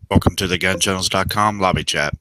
Welcome to the GunJones.com lobby chat.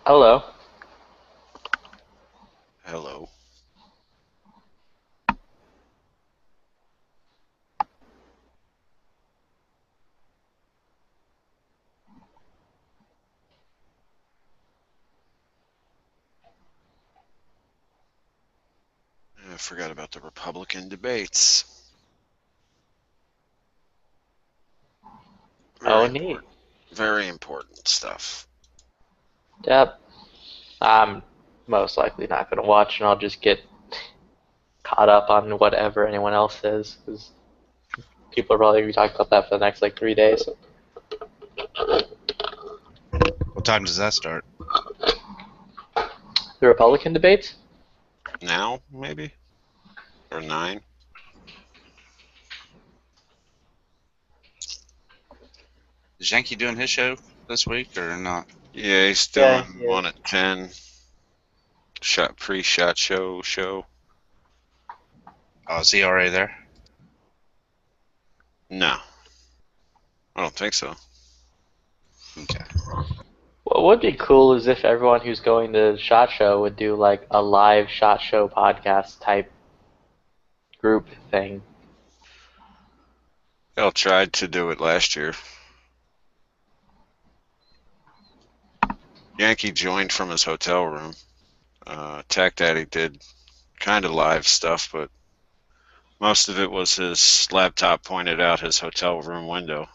Hello. Hello. I forgot about the Republican debates. Very Oh, neat. important. Very important stuff. Yep. I'm most likely not going to watch, and I'll just get caught up on whatever anyone else says, because people are probably going to be talking about that for the next like 3 days. What time does that start? The Republican debates? Now, maybe? Or 9? Is Yankee doing his show this week or not? Yeah, he's Yeah, doing yeah. one at 10. Pre-shot show. Oh, is he already there? No, I don't think so. Okay. What would be cool is if everyone who's going to SHOT Show would do like a live SHOT Show podcast type group thing. Al tried to do it last year. Yankee joined from his hotel room. Tech Daddy did kind of live stuff, but most of it was his laptop pointed out his hotel room window.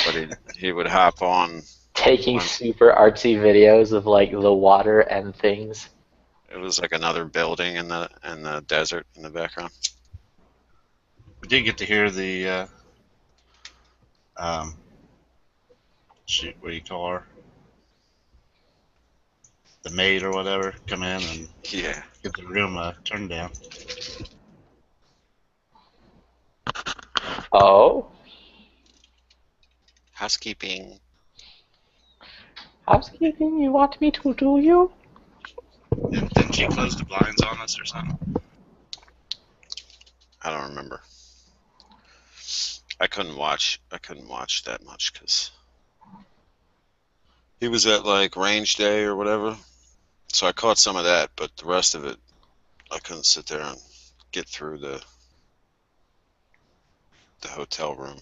But he would hop on. Taking super artsy videos of like the water and things. It was like another building in the desert in the background. We did get to hear the shoot, what do you call her? The maid or whatever come in and Yeah. get the room turned down. Oh, Housekeeping. housekeeping, you want me to do you? Didn't she close the blinds on us or something? I don't remember. I couldn't watch that much because he was at like range day or whatever. So I caught some of that, but the rest of it, I couldn't sit there and get through the hotel room.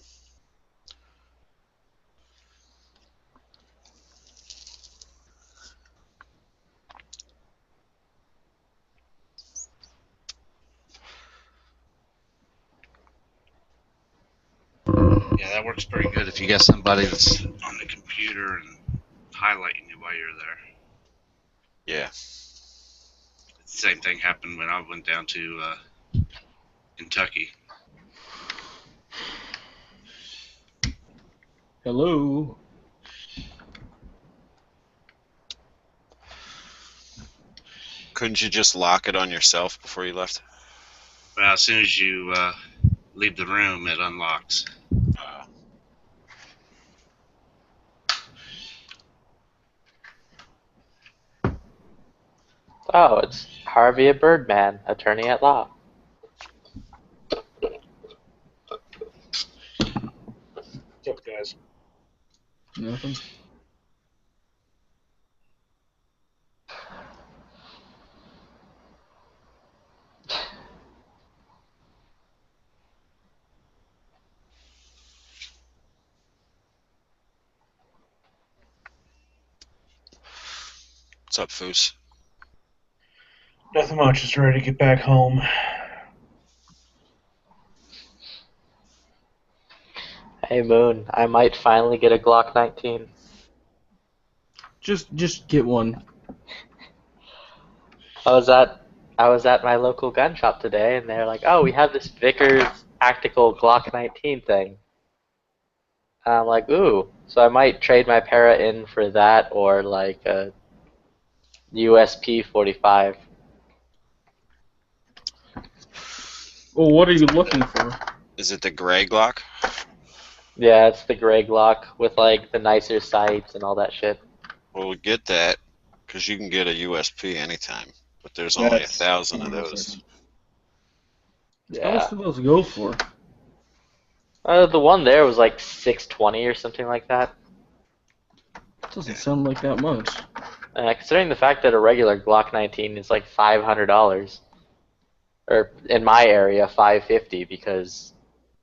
Yeah, that works pretty good if you got somebody that's on the computer and highlighting you while you're there. Yeah. The same thing happened when I went down to Kentucky. Hello. Couldn't you just lock it on yourself before you left? Well, as soon as you leave the room, it unlocks. Oh, it's Harvey Birdman, attorney at law. What's up, guys? Nothing. What's up, Foose? Nothing much. Just ready to get back home. Hey Moon, I might finally get a Glock 19. Just get one. I was at my local gun shop today, and they're like, "Oh, we have this Vickers tactical Glock 19 thing." And I'm like, "Ooh!" So I might trade my para in for that, or like a USP 45. Well, what are you looking for? Is it the gray Glock? Yeah, it's the gray Glock with like the nicer sights and all that shit. Well, get that because you can get a USP anytime, but there's only 1,000 of those. How much do those go for? The one there was like 620 or something like that. Doesn't sound like that much. Considering the fact that a regular Glock 19 is like $500, or in my area $550, because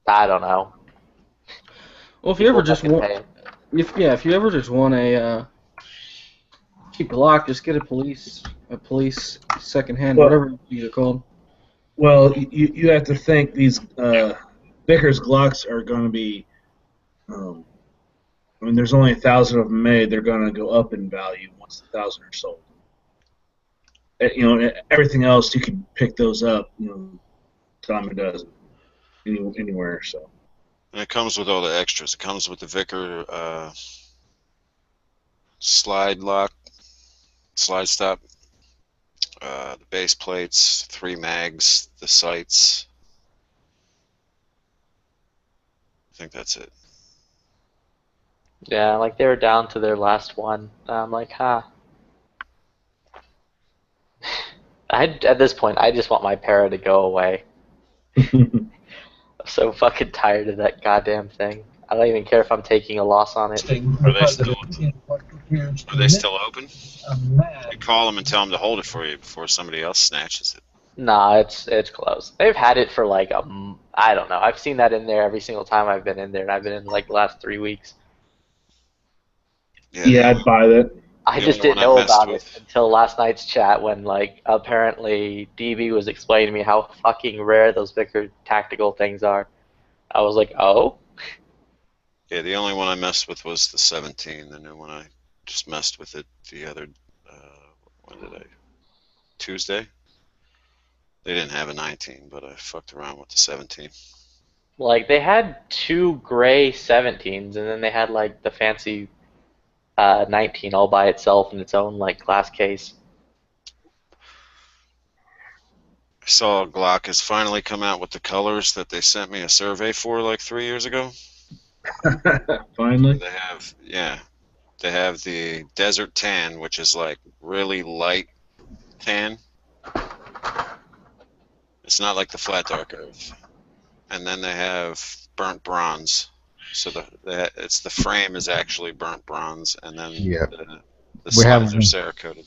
I don't know. Well, if you ever People just fucking want, pay. if you ever just want a cheap Glock, just get a police secondhand, Well- whatever these are called. Well, you have to think these Vickers Glocks are going to be. I mean, there's only 1,000 of them made. They're going to go up in value once the 1,000 are sold. Everything else you can pick those up. Dime a dozen anywhere. So. And it comes with all the extras. It comes with the Vicker slide lock, slide stop, the base plates, 3 mags, the sights. I think that's it. Yeah, like they were down to their last one. And I'm like, huh. At this point, I just want my para to go away. so fucking tired of that goddamn thing. I don't even care if I'm taking a loss on it. Are they still open? You call them and tell them to hold it for you before somebody else snatches it. Nah, it's closed. They've had it for like I don't know. I've seen that in there every single time I've been in there, and I've been in like the last 3 weeks. Yeah, I'd buy that. I The just only didn't one I know messed about it with. until last night's chat when like apparently DB was explaining to me how fucking rare those Vickers tactical things are. I was like, oh. Yeah, the only one I messed with was the 17. The new one I just messed with it the other. When did I? Tuesday. They didn't have a 19, but I fucked around with the 17. Like they had 2 gray 17s, and then they had like the fancy 19 all by itself in its own like glass case. I saw Glock has finally come out with the colors that they sent me a survey for like 3 years ago. Finally. They have the Desert Tan, which is like really light tan. It's not like the Flat Dark Earth. And then they have Burnt Bronze. So the frame is actually burnt bronze, and then the sides are Cerakoted.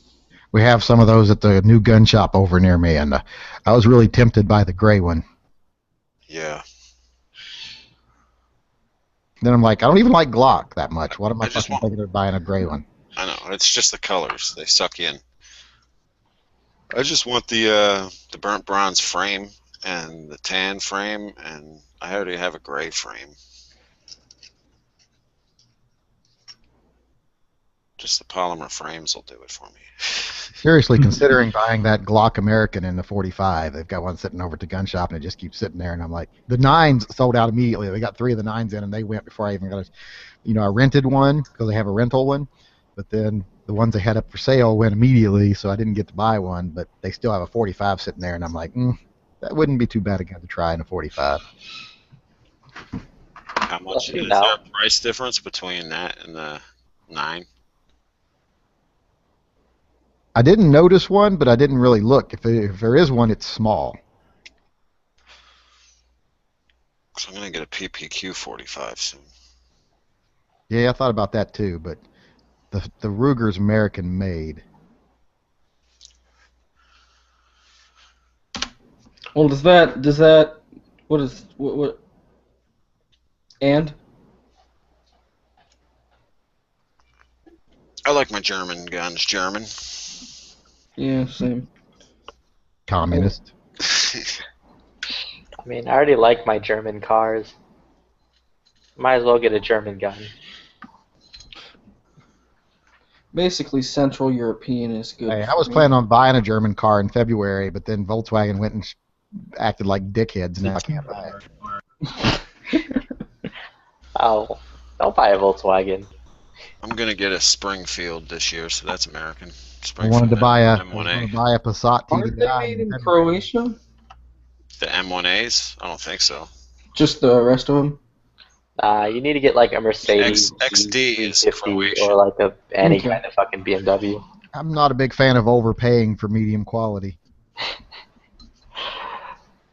We have some of those at the new gun shop over near me, and I was really tempted by the gray one. Yeah. Then I'm like, I don't even like Glock that much. What am I fucking thinking of buying a gray one? I know, it's just the colors. They suck you in. I just want the burnt bronze frame and the tan frame, and I already have a gray frame. Just the polymer frames will do it for me. Seriously, considering buying that Glock American in the 45. They've got one sitting over at the gun shop, and it just keeps sitting there. And I'm like, the 9s sold out immediately. They got 3 of the 9s in, and they went before I even got I rented one because they have a rental one. But then the ones they had up for sale went immediately, so I didn't get to buy one. But they still have a 45 sitting there, and I'm like, that wouldn't be too bad again to try in a 45. How much is there a price difference between that and the 9? I didn't notice one, but I didn't really look. If there is one, it's small. So I'm going to get a PPQ 45 soon. Yeah, I thought about that too, but the Ruger's American made. Well, does that what and I like my German guns. German. yeah, same. Communist. I mean, I already like my German cars. Might as well get a German gun. Basically, Central European is good. Hey, I was planning on buying a German car in February, but then Volkswagen went and acted like dickheads, and now I can't buy it. Oh, don't buy a Volkswagen. I'm going to get a Springfield this year, so that's American. I wanted to buy a M1A. Passat Aren't they made in Croatia? The M1As? I don't think so. Just the rest of them? You need to get like a Mercedes XD is 350 Croatian. or like any kind of fucking BMW. I'm not a big fan of overpaying for medium quality.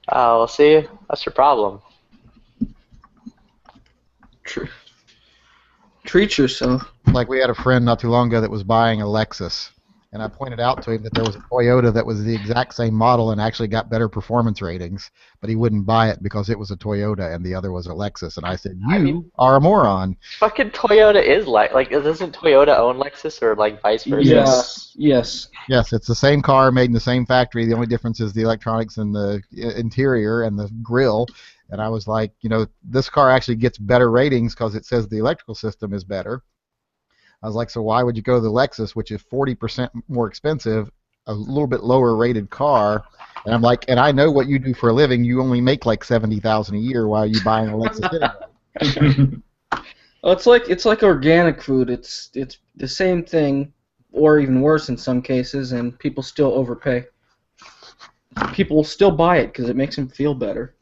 Oh, well, see, that's your problem. Treat yourself. Like we had a friend not too long ago that was buying a Lexus, and I pointed out to him that there was a Toyota that was the exact same model and actually got better performance ratings, but he wouldn't buy it because it was a Toyota and the other was a Lexus. And I said, you are a moron. Fucking Toyota is like doesn't Toyota own Lexus or like vice versa? Yes. Yes, it's the same car made in the same factory. The only difference is the electronics and the interior and the grille. And I was like, this car actually gets better ratings because it says the electrical system is better. I was like, so why would you go to the Lexus, which is 40% more expensive, a little bit lower rated car? And I'm like, and I know what you do for a living. You only make like $70,000 a year while you buying a Lexus anyway. Well, it's like organic food. It's the same thing, or even worse in some cases, and people still overpay. People will still buy it because it makes them feel better.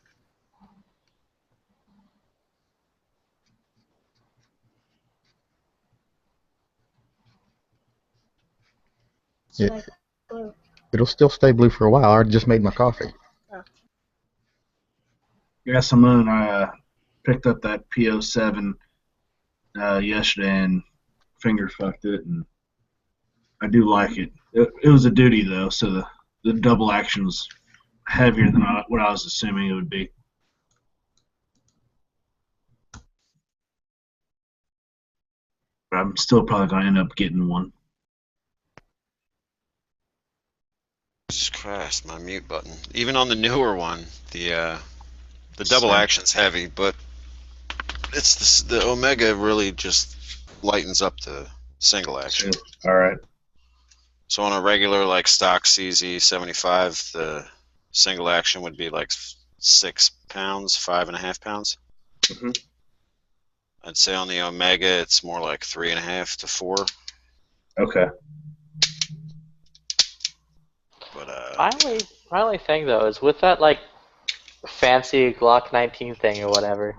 It'll still stay blue for a while. I just made my coffee. Got some moon. I picked up that PO7 yesterday and finger fucked it, and I do like it. It was a duty though, so the double action was heavier than what I was assuming it would be. But I'm still probably gonna end up getting one. Jesus Christ, my mute button. Even on the newer one, the double action's heavy, but the Omega really just lightens up the single action. All right. So on a regular like stock CZ75, the single action would be like 6 pounds, 5.5 pounds. Mhm. I'd say on the Omega, it's more like 3.5 to 4. Okay. But My only thing though is with that like fancy Glock 19 thing or whatever.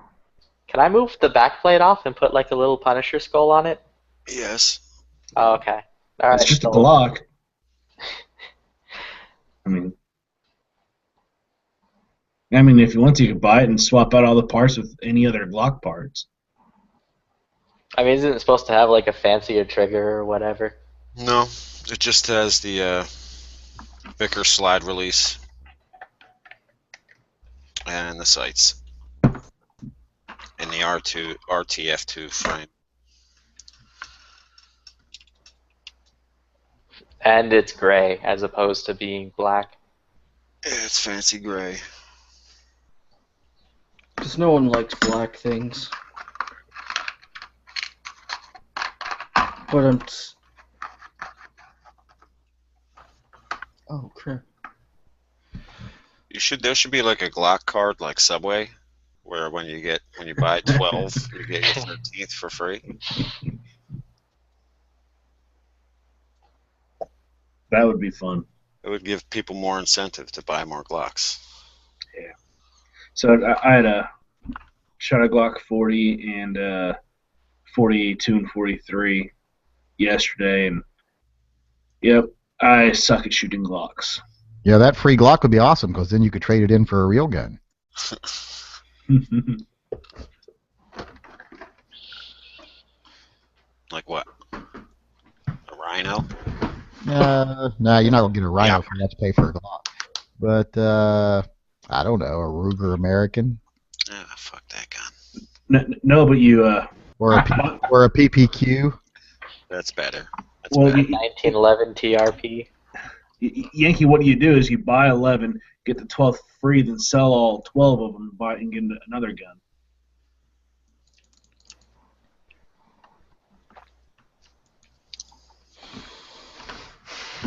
Can I move the backplate off and put like a little Punisher skull on it? yes, Oh, okay. All right. It's just a so- Glock. I mean, if you want to, you could buy it and swap out all the parts with any other Glock parts. I mean, isn't it supposed to have like a fancier trigger or whatever? no, it just has the Vickers slide release and the sights and the RTF2 frame. And it's gray as opposed to being black. Yeah, it's fancy gray. Because no one likes black things. But oh crap! There should be like a Glock card like Subway, where when you buy 12, you get your 13th for free. That would be fun. It would give people more incentive to buy more Glocks. So I had shot a Glock 40 and 42 and 43 yesterday, and yep, I suck at shooting Glocks. Yeah, that free Glock would be awesome because then you could trade it in for a real gun. Like what? A Rhino? No, you're not gonna get a Rhino for that to pay for a Glock. But I don't know, a Ruger American Ah, fuck that gun. No, but you or a PPQ. That's better. That's well, better. 1911 TRP. Yankee, what you do is you buy 11, get the 12th free, then sell all 12 of them, buy and get another gun.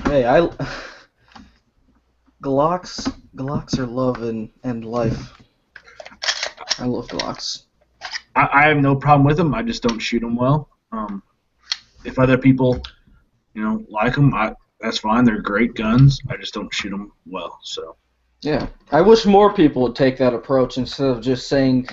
Hey, Glocks are love and life. I love Glocks. I have no problem with them. I just don't shoot them well. If other people, like them, that's fine. They're great guns. I just don't shoot them well. So. Yeah, I wish more people would take that approach instead of just saying,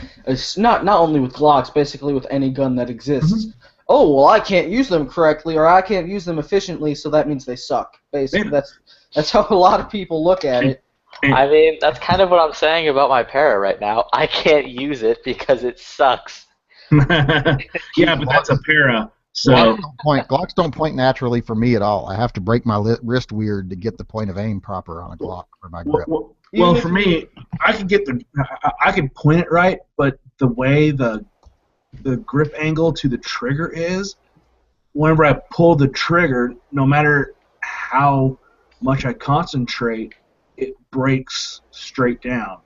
not only with Glocks, basically with any gun that exists. Mm-hmm. Oh, well, I can't use them correctly, or I can't use them efficiently, so that means they suck. Basically, that's how a lot of people look at it. I mean, that's kind of what I'm saying about my Para right now. I don't use it because it sucks. Yeah, but that's a Para. So Glocks don't point naturally for me at all. I have to break my wrist weird to get the point of aim proper on a Glock for my grip. well for me, I could point it right, but the way the grip angle to the trigger is, whenever I pull the trigger, no matter how much I concentrate, it breaks straight down.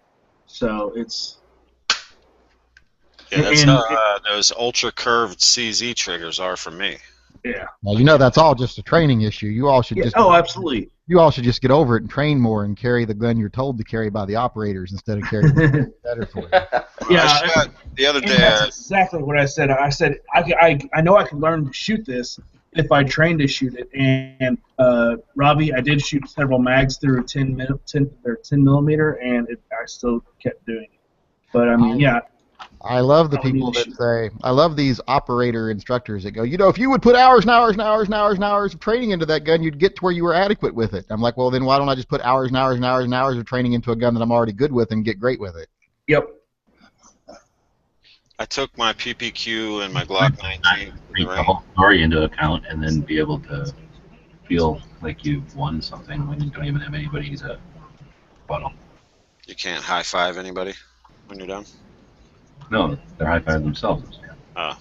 So it's... Yeah, that's how those ultra curved CZ triggers are for me. Yeah. Now that's all just a training issue. You all should absolutely. You all should just get over it and train more and carry the gun you're told to carry by the operators instead of carrying it better for you. Yeah. The other day. That's exactly what I said. I said I know I can learn to shoot this if I train to shoot it. And Robbie, I did shoot several mags through 10 millimeter, and I still kept doing it. But I mean, yeah. I love the people that say, I love these operator instructors that go, if you would put hours and hours and hours and hours and hours of training into that gun, you'd get to where you were adequate with it. I'm like, well, then why don't I just put hours and hours and hours and hours of training into a gun that I'm already good with and get great with it? Yep. I took my PPQ and my Glock 19 to the Read the range. whole story into account and then be able to feel like you've won something when you don't even have anybody to funnel. You can't high five anybody when you're done. No, they're high five themselves. Oh,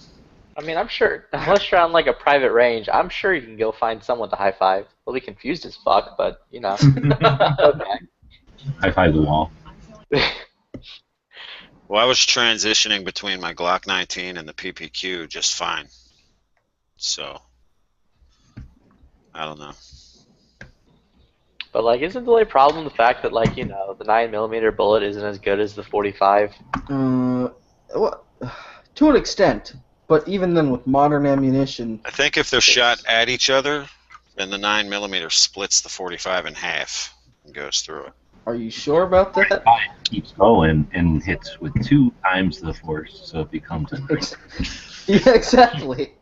I mean, I'm sure, unless you're on like a private range, I'm sure you can go find someone to high five. They'll be confused as fuck, but you know. Okay. High five the wall. well, I was transitioning between my Glock 19 and the PPQ just fine. So, I don't know. But like, isn't the only problem the fact that like, you know, the 9mm bullet isn't as good as the 45? Well, to an extent, but even then, with modern ammunition, I think if they're shot at each other, then the 9mm splits the 45 in half and goes through it. are you sure about that? Keeps going and hits with 2 times the force, so it becomes a Yeah, exactly.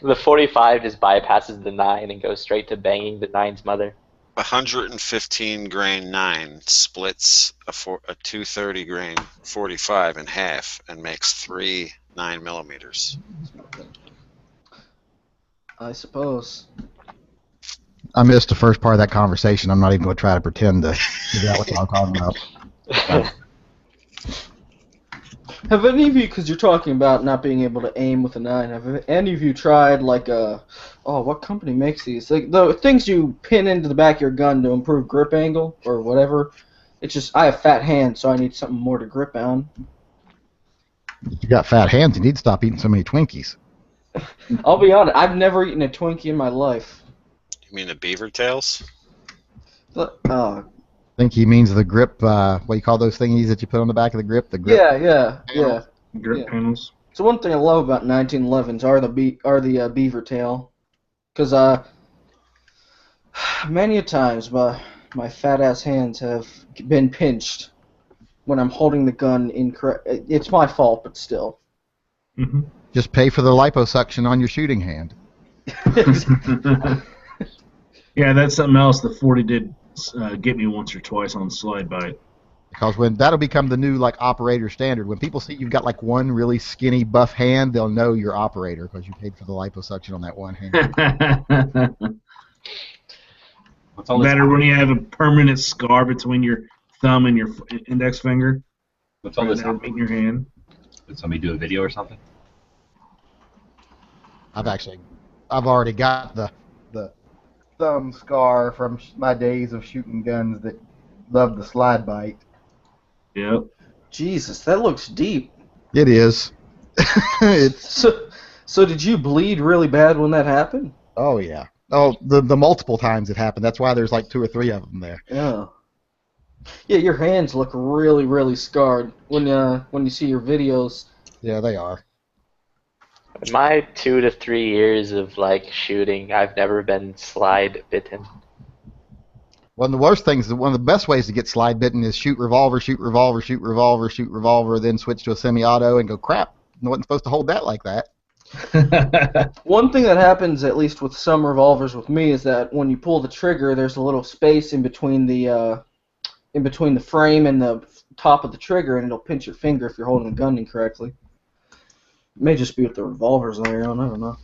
The 45 just bypasses the 9 and goes straight to banging the 9's mother. 115 grain 9 splits a 230 grain 45 in half and makes 3 9mm. I suppose. I missed the first part of that conversation. I'm not even going to try to pretend to figure out what y'all talking about. Have any of you, because you're talking about not being able to aim with a 9, have any of you tried like what company makes these? Like the things you pin into the back of your gun to improve grip angle or whatever. It's just, I have fat hands, so I need something more to grip on. If you got fat hands, you need to stop eating so many Twinkies. I'll be honest, I've never eaten a Twinkie in my life. You mean the beaver tails? I think he means the grip, what do you call those thingies that you put on the back of the grip? The grip. Yeah. Grip Yeah. panels. So one thing I love about 1911s are the beaver tail, because many a times my fat ass hands have been pinched when I'm holding the gun incorrect. It's my fault, but still. Mm-hmm. Just pay for the liposuction on your shooting hand. Yeah, that's something else the 40 did get me once or twice on slide bite. Because when that'll become the new like operator standard. When people see you've got like one really skinny buff hand, they'll know you're operator because you paid for the liposuction on that one hand. What's all this? Better when you have a permanent scar between your thumb and your index finger. What's all this? Not meeting your hand. Did somebody do a video or something? I've already got the thumb scar from my days of shooting guns that loved the slide bite. Yep. Jesus, that looks deep. It is. It's So did you bleed really bad when that happened? oh yeah. Oh, the multiple times it happened. That's why there's like 2 or 3 of them there. Yeah. Yeah, your hands look really, really scarred when you see your videos. Yeah, they are. In my 2 to 3 years of like shooting, I've never been slide bitten. One of the worst things, one of the best ways to get slide bitten is shoot revolver, shoot revolver, shoot revolver, shoot revolver, then switch to a semi-auto and go, crap, I wasn't supposed to hold that like that. One thing that happens, at least with some revolvers with me, is that when you pull the trigger, there's a little space in between the frame and the top of the trigger, and it'll pinch your finger if you're holding the gun incorrectly. It may just be with the revolvers later on, I don't know.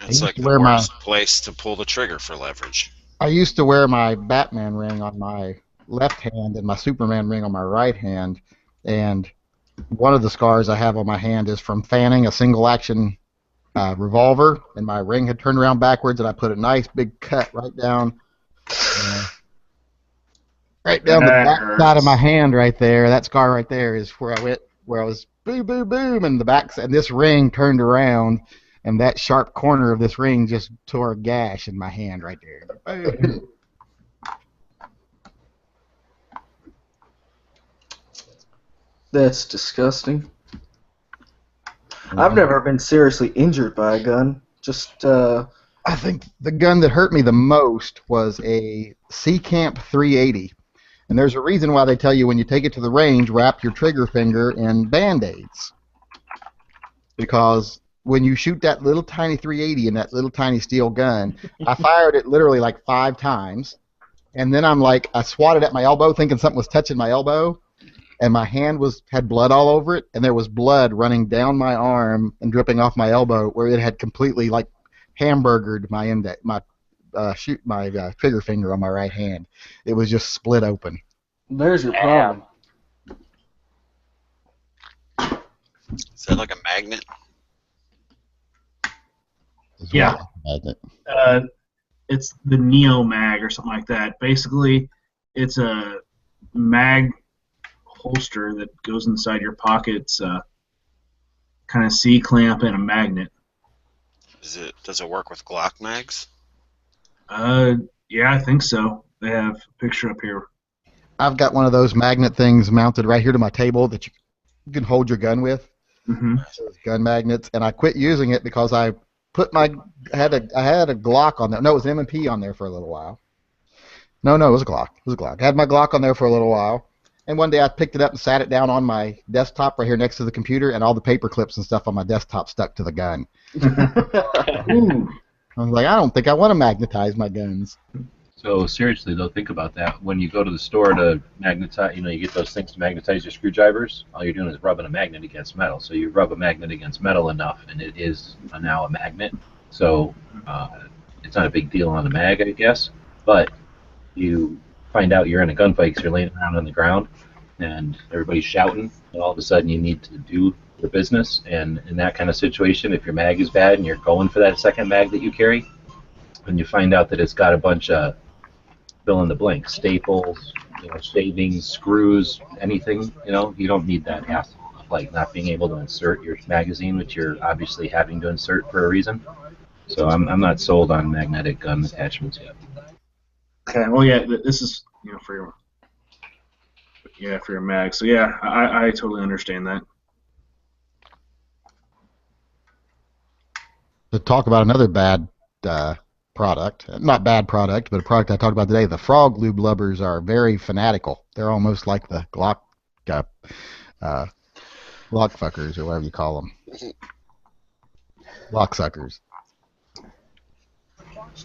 It's like the Where my- worst place to pull the trigger for leverage. I used to wear my Batman ring on my left hand and my Superman ring on my right hand, and one of the scars I have on my hand is from fanning a single-action revolver, and my ring had turned around backwards, and I put a nice big cut right down the back side of my hand right there. That scar right there is where I was boom, boom, boom, and the back, and this ring turned around, and that sharp corner of this ring just tore a gash in my hand right there. Boom. That's disgusting. I've never been seriously injured by a gun. Just, I think the gun that hurt me the most was a C-Camp 380. And there's a reason why they tell you when you take it to the range, wrap your trigger finger in Band-Aids. Because when you shoot that little tiny 380 in that little tiny steel gun, I fired it literally like 5 times, and then I swatted at my elbow thinking something was touching my elbow, and my hand had blood all over it, and there was blood running down my arm and dripping off my elbow where it had completely like hamburgered my trigger finger on my right hand. It was just split open. There's your problem. Is that like a magnet? Yeah. Magnet. It's the Neo Mag or something like that. Basically, it's a mag holster that goes inside your pockets, kind of C-clamp and a magnet. Does it work with Glock mags? Yeah, I think so. They have a picture up here. I've got one of those magnet things mounted right here to my table that you can hold your gun with. Mm-hmm. Gun magnets, and I quit using it because I had a Glock on there. No, it was an M&P on there for a little while. No, it was a Glock. I had my Glock on there for a little while, and one day I picked it up and sat it down on my desktop right here next to the computer, and all the paper clips and stuff on my desktop stuck to the gun. Ooh. I was like, I don't think I want to magnetize my guns. So seriously though, think about that. When you go to the store to magnetize, you get those things to magnetize your screwdrivers, all you're doing is rubbing a magnet against metal. So you rub a magnet against metal enough, and it is now a magnet. So it's not a big deal on the mag, I guess. But you find out you're in a gunfight because you're laying around on the ground, and everybody's shouting, and all of a sudden you need to do your business. And in that kind of situation, if your mag is bad and you're going for that second mag that you carry, and you find out that it's got a bunch of fill in the blank, staples, shavings, screws, anything, you don't need that hassle of like not being able to insert your magazine, which you're obviously having to insert for a reason. So I'm not sold on magnetic gun attachments yet. Okay, well, yeah, this is for your mag. So yeah, I totally understand that. To talk about another bad product, not bad product, but a product I talked about today, the Frog Lube lubbers are very fanatical. They're almost like the Glock fuckers or whatever you call them. Glock suckers.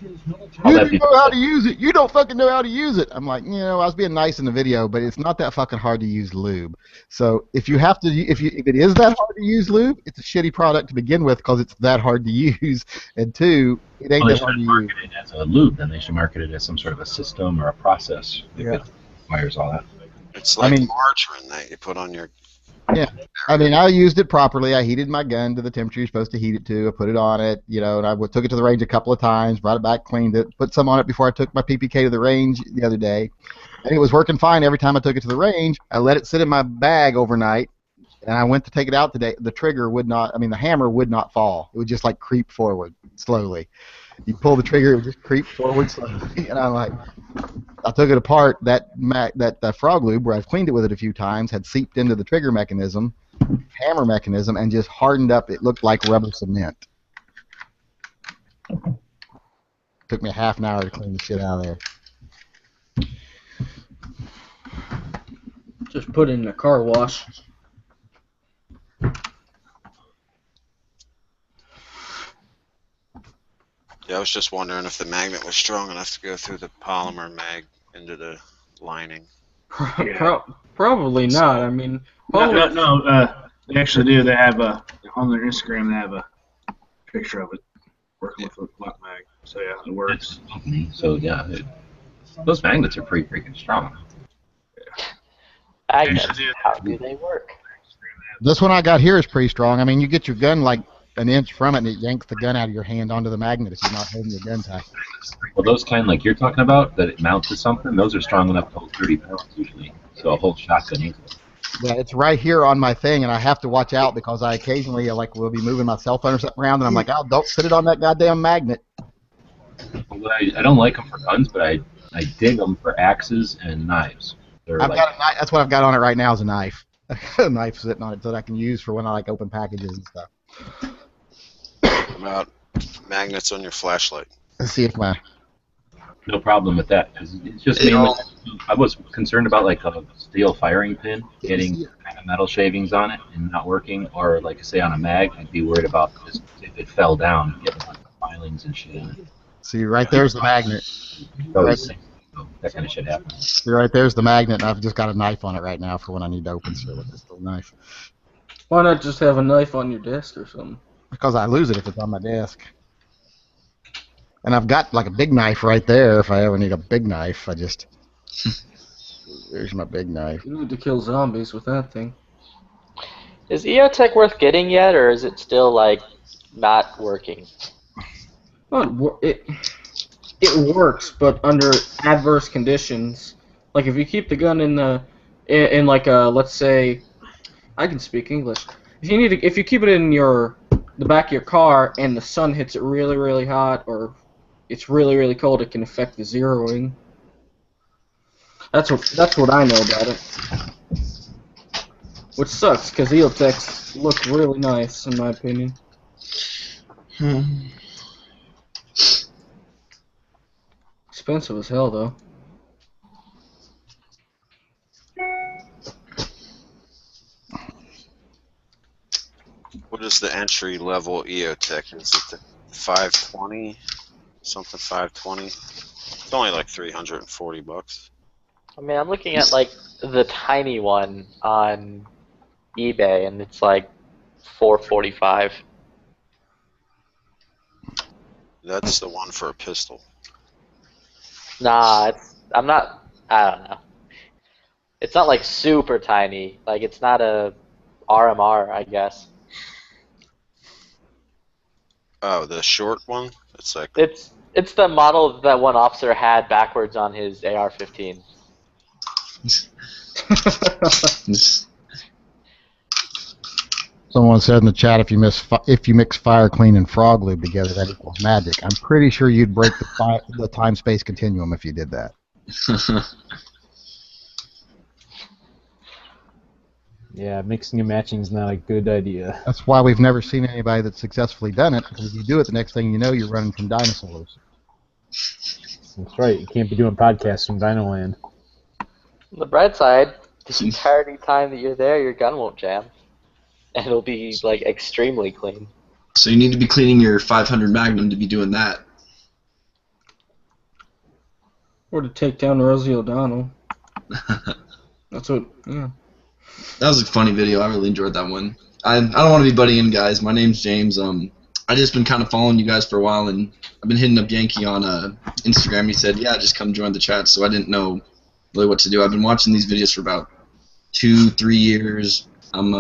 You don't know how to use it. You don't fucking know how to use it. I'm like, I was being nice in the video, but it's not that fucking hard to use lube. So if it is that hard to use lube, it's a shitty product to begin with because it's that hard to use. And two, it ain't that hard to use. Market it as a lube, then they should market it as some sort of a system or a process that requires all that. It's like margarine that you put on your. Yeah, I used it properly. I heated my gun to the temperature you're supposed to heat it to. I put it on it, and I took it to the range a couple of times, brought it back, cleaned it, put some on it before I took my PPK to the range the other day, and it was working fine every time I took it to the range. I let it sit in my bag overnight, and I went to take it out today. The the hammer would not fall. It would just like creep forward slowly. You pull the trigger, it would just creep forward slowly, and I'm like, I took it apart. That Frog Lube, where I've cleaned it with it a few times, had seeped into the trigger mechanism, hammer mechanism, and just hardened up. It looked like rubber cement. Took me a half an hour to clean the shit out of there. Just put it in a car wash. Yeah, I was just wondering if the magnet was strong enough to go through the polymer mag into the lining. Probably not. No, they actually do. They have on their Instagram. They have a picture of it working with a Glock mag. So yeah, it works. So yeah, those magnets are pretty freaking strong. Magnets, how do they work? This one I got here is pretty strong. You get your gun like an inch from it, and it yanks the gun out of your hand onto the magnet if you're not holding your gun tight. Well, those kind like you're talking about, that it mounts to something, those are strong enough to hold 30 pounds usually. So a whole shotgun easily. Yeah, it's right here on my thing, and I have to watch out because I occasionally will be moving my cell phone or something around, and I'm like, oh, don't sit it on that goddamn magnet. Well, I don't like them for guns, but I dig them for axes and knives. Got a knife. That's what I've got on it right now is a knife. A knife sitting on it that I can use for when I open packages and stuff. About magnets on your flashlight. Let's see if my no problem with that. 'Cause it's just It mainly, all- I was concerned about like a steel firing pin getting kind of metal shavings on it and not working, or like say on a mag, I'd be worried about just if it fell down, getting like filings and shit in it. See, right there's the magnet. So Right. that kind of shit happens. See, right there's the magnet, and I've just got a knife on it right now for when I need to open shit with this little knife. Why not just have a knife on your desk or something? Because I lose it if it's on my desk. And I've got like a big knife right there if I ever need a big knife. There's my big knife. You need to kill zombies with that thing. Is EOTech worth getting yet, or is it still like not working? Well, it works, but under adverse conditions. Like if you keep the gun in like a, let's say, I can speak English. If you keep it in the back of your car and the sun hits it really, really hot, or it's really, really cold, it can affect the zeroing. That's what I know about it. Which sucks, because EOTechs look really nice, in my opinion. Expensive as hell, though. What is the entry level EOTech? Is it the 520? Something 520? It's only like $340. I mean, I'm looking at like the tiny one on eBay, and it's like $445. That's the one for a pistol. Nah, I don't know. It's not like super tiny. Like it's not a RMR, I guess. Oh, the short one? It's like It's the model that one officer had backwards on his AR-15. Someone said in the chat if you mix fire clean and frog lube together, that equals magic. I'm pretty sure you'd break the time-space continuum if you did that. Yeah, mixing and matching is not a good idea. That's why we've never seen anybody that's successfully done it, because if you do it, the next thing you know, you're running from dinosaurs. That's right. You can't be doing podcasts from Dino Land. On the bright side, the entirety time that you're there, your gun won't jam. And it'll be, like, extremely clean. So you need to be cleaning your 500 Magnum to be doing that. Or to take down Rosie O'Donnell. That's what, yeah. That was a funny video. I really enjoyed that one. I don't want to be buddying, guys. My name's James. I just been kind of following you guys for a while, and I've been hitting up Yankee on Instagram. He said, "Yeah, just come join the chat." So I didn't know really what to do. I've been watching these videos for about 2-3 years. I'm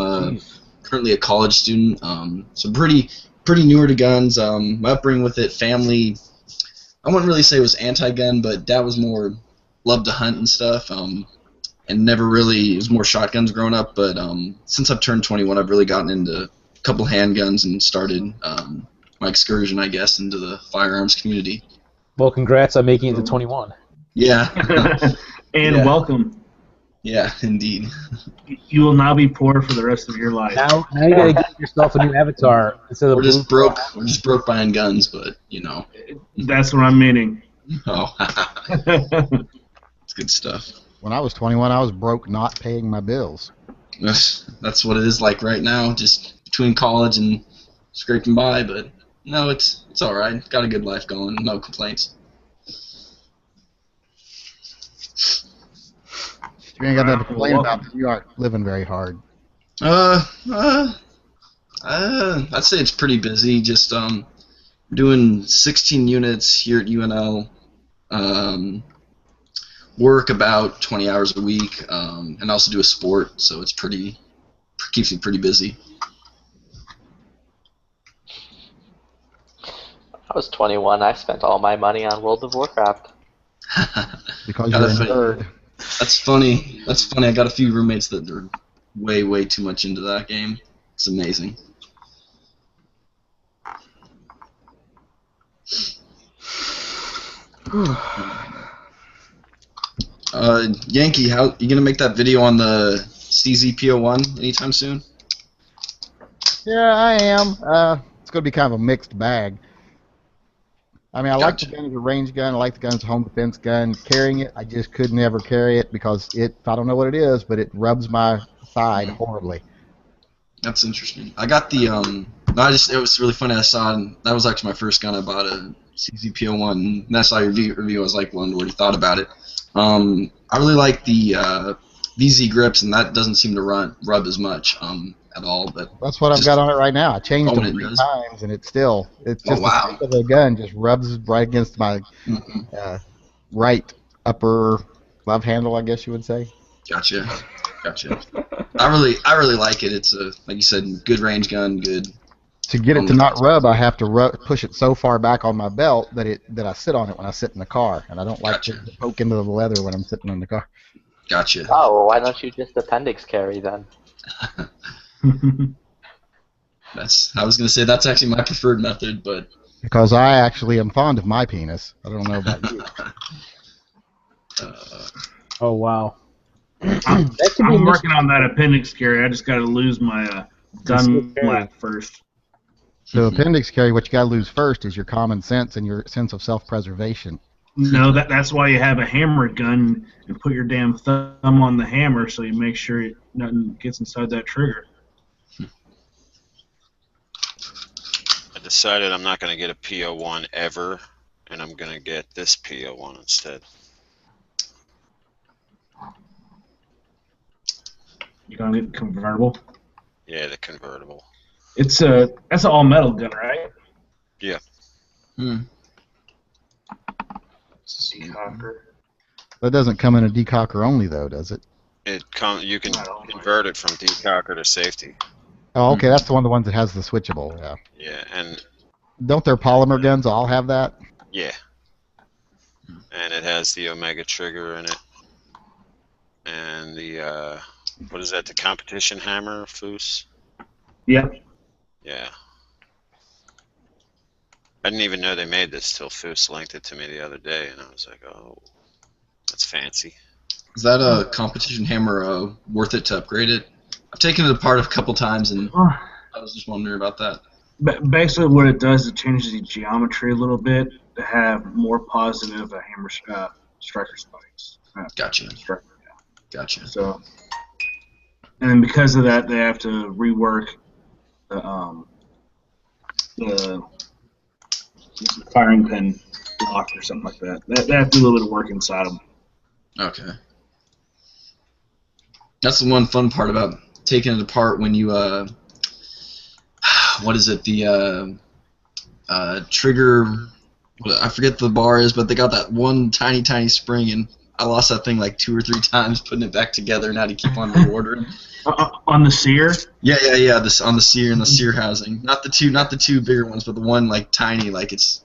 currently a college student, so pretty newer to guns. My upbringing with it, family, I wouldn't really say it was anti-gun, but Dad was more loved to hunt and stuff. And never really, it was more shotguns growing up, but since I've turned 21, I've really gotten into a couple handguns and started my excursion, I guess, into the firearms community. Well, congrats on making it to 21. Yeah. And Yeah. Welcome. Yeah, indeed. You will now be poor for the rest of your life. Now you gotta get yourself a new avatar instead of We're blue. just broke. We're just broke buying guns, but you know. That's what I'm meaning. Oh, it's good stuff. When I was 21, I was broke not paying my bills. That's what it is like right now, just between college and scraping by. But no, it's all right. Got a good life going. No complaints. You ain't got nothing to complain about, but you aren't living very hard. I'd say it's pretty busy. Just doing 16 units here at UNL. Work about 20 hours a week, and also do a sport, so it's keeps me pretty busy. I was 21. I spent all my money on World of Warcraft. Because you're a nerd. That's funny. That's funny. I got a few roommates that are way too much into that game. It's amazing. Yankee, how you gonna make that video on the CZPO1 anytime soon? Yeah, I am. It's going to be kind of a mixed bag. I mean, I like the Gotcha. gun as a range gun. I like the gun as a home defense gun. Carrying it, I just could never carry it because I don't know what it is, but it rubs my side horribly. That's interesting. I got the no, it was really funny. I saw that was actually my first gun. I bought a CZP01, and I saw your review. I was like, wonder what you thought about it. I really like the VZ grips, and that doesn't seem to rub as much at all. But That's what I've got on it right now. I changed Oh, them it 3 does? times, and it's just Oh, wow. the tip of the gun just rubs right against my right upper love handle, I guess you would say. Gotcha. I really like it. It's a, like you said, good range gun. Good. To get it to not rub, I have to push it so far back on my belt that I sit on it when I sit in the car, and I don't like Gotcha. to poke into the leather when I'm sitting in the car. Gotcha. Oh, well, why don't you just appendix carry then? I was gonna say that's actually my preferred method, but Because I actually am fond of my penis. I don't know about you. Oh wow. I'm working on that appendix carry. I just got to lose my gun lap first. So appendix carry, what you got to lose first is your common sense and your sense of self-preservation. No, that's why you have a hammer gun and put your damn thumb on the hammer so you make sure nothing gets inside that trigger. I decided I'm not going to get a PO1 ever, and I'm going to get this PO1 instead. You gonna get convertible? Yeah, the convertible. That's an all metal gun, right? Yeah. Decocker. That doesn't come in a decocker only, though, does it? You can convert it from decocker to safety. Oh, okay, that's the ones that has the switchable. Yeah. Yeah, and Don't their polymer guns all have that? yeah, and it has the Omega trigger in it, and the what is that? The competition hammer, Foos? Yep. Yeah. I didn't even know they made this till Foos linked it to me the other day, and I was like, oh, that's fancy. is that a competition hammer worth it to upgrade it? I've taken it apart a couple times, and I was just wondering about that. Basically, what it does is it changes the geometry a little bit to have more positive hammer striker spikes. Gotcha. Striker, yeah. Gotcha. So, and then because of that, they have to rework the firing pin lock or something like that. They have to do a little bit of work inside them. Okay. That's the one fun part about taking it apart when you what is it, the trigger, I forget the bar is, but they got that one tiny spring, and I lost that thing like 2 or 3 times putting it back together, and had to keep on reordering. On the sear? Yeah. This on the sear and the sear housing, not the two bigger ones, but the one like tiny, like it's.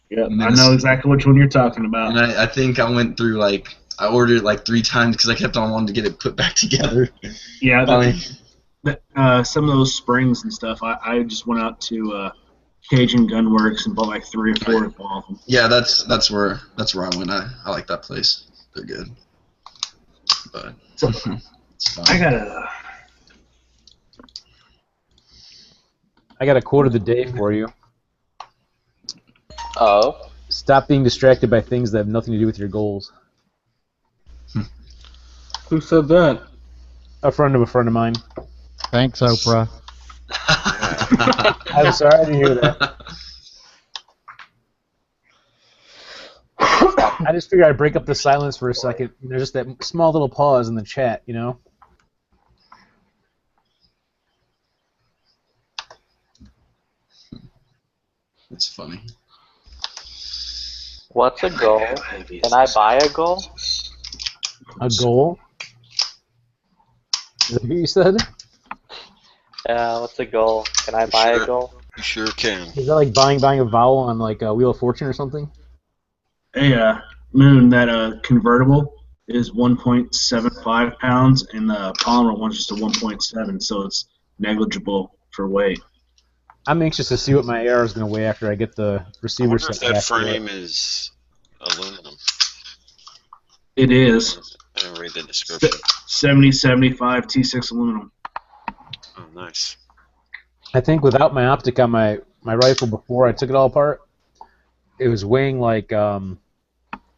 Yeah, I know exactly which one you're talking about. And I think I went through I ordered it like 3 times because I kept on wanting to get it put back together. Yeah, some of those springs and stuff, I just went out to Cajun Gunworks and bought like 3 or 4 of them. Yeah, that's where I went. I like that place. They're good. But it's fine. I got a quote of the day for you. Oh. Stop being distracted by things that have nothing to do with your goals. Who said that? A friend of mine. Thanks, Oprah. I'm sorry to hear that. I just figured I'd break up the silence for a second. There's just that small little pause in the chat, you know? It's funny. What's a goal? Can I buy a goal? A goal? Is that what you said? What's a goal? Can I buy a goal? You sure can. Is that like buying a vowel on like a Wheel of Fortune or something? Hey, Moon, that convertible is 1.75 pounds, and the polymer one's just a 1.7, so it's negligible for weight. I'm anxious to see what my AR is going to weigh after I get the I receiver wonder if set. that back frame to it. is aluminum. It is I didn't read the description. 7075 T6 aluminum. Oh, nice. I think without my optic on my rifle before I took it all apart, it was weighing like about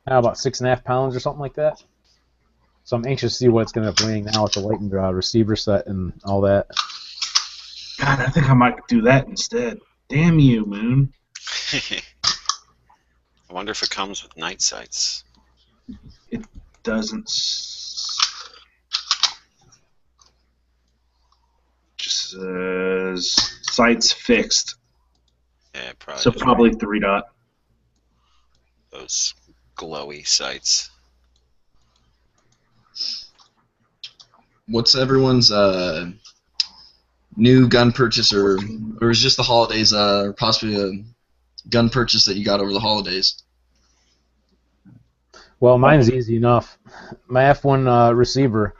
6.5 pounds or something like that. So I'm anxious to see what it's going to end up weighing now with the Lightning receiver set and all that. God, I think I might do that instead. Damn you, Moon. I wonder if it comes with night sights. It doesn't. Just says sights fixed. Yeah, probably. So probably 3-dot. Those glowy sights. What's everyone's new gun purchase, or is just the holidays, or possibly a gun purchase that you got over the holidays? Well, mine's easy enough. My F1 receiver.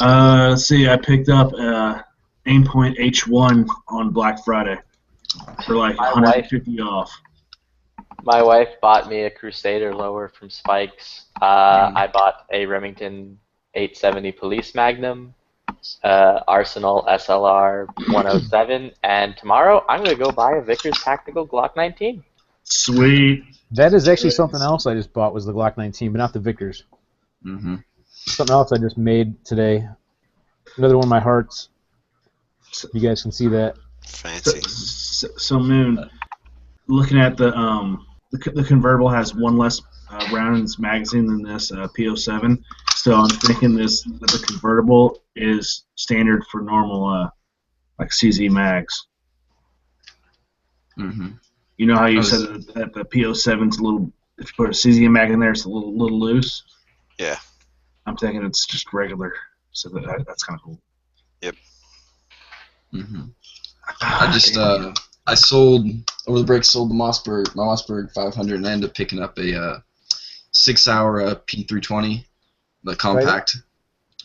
Let's see, I picked up Aimpoint H1 on Black Friday for like My 150 off. My wife bought me a Crusader lower from Spikes. I bought a Remington 870 Police Magnum, Arsenal SLR 107, and tomorrow I'm going to go buy a Vickers Tactical Glock 19. Sweet. That is actually something else I just bought was the Glock 19, but not the Vickers. Mm-hmm. Something else I just made today. Another one of my hearts. You guys can see that. Fancy. So Moon, looking at the convertible has one less round in its magazine than this P07. So I'm thinking the convertible is standard for normal like CZ mags. Mm-hmm. You know how you said that the P07's a little, if you put a CZ mag in there, it's a little loose. Yeah. I'm thinking it's just regular, so that's kind of cool. Yep. Mm-hmm. I just I sold over the break. Sold my Mossberg 500, and I ended up picking up a 6-hour P320, the compact,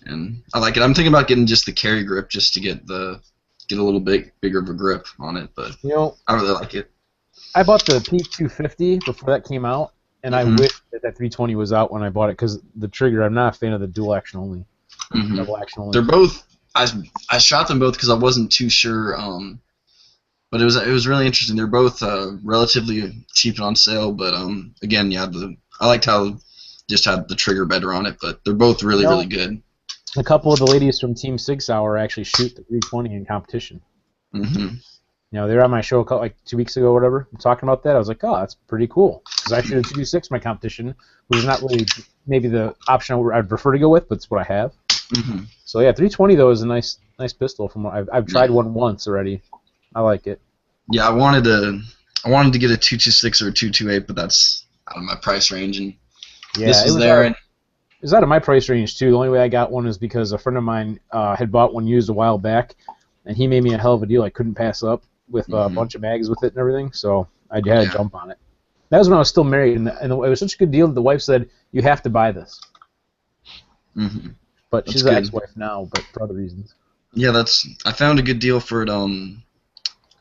and I like it. I'm thinking about getting just the carry grip just to get a little bit bigger of a grip on it, but I really like it. I bought the P250 before that came out, and I wish that 320 was out when I bought it because the trigger. I'm not a fan of the dual action only. Mm-hmm. Double action only. They're both. I shot them both because I wasn't too sure. But it was really interesting. They're both relatively cheap and on sale. But again, yeah, I liked how just had the trigger better on it. But they're both really good. A couple of the ladies from Team 6 Hour actually shoot the 320 in competition. Mm-hmm. You know, they were on my show like 2 weeks ago or whatever, talking about that. I was like, oh, that's pretty cool. Because I shoot a 226 my competition, which is not really maybe the option I'd prefer to go with, but it's what I have. Mm-hmm. So yeah, 320 though is a nice pistol. From what I've tried one once already. I like it. Yeah, I wanted to get a 226 or a 228, but that's out of my price range, and this was there. It was out of my price range too. The only way I got one is because a friend of mine had bought one used a while back, and he made me a hell of a deal I couldn't pass up with a bunch of mags with it and everything. So I had to jump on it. That was when I was still married, and it was such a good deal that the wife said, "You have to buy this." Mm-hmm. But she's an ex-wife now, but for other reasons. Yeah, I found a good deal for it. I'm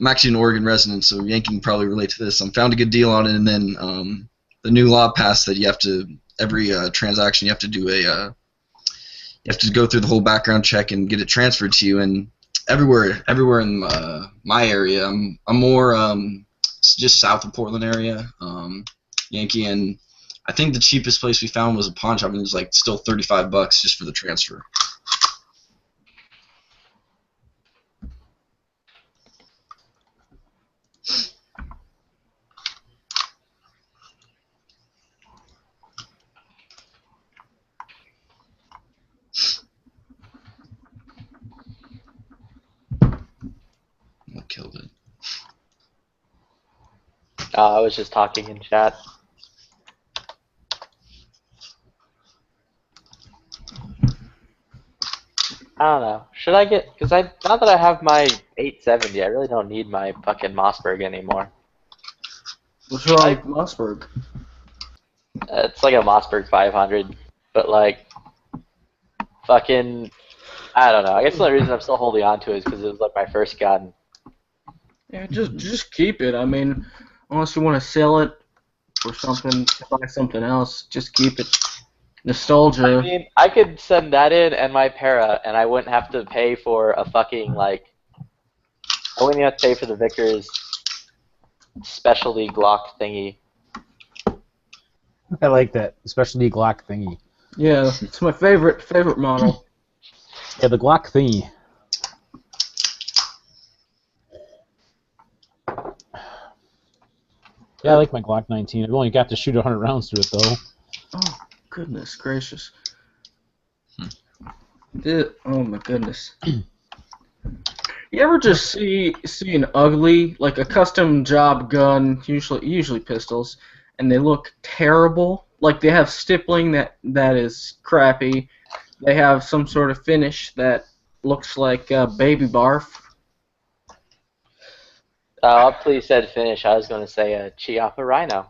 actually an Oregon resident, so Yankee can probably relate to this. I found a good deal on it, and then the new law passed that you have to every transaction you have to do you have to go through the whole background check and get it transferred to you. And everywhere in my area, I'm more just south of Portland area, Yankee, and I think the cheapest place we found was a pawn shop, and it was like still $35 just for the transfer. I killed it. I was just talking in chat. I don't know. Should I get? Because now that I have my 870, I really don't need my fucking Mossberg anymore. What's wrong with Mossberg? It's like a Mossberg 500, but like, fucking, I don't know. I guess the only reason I'm still holding on to it is because it was like my first gun. Yeah, just keep it. I mean, unless you want to sell it or something, buy something else, just keep it. Nostalgia. I mean, I could send that in and my para, and I wouldn't have to pay for a fucking, like, I wouldn't have to pay for the Vickers specialty Glock thingy. I like that specialty Glock thingy. Yeah, it's my favorite model. Yeah, the Glock thingy. Yeah, I like my Glock 19. I've only got to shoot 100 rounds to it though. Oh goodness gracious! Oh my goodness! You ever just see an ugly, like a custom job gun, usually pistols, and they look terrible? Like they have stippling that is crappy. They have some sort of finish that looks like baby barf. Please said finish. I was going to say a Chiappa Rhino.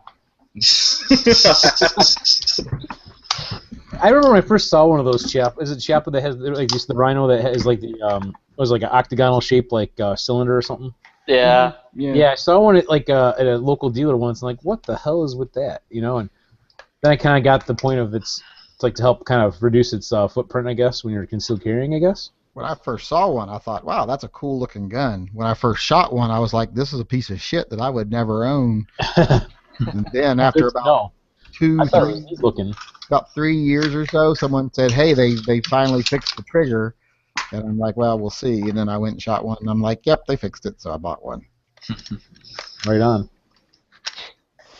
I remember when I first saw one of those Chiappa. Is it Chiappa that has like just the Rhino that has like the was like an octagonal shape like cylinder or something? Yeah. Yeah, I saw one at like at a local dealer once. And like, what the hell is with that? You know, and then I kind of got the point of it's like to help kind of reduce its footprint, I guess, when you're concealed carrying, I guess. When I first saw one, I thought, wow, that's a cool looking gun. When I first shot one, I was like, this is a piece of shit that I would never own. And then after about about 3 years or so, someone said, hey, they finally fixed the trigger. And I'm like, well, we'll see. And then I went and shot one, and I'm like, yep, they fixed it, so I bought one. Right on.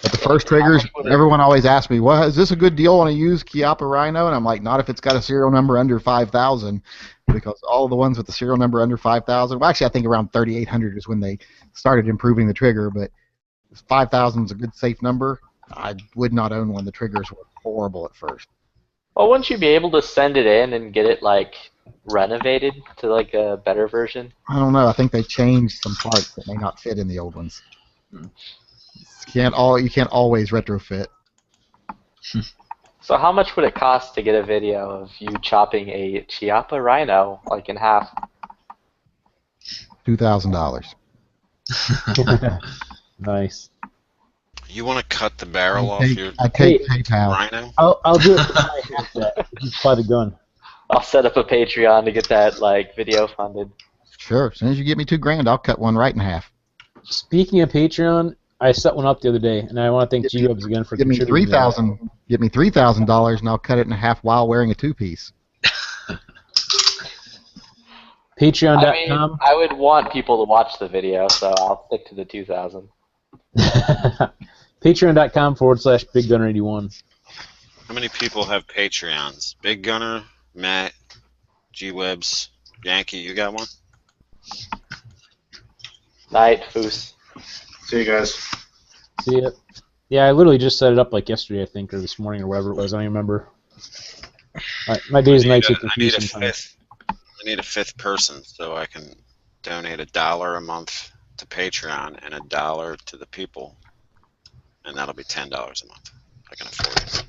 But the first triggers, everyone always asks me, well, is this a good deal on a used Chiappa Rhino? And I'm like, not if it's got a serial number under 5,000, because all of the ones with the serial number under 5,000, well, actually, I think around 3,800 is when they started improving the trigger, but 5,000 is a good safe number. I would not own one. The triggers were horrible at first. Well, wouldn't you be able to send it in and get it, like, renovated to, like, a better version? I don't know. I think they changed some parts that may not fit in the old ones. You can't always retrofit. So how much would it cost to get a video of you chopping a Chiappa Rhino, like, in half? $2,000. Nice. You want to cut the barrel off your I take PayPal. Rhino? I'll do it for half that. Just buy the gun. I'll set up a Patreon to get that, like, video funded. Sure. As soon as you get me $2,000, I'll cut one right in half. Speaking of Patreon, I set one up the other day, and I want to thank G-Webs again for contributing. Give me $3,000, and I'll cut it in half while wearing a two-piece. Patreon.com. I mean, I would want people to watch the video, so I'll stick to the 2,000. Patreon.com/BigGunner81. How many people have Patreons? Big Gunner, Matt, G-Webs, Yankee, you got one? Night, Foos. See you guys. See ya. Yeah, I literally just set it up like yesterday, I think, or this morning, or whatever it was. I don't even remember. My days and nights get confused sometimes. I need a fifth person so I can donate $1 a month to Patreon and $1 to the people, and that'll be $10 a month. I can afford it.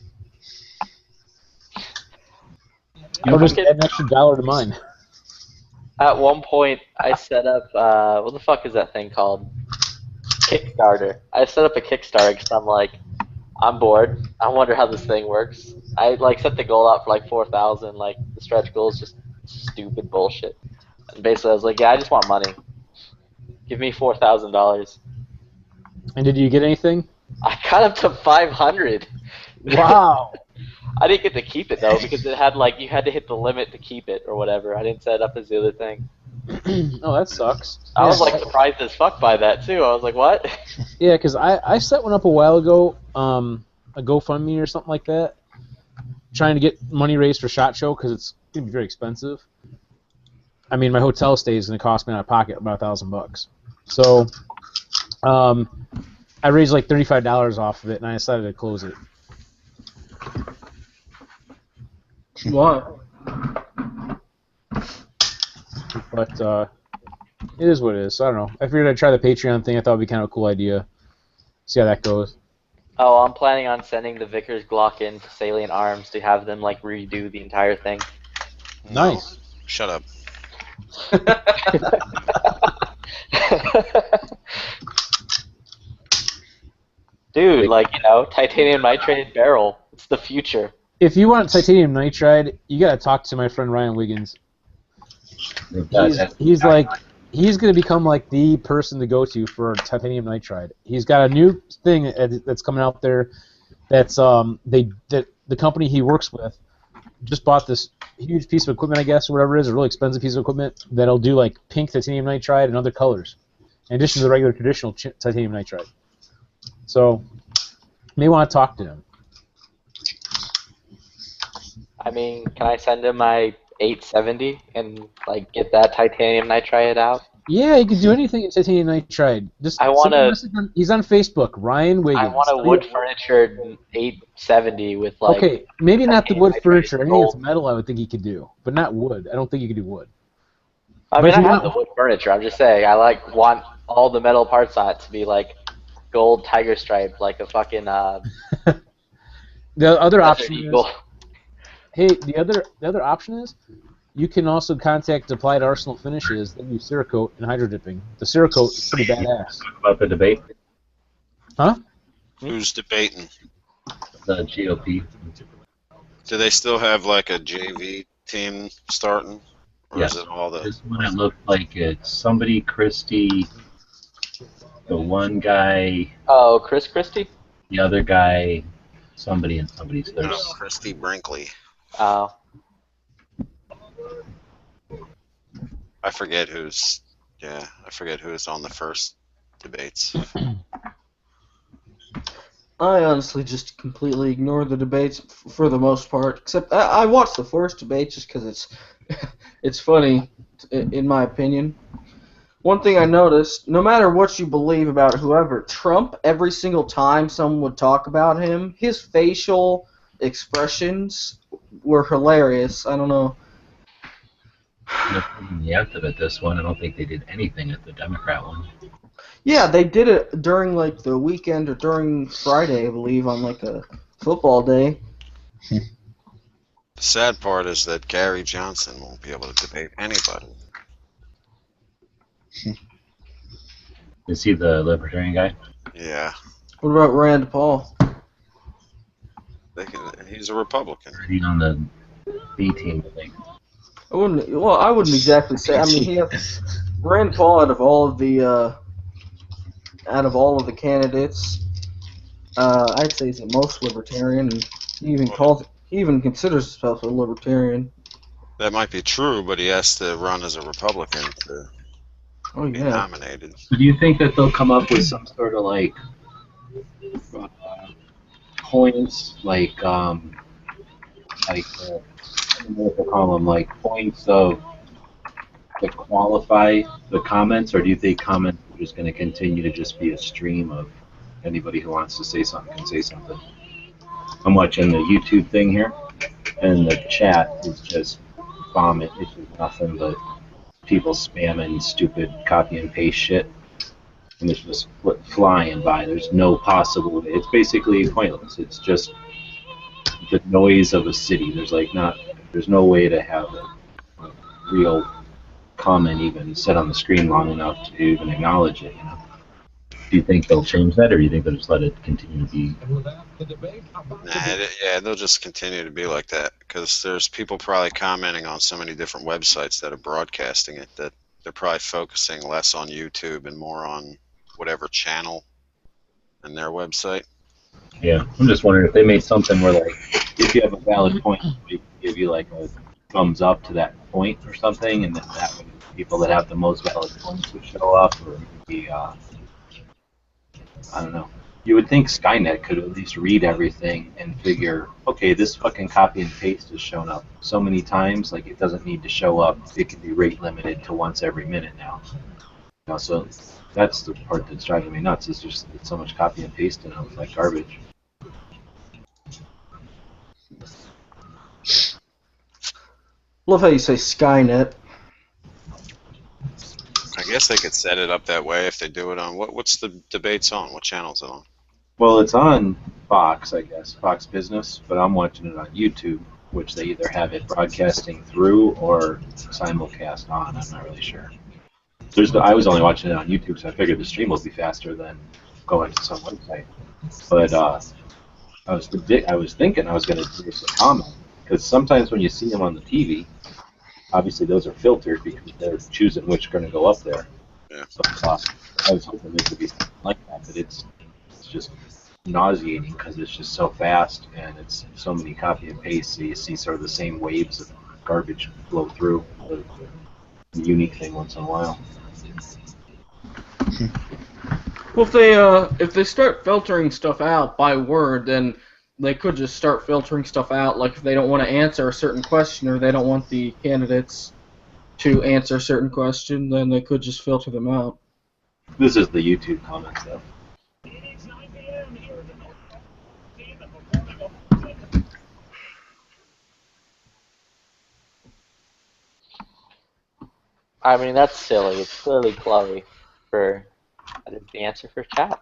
I'll just add an extra $1 to mine. At one point, I set up, what the fuck is that thing called? Kickstarter. I set up a Kickstarter because I'm like, I'm bored. I wonder how this thing works. I like set the goal out for like 4,000. Like the stretch goal is just stupid bullshit. And basically, I was like, yeah, I just want money. Give me $4,000. And did you get anything? I got up to 500. Wow. I didn't get to keep it though because it had like you had to hit the limit to keep it or whatever. I didn't set it up as the other thing. Oh, that sucks. I was like surprised as fuck by that too. I was like, what? Yeah, because I set one up a while ago, a GoFundMe or something like that, trying to get money raised for SHOT Show because it's gonna be very expensive. I mean, my hotel stay is gonna cost me out of pocket about $1,000. So, I raised like $35 off of it, and I decided to close it. What? But it is what it is. So I don't know. I figured I'd try the Patreon thing. I thought it'd be kind of a cool idea. See how that goes. Oh, I'm planning on sending the Vickers Glock in to Salient Arms to have them like redo the entire thing. Nice. Shut up. Dude, like, you know, titanium nitride barrel. It's the future. If you want titanium nitride, you gotta talk to my friend Ryan Wiggins. He's like he's going to become like the person to go to for titanium nitride. He's got a new thing that's coming out there. That's that the company he works with just bought this huge piece of equipment, I guess, or whatever it is, a really expensive piece of equipment that'll do like pink titanium nitride and other colors, in addition to the regular traditional titanium nitride. So, you may want to talk to him. I mean, can I send him my 870 and like get that titanium nitride out? Yeah, you can do anything in titanium nitride. Just I wanna- he's on Facebook, Ryan Wiggins. I want a wood furniture 870 with like. Okay, maybe not the wood titanium furniture. nitride Anything that's gold. metal, I would think he could do, but not wood. I don't think he could do wood. I But mean, if I you have want- the wood furniture. I'm just saying, I like want all the metal parts on it to be like gold tiger stripe, like a fucking The other Desert option Eagle. is, hey, the other option is, you can also contact Applied Arsenal Finishes. They do Cerakote and hydro dipping. The Cerakote is pretty badass. About the debate, Huh? Who's debating? the GOP. Do they still have like a JV team starting, or Yes. is it all the? This one, it looked like it's somebody Christie, the one guy, Oh, Chris Christie. the other guy, somebody and somebody. So No, there's Christy Brinkley. Oh, I forget who's. Yeah, I forget who is on the first debates. I honestly just completely ignore the debates for the most part. Except I watched the first debate just because it's funny, in my opinion. One thing I noticed, no matter what you believe about whoever, Trump, every single time someone would talk about him, his facial expressions were hilarious. I don't know. the end of it. This one, I don't think they did anything at the Democrat one. Yeah, they did it during like the weekend or during Friday, I believe, on like a football day. The sad part is that Gary Johnson won't be able to debate anybody. Is he the Libertarian guy? Yeah, What about Rand Paul? he's a Republican. He's on the B team, I think. I wouldn't exactly say. I mean, he has Rand Paul out of all of the candidates. I'd say he's the most libertarian, and he even considers himself a libertarian. That might be true, but he has to run as a Republican to Oh be yeah. nominated. So do you think that they'll come up with some sort of like points, like I don't know what to call them, like points of to qualify the comments, or do you think comments are just going to continue to just be a stream of anybody who wants to say something can say something? I'm watching the YouTube thing here, and the chat is just vomit. It's just nothing but people spamming stupid copy and paste shit, and it's just flying by. There's no possible way. It's basically pointless. It's just the noise of a city. There's no way to have a real comment even set on the screen long enough to even acknowledge it. You know? Do you think they'll change that, or do you think they'll just let it continue to be? Yeah, they'll just continue to be like that because there's people probably commenting on so many different websites that are broadcasting it that they're probably focusing less on YouTube and more on whatever channel in their website. Yeah, I'm just wondering if they made something where, like, if you have a valid point, they give you like a thumbs up to that point or something, and then that way people that have the most valid points would show up, or maybe I don't know. You would think Skynet could at least read everything and figure, okay, this fucking copy and paste has shown up so many times, like it doesn't need to show up. It can be rate limited to once every minute now. You know, so that's the part that's driving me nuts. Is just it's so much copy and paste, and it's like garbage. Love how you say Skynet. I guess they could set it up that way if they do it on what's the debates on? What channel is it on? Well, it's on Fox, I guess, Fox Business, but I'm watching it on YouTube, which they either have it broadcasting through or simulcast on. I'm not really sure. I was only watching it on YouTube, so I figured the stream will be faster than going to some website. But I was thinking I was going to do some comment, because sometimes when you see them on the TV, obviously those are filtered because they're choosing which are going to go up there. Yeah. So I was hoping this would be something like that, but it's just nauseating because it's just so fast and it's so many copy and paste, so you see sort of the same waves of garbage flow through. The unique thing once in a while. Well, if they start filtering stuff out by word, then they could just start filtering stuff out. Like if they don't want to answer a certain question or they don't want the candidates to answer a certain question, then they could just filter them out. This is the YouTube comments, though. I mean, that's silly. It's clearly Chloe for the answer for chat.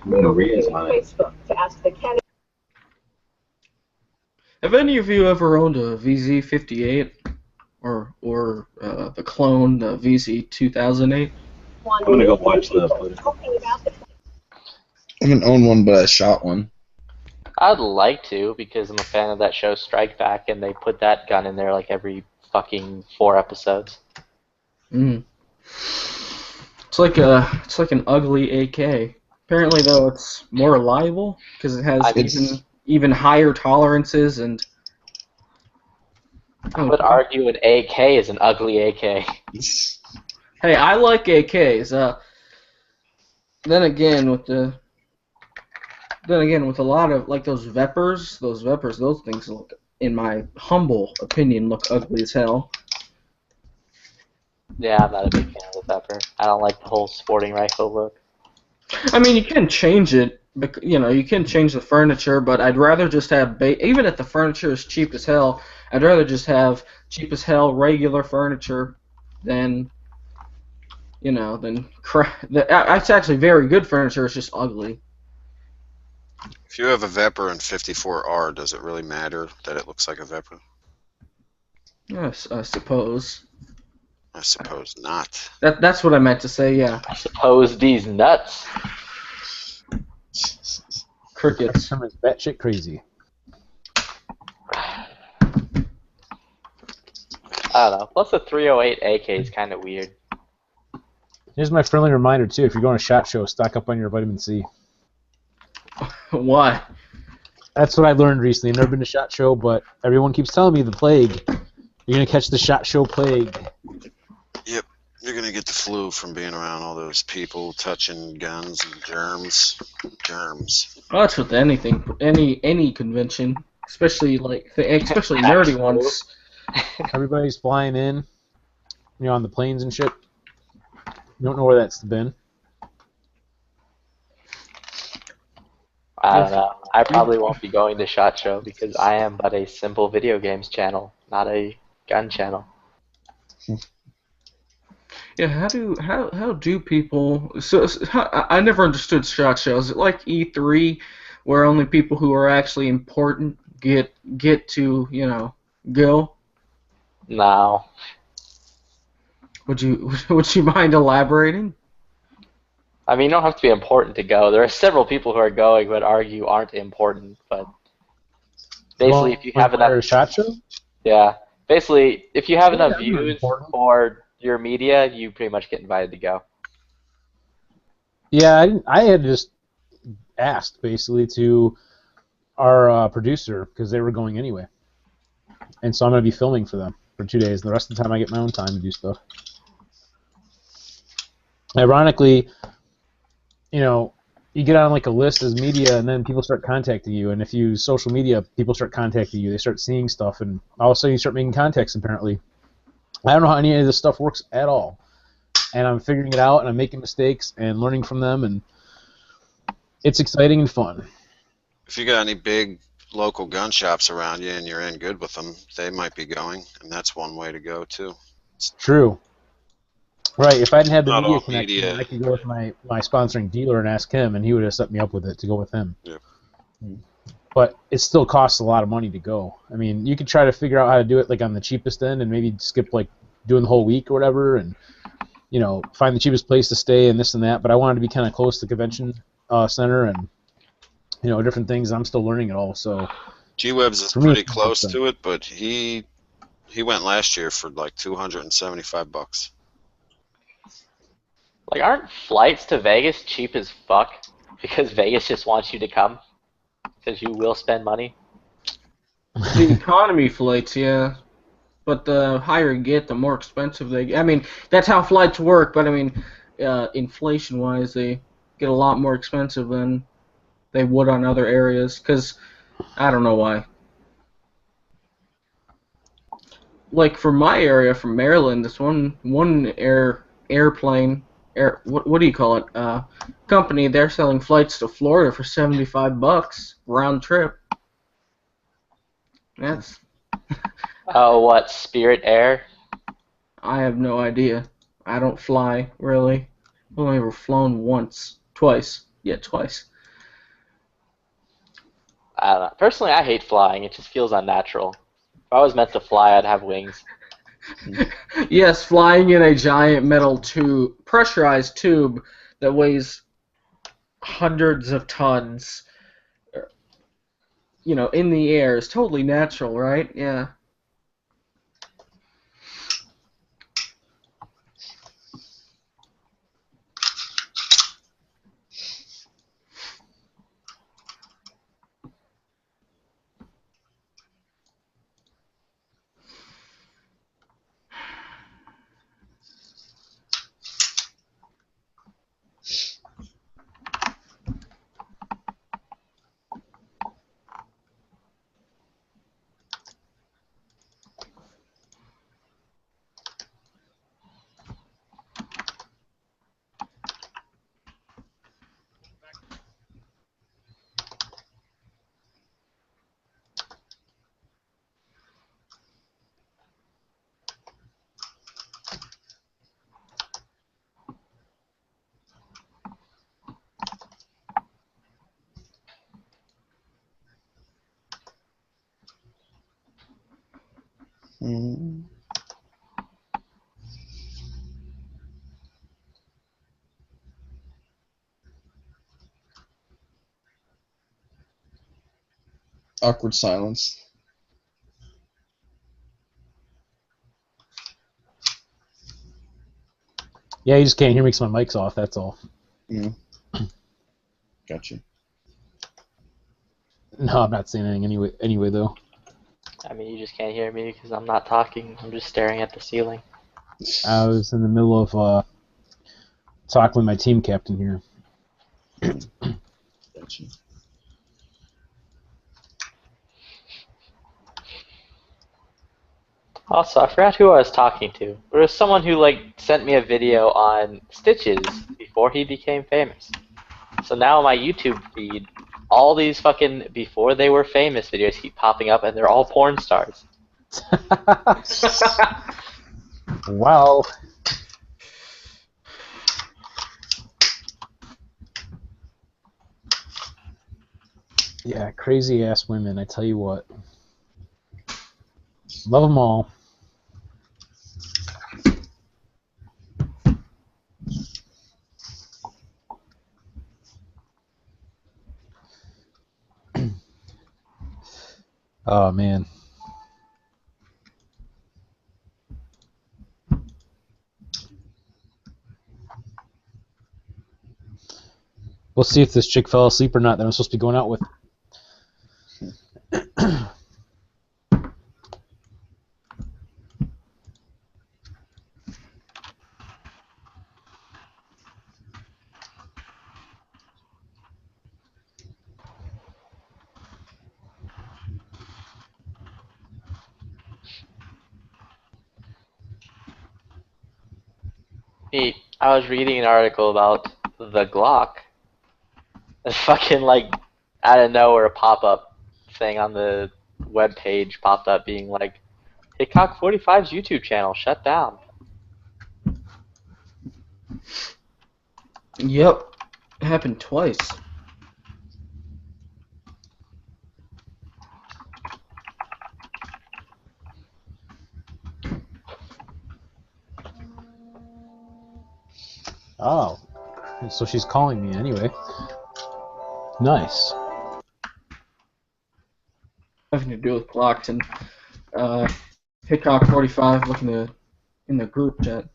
Maria's on it. Facebook to ask the candidate. Have any of you ever owned a VZ58 or the clone, the VZ2008? I'm gonna go watch the footage. I haven't owned one, but I shot one. I'd like to because I'm a fan of that show Strike Back, and they put that gun in there like every fucking 4 episodes. Mm. It's like an ugly AK. Apparently, though, it's more reliable because it has even higher tolerances and. I would argue an AK is an ugly AK. Hey, I like AKs. Then again, with a lot of like those Veprs, those things look, in my humble opinion, look ugly as hell. Yeah, I'm not a big fan of the Vepr. I don't like the whole sporting rifle look. I mean, you can change it, you can change the furniture, but I'd rather just have, even if the furniture is cheap as hell, I'd rather just have cheap as hell regular furniture than, it's actually very good furniture, it's just ugly. If you have a Vepr and 54R, does it really matter that it looks like a Vepr? Yes, I suppose. I suppose not. That's what I meant to say, yeah. I suppose these nuts. Crickets. Some is batshit crazy. I don't know. Plus the 308 AK is kind of weird. Here's my friendly reminder, too. If you're going to SHOT Show, stock up on your vitamin C. Why? That's what I learned recently. I've never been to SHOT Show, but everyone keeps telling me the plague. You're going to catch the SHOT Show plague. Yep. You're going to get the flu from being around all those people touching guns and germs. Well, that's with anything, any convention, especially nerdy ones. Everybody's flying in, on the planes and shit. You don't know where that's been. I don't know. I probably won't be going to SHOT Show because I am but a simple video games channel, not a gun channel. Yeah, how do people? I never understood SHOT Show. Is it like E3, where only people who are actually important get to go? No. Would you mind elaborating? I mean, you don't have to be important to go. There are several people who are going but argue aren't important. But basically, if you have enough SHOT Show, yeah. Basically, if you have enough views for your media, you pretty much get invited to go. Yeah, I had just asked basically to our producer because they were going anyway, and so I'm gonna be filming for them for 2 days. The rest of the time, I get my own time to do stuff. Ironically, you get on like a list as media, and then people start contacting you. And if you use social media, people start contacting you. They start seeing stuff, and all of a sudden you start making contacts. Apparently, I don't know how any of this stuff works at all, and I'm figuring it out, and I'm making mistakes and learning from them, and it's exciting and fun. If you got any big local gun shops around you and you're in good with them, they might be going, and that's one way to go too. True. Right, if I didn't have the Not media all connection, media. I could go with my sponsoring dealer and ask him, and he would have set me up with it to go with him. Yeah. But it still costs a lot of money to go. I mean, you could try to figure out how to do it like on the cheapest end and maybe skip like doing the whole week or whatever and, find the cheapest place to stay and this and that. But I wanted to be kind of close to the convention center and, different things. I'm still learning it all. So G-Webs is For me, pretty it's close awesome. to it, but he went last year for like $275. Like, aren't flights to Vegas cheap as fuck? Because Vegas just wants you to come? Because you will spend money? The economy flights, yeah. But the higher you get, the more expensive they get. I mean, that's how flights work, but I mean, inflation-wise, they get a lot more expensive than they would on other areas, because I don't know why. Like, for my area, from Maryland, this one airplane, what do you call it, company, they're selling flights to Florida for $75 round trip. That's, Oh, what, Spirit Air? I have no idea. I don't fly, really. I've only ever flown twice. Yeah, twice. I don't know. Personally, I hate flying. It just feels unnatural. If I was meant to fly, I'd have wings. Yes, flying in a giant metal pressurized tube that weighs hundreds of tons, in the air is totally natural, right? Yeah. Mm. Awkward silence. Yeah, you just can't hear me because my mic's off. That's all. Mm. Gotcha. No, I'm not saying anything anyway though. I mean, you just can't hear me because I'm not talking. I'm just staring at the ceiling. I was in the middle of talking with my team captain here. Gotcha. Also, I forgot who I was talking to. There was someone who sent me a video on Stitches before he became famous. So now on my YouTube feed, all these fucking before they were famous videos keep popping up, and they're all porn stars. Wow. Yeah, crazy ass women. I tell you what. Love them all. Oh man. We'll see if this chick fell asleep or not that I'm supposed to be going out with. I was reading an article about the Glock. And fucking out of nowhere, a pop-up thing on the web page popped up being like, Hickok 45's YouTube channel shut down. Yep. It happened twice. Oh. So she's calling me anyway. Nice. having to do with clocks, and Hickok 45 looking in the group chat.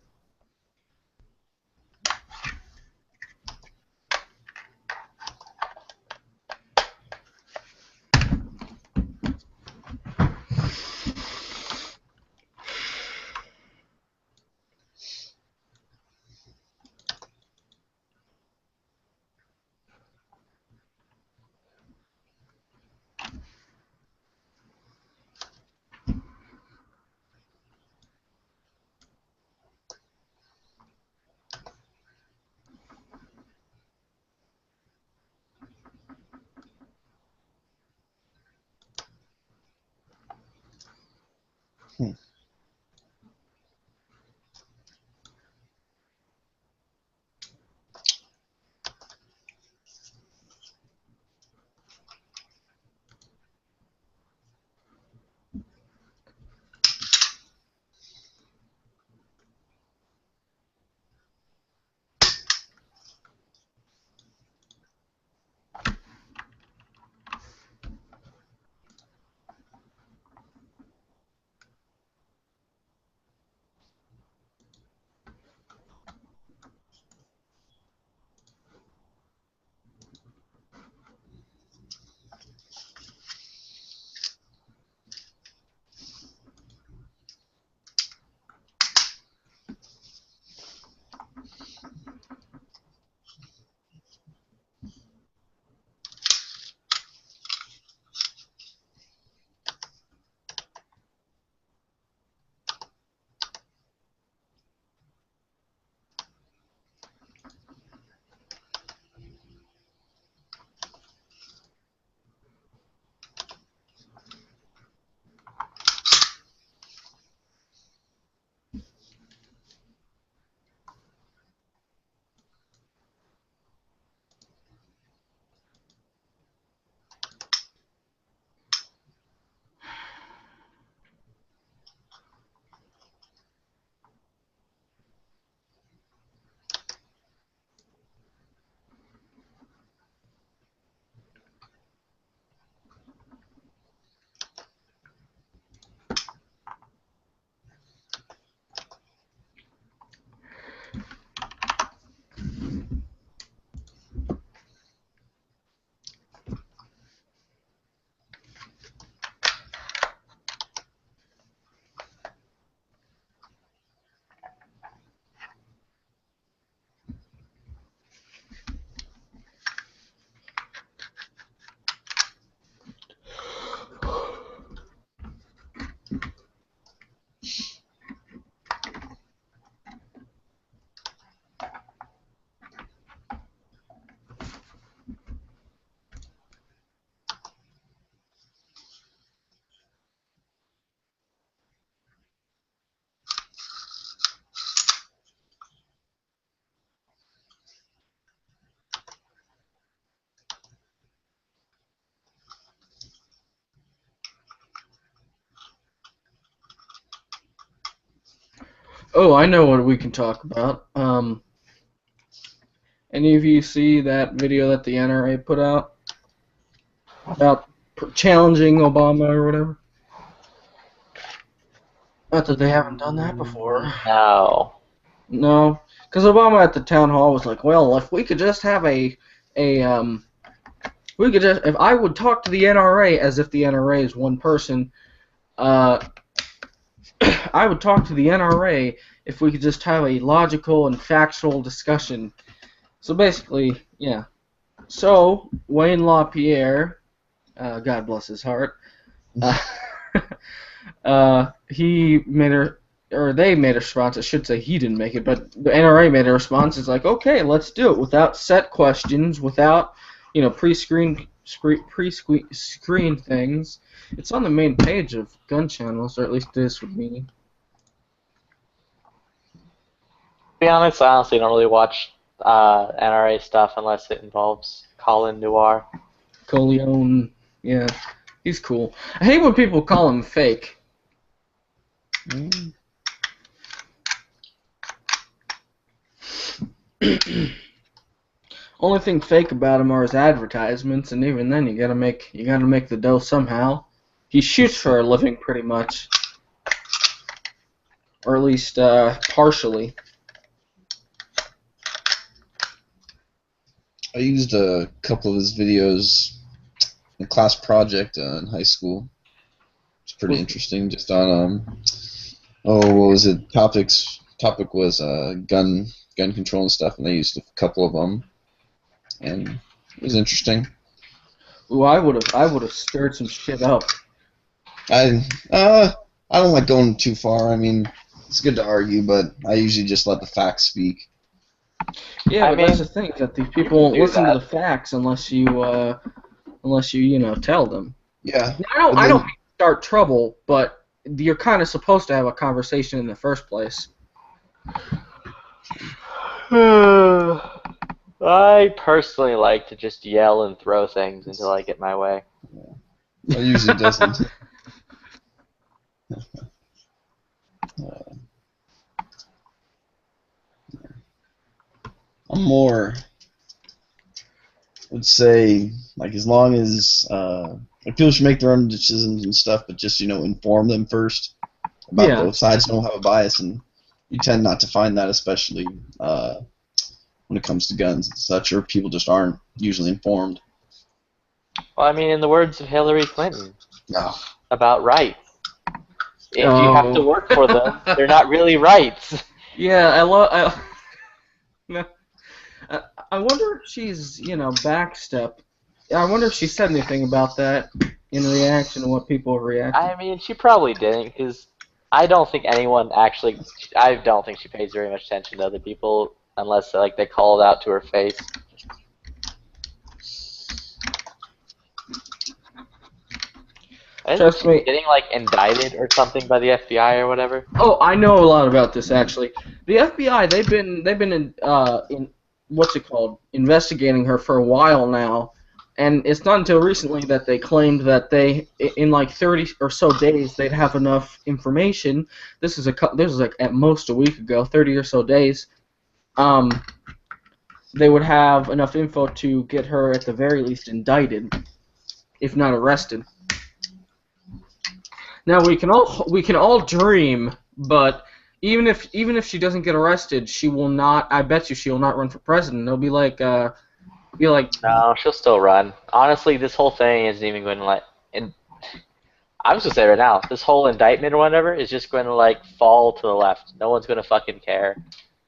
Oh, I know what we can talk about. Any of you see that video that the NRA put out about challenging Obama or whatever? Not that they haven't done that before. No. No, because Obama at the town hall was like, well, if we could just have we could just, if I would talk to the NRA as if the NRA is one person, I would talk to the NRA if we could just have a logical and factual discussion. So basically, yeah. So Wayne LaPierre, God bless his heart, he made they made a response. I should say he didn't make it, but the NRA made a response. It's like, okay, let's do it without set questions, without pre-screen things. It's on the main page of gun channels, or at least this would be. To be honest, I honestly don't really watch NRA stuff unless it involves Colin Noir. Coleon, yeah, he's cool. I hate when people call him fake. Only thing fake about him are his advertisements, and even then you gotta make the dough somehow. He shoots for a living, pretty much, or at least partially. I used a couple of his videos in a class project in high school. It's pretty interesting. Just on what was it? Topic was gun control and stuff, and I used a couple of them, and it was interesting. Ooh, I would have stirred some shit up. I don't like going too far. I mean, it's good to argue, but I usually just let the facts speak. Yeah, I but mean, that's the thing, that these people won't do listen to that. the facts unless you tell them. Yeah. I don't mean to start trouble, but you're kind of supposed to have a conversation in the first place. I personally like to just yell and throw things until I get my way. I usually doesn't. I'm more, would say, like, as long as like, people should make their own decisions and stuff, but just inform them first about both sides. Don't have a bias, and you tend not to find that, especially when it comes to guns and such, or people just aren't usually informed. Well, I mean, in the words of Hillary Clinton, No. about rights. If you have to work for them, they're not really rights. Yeah, I wonder if she's, backstep. I wonder if she said anything about that in reaction to what people reacted. I mean, she probably didn't, because I don't think anyone actually. I don't think she pays very much attention to other people unless like they call it out to her face. Trust me. Getting like indicted or something by the FBI or whatever. Oh, I know a lot about this actually. The FBI, they've been in what's it called, investigating her for a while now, and it's not until recently that they claimed that they, in like 30 or so days, they'd have enough information. This is like at most a week ago, 30 or so days. They would have enough info to get her at the very least indicted, if not arrested. Now we can all dream, but even if she doesn't get arrested, she will not. I bet you she will not run for president. They'll be like. No, she'll still run. Honestly, this whole thing isn't even going to like. I'm just gonna say right now, this whole indictment or whatever is just going to like fall to the left. No one's going to fucking care.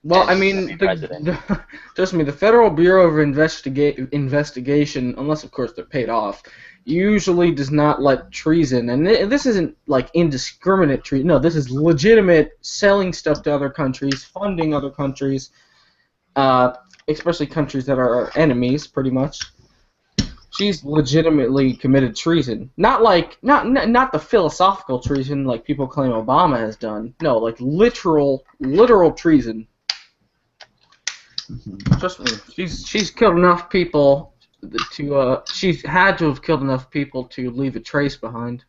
Well, I mean, trust me, the Federal Bureau of Investigation, unless of course they're paid off, usually does not let treason, and this isn't like indiscriminate treason. No, this is legitimate selling stuff to other countries, funding other countries, especially countries that are our enemies, pretty much. She's legitimately committed treason. Not the philosophical treason like people claim Obama has done. No, like literal treason. Trust me, she's killed enough people to she's had to have killed enough people to leave a trace behind.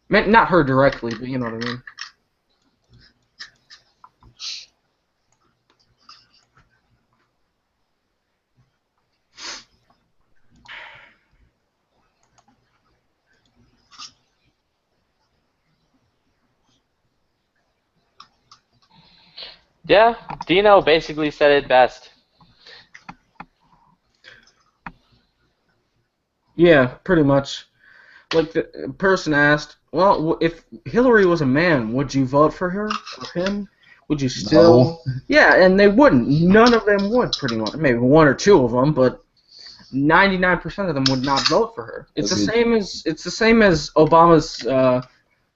Not her directly, but you know what I mean. Yeah, Dino basically said it best. Yeah, pretty much. Like the person asked, well, if Hillary was a man, would you vote for her or him? Would you still? No. Yeah, and they wouldn't. None of them would, pretty much. Maybe one or two of them, but 99% of them would not vote for her. It's the same as Obama's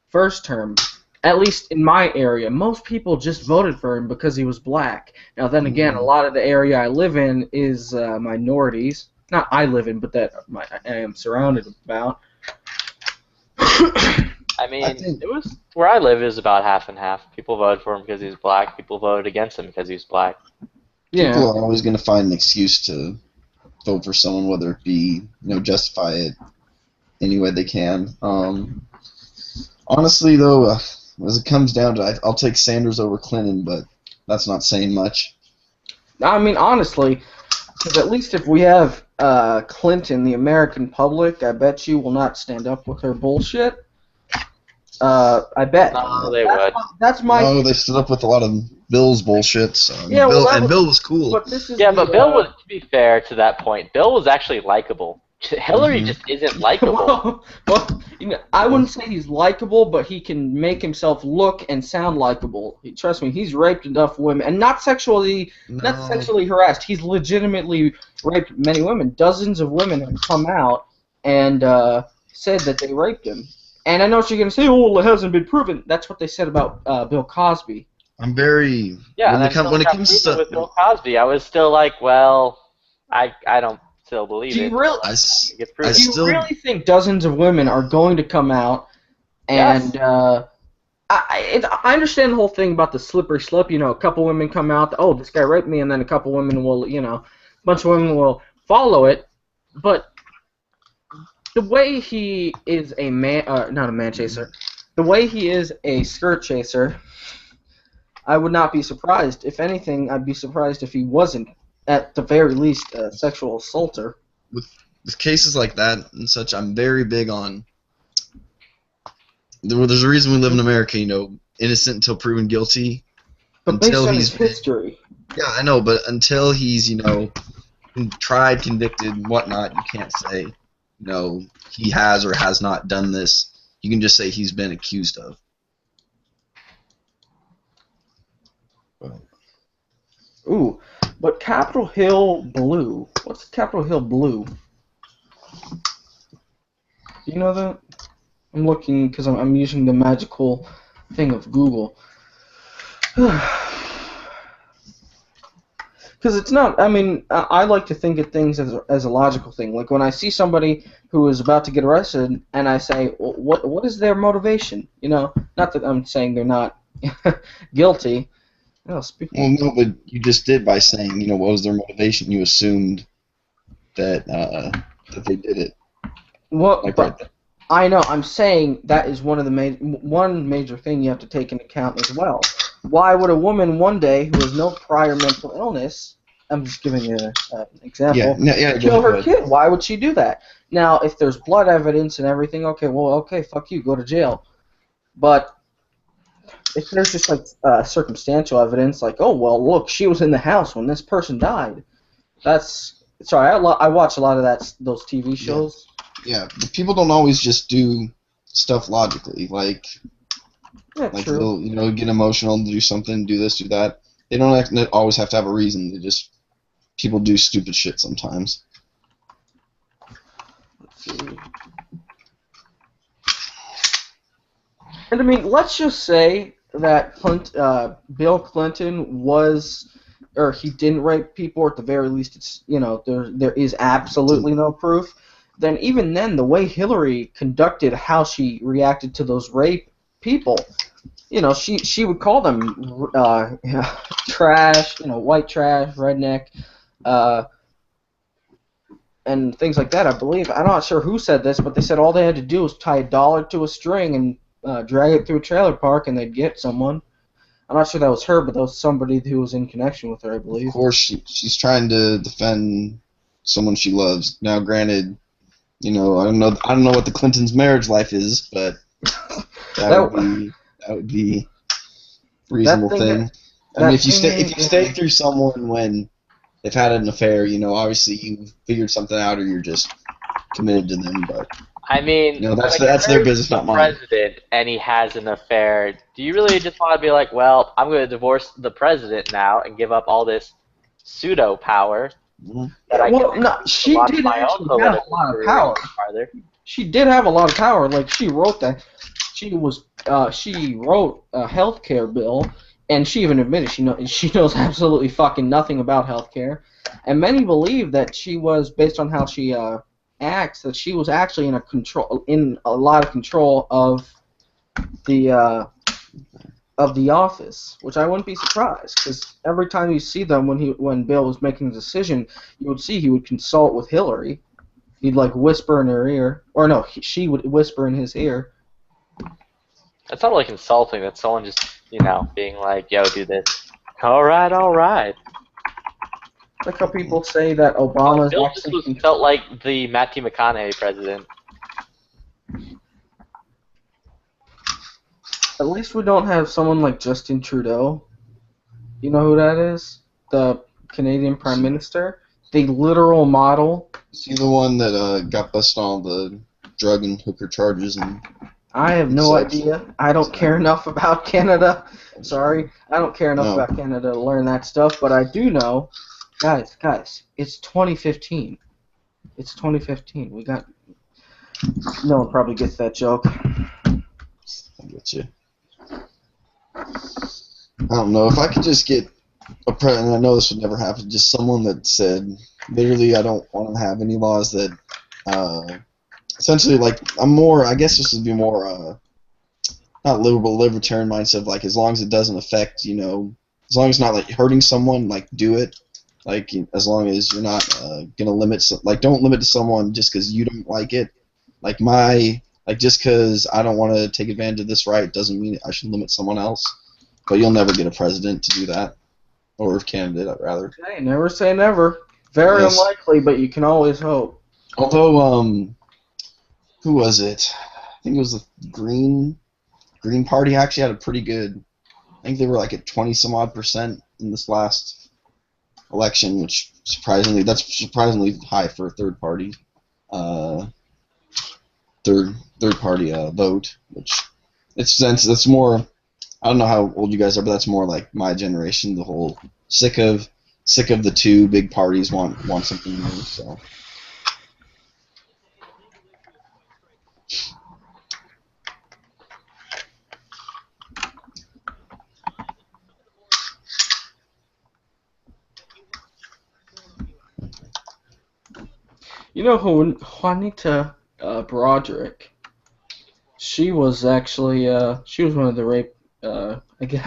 first term. At least in my area, most people just voted for him because he was black. Now, then again, a lot of the area I live in is minorities. Not I live in, but that I am surrounded about. I mean, it was where I live is about half and half. People voted for him because he was black. People voted against him because he was black. Yeah. People are always going to find an excuse to vote for someone, whether it be justify it any way they can. Honestly, though. As it comes down to it, I'll take Sanders over Clinton, but that's not saying much. I mean, honestly, because at least if we have Clinton, the American public, I bet you will not stand up with her bullshit. I bet. No, they would. That's my. No, they stood up with a lot of Bill's bullshit. So, Yeah, well, that was- Bill was cool. But this is Yeah, the, but Bill was, to be fair to that point, Bill was actually likable. Hillary just isn't likable. well, you know, I wouldn't say he's likable, but he can make himself look and sound likable. Trust me, he's raped enough women, and not sexually harassed. He's legitimately raped many women. Dozens of women have come out and said that they raped him. And I know what you're gonna say. Oh, well, it hasn't been proven. That's what they said about Bill Cosby. I'm very. Yeah, when and it comes to stuff. with Bill Cosby, I was still like, well, I don't still believe Do it. you really? It gets proven. Do you really think dozens of women are going to come out and I understand the whole thing about the slippery slope. You know, a couple women come out, oh, this guy raped me, and then a couple women will, you know, a bunch of women will follow it. But the way he is a man, not a man chaser, the way he is a skirt chaser, I would not be surprised. If anything, I'd be surprised if he wasn't, at the very least, a sexual assaulter. With cases like that and such, I'm very big on. There's a reason we live in America, you know, innocent until proven guilty. But until based on he's his history. Yeah, I know, but until he's, you know, tried, convicted, whatnot, you can't say, you know, he has or has not done this. You can just say he's been accused of. Ooh, but Capitol Hill Blue. What's Capitol Hill Blue? Do you know that? I'm looking because I'm using the magical thing of Google. Because it's not. I mean, I like to think of things as a logical thing. Like when I see somebody who is about to get arrested, and I say, well, what is their motivation? You know, not that I'm saying they're not guilty. Well, no, but you just did by saying, you know, what was their motivation? You assumed that that they did it. Well, like but I know. I'm saying that is one of the one major thing you have to take into account as well. Why would a woman one day who has no prior mental illness, I'm just giving you an example, kill her kid? Why would she do that? Now, if there's blood evidence and everything, okay, fuck you, go to jail. But if there's just like circumstantial evidence, like, oh, well, look, she was in the house when this person died. That's sorry, I watch a lot of those TV shows. Yeah, but people don't always just do stuff logically. Like true. They'll, you know, get emotional and do something, do this, do that. They don't always have to have a reason. People do stupid shit sometimes. Let's see. And I mean, let's just say that Bill Clinton he didn't rape people, or at the very least, it's, you know, there is absolutely no proof. Then even then, the way Hillary conducted how she reacted to those rape people, you know, she would call them trash, you know, white trash, redneck, and things like that. I believe, I'm not sure who said this, but they said all they had to do was tie $1 to a string and drag it through a trailer park, and they'd get someone. I'm not sure that was her, but that was somebody who was in connection with her, I believe. Of course, she's trying to defend someone she loves. Now, granted, you know, I don't know what the Clintons' marriage life is, but that would be a reasonable thing. I mean, if you stay through someone when they've had an affair, you know, obviously you've figured something out, or you're just committed to them. But I mean, you know, that's their business, not mine. President, and he has an affair. Do you really just want to be like, well, I'm going to divorce the president now and give up all this pseudo power? She did actually have a lot of power. She did have a lot of power. Like, she wrote that. She wrote a healthcare bill, and she even admitted she knows absolutely fucking nothing about healthcare. And many believe that she was, based on how she acts, that she was actually in a lot of control of the office, which I wouldn't be surprised, because every time you see them, when Bill was making a decision, you would see he would consult with Hillary. He'd like whisper in her ear, or no, she would whisper in his ear. That's not really consulting. That's someone just, you know, being like, "Yo, do this." All right, all right. Like how people say that Well, Obama's Bill just felt like the Matthew McConaughey president. At least we don't have someone like Justin Trudeau. You know who that is? The Canadian Prime Minister? The literal model. Is he the one that got busted on all the drug and hooker charges? And I have no Sex. idea. I don't care enough about Canada. Sorry. I don't care enough about Canada to learn that stuff, but I do know. Guys, it's 2015. It's 2015. We got... No one probably gets that joke. I get you. I don't know if I could just get a president. I know this would never happen. Just someone that said, literally, I don't want to have any laws that, essentially, like, I'm more. I guess this would be more, not libertarian mindset. Of, like, as long as it doesn't affect, you know, as long as it's not like hurting someone, like, do it. Like, as long as you're not gonna limit, like, don't limit to someone just because you don't like it. Like just because I don't want to take advantage of this right doesn't mean I should limit someone else. But you'll never get a president to do that, or a candidate, rather. Hey, never say never. Very unlikely, but you can always hope. Although, who was it? I think it was the Green Party actually had a pretty good. I think they were like at 20-some-odd% in this last election, which that's surprisingly high for a third party. Third party vote, which that's more. I don't know how old you guys are, but that's more like my generation. The whole sick of the two big parties want something new. So. You know who Juanita Broderick? She was actually she was one of the rape. I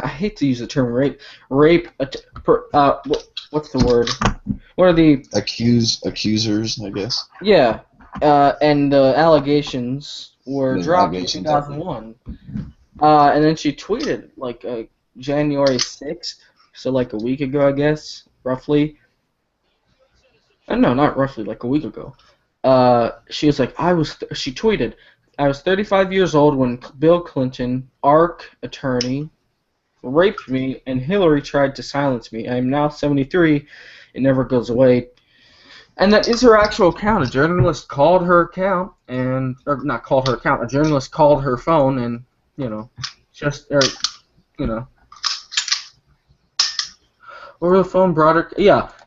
hate to use the term rape. What's the word? What are the accusers? I guess. Yeah, and the allegations were dropped in 2001. And then she tweeted like January 6th, so like a week ago, I guess, roughly. No, not roughly, like a week ago. She was like, she tweeted, I was 35 years old when Bill Clinton, ARC attorney, raped me, and Hillary tried to silence me. I am now 73. It never goes away. And that is her actual account. A journalist called her account, or not called her account, a journalist called her phone, and, over the phone, Broderick,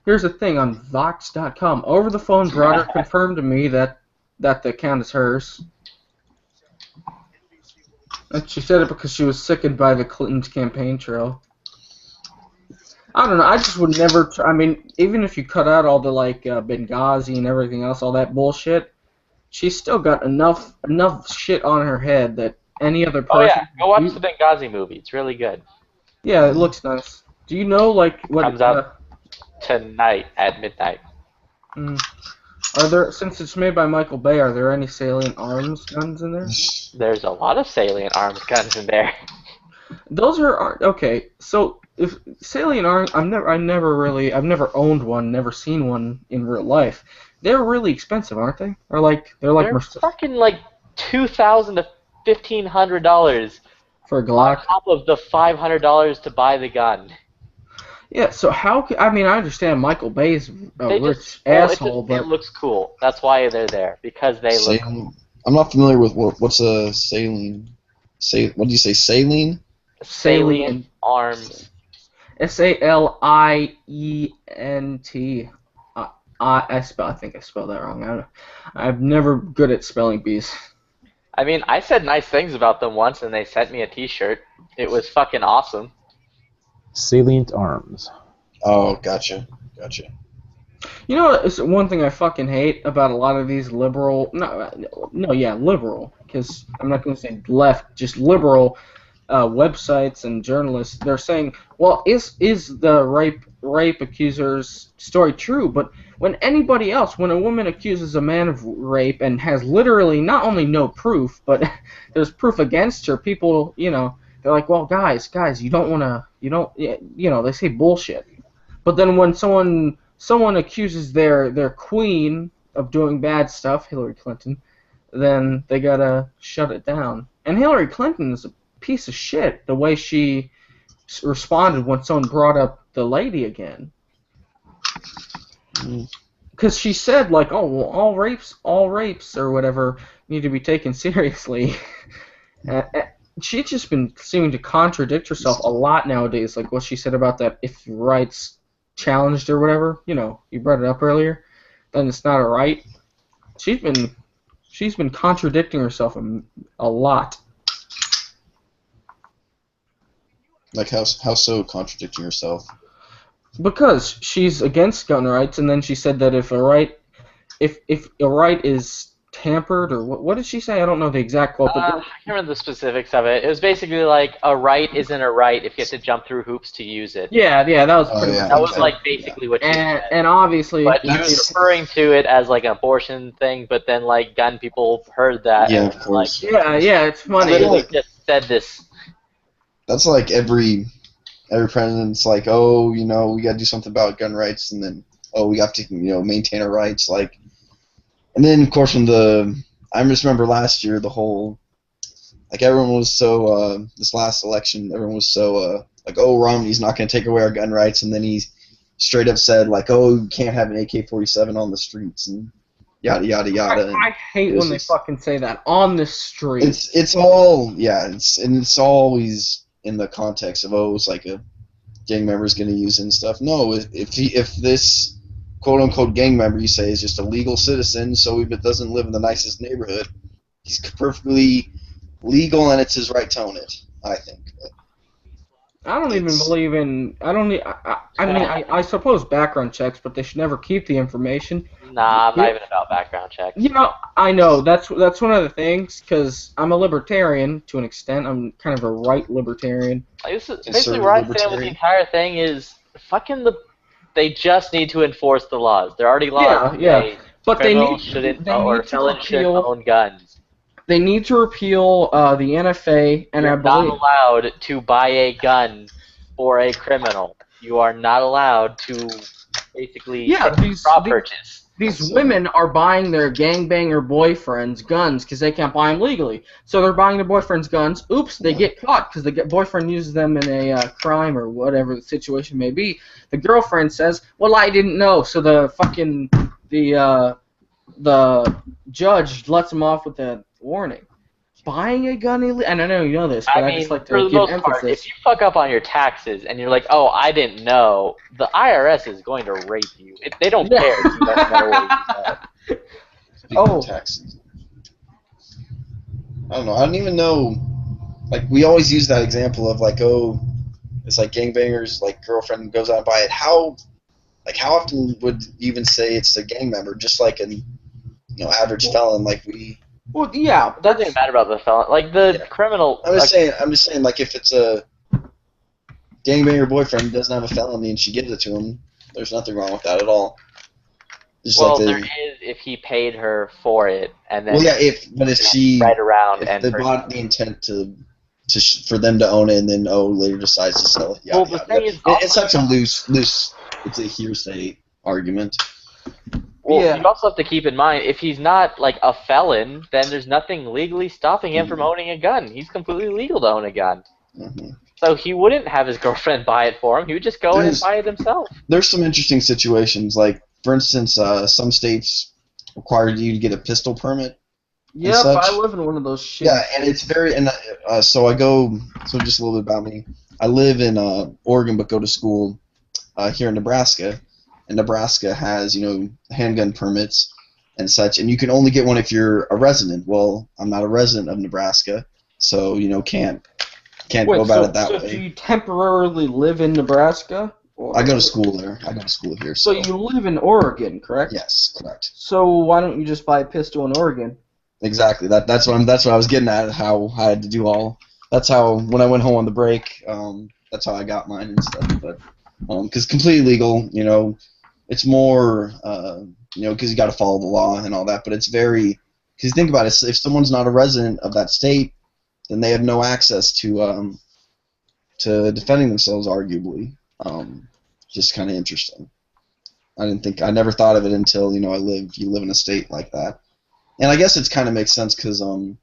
here's the thing, on Vox.com, over the phone, Broderick confirmed to me that the account is hers. And she said it because she was sickened by the Clinton's campaign trail. I don't know, I just would never, even if you cut out all the, Benghazi and everything else, all that bullshit, she's still got enough shit on her head that any other person... Oh yeah, go watch the Benghazi movie, it's really good. Yeah, it looks nice. Do you know, what... Comes out tonight at midnight. Since it's made by Michael Bay, are there any salient arms guns in there? There's a lot of salient arms guns in there. Those are okay. So if salient arms, I've never owned one, never seen one in real life. They're really expensive, aren't they? Or they're fucking like $2,000 to $1,500 for a Glock. On top of the $500 to buy the gun. Yeah, so how? I understand Michael Bay's a rich asshole, but it looks cool. That's why they're there, because they look cool. I'm not familiar with what's a saline. What do you say, saline? Salient arms. SALIENT. I think I spelled that wrong. I'm never good at spelling bees. I said nice things about them once, and they sent me a T-shirt. It was fucking awesome. Salient arms. Oh, gotcha. You know, it's one thing I fucking hate about a lot of these liberal, liberal, because I'm not going to say left, just liberal websites and journalists. They're saying, well, is the rape accuser's story true? But when a woman accuses a man of rape and has literally not only no proof, but there's proof against her, people, they're like, well, guys, you don't want to, they say bullshit. But then when someone someone accuses their queen of doing bad stuff, Hillary Clinton, then they gotta shut it down. And Hillary Clinton is a piece of shit. The way she responded when someone brought up the lady again. Because she said, like, oh, well, all rapes or whatever need to be taken seriously. She's just been seeming to contradict herself a lot nowadays, like what she said about that if rights challenged or whatever. You know, you brought it up earlier. Then it's not a right. She's been contradicting herself a lot. Like how so contradicting herself? Because she's against gun rights, and then she said that if a right is tampered, or what did she say? I don't know the exact quote. But I can't remember the specifics of it. It was basically like a right isn't a right if you have to jump through hoops to use it. Yeah, that was pretty yeah. much That was like basically what she said. And obviously, But he was referring to it as like an abortion thing, but then like gun people heard that. Yeah, and of course. Like, yeah, it's funny. literally just said this. That's like every president's like, oh, you know, we got to do something about gun rights, and then, oh, we have to, you know, maintain our rights, like, and then of course I just remember last year the whole, like, everyone was so this last election, everyone was so like, oh, Romney's not going to take away our gun rights, and then he straight up said like, oh, you can't have an AK-47 on the streets and yada yada yada. I hate when they fucking say that on the street. It's all it's always in the context of, oh, it's like a gang member is going to use it and stuff. No, if this quote unquote gang member you say is just a legal citizen, so if it doesn't live in the nicest neighborhood, he's perfectly legal and it's his right to own it, I think. But I don't even believe in. I mean, I suppose background checks, but they should never keep the information. Nah, I'm not even about background checks. You know, I know that's one of the things, because I'm a libertarian to an extent. I'm kind of a right libertarian. Like, this is basically where I stand with the entire thing is they just need to enforce the laws. They're already laws. Yeah. But felons shouldn't own guns. They need to repeal the NFA, and You're I believe not allowed to buy a gun for a criminal. You are not allowed to basically purchase. These women are buying their gangbanger boyfriends guns because they can't buy them legally. So they're buying their boyfriends guns. Oops, they get caught because the boyfriend uses them in a crime or whatever the situation may be. The girlfriend says, "Well, I didn't know." So the judge lets them off with a warning. Buying a gun illegally? And I know you know this, but I just like to give emphasis. If you fuck up on your taxes and you're like, oh, I didn't know, the IRS is going to rape you. They don't care if you don't know what you know. Speaking of taxes, I don't know. I don't even know. Like, we always use that example of like, oh, it's like gangbangers, like girlfriend goes out and buy it. How often would you even say it's a gang member? Just like an average felon, like we. Well, yeah, that doesn't matter about the felon. Like the criminal. I'm just saying, like if it's a gangbanger boyfriend who doesn't have a felony and she gives it to him, there's nothing wrong with that at all. Just well, there is if he paid her for it, and then. Well, yeah, if she right around if and they bought the intent for them to own it and then later decides to sell it. Yeah, well, the thing is, it's such a loose. It's a hearsay argument. Well, you also have to keep in mind, if he's not like a felon, then there's nothing legally stopping him from owning a gun. He's completely legal to own a gun. Mm-hmm. So he wouldn't have his girlfriend buy it for him. He would just go in and buy it himself. There's some interesting situations. Like, for instance, some states require you to get a pistol permit. Yep, I live in one of those shit. Yeah, and it's very so just a little bit about me. I live in Oregon, but go to school here in Nebraska. And Nebraska has, handgun permits and such, and you can only get one if you're a resident. Well, I'm not a resident of Nebraska, so can't go about it that way. So do you temporarily live in Nebraska? I go to school there. I go to school here. So you live in Oregon, correct? Yes, correct. So why don't you just buy a pistol in Oregon? Exactly. That's what I was getting at. How I had to do all. That's how when I went home on the break. That's how I got mine and stuff. But because completely legal, it's more, because you got to follow the law and all that. But it's very, because think about it, if someone's not a resident of that state, then they have no access to defending themselves, arguably. Just kind of interesting. I never thought of it until you live in a state like that, and I guess it kind of makes sense because I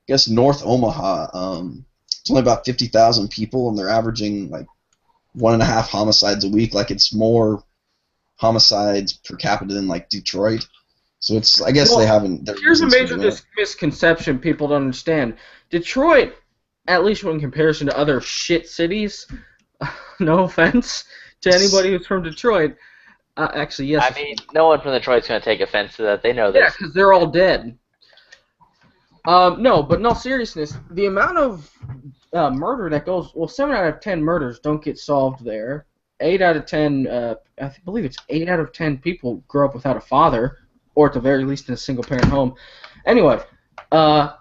guess North Omaha, it's only about 50,000 people, and they're averaging like 1.5 homicides a week. Like it's more homicides per capita than like Detroit. So it's I guess they haven't. Here's a major misconception people don't understand. Detroit, at least in comparison to other shit cities, no offense to anybody who's from Detroit. Actually, yes. I mean, no one from Detroit's going to take offense to that. They know this. Yeah, because they're all dead. No, but in all seriousness, the amount of murder that goes... Well, 7 out of 10 murders don't get solved there. 8 out of 10... I believe it's 8 out of 10 people grow up without a father, or at the very least in a single-parent home. Anyway, the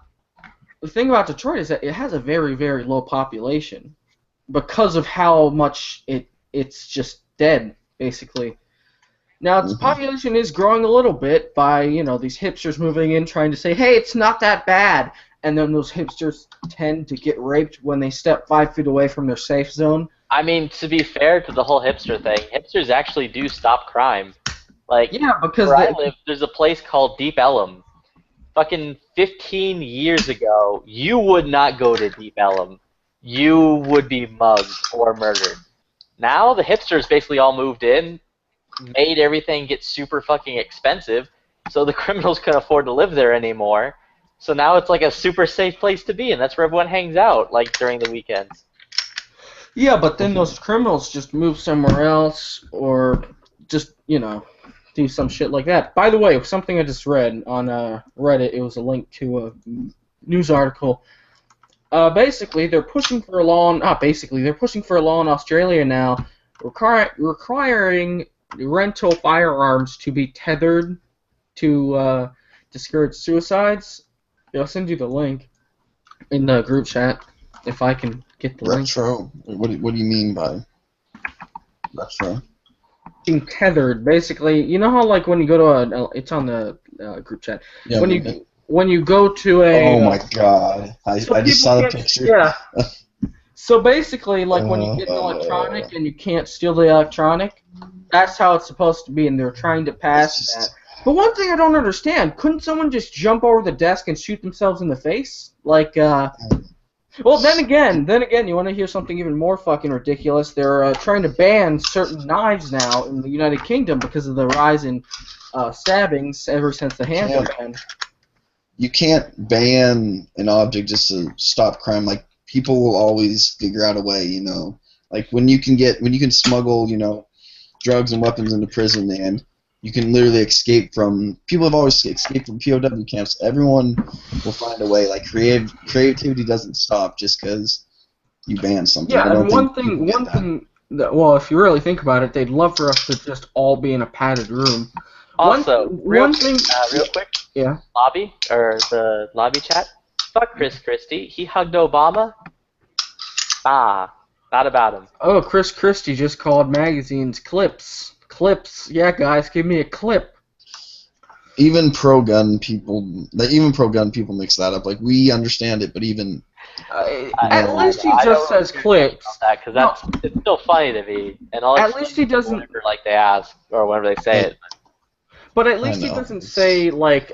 thing about Detroit is that it has a very, very low population because of how much it's just dead, basically. Now, its population is growing a little bit by, these hipsters moving in trying to say, hey, it's not that bad. And then those hipsters tend to get raped when they step 5 feet away from their safe zone. I mean, to be fair to the whole hipster thing, hipsters actually do stop crime. Like, yeah, because where I live, there's a place called Deep Ellum. Fucking 15 years ago, you would not go to Deep Ellum. You would be mugged or murdered. Now, the hipsters basically all moved in, made everything get super fucking expensive, so the criminals couldn't afford to live there anymore. So now it's like a super safe place to be, and that's where everyone hangs out, like during the weekends. Yeah, but then those criminals just move somewhere else, or just, do some shit like that. By the way, something I just read on Reddit, it was a link to a news article. Basically, they're pushing for a law. They're pushing for a law in Australia now, requiring rental firearms to be tethered to discourage suicides. I'll send you the link in the group chat if I can get the link. Retro? What do you mean by retro? Being tethered, basically. You know how like when you go to it's on the group chat. Yeah, when you go to a. Oh my god! I just saw the picture. Yeah. So basically, like when you get an electronic and you can't steal the electronic, that's how it's supposed to be, and they're trying to pass that. But one thing I don't understand, couldn't someone just jump over the desk and shoot themselves in the face? Like, well, then again, you want to hear something even more fucking ridiculous? They're trying to ban certain knives now in the United Kingdom because of the rise in stabbings ever since the handgun ban. You can't ban an object just to stop crime. Like, people will always figure out a way, Like, when you can smuggle, drugs and weapons into prison, and you can literally escape from... People have always escaped from POW camps. Everyone will find a way. Like, creativity doesn't stop just because you ban something. Yeah, and one thing that, well, if you really think about it, they'd love for us to just all be in a padded room. Also, real quick, yeah. The lobby chat, fuck Chris Christie. He hugged Obama. Not about him. Oh, Chris Christie just called magazines clips. Clips, yeah, guys, give me a clip. Even pro-gun people mix that up. Like, we understand it, but even at least he just says clips. Because it's still funny to me, and all at least he doesn't whenever, like they ask or whenever they say it. But at least he doesn't say, like,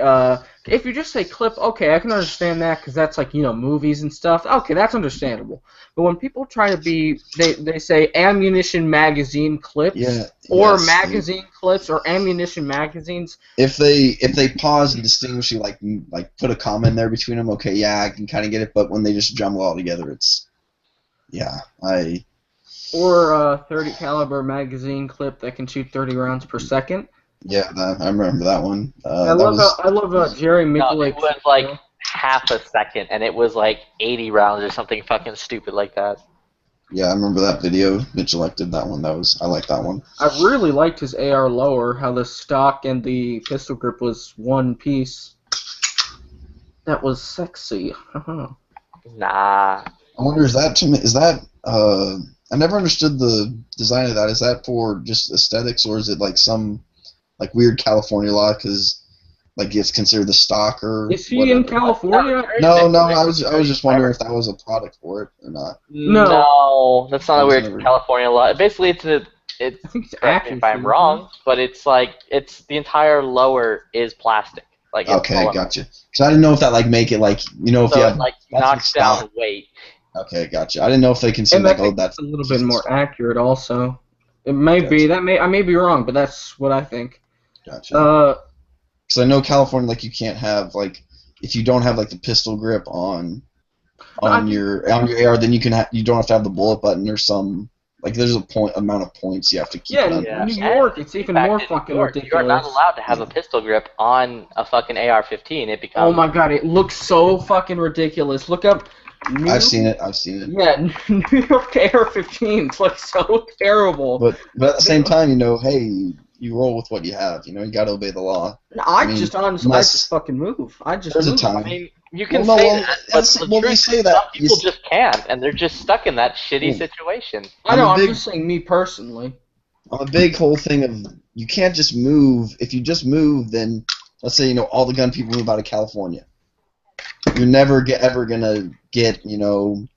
if you just say clip, okay, I can understand that because that's, like, movies and stuff. Okay, that's understandable. But when people try to be, they say ammunition magazine clips, or magazine clips, or ammunition magazines. If they pause and distinguish, you like put a comma in there between them, okay, yeah, I can kind of get it. But when they just jumble all together, it's, Or a 30 caliber magazine clip that can shoot 30 rounds per second. Yeah, I remember that one. I love Jerry Miculek. No, it was like half a second, and it was like 80 rounds or something fucking stupid like that. Yeah, I remember that video. Miculek did that one. I like that one. I really liked his AR lower, how the stock and the pistol grip was one piece. That was sexy. Nah. I wonder, is that I never understood the design of that. Is that for just aesthetics, or is it like some like weird California law because like it's considered the stock or is he in California? No, I was just wondering if that was a product for it or not. No, that's not a weird California law. Basically, it's I think it's correct me action if I'm shooter. wrong, but it's like it's the entire lower is plastic. Like it's Okay, polymer. gotcha. Because I didn't know if that like make it like if you So have it like that's knocks what stock. down weight. Okay, gotcha. I didn't know if they consider And I like think that's that's a little bit more accurate also. It may be I may be wrong, but that's what I think. Gotcha. Because I know California, like you can't have like if you don't have like the pistol grip on your AR, then you don't have to have the bullet button or some like there's a amount of points you have to keep. Yeah, it on. Yeah. New York, And it's even in fact, more in fucking New York, ridiculous. You are not allowed to have a pistol grip on a fucking AR-15. It becomes. Oh my god, it looks so fucking ridiculous. Look up. I've seen it. Yeah, New York AR-15s look so terrible. But at the same time, hey, you roll with what you have. You got to obey the law. I just fucking move. I just there's move. a time. I mean, you can say that, but the truth is say that, some people just can't, and they're just stuck in that shitty situation. I know. I'm just saying, me personally. I'm a big whole thing of you can't just move. If you just move, then let's say all the gun people move out of California. You're never ever gonna get that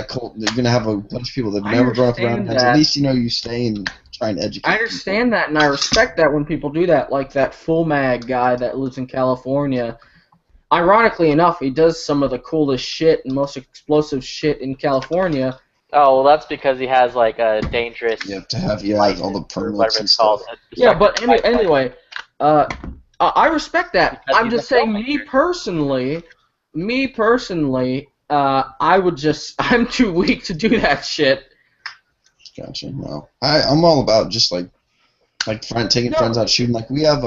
cool. You're gonna have a bunch of people that've never grown up around guns. At least you stay and try and educate. I understand that, and I respect that when people do that. Like that Full Mag guy that lives in California. Ironically enough, he does some of the coolest shit and most explosive shit in California. Oh, well, that's because he has like a dangerous. You have to have all the permits and stuff. Yeah, but anyway, I respect that. Because I'm just saying, me personally, I would just, I'm too weak to do that shit. Gotcha. No, I'm all about just like taking friends out shooting. Like we have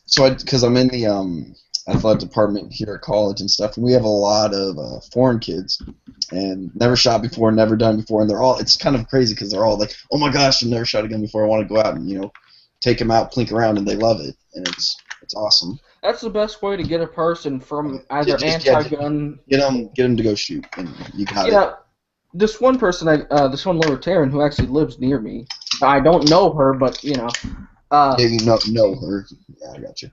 because I'm in the athletic department here at college and stuff, and we have a lot of foreign kids and never shot before, never done before, and it's kind of crazy because they're all like, oh my gosh, I've never shot a gun before, I want to go out and take them out, plink around, and they love it, and it's awesome. That's the best way to get a person from either anti-gun. Get them to go shoot, and you got it. This one person, this one libertarian who actually lives near me. I don't know her, but yeah, you know her. Yeah, I got you.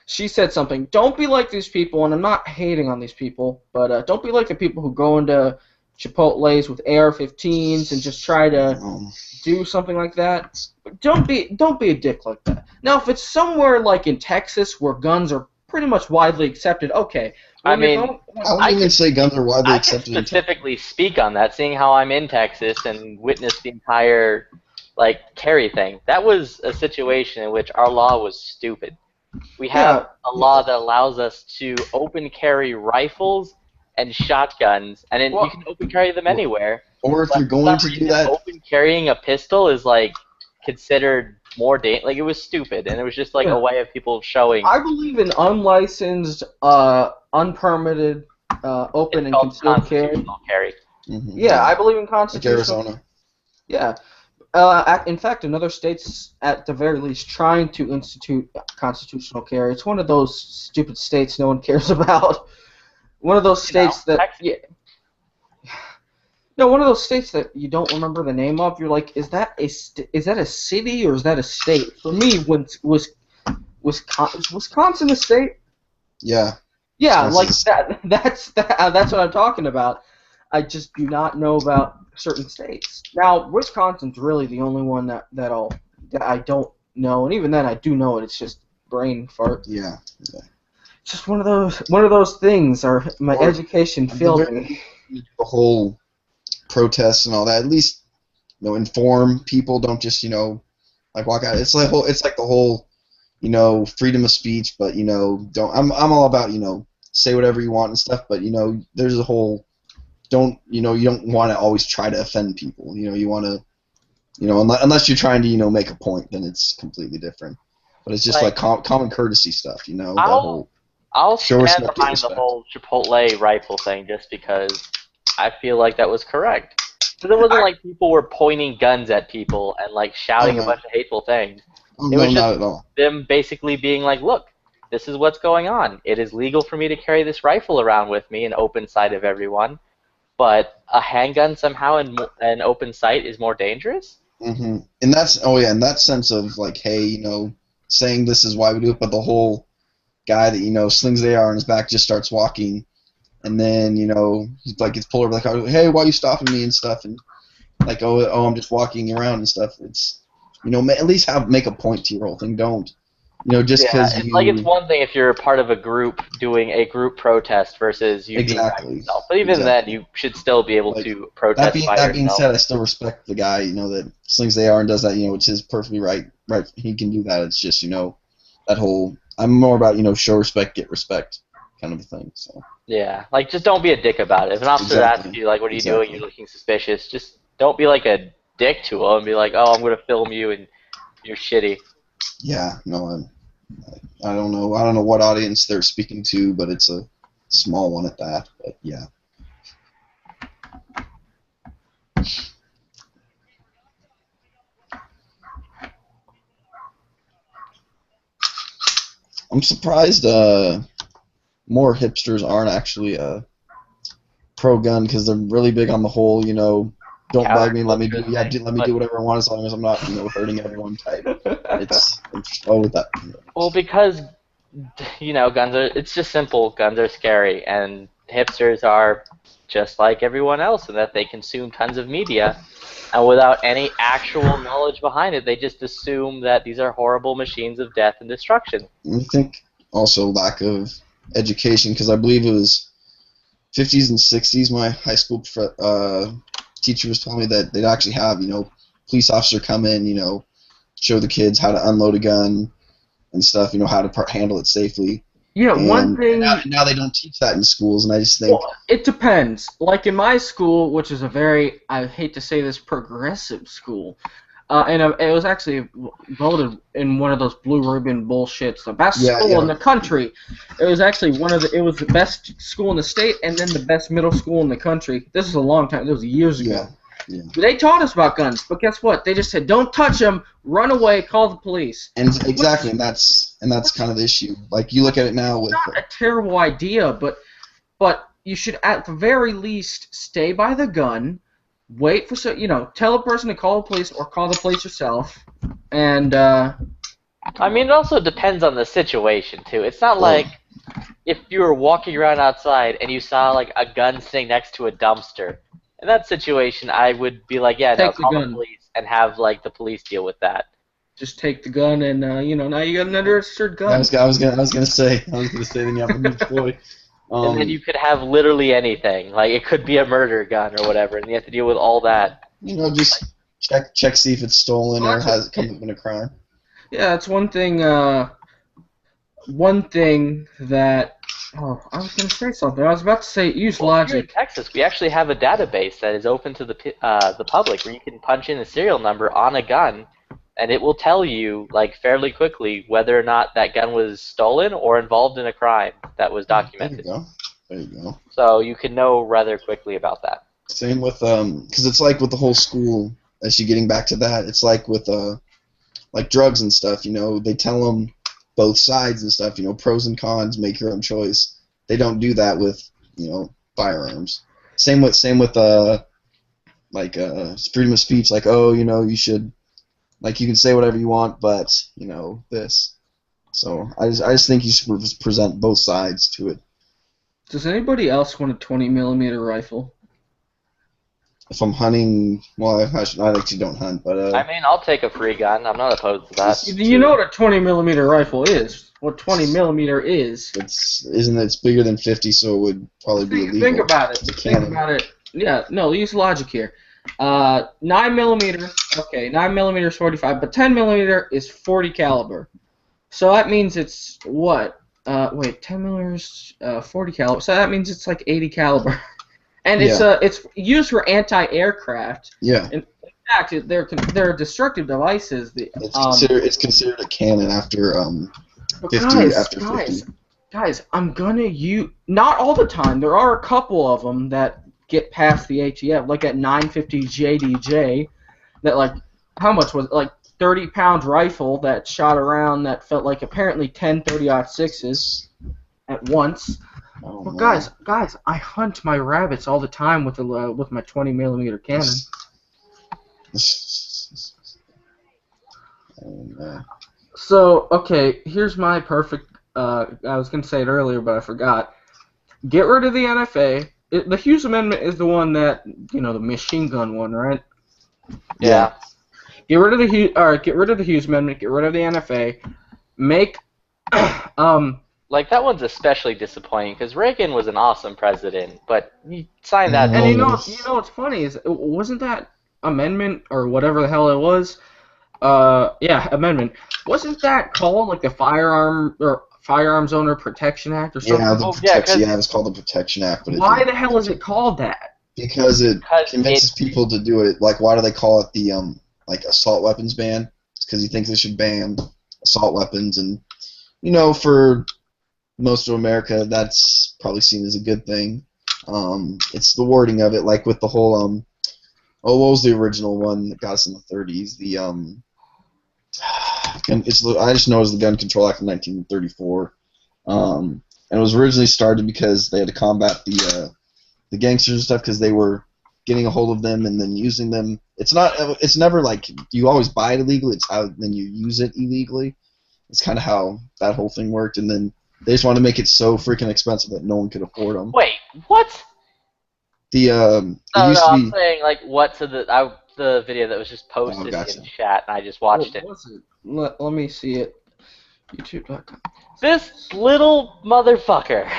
She said something. Don't be like these people, and I'm not hating on these people, but don't be like the people who go into Chipotle's with AR-15s and just try to do something like that. Don't be a dick like that. Now, if it's somewhere like in Texas where guns are pretty much widely accepted, okay. I mean, I wouldn't even say guns are widely accepted. I can specifically speak on that, seeing how I'm in Texas and witnessed the entire carry thing. That was a situation in which our law was stupid. We have a law that allows us to open carry rifles and shotguns, and you can open carry them anywhere. Or if you're going to do that, open carrying a pistol is considered more dangerous. It was stupid, and it was just a way of people showing. I believe in unlicensed, unpermitted, open and concealed carry. Mm-hmm. Yeah, I believe in constitutional. Like Arizona. Yeah. In fact, another state's at the very least trying to institute constitutional carry. It's one of those stupid states no one cares about. One of those states that one of those states that you don't remember the name of. You're like, is that a city or is that a state? For me, Wisconsin a state? Yeah. Yeah, like that. That's what I'm talking about. I just do not know about certain states. Now, Wisconsin's really the only one that I don't know, and even then I do know it. It's just brain fart. Yeah. Just one of those things. My education failed me. The whole protests and all that. At least inform people. Don't just walk out. It's like the whole freedom of speech. But don't. I'm all about say whatever you want and stuff. But there's a whole. You don't want to always try to offend people. You want to, unless you're trying to, make a point, then it's completely different. But it's just common courtesy stuff, I'll stand behind the whole Chipotle rifle thing just because I feel like that was correct. Because it wasn't like people were pointing guns at people and shouting a bunch of hateful things. It was not just at all. them basically being like, look, this is what's going on. It is legal for me to carry this rifle around with me in open sight of everyone. But a handgun somehow in an open sight is more dangerous? Mm-hmm. And that's, in that sense of hey, saying this is why we do it, but the whole guy that, slings the AR on his back just starts walking, and then, he's gets pulled over the car, hey, why are you stopping me and stuff? And like oh I'm just walking around and stuff. It's at least make a point to your whole thing. Don't just because it's like it's one thing if you're a part of a group doing a group protest versus you being by yourself. But even then, you should still be able to protest by yourself. That being said, I still respect the guy, that slings AR and does that. It's his perfectly right. He can do that. It's just that whole. I'm more about show respect, get respect kind of a thing. So. Yeah, like just don't be a dick about it. If an officer asks you like, "What are you doing?" You're looking suspicious. Just don't be like a dick to him and be like, "Oh, I'm gonna film you and you're shitty." Yeah, no, I don't know. I don't know what audience they're speaking to, but it's a small one at that. But yeah. I'm surprised more hipsters aren't actually pro-gun because they're really big on the whole, don't bug me, let me do whatever I want as long as I'm not, hurting everyone type. It's slow with that. Well, because it's just simple. Guns are scary, and hipsters are just like everyone else in that they consume tons of media, and without any actual knowledge behind it, they just assume that these are horrible machines of death and destruction. I think also lack of education, because I believe it was 50s and 60s. My high school teacher was telling me that they'd actually have police officer come in, show the kids how to unload a gun and stuff, how to handle it safely. Yeah, one thing. Now they don't teach that in schools, and I just think. Well, it depends. Like in my school, which is a very, I hate to say this, progressive school, and it was actually voted in one of those blue ribbon bullshits, the best school in the country. It was actually it was the best school in the state, and then the best middle school in the country. This is a long time. This was years ago. Yeah. They taught us about guns, but guess what? They just said, "Don't touch them. Run away. Call the police." And exactly, and that's kind of the issue. Like you look at it now with. It's not a terrible idea, but you should at the very least stay by the gun. Wait for tell a person to call the police or call the police yourself, and. I mean, it also depends on the situation too. It's not like if you were walking around outside and you saw like a gun sitting next to a dumpster. In that situation, I would be like, yeah, no, call the police and have like the police deal with that. Just take the gun and now you got an unregistered gun. I was gonna say then you have to deploy. And then you could have literally anything. Like it could be a murder gun or whatever, and you have to deal with all that. Just check see if it's stolen or has it come up in a crime. Yeah, it's one thing. One thing that. Oh, I was going to say something. I was about to say use logic. Here in Texas, we actually have a database that is open to the public where you can punch in a serial number on a gun, and it will tell you like fairly quickly whether or not that gun was stolen or involved in a crime that was documented. There you go. So you can know rather quickly about that. Same with because it's like with the whole school. Actually, getting back to that, it's like with like drugs and stuff. They tell them. Both sides and stuff, pros and cons, make your own choice. They don't do that with, firearms. Same with like freedom of speech, like, you should, like, you can say whatever you want, but, this. So I just think you should present both sides to it. Does anybody else want a 20mm rifle? If I'm hunting, well, I actually don't hunt, but I mean, I'll take a free gun. I'm not opposed to that. You know what a 20mm rifle is? What 20mm is? It's bigger than 50, so it would probably be illegal. Think about it. Think about it. Yeah, no, use logic here. 9mm. Okay, 9mm is 45, but 10mm is 40 caliber. So that means it's what? 10mm is 40 caliber. So that means it's like 80 caliber. And it's used for anti-aircraft. Yeah. In fact, they're destructive devices. It's considered a cannon after 50. Guys, I'm gonna use not all the time. There are a couple of them that get past the ATF, like that 950 JDJ. That like how much was it? Like 30-pound rifle that shot around that felt like apparently 10 30-06s at once. Oh, well, guys, I hunt my rabbits all the time with my 20mm cannon. So, okay, here's my perfect. I was gonna say it earlier, but I forgot. Get rid of the NFA. The Hughes Amendment is the one that the machine gun one, right? Yeah. Get rid of the get rid of the Hughes Amendment. Get rid of the NFA. Make Like, that one's especially disappointing because Reagan was an awesome president, but you signed that. and you know Yes. what's funny is wasn't that amendment or whatever the hell it was? Amendment. Wasn't that called like the Firearms Owner Protection Act or something? Yeah, the Oh, yeah, protection. 'cause- Yeah, it's called the Protection Act, but Why the hell is it called that? because it 'Cause convinces people to do it. Like, why do they call it the like assault weapons ban? It's because he thinks they should ban assault weapons, and for most of America, that's probably seen as a good thing. It's the wording of it, like with the whole what was the original one that got us in the 30s? The I just know it was the Gun Control Act of 1934, and it was originally started because they had to combat the gangsters and stuff because they were getting a hold of them and then using them. It's never like you always buy it illegally. It's how then you use it illegally. It's kind of how that whole thing worked, and then they just wanted to make it so freaking expensive that no one could afford them. Wait, what? It used to I'm be. saying, like, what to the video that was just posted gotcha. in chat, and I just watched it. What was it? Let me see it. YouTube.com. This little motherfucker.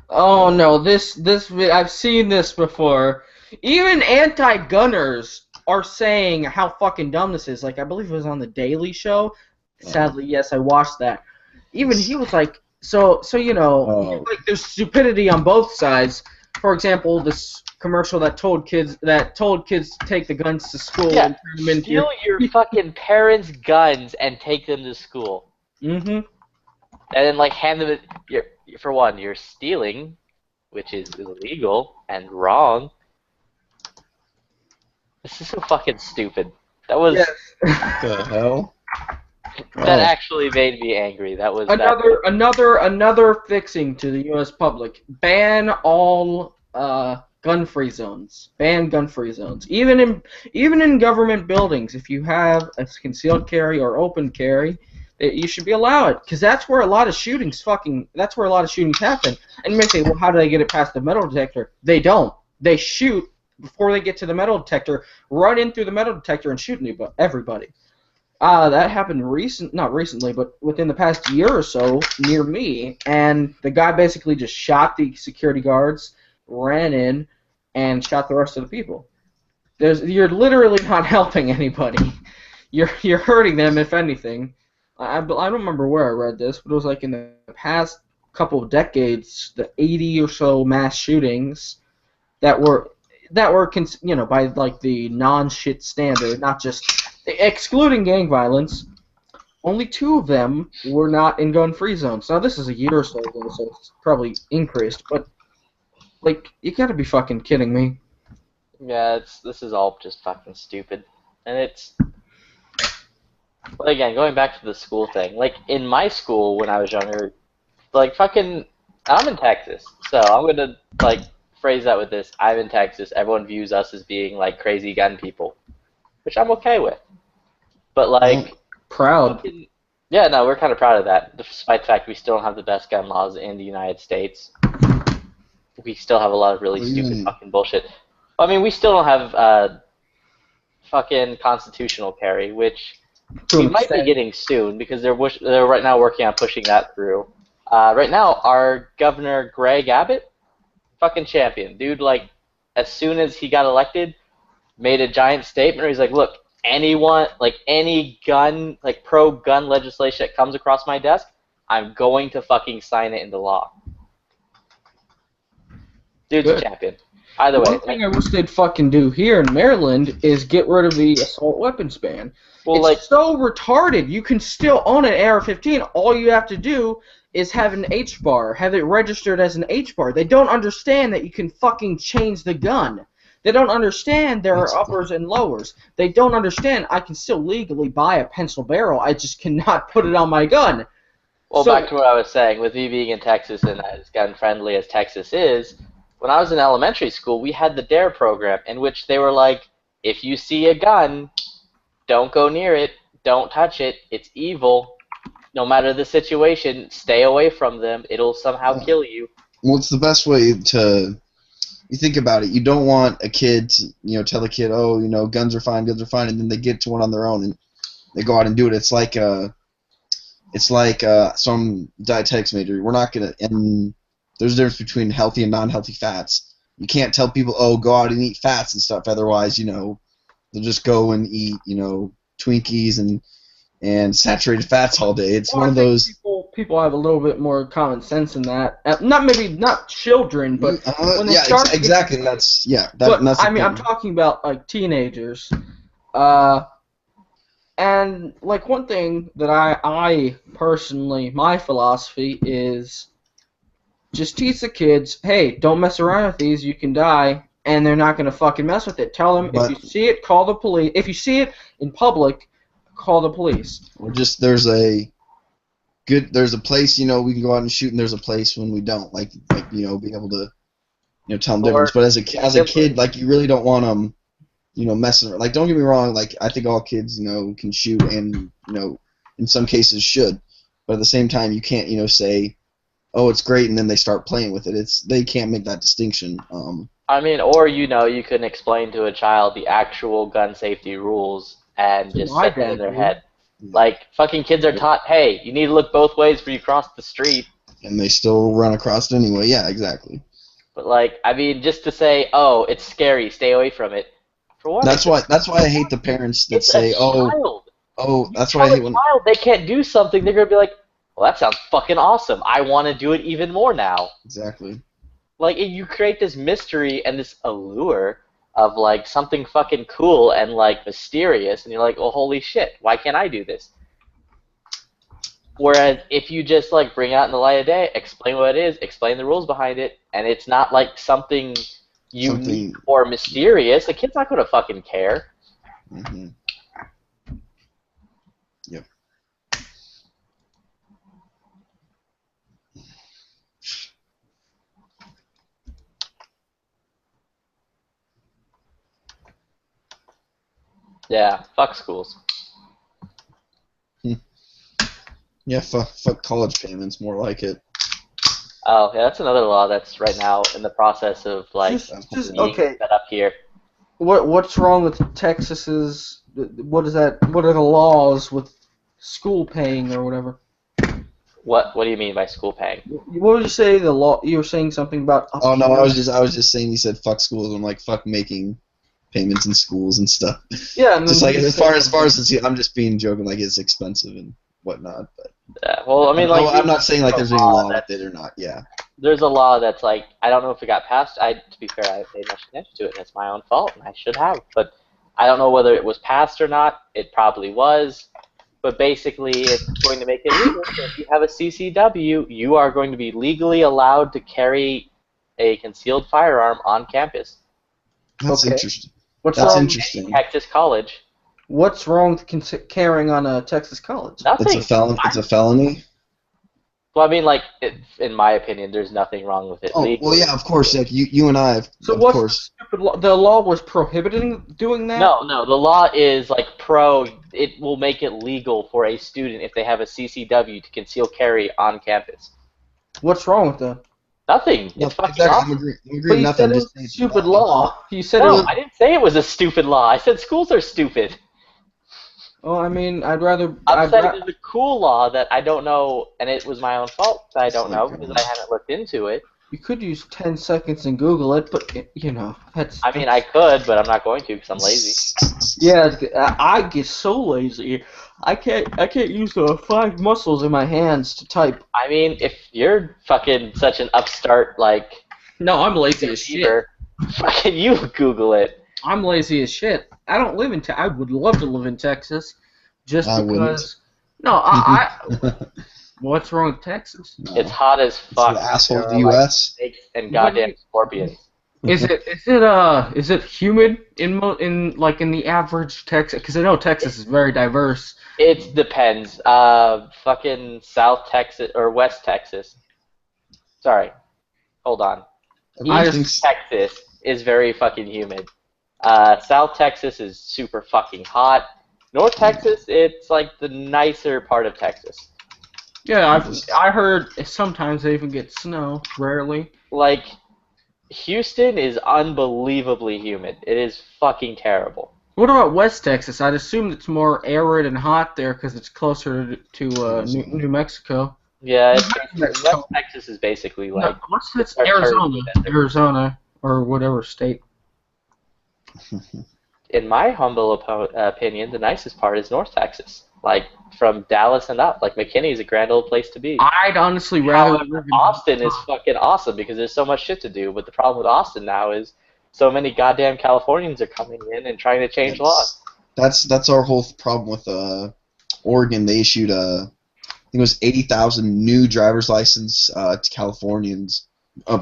Oh no, I've seen this before. Even anti-gunners are saying how fucking dumb this is. Like, I believe it was on the Daily Show. Sadly, yes, I watched that. Even he was like, so like there's stupidity on both sides. For example, this commercial that told kids to take the guns to school Yeah, and turn them into steal your fucking parents' guns and take them to school. Mm-hmm. And then, like, hand them for one, you're stealing, which is illegal and wrong. This is so fucking stupid. That was Yes. What the hell? that actually made me angry. That was Another fixing to the U.S. public: ban all gun-free zones. Ban gun-free zones. Even in government buildings, if you have a concealed carry or open carry, you should be allowed, because that's where a lot of shootings happen. And you may say, well, how do they get it past the metal detector? They don't. They shoot before they get to the metal detector, run in through the metal detector, and shoot everybody. That happened not recently, but within the past year or so near me, and the guy basically just shot the security guards, ran in, and shot the rest of the people. You're literally not helping anybody. You're hurting them, if anything. I don't remember where I read this, but it was like in the past couple of decades, the 80 or so mass shootings that were by like the non-shit standard, not just excluding gang violence, only 2 of them were not in gun-free zones. Now this is a year or so ago, so it's probably increased, but like, you gotta be fucking kidding me. Yeah, this is all just fucking stupid, and it's. But again, going back to the school thing, like, in my school when I was younger, like, fucking, I'm in Texas, so I'm gonna, like, phrase that with this: I'm in Texas. Everyone views us as being like crazy gun people, which I'm okay with. But like, Proud. yeah, no, we're kind of proud of that, despite the fact we still don't have the best gun laws in the United States. We still have a lot of really stupid fucking bullshit. I mean, we still don't have fucking constitutional carry, which we might be getting soon, because they're right now working on pushing that through. Right now, our governor Greg Abbott, fucking champion, dude. Like, as soon as he got elected, made a giant statement where he's like, look, anyone, like, any gun, like, pro-gun legislation that comes across my desk, I'm going to fucking sign it into law. Dude's a champion. Either way. One thing I wish they'd fucking do here in Maryland is get rid of the assault weapons ban. Well, it's like, so retarded. You can still own an AR-15. All you have to do is have an H-bar, have it registered as an H-bar. They don't understand that you can fucking change the gun. They don't understand there are uppers and lowers. They don't understand I can still legally buy a pencil barrel. I just cannot put it on my gun. Well, back to what I was saying, with me being in Texas and as gun-friendly as Texas is, when I was in elementary school, we had the DARE program, in which they were like, if you see a gun, don't go near it, don't touch it, it's evil. No matter the situation, stay away from them. It'll somehow kill you. Well, it's the best way to you think about it. You don't want a kid to, tell a kid, oh, guns are fine, and then they get to one on their own and they go out and do it. It's like some dietetics major. We're not gonna, and there's a difference between healthy and non-healthy fats. You can't tell people, oh, go out and eat fats and stuff. Otherwise, they'll just go and eat, Twinkies and saturated fats all day. It's one of those. People have a little bit more common sense in that. Not children, but when they start. Exactly. That's I'm talking about like teenagers. And like one thing that I personally, my philosophy is just teach the kids, hey, don't mess around with these, you can die, and they're not gonna fucking mess with it. Tell them if you see it, call the police. If you see it in public, call the police. Or just there's a place, we can go out and shoot, and there's a place when we don't, like being able to, tell them difference. But as a kid, like you really don't want them, messing around. Like, don't get me wrong, like I think all kids, can shoot and, in some cases should, but at the same time you can't, say, oh, it's great, and then they start playing with it. They can't make that distinction. Or you can explain to a child the actual gun safety rules and just set that in their head. Like, fucking kids are taught, hey, you need to look both ways before you cross the street. And they still run across it anyway. Yeah, exactly. But just to say, oh, it's scary, stay away from it. For one, that's why I hate the parents that say, that's why I hate when they can't do something. They're gonna be like, well, that sounds fucking awesome. I want to do it even more now. Exactly. Like, you create this mystery and this allure of, like, something fucking cool and, like, mysterious, and you're like, oh, holy shit, why can't I do this? Whereas if you just, like, bring it out in the light of day, explain what it is, explain the rules behind it, and it's not, like, something unique or mysterious, the kid's not going to fucking care. Mm-hmm. Yep. Yeah, fuck schools. Yeah, fuck college payments, more like it. Oh, yeah, that's another law that's right now in the process of, like, being set up here. What's wrong with Texas's? What are the laws with school paying or whatever? What do you mean by school paying? What would you say the law? You were saying something about. Oh no, I was just saying you said fuck schools. I'm like fuck making payments in schools and stuff. Yeah, just like as far as I'm just being joking, like it's expensive and whatnot. But yeah, well, I mean, like, I'm not saying like there's any law with it or not. Yeah. There's a law that's like, I don't know if it got passed. To be fair, I paid much attention to it, and it's my own fault, and I should have. But I don't know whether it was passed or not. It probably was. But basically, it's going to make it legal. So if you have a CCW, you are going to be legally allowed to carry a concealed firearm on campus. That's interesting. That's interesting. Texas College. What's wrong with carrying on a Texas college? Nothing. It's a felony. Well, I mean, like, in my opinion, there's nothing wrong with it. Oh, legally. well, yeah, of course. Like you and I, of course. The stupid law? The law was prohibiting doing that? No. The law is, like, it will make it legal for a student if they have a CCW to conceal carry on campus. What's wrong with that? Nothing. No, it's fucking exactly. awesome. I'm agreeing. But you said it was a stupid law. You said it was... I didn't say it was a stupid law. I said schools are stupid. Well, I mean, I'd rather... I'm saying there's a cool law that I don't know, and it was my own fault that I don't know because I haven't looked into it. You could use 10 seconds and Google it, but, that's... I mean, I could, but I'm not going to because I'm lazy. Yeah, I get so lazy. I can't use the 5 muscles in my hands to type. I mean, if you're fucking such an upstart, like... No, I'm lazy as shit. Fucking you Google it. I'm lazy as shit. I don't live in I would love to live in Texas, just because. Wouldn't. No, I. What's wrong with Texas? No. It's hot as fuck. It's the asshole of the U.S. Like, and goddamn scorpions. Is it humid in the average Texas? Because I know Texas is very diverse. It depends. Fucking South Texas or West Texas. Sorry, hold on. East Texas is very fucking humid. South Texas is super fucking hot. North Texas, it's like the nicer part of Texas. Yeah, I heard sometimes they even get snow. Rarely. Like, Houston is unbelievably humid. It is fucking terrible. What about West Texas? I'd assume it's more arid and hot there because it's closer to New Mexico. Yeah, Mexico. West Texas is basically like What's this? our Arizona. turn. Arizona or whatever state. In my humble opinion, the nicest part is North Texas. Like from Dallas and up. Like McKinney is a grand old place to be. I'd honestly rather However, live in Austin is fucking awesome because there's so much shit to do. But the problem with Austin now is so many goddamn Californians are coming in and trying to change laws. That's our whole problem with Oregon. They issued I think it was 80,000 new driver's license to Californians,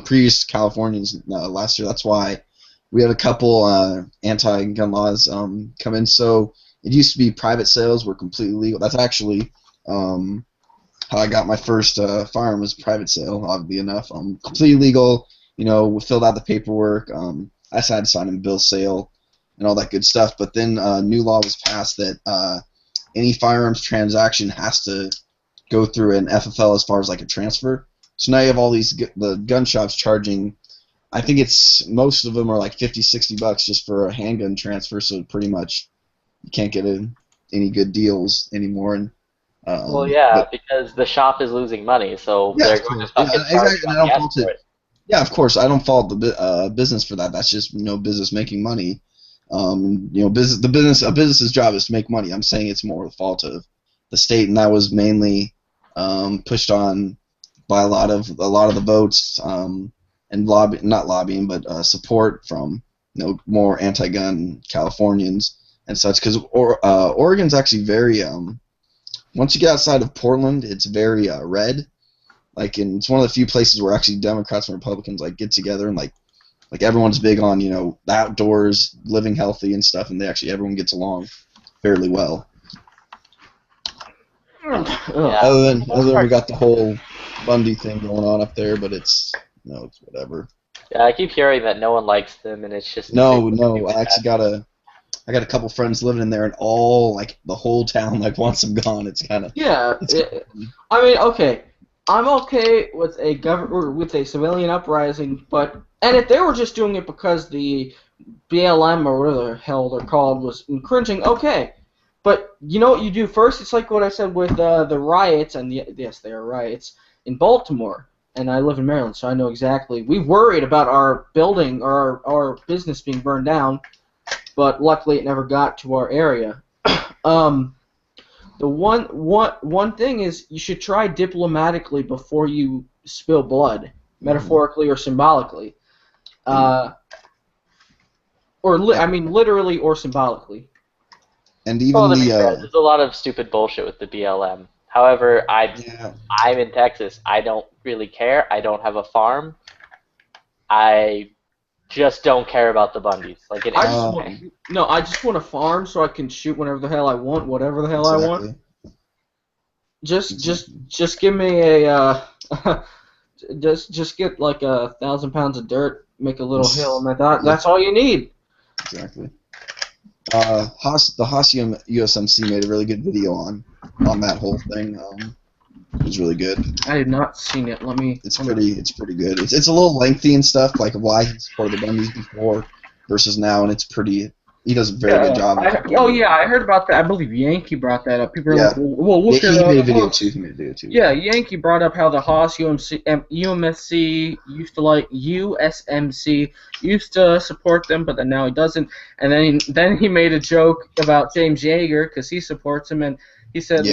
previous Californians last year. That's why we have a couple anti-gun laws come in. So it used to be private sales were completely legal. That's actually how I got my first firearm was a private sale, oddly enough. Completely legal. You know, we filled out the paperwork. I just had to sign a bill of sale and all that good stuff. But then new law was passed that any firearms transaction has to go through an FFL as far as like a transfer. So now you have all these the gun shops charging. I think it's most of them are like $50-$60 just for a handgun transfer. So pretty much you can't get any good deals anymore. And Well, yeah, because the shop is losing money, so yeah, they're of going to course. fucking Yeah, charge exactly. And I money don't fault for it. Yeah, of course. I don't fault the business for that. That's just business making money. A business's job is to make money. I'm saying it's more the fault of the state, and that was mainly pushed on by a lot of the votes and not lobbying, but support from more anti-gun Californians and such. Because Oregon's actually very once you get outside of Portland, it's very red. It's one of the few places where actually Democrats and Republicans get together and like everyone's big on the outdoors, living healthy and stuff, and everyone gets along fairly well. Yeah. Other than we got the whole Bundy thing going on up there, but it's whatever. Yeah, I keep hearing that no one likes them, and it's just No, I actually got a couple friends living in there, and all the whole town wants them gone. It's kind of I mean, okay. I'm okay with a civilian uprising, and if they were just doing it because the BLM or whatever the hell they're called was infringing, okay. But you know what you do first? It's like what I said with the riots, and yes, they are riots in Baltimore, and I live in Maryland, so I know exactly. We worried about our building or our business being burned down, but luckily it never got to our area. The one thing is you should try diplomatically before you spill blood, metaphorically or symbolically, literally or symbolically. And even there's a lot of stupid bullshit with the BLM. However, I'm in Texas. I don't really care. I don't have a farm. I just don't care about the Bundys. I just want a farm so I can shoot whenever the hell I want, whatever the hell I want. Just give me a just get 1,000 pounds of dirt, make a little hill, and that's all you need. Exactly. The Hassium USMC made a really good video on that whole thing. It was really good. I have not seen it. It's pretty good. It's a little lengthy and stuff, like why he supported the Bundys before versus now, and it's pretty. He does a very good job. I heard about that. I believe Yankee brought that up. People are like, well, look he made a video too. Yeah, Yankee brought up how the Haas UMSC used to USMC used to support them, but then now he doesn't. And then he made a joke about James Yeager because he supports him, and he said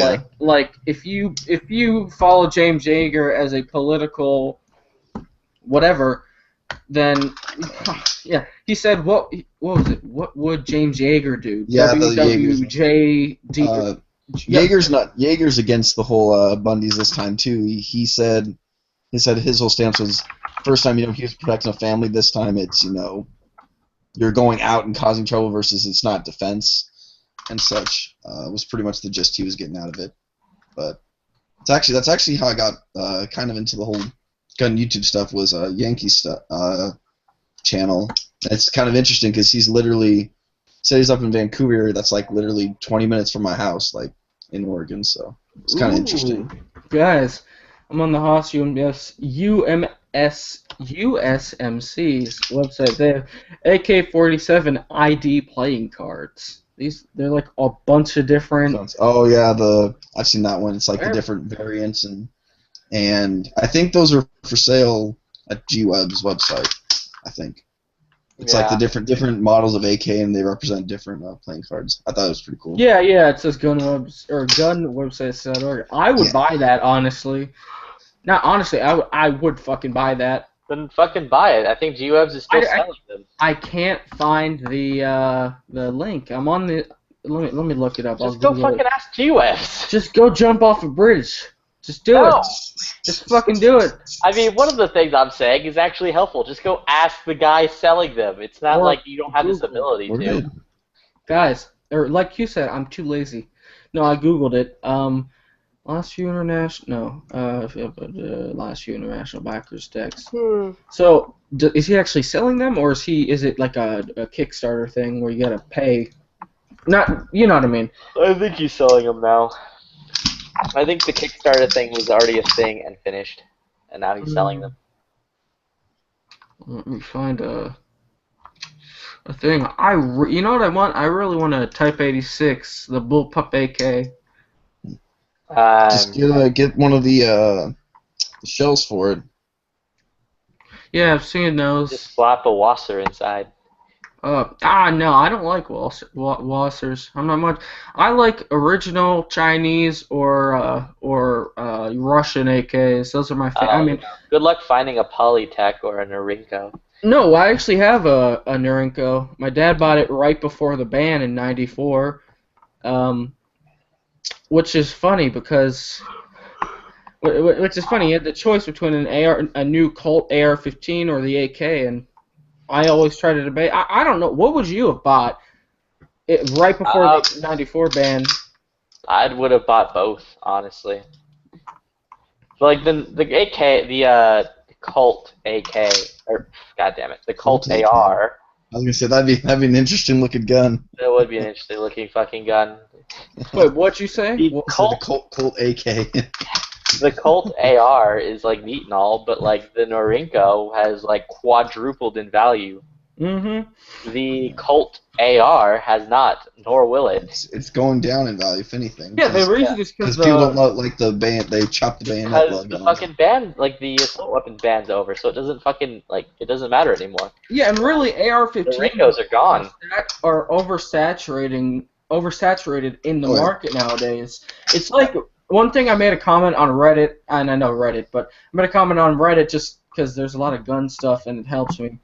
if you follow James Yeager as a political whatever, then he said what was it? What would James Yeager do? Yeah, WWJD. Yeager's against the whole Bundys this time too. He said his whole stance was first time he was protecting a family. This time it's you're going out and causing trouble versus it's not defense and such. Was pretty much the gist he was getting out of it. But that's actually how I got kind of into the whole gun YouTube stuff was Yankee's channel. It's kind of interesting because he's literally said he's up in Vancouver. That's literally 20 minutes from my house, in Oregon. So it's kind of interesting. Guys, I'm on the Haas UMSC USMC's website. They have AK-47 ID playing cards. They're like a bunch of different. Oh yeah, I've seen that one. It's like the different variants and I think those are for sale at GWeb's website. I think it's like the different models of AK and they represent different playing cards. I thought it was pretty cool. Yeah, it says gunwebsites.org. I would buy that, honestly. Not honestly, I would fucking buy that. Then fucking buy it. I think GWebs is still selling them. I can't find the link. I'm on the. Let me look it up. Just go fucking ask GWebs. Just go jump off a bridge. Just do it. Just fucking do it. I mean, one of the things I'm saying is actually helpful. Just go ask the guy selling them. It's not like you don't have this ability to. Guys, or like you said, I'm too lazy. No, I googled it. Last few international backers decks. So, is he actually selling them, or is it like a Kickstarter thing where you gotta pay? Not, you know what I mean. I think he's selling them now. I think the Kickstarter thing was already a thing and finished, and now he's selling them. Let me find a thing. You know what I want? I really want a Type 86, the Bullpup AK. Just get one of the shells for it. Yeah, I've seen those. Just slap a Wasser inside. No, I don't like Wassers. I'm not much. I like original Chinese or Russian AKs. Those are my favorite. I mean, good luck finding a Polytech or a Norinco. No, I actually have a Norinco. My dad bought it right before the ban in '94, which is funny because. Which is funny. He had the choice between a new Colt AR-15 or the AK, and I always try to debate. I don't know. What would you have bought right before the '94 ban? I would have bought both, honestly. Like the AK, the Colt AK, or goddammit, the Colt AR. I was gonna say that'd be an interesting looking gun. That would be an interesting looking fucking gun. Wait, what'd you say? The Colt AK. The Colt AR is like neat and all, but like the Norinco has like quadrupled in value. Mm-hmm. The Colt AR has not, nor will it. It's going down in value, if anything. Yeah, the reason is because people don't like the band. They chop the bayonet. Because the fucking ban, like the assault weapon ban's over, so it doesn't fucking it doesn't matter anymore. Yeah, and really AR-15 Norincos are gone. Are oversaturated in the market nowadays. It's like. One thing I made a comment on Reddit, and I know Reddit, but I made a comment on Reddit just because there's a lot of gun stuff and it helps me,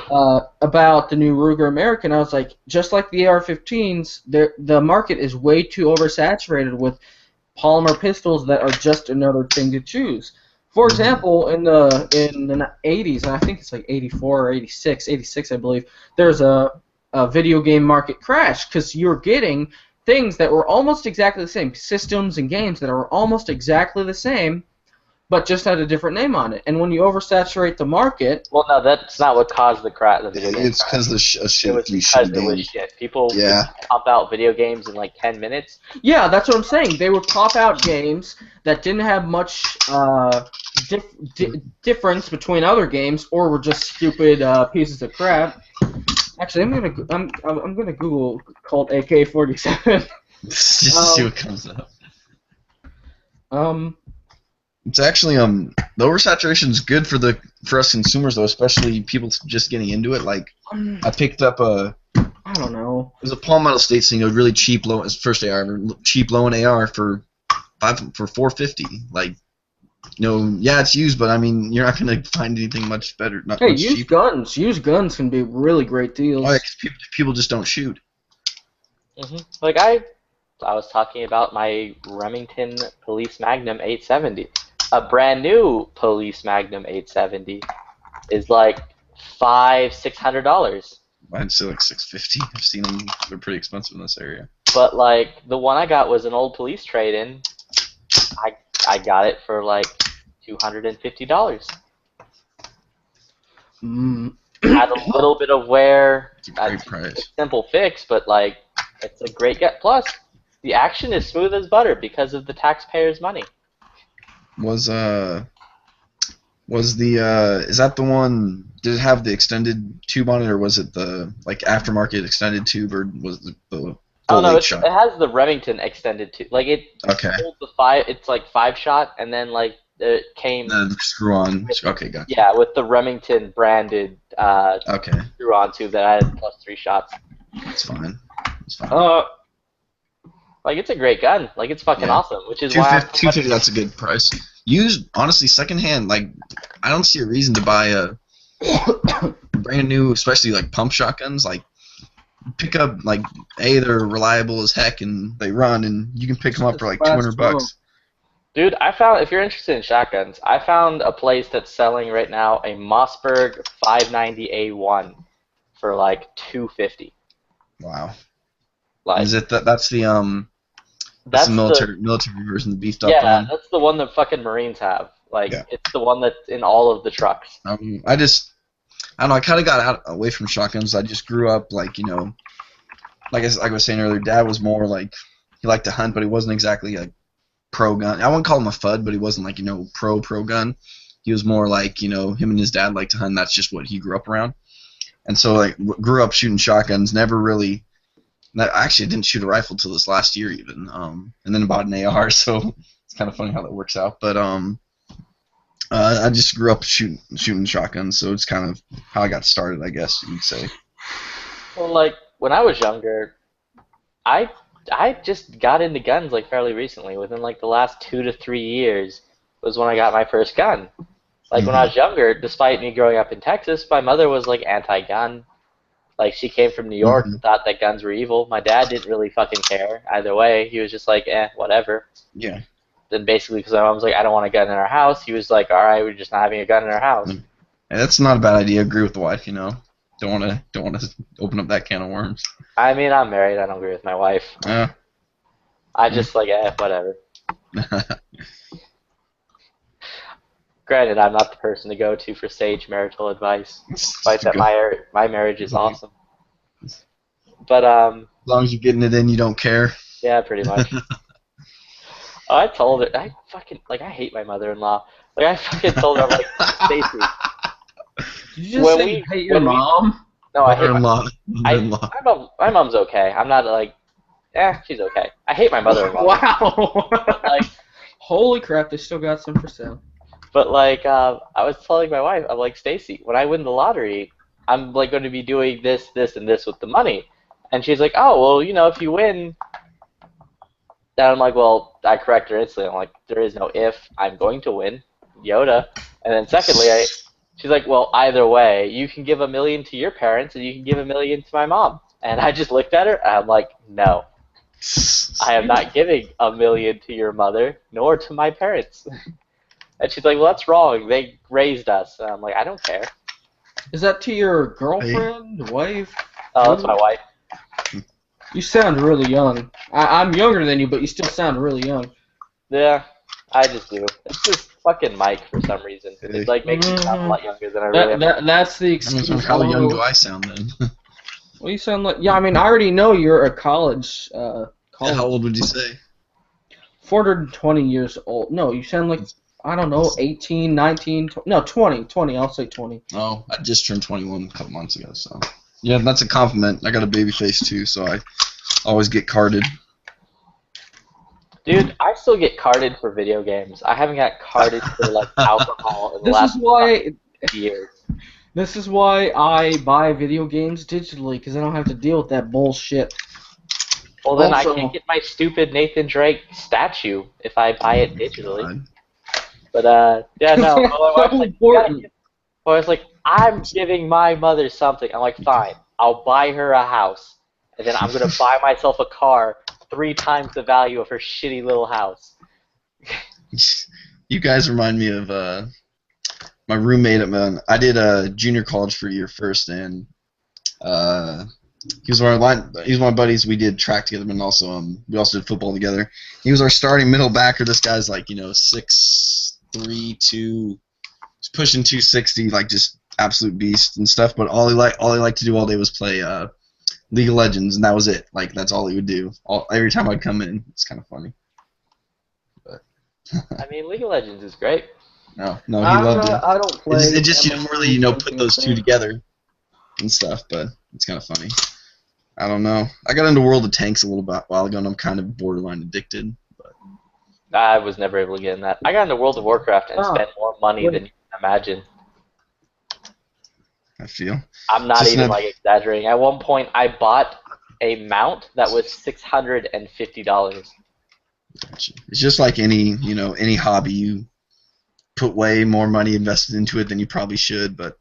about the new Ruger American. I was like, just like the AR-15s, the market is way too oversaturated with polymer pistols that are just another thing to choose. For example, in the 80s, and I think it's like 84 or 86 I believe, there's a video game market crash because you're getting things that were almost exactly the same, systems and games that are almost exactly the same, but just had a different name on it. And when you oversaturate the market, well, no, that's not what caused the video game. It's because the shit. It was because it was shit. People pump out video games in like 10 minutes. Yeah, that's what I'm saying. They would pop out games that didn't have much difference between other games, or were just stupid pieces of crap. Actually, I'm gonna Google Colt AK-47. Just to see what comes up. It's actually the oversaturation is good for us consumers though, especially people just getting into it. Like I picked up I don't know. It was a Palmetto State thing. It was really cheap, low. It's first AR, cheap low in AR for $450. Like. It's used, but I mean, you're not gonna find anything much better. Used guns can be really great deals. Oh, yeah, 'cause people just don't shoot. Like I was talking about my Remington Police Magnum 870. A brand new Police Magnum 870 is like $500-$600. I'd say like $650. I've seen them; they're pretty expensive in this area. But like the one I got was an old police trade-in. I got it for like $250. Had a little bit of wear. It's a great price. Simple fix, but like it's a great get. Plus, the action is smooth as butter because of the taxpayers' money. Was Was the is that the one? Did it have the extended tube on it, or was it the like aftermarket extended tube, or was it the Oh full no, 8 it shot? has the Remington extended tube. Like it Okay. holds the 5. It's like 5-shot, and then like it came. The screw on. Okay, gotcha. Yeah, with the Remington branded Okay, screw on tube that had plus 3 shots. that's fine. That's fine. Like it's a great gun. Like it's fucking Yeah. awesome, which is why. 250. That's a good price. Used, honestly, secondhand. Like, I don't see a reason to buy a brand new, especially like pump shotguns. Like, pick up like they're reliable as heck and they run, and you can pick them up for like $200. Dude, I found, if you're interested in shotguns, I found a place that's selling right now a Mossberg 590A1 for like $250. Wow. Like, Is it that's the that's the military version, the beefed up yeah, one? that's the one that fucking Marines have. Like, Yeah. it's the one that's in all of the trucks. I don't know. I kind of got away from shotguns. I just grew up like like I was saying earlier. Dad was more like he liked to hunt, but he wasn't exactly like pro gun. I wouldn't call him a FUD, but he wasn't like pro gun. He was more like him and his dad like to hunt. That's just what he grew up around, and so like grew up shooting shotguns. Never really. Actually, I didn't shoot a rifle till this last year even, and then bought an AR. So it's kind of funny how that works out. But I just grew up shooting shotguns, so it's kind of how I got started, I guess you'd say. Well, like, when I was younger, I just got into guns, like, fairly recently. Within, like, the last 2 to 3 years was when I got my first gun. Like, when I was younger, despite me growing up in Texas, my mother was, like, anti-gun. Like, she came from New York and thought that guns were evil. My dad didn't really fucking care either way. He was just like, whatever. Yeah. Then basically, because my mom was like, I don't want a gun in our house, he was like, all right, we're just not having a gun in our house. And that's not a bad idea. Agree with the wife, Don't want to open up that can of worms. I mean, I'm married. I don't agree with my wife. Yeah. I just like, whatever. Granted, I'm not the person to go to for sage marital advice, despite that my marriage is awesome. But as long as you're getting it in, you don't care. Yeah, pretty much. I told her, I hate my mother-in-law. Like, I fucking told her, I'm like, Stacy. Did you just say you hate your mom? No, I hate my mom's okay. I'm not like, she's okay. I hate my mother-in-law. Wow. Like, holy crap, they still got some for sale. But like, I was telling my wife, I'm like, Stacy, when I win the lottery, I'm like going to be doing this, this, and this with the money. And she's like, oh, well, if you win. And I'm like, well, I correct her instantly. I'm like, there is no if. I'm going to win. Yoda. And then secondly, she's like, well, either way, you can give $1 million to your parents and you can give $1 million to my mom. And I just looked at her and I'm like, no. I am not giving $1 million to your mother, nor to my parents. And she's like, well, that's wrong. They raised us. And I'm like, I don't care. Is that to your girlfriend, wife? Oh, that's my wife. You sound really young. I'm younger than you, but you still sound really young. Yeah, I just do. It's just fucking Mike for some reason. It like makes me sound a lot younger than I really am. That's the excuse. How young do I sound then? Well, you sound like I mean, I already know you're a college. Yeah, how old would you say? 420 years old. No, you sound like I don't know, 18, 19, no, 20. I'll say 20. Oh, I just turned 21 a couple months ago, so. Yeah, that's a compliment. I got a baby face too, so I always get carded. Dude, I still get carded for video games. I haven't got carded for like alcohol in the last years. This is why I buy video games digitally, because I don't have to deal with that bullshit. Well, then I can't get my stupid Nathan Drake statue if I buy it digitally. God. But yeah, no. So important. I was like, I'm giving my mother something. I'm like, fine, I'll buy her a house, and then I'm gonna buy myself a car 3 times the value of her shitty little house. You guys remind me of my roommate at I did junior college for a year first, and he was one of my buddies. We did track together, but also we also did football together. He was our starting middle backer. This guy's like 6'3", he's pushing 260, like just absolute beast and stuff. But all he liked to do all day was play League of Legends, and that was it. Like that's all he would do. Every time I'd come in, it's kind of funny. But I mean, League of Legends is great. No, he loved it. I don't play. It just you don't really put those two thing. together and stuff, but it's kind of funny. I don't know. I got into World of Tanks a little while ago, and I'm kind of borderline addicted. But I was never able to get in that. I got into World of Warcraft and spent more money than you can imagine. I feel. I'm not even exaggerating. At one point, I bought a mount that was $650. It's just like any hobby. You put way more money invested into it than you probably should, but.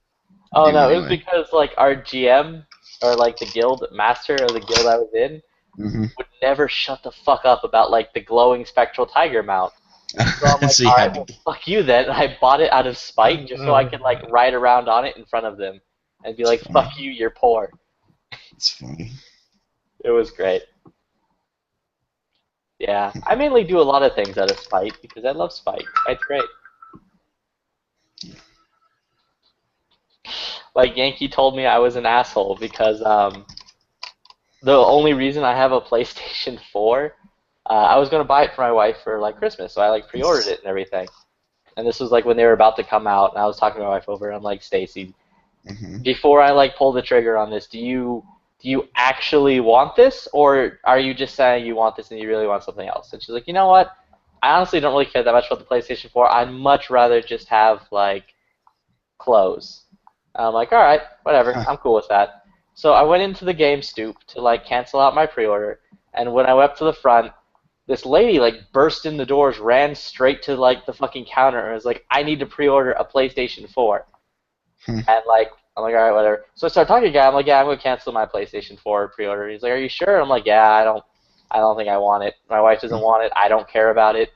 Oh no, anyway. it was because like our GM or like the guild master of the guild I was in would never shut the fuck up about like the glowing spectral tiger mount. So I'm like, So alright, well, fuck you then. And I bought it out of spite just so I could like ride around on it in front of them and be like, fuck you, you're poor. It's funny. It was great. Yeah, I mainly do a lot of things out of spite because I love spite. Spite's great. Like Yankee told me I was an asshole because the only reason I have a PlayStation 4, I was gonna buy it for my wife for like Christmas, so I like pre-ordered it and everything. And this was like when they were about to come out, and I was talking to my wife over, and I'm like, Stacy, before I like pull the trigger on this, do you actually want this, or are you just saying you want this and you really want something else? And she's like, you know what? I honestly don't really care that much about the PlayStation 4. I'd much rather just have like clothes. And I'm like, all right, whatever. I'm cool with that. So I went into the game stoop to like cancel out my pre-order, and when I went up to the front, this lady like burst in the doors, ran straight to like the fucking counter, and was like, I need to pre-order a PlayStation 4. And like, I'm like, all right, whatever. So I started talking to the guy. I'm like, yeah, I'm gonna cancel my PlayStation 4 pre-order. He's like, are you sure? I'm like, yeah, I don't think I want it. My wife doesn't want it. I don't care about it.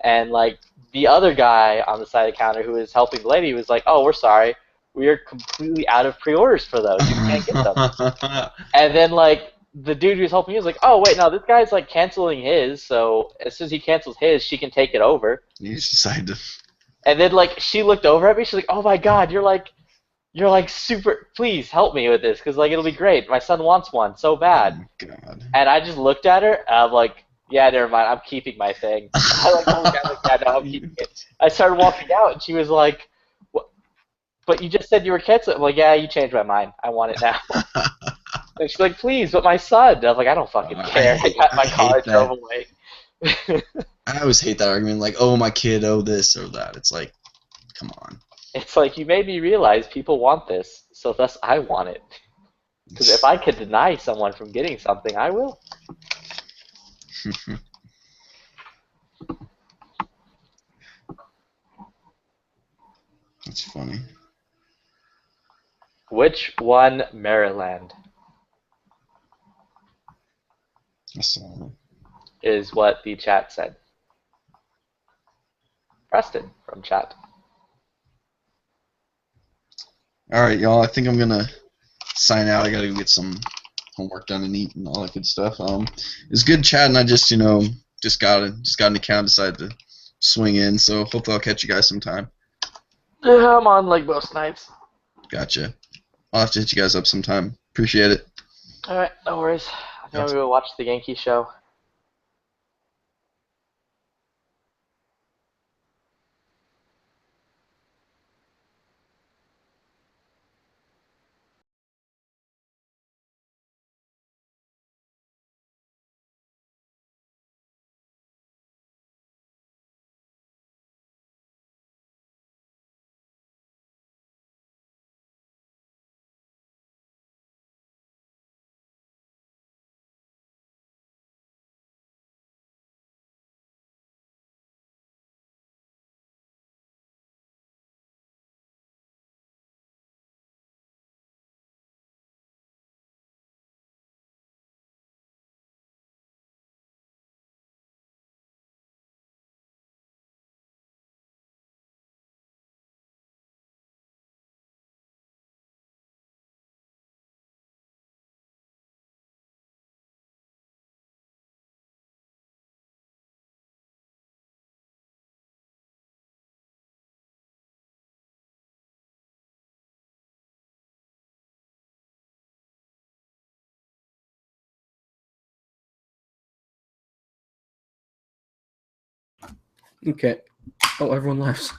And like the other guy on the side of the counter who was helping the lady was like, oh, we're sorry. We are completely out of pre-orders for those. You can't get them. And then like the dude who was helping me was like, oh wait, no, this guy's like canceling his. So as soon as he cancels his, she can take it over. You just decided to. And then like she looked over at me. She's like, oh my god, you're like super. Please help me with this because like it'll be great. My son wants one so bad. Oh, God. And I just looked at her. And I'm like, yeah, never mind. I'm keeping my thing. I like, oh god, yeah, no, I'm keeping it. I started walking out, and she was like, but you just said you were canceling. I'm like, yeah, you changed my mind. I want it now. And she's like, please, but my son. And I was like, I don't fucking care. I got my car and drove away. I always hate that argument, like, oh, my kid, oh, this or that. It's like, come on. It's like, you made me realize people want this, so thus I want it. Because if I could deny someone from getting something, I will. That's funny. Which one, Maryland? Is what the chat said. Preston from chat. All right, y'all. I think I'm gonna sign out. I gotta go get some homework done and eat and all that good stuff. It's good chatting. I just got an account, decided to swing in. So hopefully I'll catch you guys sometime. Yeah, I'm on like most nights. Gotcha. I'll have to hit you guys up sometime. Appreciate it. All right, no worries. I think I'm gonna go watch the Yankee show. Okay. Oh, everyone left.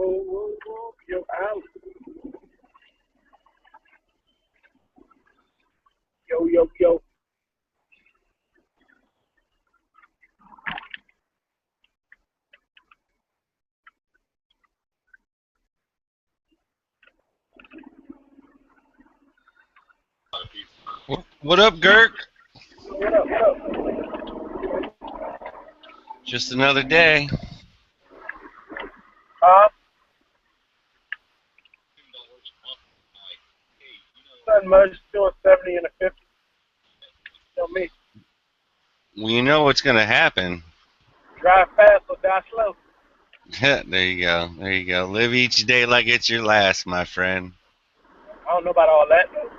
Whoa, whoa, whoa. Yo, out. Yo, yo, yo. What up, Gert? What up, what up? Just another day. Nothing much. Doing 70 and a 50. Tell me. Well, you know what's gonna happen. Drive fast or die slow. There you go. There you go. Live each day like it's your last, my friend. I don't know about all that, though.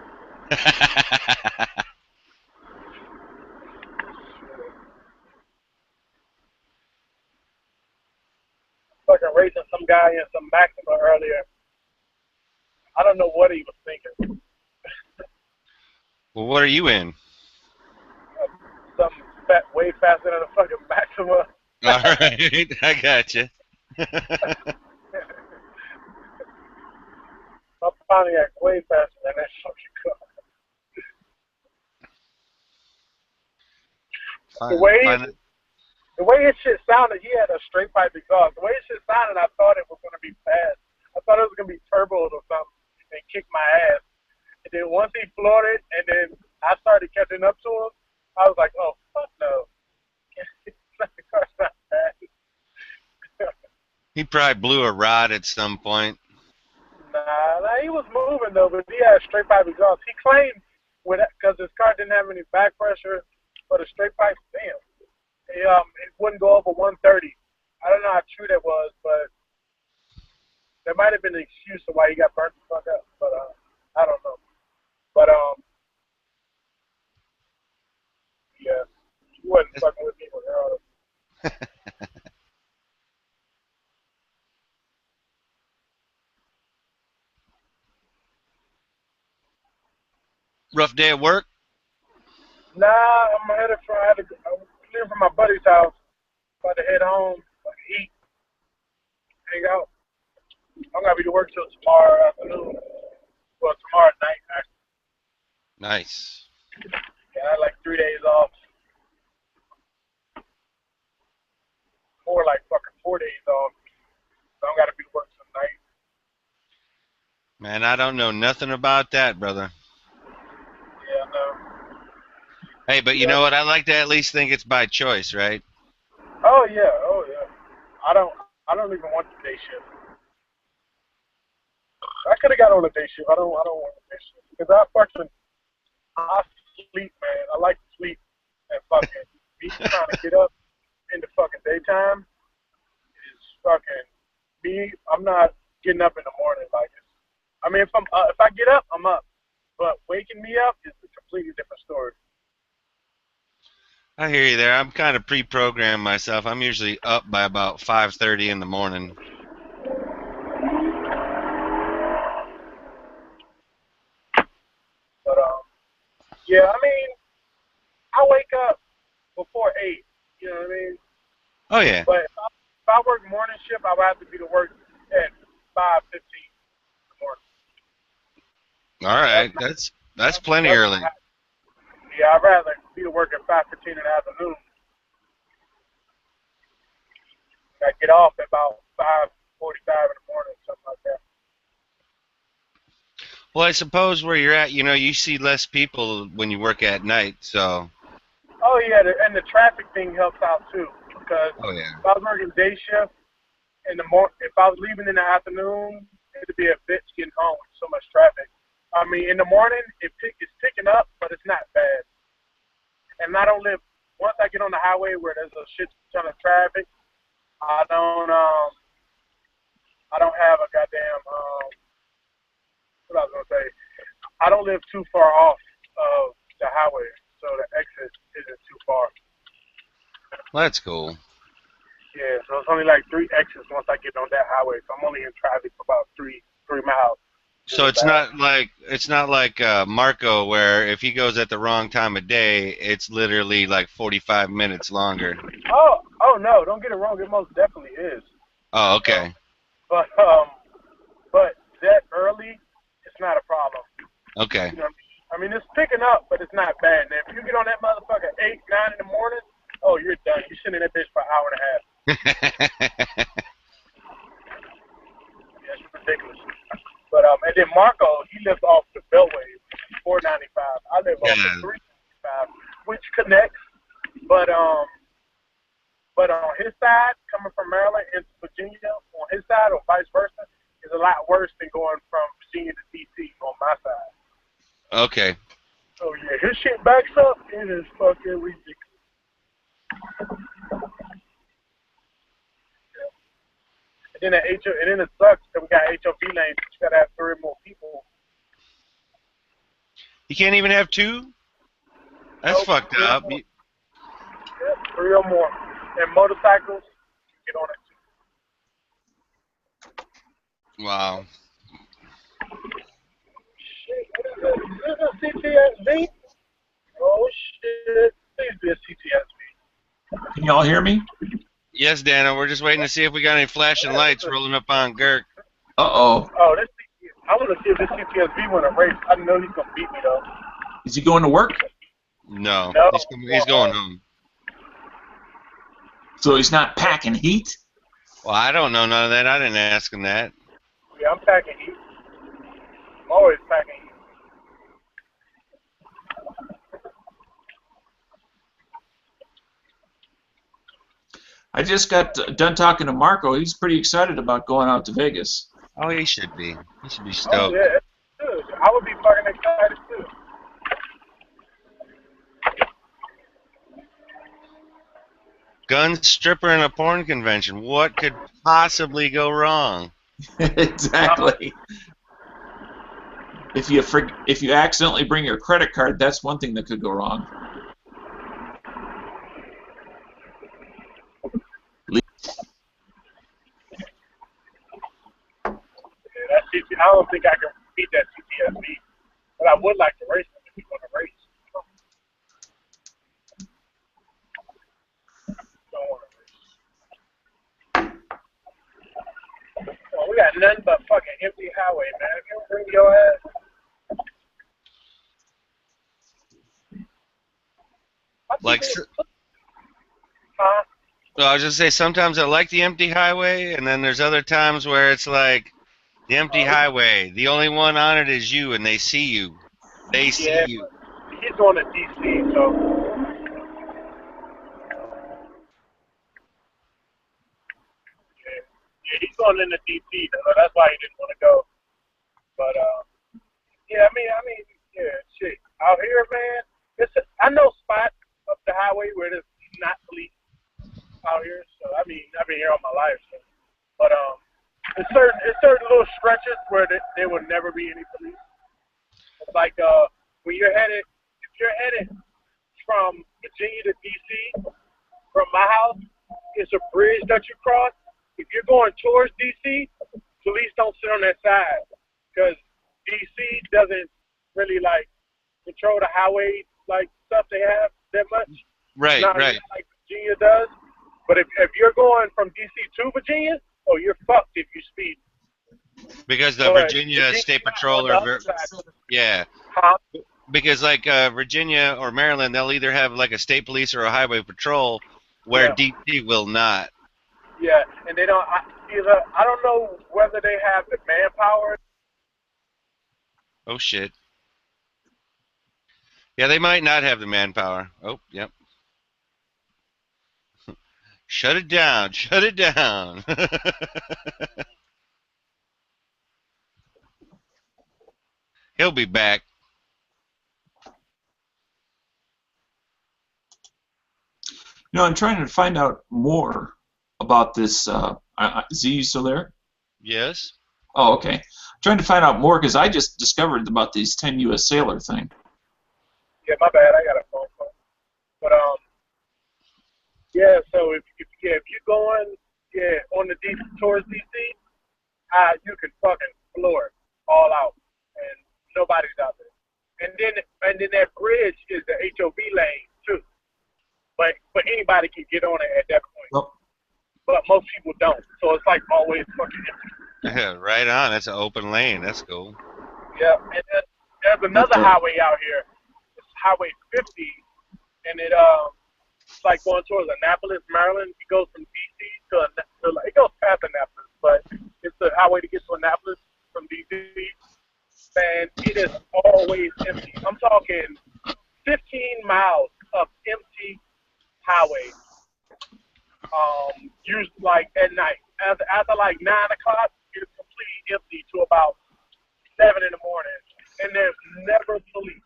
Fucking racing some guy in some Maxima earlier. I don't know what he was thinking. Well, what are you in? Some way faster than a fucking Maxima. All right, I got you. My Pontiac way faster than that fucking car. The way his shit sounded, he had a straight pipe exhaust. The way his shit sounded, I thought it was going to be fast. I thought it was going to be turboed or something and kick my ass. And then once he floored it, and then I started catching up to him, I was like, oh, fuck no. The car's not fast. He probably blew a rod at some point. Nah, he was moving, though, but he had a straight pipe exhaust. He claimed, because his car didn't have any back pressure, but a straight pipe, damn. It wouldn't go over 130. I don't know how true that was, but there might have been an excuse of why he got burnt the fuck up, but I don't know. But yeah, he wasn't fucking with me with her. Rough day at work? Nah, I'm headed I'm leaving from my buddy's house. About to head home, eat, hang out. I'm gonna be to work till tomorrow afternoon. Well, tomorrow night, actually. Nice. Yeah, I had like 3 days off. More like fucking 4 days off. So I'm gotta be to work tonight. Man, I don't know nothing about that, brother. Yeah, no. Hey, but you know what? I like to at least think it's by choice, right? Oh yeah. I don't even want the day shift. I could have got on the day shift. I don't want the day shift because I sleep, man. I like to sleep and fucking me trying to get up in the fucking daytime is fucking me. I'm not getting up in the morning like this. I mean, if I get up, I'm up. But waking me up is a completely different story. I hear you there. I'm kind of pre-programmed myself. I'm usually up by about 5:30 in the morning. But yeah, I mean, I wake up before 8. You know what I mean? Oh yeah. But if I work morning shift, I would have to be to work at 5:15 in the morning. All right, that's plenty early. Yeah, I'd rather be to work at 5:15 in the afternoon. I get off at about 5:45 in the morning, something like that. Well, I suppose where you're at, you see less people when you work at night, so. Oh yeah, and the traffic thing helps out too, because if I was working day shift in the if I was leaving in the afternoon, it'd be a bitch getting home with so much traffic. I mean, in the morning it's picking up, but it's not bad. And I don't live. Once I get on the highway where there's a shit ton of traffic, I don't have a goddamn what I was gonna say. I don't live too far off of the highway, so the exit isn't too far. Well, that's cool. Yeah, so it's only like 3 exits once I get on that highway, so I'm only in traffic for about 3 miles. So it's not like Marco, where if he goes at the wrong time of day, it's literally like 45 minutes longer. Oh no! Don't get it wrong. It most definitely is. Oh, okay. but that early, it's not a problem. Okay. You know, I mean, it's picking up, but it's not bad. And if you get on that motherfucker at 8, 9 in the morning, oh, you're done. You're sitting in that bitch for an hour and a half. Yeah, it's ridiculous. But and then Marco, he lives off the Beltway, 495. I live off the 395, which connects. But on his side, coming from Maryland into Virginia, on his side or vice versa, is a lot worse than going from Virginia to DC on my side. Okay. Oh yeah, his shit backs up. It is fucking ridiculous. And then it sucks that we got HOV lanes. But you gotta have 3 more people. You can't even have 2? That's fucked up. Yeah, 3 or more. And motorcycles, get on it too. Wow. Shit, what is this? Is this a CTSV? Oh shit. Please be a CTSV. Can y'all hear me? Yes, Dana. We're just waiting to see if we got any flashing lights rolling up on Girk. Uh-oh. Oh, I want to see if this CTSV win a race. I know he's going to beat me, though. Is he going to work? No. He's going home. So he's not packing heat? Well, I don't know none of that. I didn't ask him that. Yeah, I'm packing heat. I'm always packing heat. I just got done talking to Marco. He's pretty excited about going out to Vegas. Oh, he should be. He should be stoked. Oh, yeah, good. I would be fucking excited, too. Gun, stripper, and a porn convention. What could possibly go wrong? Exactly. If you accidentally bring your credit card, that's one thing that could go wrong. I don't think I can beat that CTSV, but I would like to race him if he's going to race. Don't want to race. Oh, we got nothing but fucking empty highway, man. Can you bring your ass? Like, huh? well, I was just say sometimes I like the empty highway, and then there's other times where it's like the empty highway. The only one on it is you, and they see you. They see you. He's going to DC, so. Yeah, he's going into DC, so that's why he didn't want to go. But yeah, I mean, yeah, shit. Out here, man, I know spots up the highway where there's not police out here. So I mean, I've been here all my life. So. But it's certain little stretches where there will never be any police. It's like when if you're headed from Virginia to DC, from my house, it's a bridge that you cross. If you're going towards DC, police don't sit on that side because DC doesn't really like control the highway like stuff they have that much. Right, Not right. like Virginia does. But if you're going from DC to Virginia, oh, you're fucked if you speed. Because the Virginia State Patrol yeah. Huh? Because like Virginia or Maryland, they'll either have like a state police or a highway patrol, where DC will not. Yeah, and they don't. I don't know whether they have the manpower. Oh shit. Yeah, they might not have the manpower. Oh, yep. Shut it down. Shut it down. He'll be back. You know, I'm trying to find out more about this. Z, you still there? Yes. Oh, okay. I'm trying to find out more because I just discovered about these 10 U.S. Sailor thing. Yeah, my bad. I got a phone call. But yeah. So if you're going on the towards DC, you can fucking floor it all out, and nobody's out there. And then that bridge is the HOV lane too. But anybody can get on it at that point. Well, but most people don't. So it's like always fucking empty. Right on. That's an open lane. That's cool. Yeah, and then there's another highway out here. It's Highway 50, and it's like going towards Annapolis, Maryland. It goes from DC to it goes past Annapolis, but it's the highway to get to Annapolis from DC. And it is always empty. I'm talking 15 miles of empty highway. Usually like at night. After like 9 o'clock, it's completely empty to about 7 in the morning, and there's never police.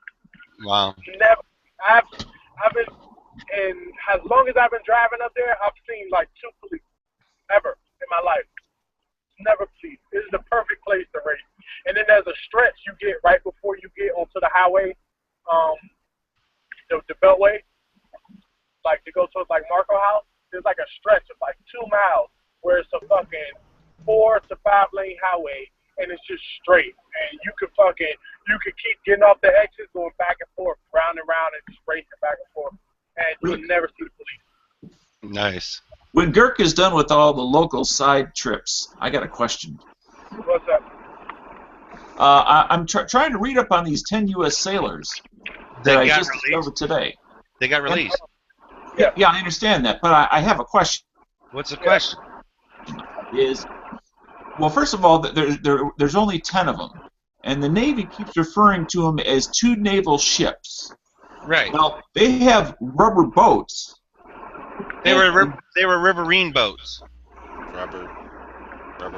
Wow. Never. I've been, and as long as I've been driving up there, I've seen like 2 police ever in my life. Never police. This is the perfect place to race. And then there's a stretch you get right before you get onto the highway, the Beltway, like to go towards like Marco House. There's like a stretch of like 2 miles where it's a fucking 4 to 5 lane highway, and it's just straight. And you could keep getting off the exits, going back and forth, round and round, and just racing back and forth. And you'll never see the police. Nice. When Girk is done with all the local side trips, I got a question. What's up? I'm trying to read up on these 10 U.S. sailors that I just discovered today. They got released. Yeah, I understand that, but I have a question. What's the question? Well, first of all, there's only 10 of them, and the Navy keeps referring to them as 2 naval ships. Right. Well, they have rubber boats. They were riverine boats. Rubber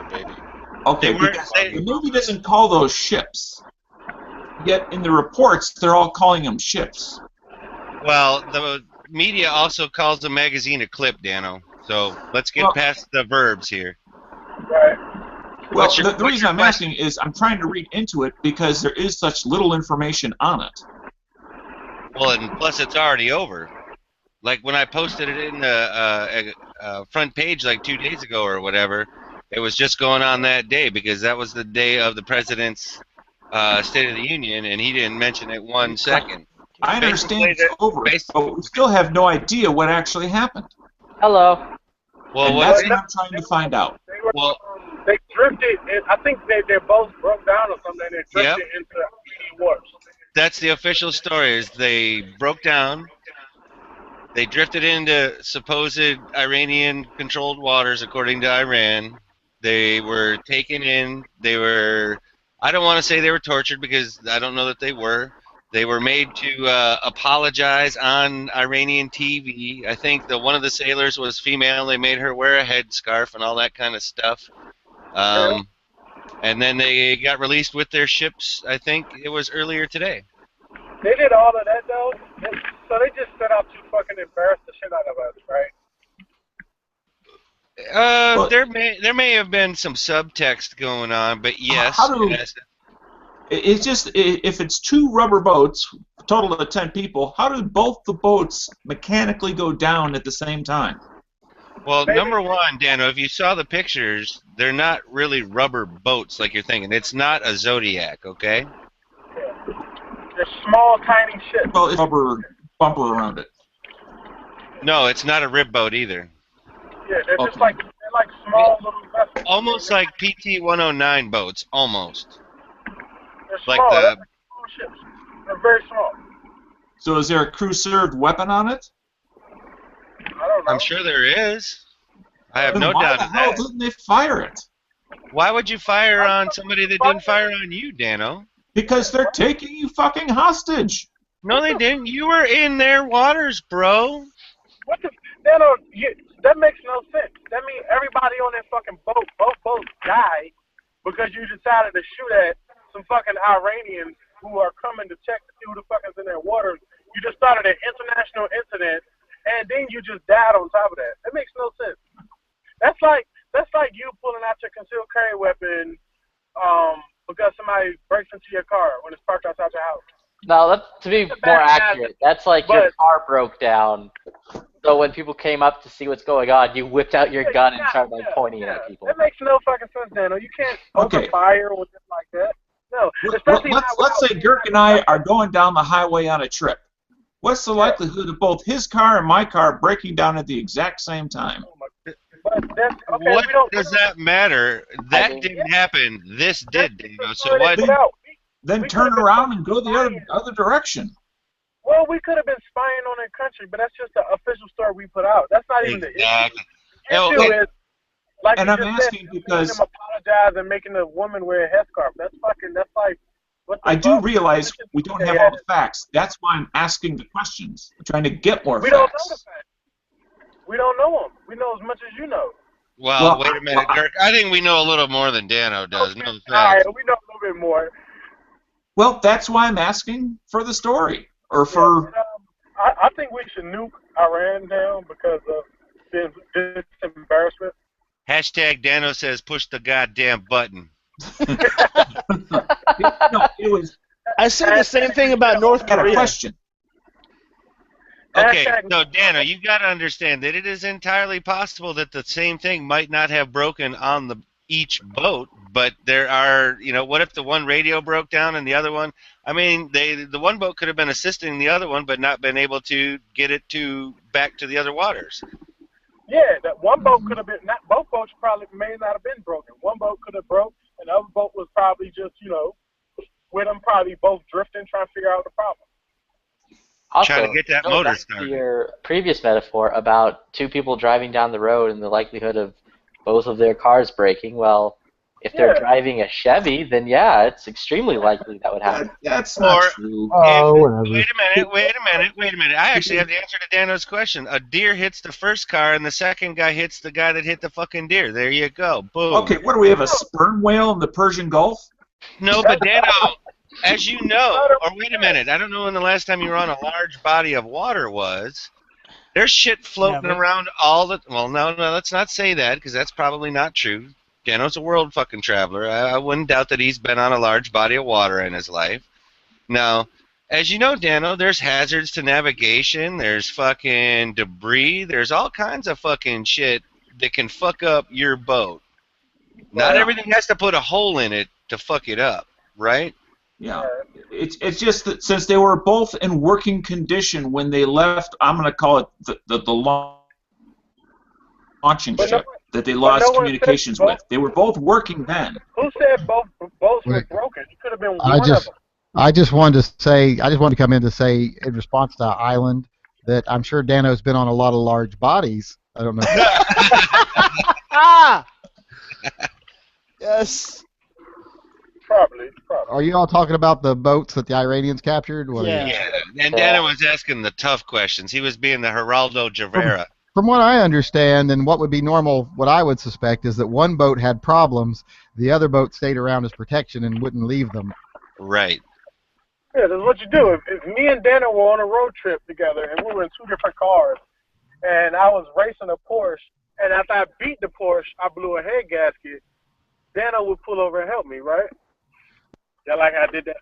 baby. Okay, because the Navy doesn't call those ships. Yet in the reports, they're all calling them ships. Well, the media also calls the magazine a clip, Dano. So let's get past the verbs here. Right. Well, the reason I'm asking is I'm trying to read into it because there is such little information on it. Well, and plus it's already over. Like when I posted it in the front page like 2 days ago or whatever, it was just going on that day because that was the day of the president's State of the Union, and he didn't mention it 1 second. I understand it's over, but we still have no idea what actually happened. Hello. Well, and that's what I'm trying to find out. They drifted. I think they both broke down or something. They drifted into warps. That's the official story. Is they broke down. They drifted into supposed Iranian-controlled waters, according to Iran. They were taken in. They were. I don't want to say they were tortured because I don't know that they were. They were made to apologize on Iranian TV. I think one of the sailors was female. They made her wear a headscarf and all that kind of stuff. And then they got released with their ships. I think it was earlier today. They did all of that though, so they just set out to fucking embarrass the shit out of us, right? There may have been some subtext going on, but yes. It's just if it's 2 rubber boats, total of 10 people, how did both the boats mechanically go down at the same time? Well, number one, Dano, if you saw the pictures, they're not really rubber boats like you're thinking. It's not a Zodiac, okay? Yeah. They're small, tiny ships. Well, it's a rubber bumper around it. No, it's not a rib boat either. Yeah, they're just like small little vessels. Almost like PT-109 boats, almost. They're small. They're small ships. They're very small. So is there a crew-served weapon on it? I don't know. I'm sure there is. I have no doubt Why the hell didn't they fire it? Why would you fire on somebody that didn't fire on you, Dano? Because they're taking you fucking hostage. No, they didn't. You were in their waters, bro. What the? Dano, that makes no sense. That means everybody on that fucking boat, both boats died because you decided to shoot at some fucking Iranians who are coming to check to see who the fuck is in their waters. You just started an international incident, and then you just died on top of that. That makes no sense. That's like you pulling out your concealed carry weapon because somebody breaks into your car when it's parked outside your house. No, to be more accurate, that's like your car broke down. So when people came up to see what's going on, you whipped out your gun and started pointing it at people. That makes no fucking sense, Dano. You can't open fire with it like that. No, especially let's say Girk and I are going down the highway on a trip. What's the likelihood of both his car and my car breaking down at the exact same time? But that's okay. What we don't. does that matter? That didn't happen. This did, Dano. So what? Then turn around and go the other direction. Well, we could have been spying on their country, but that's just the official story we put out. That's not even the issue. The issue is, like and you I'm just asking said, because them apologize and making the woman wear a headscarf. That's like. What the I do fuck? realize we don't have all the facts. That's why I'm asking the questions. I'm trying to get more We facts. don't know the facts. We don't know them. We know as much as you know. Well, wait a minute, Dirk. I think we know a little more than Dano does. No All facts. right, we know a little bit more. Well, that's why I'm asking for the story. Or for... I think we should nuke Iran down because of this embarrassment. Hashtag Dano says push the goddamn button. No, it was... I said the same thing about North I got a Korea. question. Okay, so Dano, you've got to understand that it is entirely possible that the same thing might not have broken on each boat, but there are, what if the one radio broke down and the other one? I mean, the one boat could have been assisting the other one, but not been able to get it back to the other waters. Yeah, that one boat could have been. Not both boats probably may not have been broken. One boat could have broke, and the other boat was probably just with them probably both drifting, trying to figure out the problem. Also, trying to get that going motor back started. to your previous metaphor about two people driving down the road and the likelihood of both of their cars breaking, well, if they're driving a Chevy, then yeah, it's extremely likely that would happen. That's not true. Wait a minute. I actually have the answer to Dano's question. A deer hits the first car, and the second guy hits the guy that hit the fucking deer. There you go. Boom. Okay, what do we have, a sperm whale in the Persian Gulf? No, but Dano, as you know, or wait a minute, I don't know when the last time you were on a large body of water was. There's shit floating around all the... Well, no, let's not say that, because that's probably not true. Dano's a world fucking traveler. I wouldn't doubt that he's been on a large body of water in his life. Now, as you know, Dano, there's hazards to navigation, there's fucking debris, there's all kinds of fucking shit that can fuck up your boat. Not everything has to put a hole in it to fuck it up, right? Yeah, it's just that since they were both in working condition when they left, I'm going to call it the launching ship that they lost communications with. They were both working then. Who said both were broken? It could have been one of them. I just wanted to come in to say in response to Island that I'm sure Dano's been on a lot of large bodies. I don't know. Yes. Probably. Are you all talking about the boats that the Iranians captured? Yeah. And Dano was asking the tough questions. He was being the Geraldo Javera. From what I understand, and what would be normal, what I would suspect is that one boat had problems, the other boat stayed around as protection and wouldn't leave them. Right. Yeah, that's what you do. If me and Dano were on a road trip together and we were in two different cars, and I was racing a Porsche, and after I beat the Porsche, I blew a head gasket, Dano would pull over and help me, right? Yeah, like I did that.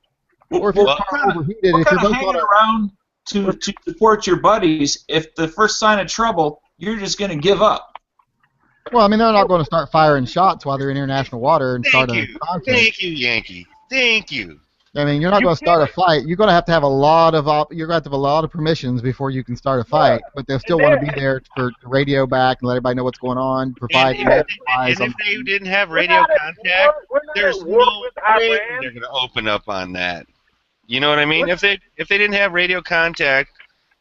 Or if your car overheated, what kind of hanging around to support your buddies, if the first sign of trouble, you're just going to give up. Well, I mean, they're not going to start firing shots while they're in international water and start a conflict. Thank you, Yankee. Thank you. I mean, you're not going to start a fight. You're going to have a lot of permissions before you can start a fight. But they'll still want to be there for radio back and let everybody know what's going on. Provide and if they didn't have radio contact, there's no way they're going to open up on that. You know what I mean? If they didn't have radio contact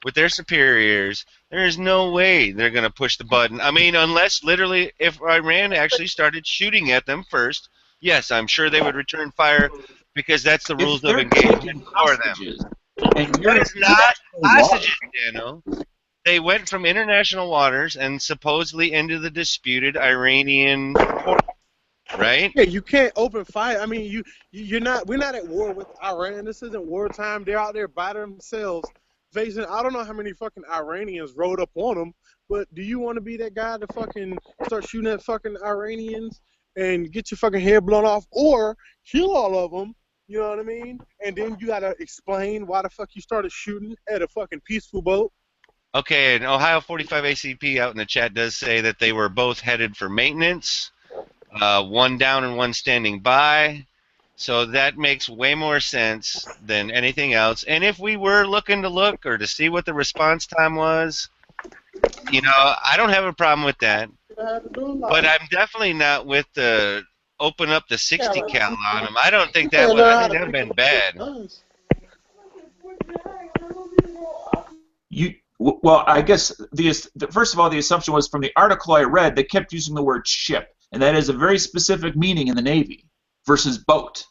with their superiors, there is no way they're going to push the button. I mean, unless literally if Iran actually started shooting at them first, yes, I'm sure they would return fire because that's the rules of engagement for them. That is not hostages, Dano. They went from international waters and supposedly into the disputed Iranian port, right? Yeah, you can't open fire. I mean, we're not at war with Iran. This isn't wartime. They're out there by themselves. Facing, I don't know how many fucking Iranians rode up on them, but do you want to be that guy to fucking start shooting at fucking Iranians and get your fucking head blown off, or kill all of them? You know what I mean? And then you gotta explain why the fuck you started shooting at a fucking peaceful boat. Okay, and Ohio 45 ACP out in the chat does say that they were both headed for maintenance, one down and one standing by. So that makes way more sense than anything else. And if we were looking to see what the response time was, I don't have a problem with that. But I'm definitely not with the open up the 60 cal on them. I don't think that would have been bad. Well, I guess first of all, the assumption was from the article I read, they kept using the word ship, and that is a very specific meaning in the Navy versus boat.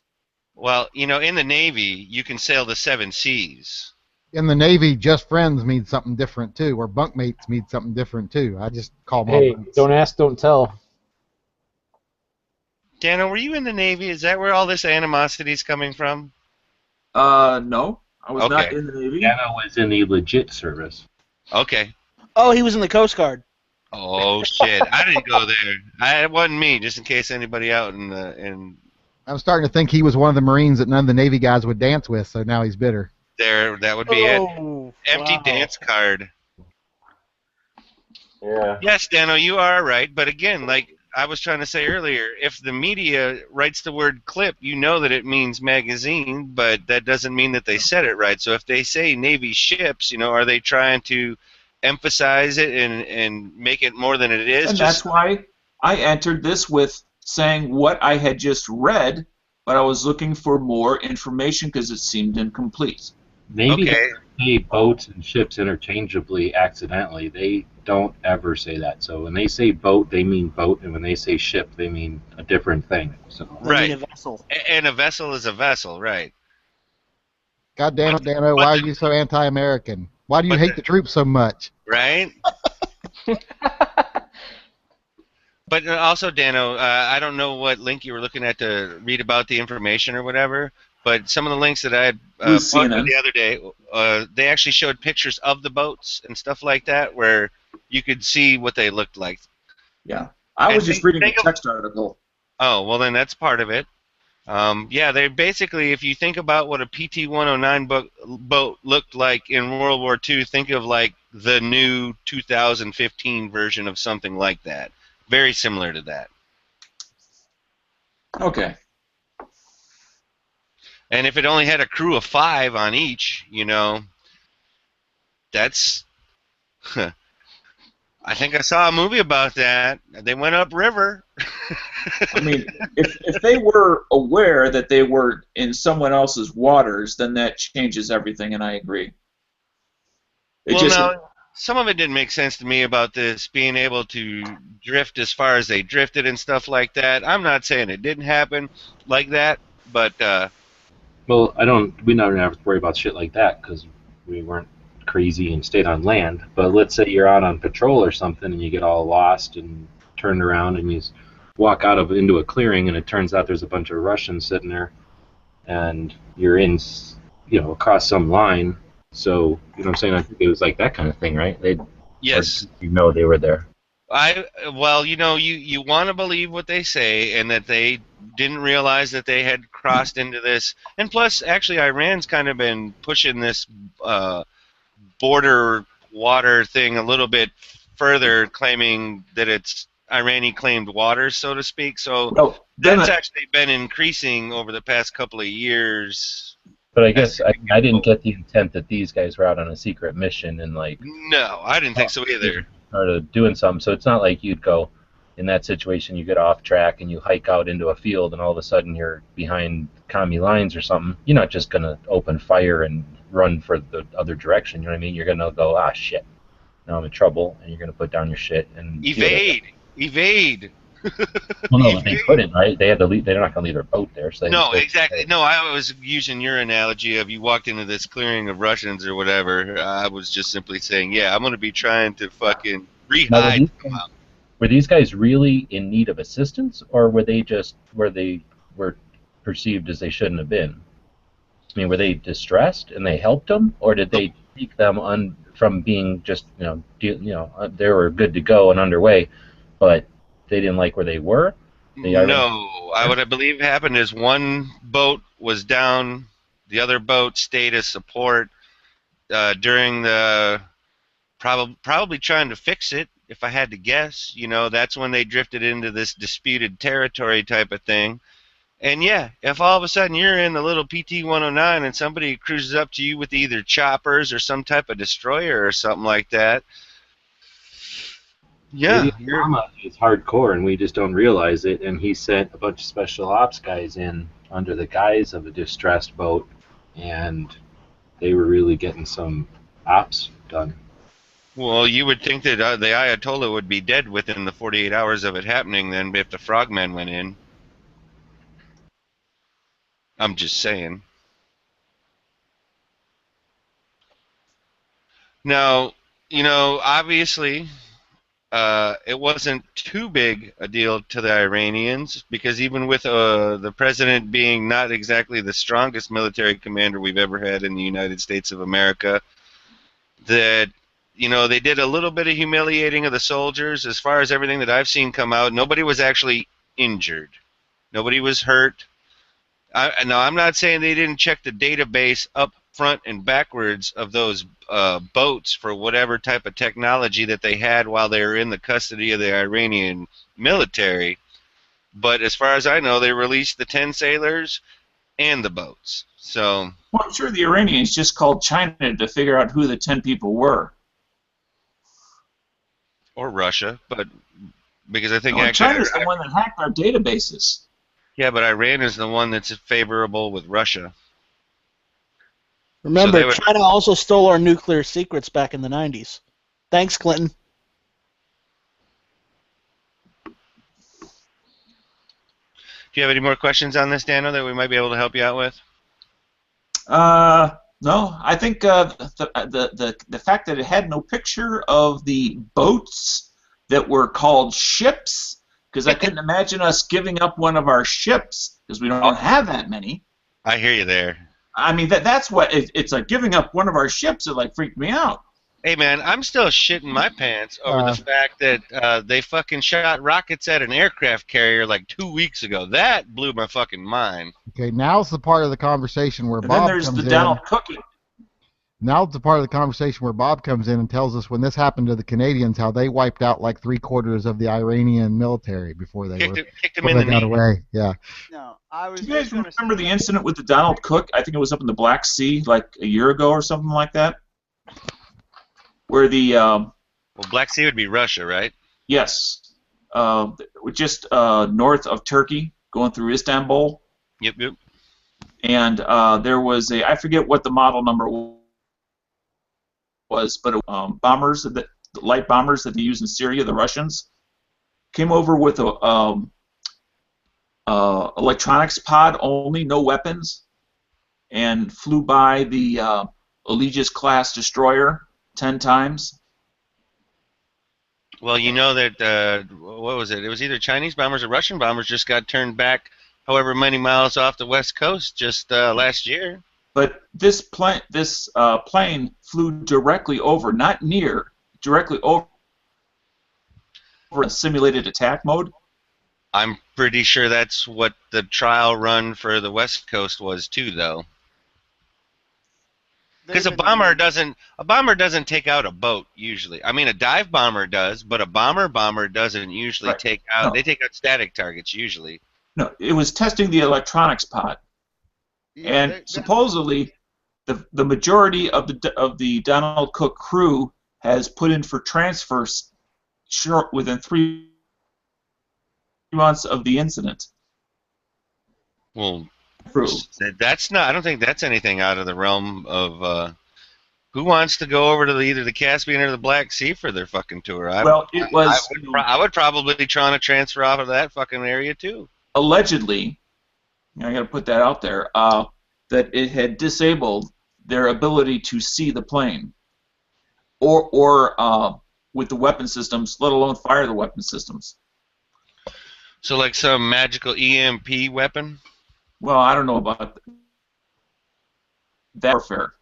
Well, you know, in the Navy, you can sail the 7 seas. In the Navy, just friends means something different too, or bunkmates means something different too. I just call them. Hey, don't ask, don't tell. Dano, were you in the Navy? Is that where all this animosity is coming from? No, I was not in the Navy. Dano was in the legit service. Okay. Oh, he was in the Coast Guard. Oh shit! I didn't go there. It wasn't me. Just in case anybody out in. I'm starting to think he was one of the Marines that none of the Navy guys would dance with, so now he's bitter. There, that would be it. Empty dance card. Yeah. Yes, Dano, you are right. But again, like I was trying to say earlier, if the media writes the word clip, you know that it means magazine, but that doesn't mean that they said it right. So if they say Navy ships, you know, are they trying to emphasize it and make it more than it is? And that's why I entered this with saying what I had just read, but I was looking for more information because it seemed incomplete. Navy say boats and ships interchangeably accidentally. They don't ever say that. So when they say boat, they mean boat, and when they say ship, they mean a different thing. So right. A vessel. And a vessel is a vessel, right? God damn it, Dano, why are you so anti-American? Why do you hate the troops so much? Right? But also, Dano, I don't know what link you were looking at to read about the information or whatever, but some of the links that I had plugged the other day, they actually showed pictures of the boats and stuff like that where you could see what they looked like. Yeah. I was just reading a text article. Oh, well, then that's part of it. Yeah, they basically, if you think about what a PT-109 boat looked like in World War II, think of like the new 2015 version of something like that. Very similar to that. Okay. And if it only had a crew of 5 on each, you know, that's... I think I saw a movie about that. They went upriver. I mean, if they were aware that they were in someone else's waters, then that changes everything, and I agree. No, some of it didn't make sense to me about this being able to drift as far as they drifted and stuff like that. I'm not saying it didn't happen like that, but... Well, we don't have to worry about shit like that because we weren't crazy and stayed on land. But let's say you're out on patrol or something and you get all lost and turned around and you walk into a clearing and it turns out there's a bunch of Russians sitting there and you're in, across some line. So, you know what I'm saying? I think it was like that kind of thing, right? Yes. You know they were there. Well, you want to believe what they say and that they didn't realize that they had crossed into this. And plus, actually, Iran's kind of been pushing this border water thing a little bit further, claiming that it's Iranian-claimed waters, so to speak. So that's actually been increasing over the past couple of years. But I guess I didn't get the intent that these guys were out on a secret mission and like... No, I didn't think so either. Started doing something, so it's not like you'd go in that situation, you get off track and you hike out into a field and all of a sudden you're behind commie lines or something. You're not just going to open fire and run for the other direction, you know what I mean? You're going to go, ah, shit, now I'm in trouble, and you're going to put down your shit and... Evade! Well, no, they couldn't, right? They had to leave. They're not going to leave their boat there. So no, exactly. No, I was using your analogy of you walked into this clearing of Russians or whatever. I was just simply saying, yeah, I'm going to be trying to fucking re-hide them out. Were these guys really in need of assistance, or were they just were perceived as they shouldn't have been? I mean, were they distressed and they helped them, or did they take them from being just they were good to go and underway, but they didn't like where they were? No, what I believe happened is one boat was down, the other boat stayed as support during the probably trying to fix it. If I had to guess, that's when they drifted into this disputed territory type of thing. And yeah, if all of a sudden you're in the little PT-109 and somebody cruises up to you with either choppers or some type of destroyer or something like that, Yeah, maybe Obama is hardcore and we just don't realize it, and he sent a bunch of special ops guys in under the guise of a distressed boat, and they were really getting some ops done. Well, you would think that the Ayatollah would be dead within the 48 hours of it happening then if the frogmen went in. I'm just saying. Now, obviously, it wasn't too big a deal to the Iranians because even with the president being not exactly the strongest military commander we've ever had in the United States of America, that they did a little bit of humiliating of the soldiers. As far as everything that I've seen come out, nobody was actually injured. Nobody was hurt. Now, I'm not saying they didn't check the database up front and backwards of those boats for whatever type of technology that they had while they were in the custody of the Iranian military. But as far as I know, they released the 10 sailors and the boats. So, well, I'm sure the Iranians just called China to figure out who the 10 people were. Or Russia, but because I think China's the one that hacked our databases. Yeah, but Iran is the one that's favorable with Russia. Remember, China also stole our nuclear secrets back in the 90s. Thanks, Clinton. Do you have any more questions on this, Dano, that we might be able to help you out with? No, I think the fact that it had no picture of the boats that were called ships, because I couldn't imagine us giving up one of our ships, because we don't have that many. I hear you there. I mean, that's what it's like, giving up one of our ships. It like freaked me out. Hey man, I'm still shitting my pants over the fact that they fucking shot rockets at an aircraft carrier like 2 weeks ago. That blew my fucking mind. Okay, now's the part of the conversation where And Bob then there's comes the in. Donald Cookie. Now's the part of the conversation where Bob comes in and tells us when this happened to the Canadians, how they wiped out like 3/4 of the Iranian military before they kicked them in the got knee. away. Yeah. No, I was. Do you guys remember the incident with the Donald Cook? I think it was up in the Black Sea like a year ago or something like that. Where the well, Black Sea would be Russia, right? Yes, just north of Turkey, going through Istanbul. Yep. And there was I forget what the model number was, but bombers, the light bombers that they use in Syria, the Russians, came over with a electronics pod only, no weapons, and flew by the Aegis class destroyer 10 times. Well, you know that what was it? It was either Chinese bombers or Russian bombers just got turned back however many miles off the west coast just last year. But this plane flew directly over, not near, directly over a simulated attack mode. I'm pretty sure that's what the trial run for the west coast was too, though. Because a bomber doesn't take out a boat usually. I mean, a dive bomber does, but a bomber doesn't usually take out. No. They take out static targets usually. No, it was testing the electronics pod, and supposedly the majority of the Donald Cook crew has put in for transfers within 3 months of the incident. Well, that's not. I don't think that's anything out of the realm of who wants to go over to either the Caspian or the Black Sea for their fucking tour. I would probably try to transfer off of that fucking area too. Allegedly, I got to put that out there, that it had disabled their ability to see the plane, or with the weapon systems, let alone fire the weapon systems. So, like some magical EMP weapon? Well, I don't know about that warfare.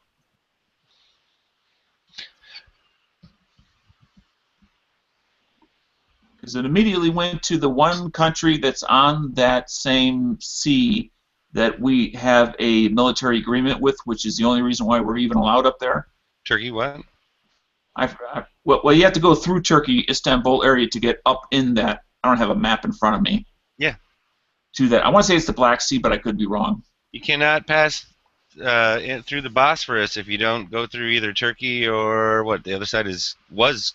Because it immediately went to the one country that's on that same sea that we have a military agreement with, which is the only reason why we're even allowed up there. Turkey what? Well, you have to go through Turkey, Istanbul area to get up in that. I don't have a map in front of me. Yeah. To that. I want to say it's the Black Sea, but I could be wrong. You cannot pass through the Bosphorus if you don't go through either Turkey or what? The other side was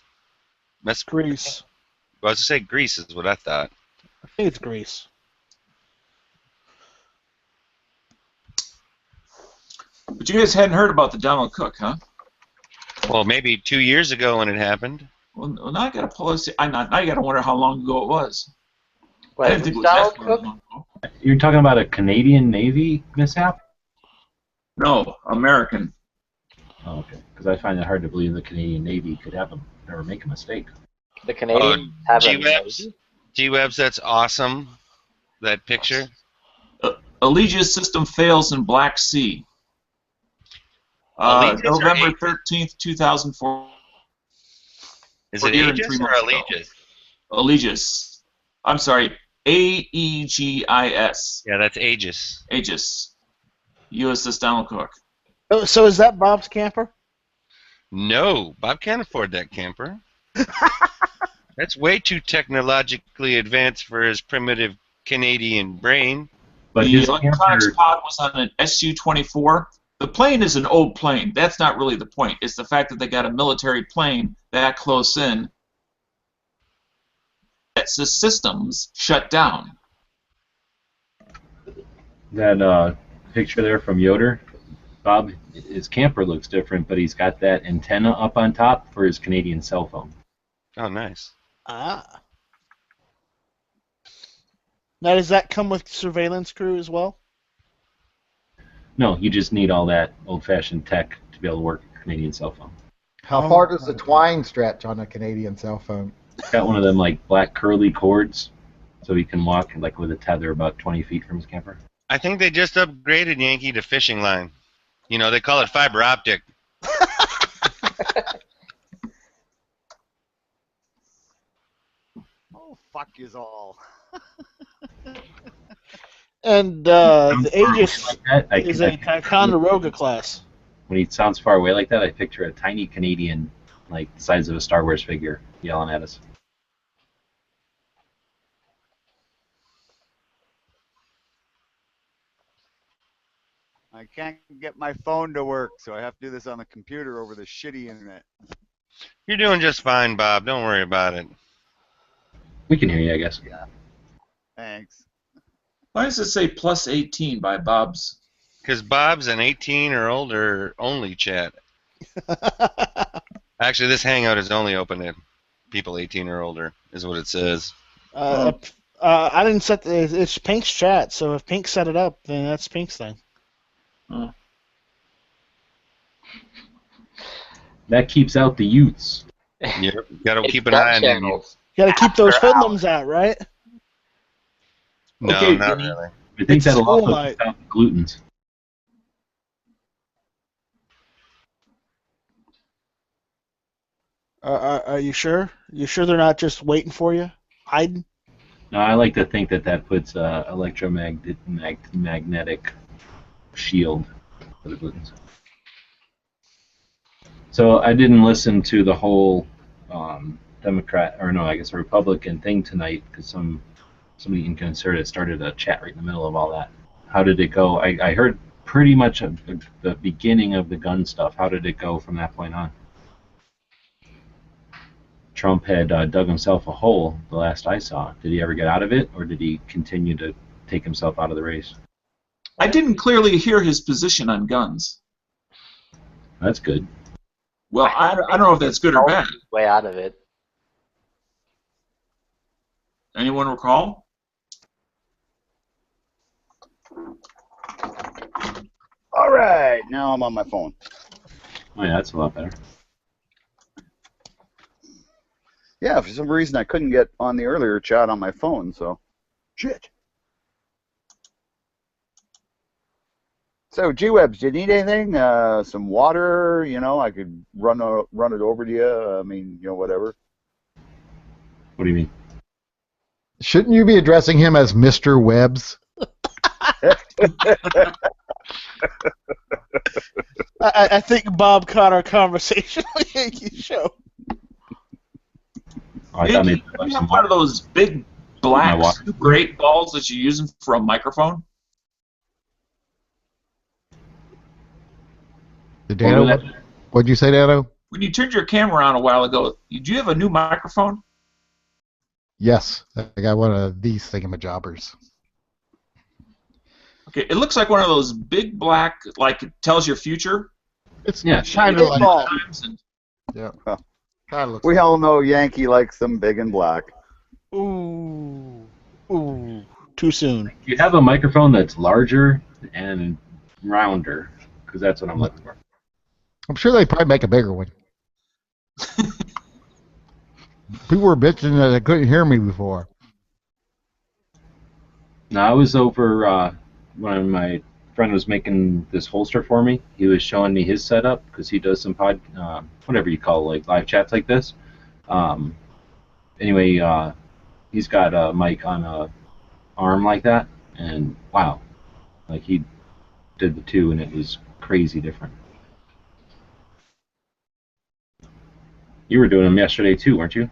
Greece. Well, I was to say Greece is what I thought. I think it's Greece. But you guys hadn't heard about the Donald Cook, huh? Well, maybe 2 years ago when it happened. Well, now I got to pull this. Now I got to wonder how long ago it was. Wait, I didn't think it was Donald that Cook? long ago. You're talking about a Canadian Navy mishap? No, American. Oh, okay. Because I find it hard to believe the Canadian Navy could ever make a mistake. The Canadians have a Navy? G-Webs, that's awesome. That picture. Aegis system fails in Black Sea. Aegis or November Aegis? 13th, 2004. Is it Aegis or Aegis? Aegis. I'm sorry, Aegis. Yeah, that's Aegis. Aegis. USS Donald Cook. Oh, so is that Bob's camper? No, Bob can't afford that camper. That's way too technologically advanced for his primitive Canadian brain. But the his electronics camper, pod was on an Su-24. The plane is an old plane. That's not really the point. It's the fact that they got a military plane that close in. That's the systems shut down. that picture there from Yoder, Bob, his camper looks different, but he's got that antenna up on top for his Canadian cell phone. Oh, nice. Ah. Now, does that come with surveillance crew as well? No, you just need all that old-fashioned tech to be able to work a Canadian cell phone. How far does the twine stretch on a Canadian cell phone? Got one of them like black curly cords, so he can walk like with a tether about 20 feet from his camper. I think they just upgraded Yankee to fishing line. You know, they call it fiber optic. Oh, fuck yous all. And the Aegis Like that, I is can- a Ticonderoga class. When he sounds far away like that, I picture a tiny Canadian, like the size of a Star Wars figure, yelling at us. I can't get my phone to work, so I have to do this on the computer over the shitty internet. You're doing just fine, Bob. Don't worry about it. We can hear you, I guess. Thanks. Why does it say plus 18 by Bob's? Because Bob's an 18 or older only chat. Actually, this Hangout is only open to people 18 or older, is what it says. I didn't set it's Pink's chat, so if Pink set it up, then that's Pink's thing. That keeps out the youths. Yep, gotta keep an eye on them. You gotta keep those hoodlums out, right? No, Okay, not Vinny. really. I think It's that'll school also night. keep out the glutens. Are you sure? You sure they're not just waiting for you, hiding? No, I like to think that that puts electromagnetic shield for the glutens. So I didn't listen to the whole Democrat, or no, I guess Republican thing tonight because somebody inconsiderate started a chat right in the middle of all that. How did it go? I heard pretty much of the beginning of the gun stuff. How did it go from that point on? Trump had dug himself a hole the last I saw. Did he ever get out of it, or did he continue to take himself out of the race? I didn't clearly hear his position on guns. That's good. Well, I don't know if that's good or bad. Way out of it. Anyone recall? All right, now I'm on my phone. Oh yeah, that's a lot better. Yeah, for some reason I couldn't get on the earlier chat on my phone, so shit. So, G-Webs, do you need anything? Some water? You know, I could run it over to you. I mean, you know, whatever. What do you mean? Shouldn't you be addressing him as Mr. Webbs? I think Bob caught our conversation on the Yankee show. Oh, I thought Maybe maybe you have one of those big black My water. Super 8 balls that you're using for a microphone. Dano, what'd you say, Dano? When you turned your camera on a while ago, did you have a new microphone? Yes, I got one of these thingamajobbers. Okay, it looks like one of those big black, like it tells your future. It's kind of like. Yeah. We all know Yankee likes them big and black. Ooh. Too soon. You have a microphone that's larger and rounder, because that's what I'm looking for. I'm sure they probably make a bigger one. People were bitching that they couldn't hear me before. No, I was over when my friend was making this holster for me. He was showing me his setup because he does some whatever you call like live chats like this. Anyway, he's got a mic on a arm like that, and wow, like he did the two, and it was crazy different. You were doing them yesterday too, weren't you?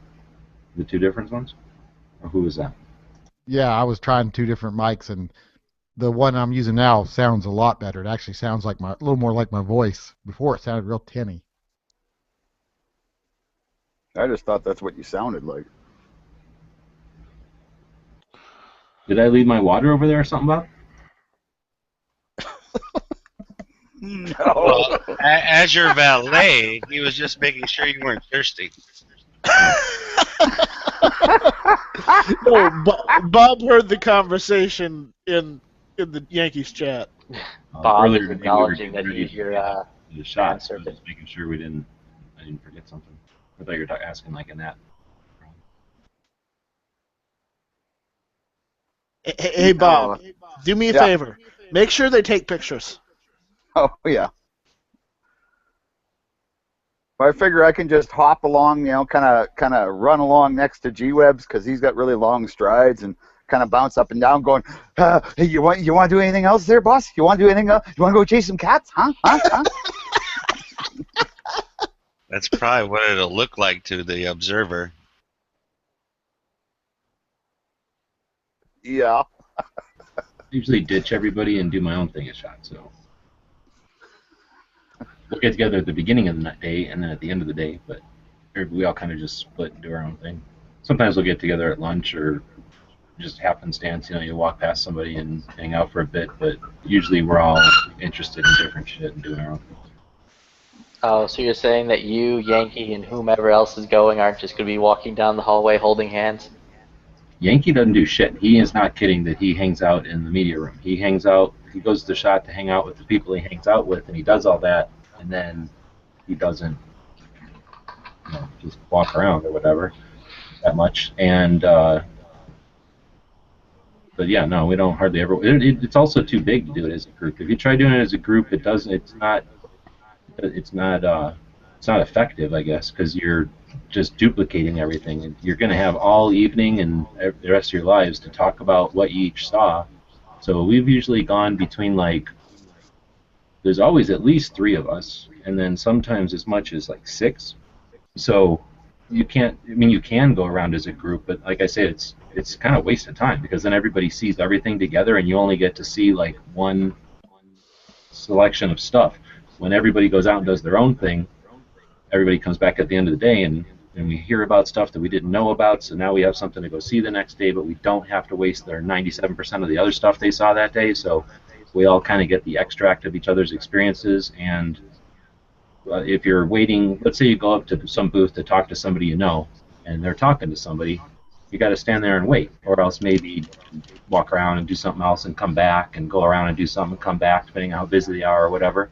The two different ones, or who was that? Yeah, I was trying two different mics, and the one I'm using now sounds a lot better. It actually sounds like a little more like my voice. Before it sounded real tinny. I just thought that's what you sounded like. Did I leave my water over there or something, Bob? No. Well, as your valet, he was just making sure you weren't thirsty. No, Bob heard the conversation in the Yankees chat. Bob earlier is today acknowledging we were that he's your the shots, servant. just making sure I didn't forget something. I thought you were asking like in that. Hey, Bob, do me a favor. Make sure they take pictures. Oh, yeah. I figure I can just hop along, kind of run along next to G-Webs because he's got really long strides and kind of bounce up and down going, hey, you want to do anything else there, boss? You want to do anything else? You want to go chase some cats? Huh? That's probably what it'll look like to the observer. Yeah. I usually ditch everybody and do my own thing at shot, so we'll get together at the beginning of the day and then at the end of the day, but we all kind of just split and do our own thing. Sometimes we'll get together at lunch or just happenstance, you walk past somebody and hang out for a bit, but usually we're all interested in different shit and doing our own thing. Oh, so you're saying that you, Yankee, and whomever else is going aren't just going to be walking down the hallway holding hands? Yankee doesn't do shit. He is not kidding that he hangs out in the media room. He hangs out, he goes to the shot to hang out with the people he hangs out with, and he does all that, and then he doesn't just walk around or whatever that much. And but yeah, no, we don't hardly ever. It's also too big to do it as a group. If you try doing it as a group, it doesn't. It's not effective, I guess, because you're just duplicating everything. And you're going to have all evening and the rest of your lives to talk about what you each saw. So we've usually gone between there's always at least 3 of us, and then sometimes as much as 6. So you can't. You can go around as a group, but like I said, it's kind of a waste of time because then everybody sees everything together, and you only get to see one selection of stuff. When everybody goes out and does their own thing, everybody comes back at the end of the day, and we hear about stuff that we didn't know about, so now we have something to go see the next day, but we don't have to waste their 97% of the other stuff they saw that day, so we all kind of get the extract of each other's experiences. And if you're waiting, let's say you go up to some booth to talk to somebody and they're talking to somebody, you got to stand there and wait, or else maybe walk around and do something else and come back and go around and do something and come back, depending on how busy they are or whatever.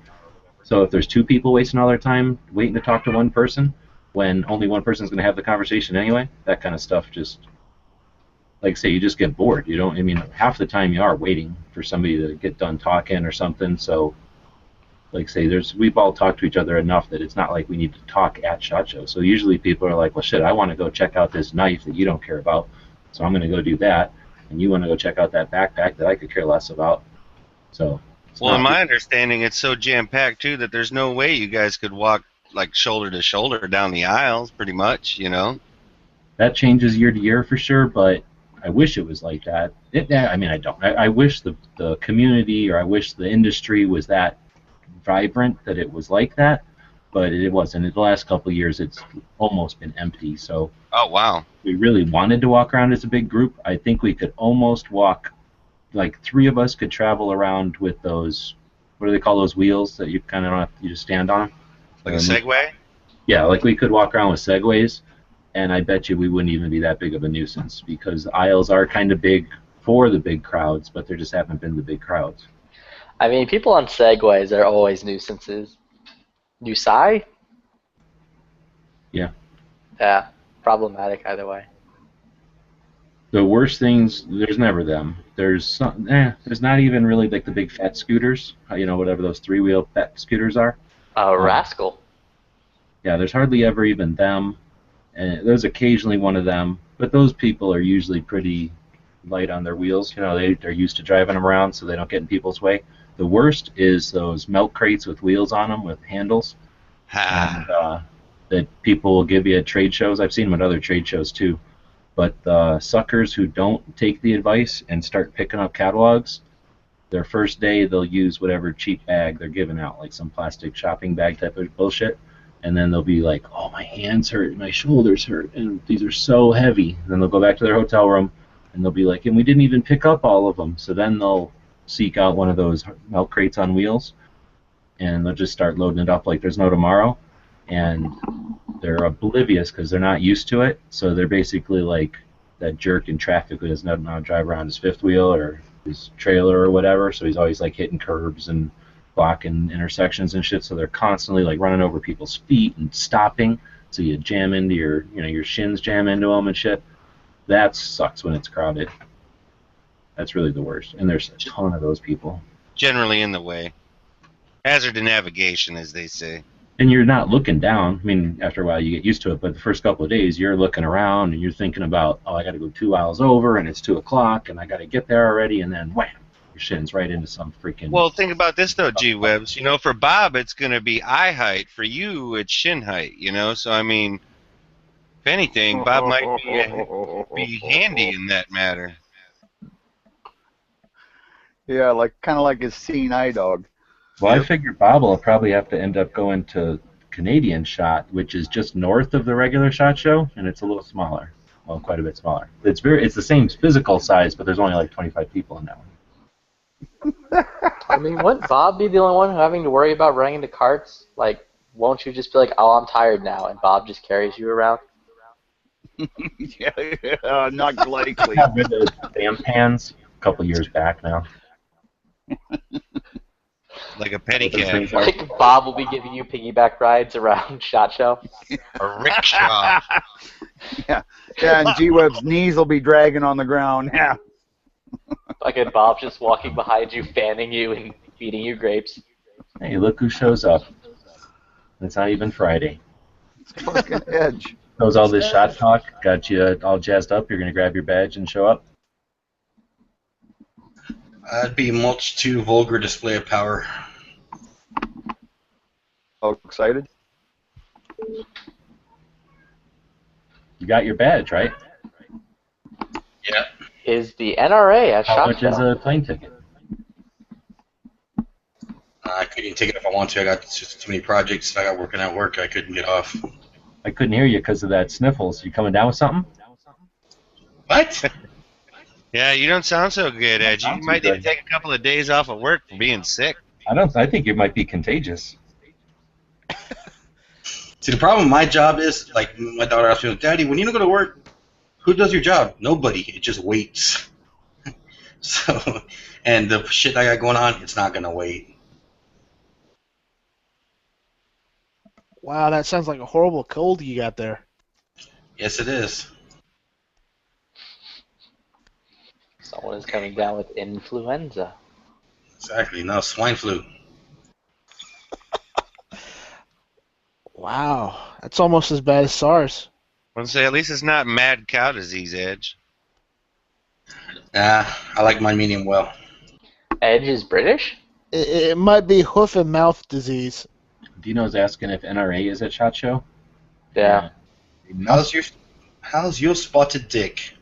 So if there's 2 people wasting all their time waiting to talk to one person, when only one person's going to have the conversation anyway, that kind of stuff just, like I say, you just get bored. You don't. Half the time you are waiting for somebody to get done talking or something. So, like I say, we've all talked to each other enough that it's not like we need to talk at SHOT Show. So usually people are like, well, shit, I want to go check out this knife that you don't care about, so I'm going to go do that, and you want to go check out that backpack that I could care less about. So. Well, in my understanding, it's so jam-packed, too, that there's no way you guys could walk, shoulder to shoulder down the aisles, pretty much, That changes year to year for sure, but I wish it was like that. I don't. I wish the community, or I wish the industry was that vibrant, that it was like that, but it wasn't. In the last couple of years, it's almost been empty, so Oh, wow. We really wanted to walk around as a big group. I think we could almost walk, like 3 of us could travel around with those, what do they call those wheels that you kind of you just stand on? Like a Segway? Yeah, like we could walk around with Segways, and I bet you we wouldn't even be that big of a nuisance because aisles are kind of big for the big crowds, but there just haven't been the big crowds. I mean, people on Segways are always nuisances. Nusai? Yeah. Yeah, problematic either way. The worst things, there's never them. There's not even really like the big fat scooters, whatever those 3-wheel fat scooters are. Rascal. Yeah, there's hardly ever even them. And there's occasionally one of them, but those people are usually pretty light on their wheels. They're used to driving them around so they don't get in people's way. The worst is those milk crates with wheels on them with handles. And, that people will give you at trade shows. I've seen them at other trade shows too. But the suckers who don't take the advice and start picking up catalogs, their first day they'll use whatever cheap bag they're giving out, like some plastic shopping bag type of bullshit. And then they'll be like, oh, my hands hurt, my shoulders hurt, and these are so heavy. And then they'll go back to their hotel room, and they'll be like, and we didn't even pick up all of them. So then they'll seek out one of those milk crates on wheels, and they'll just start loading it up like there's no tomorrow. And they're oblivious because they're not used to it. So they're basically like that jerk in traffic who doesn't know how to drive around his fifth wheel or his trailer or whatever. So he's always like hitting curbs and blocking intersections and shit. So they're constantly like running over people's feet and stopping. So you jam into your shins jam into them and shit. That sucks when it's crowded. That's really the worst. And there's a ton of those people. Generally in the way. Hazard to navigation, as they say. And you're not looking down. I mean, after a while you get used to it, but the first couple of days you're looking around and you're thinking about, oh, I got to go 2 miles over and it's 2 o'clock and I got to get there already, and then wham, your shins right into some freaking... Well, think about this though, G-Webs. For Bob it's going to be eye height. For you, it's shin height, So, I mean, if anything, Bob might be handy in that matter. Yeah, kind of like his seeing eye dog. Well, I figure Bob will probably have to end up going to Canadian SHOT, which is just north of the regular SHOT Show, and it's a little smaller. Well, quite a bit smaller. It's the same physical size, but there's only like 25 people in that one. I mean, wouldn't Bob be the only one having to worry about running into carts? Like, won't you just be like, oh, I'm tired now, and Bob just carries you around? Yeah, not likely. Got rid of the damn pans a couple years back now. Like a pedicab. Like Bob will be giving you piggyback rides around SHOT Show. A rickshaw. Yeah, and G-Web's knees will be dragging on the ground. Yeah. Like a Bob just walking behind you, fanning you and feeding you grapes. Hey, look who shows up. It's not even Friday. It's fucking Edge. Knows all this shot talk, got you all jazzed up. You're going to grab your badge and show up? I'd be much too vulgar display of power. Oh, excited? You got your badge, right? Yeah. Is the NRA at SHOT Show? How much is a plane ticket? I couldn't even take it if I want to. I got just too many projects. I got working at work. I couldn't get off. I couldn't hear you because of that sniffles. You coming down with something? What? Yeah, you don't sound so good, Edge. You might need to take a couple of days off of work for being sick. I think it might be contagious. See, the problem with my job is, like, my daughter asked me, Daddy, when you don't go to work, who does your job? Nobody. It just waits. So, and the shit I got going on, it's not going to wait. Wow, that sounds like a horrible cold you got there. Yes, it is. Someone is coming down with influenza. Exactly. No, swine flu. Wow, that's almost as bad as SARS. I want to say, at least it's not mad cow disease, Edge. I like my medium well. Edge is British? It might be hoof and mouth disease. Dino's asking if NRA is at SHOT Show. Yeah. How's your spotted dick?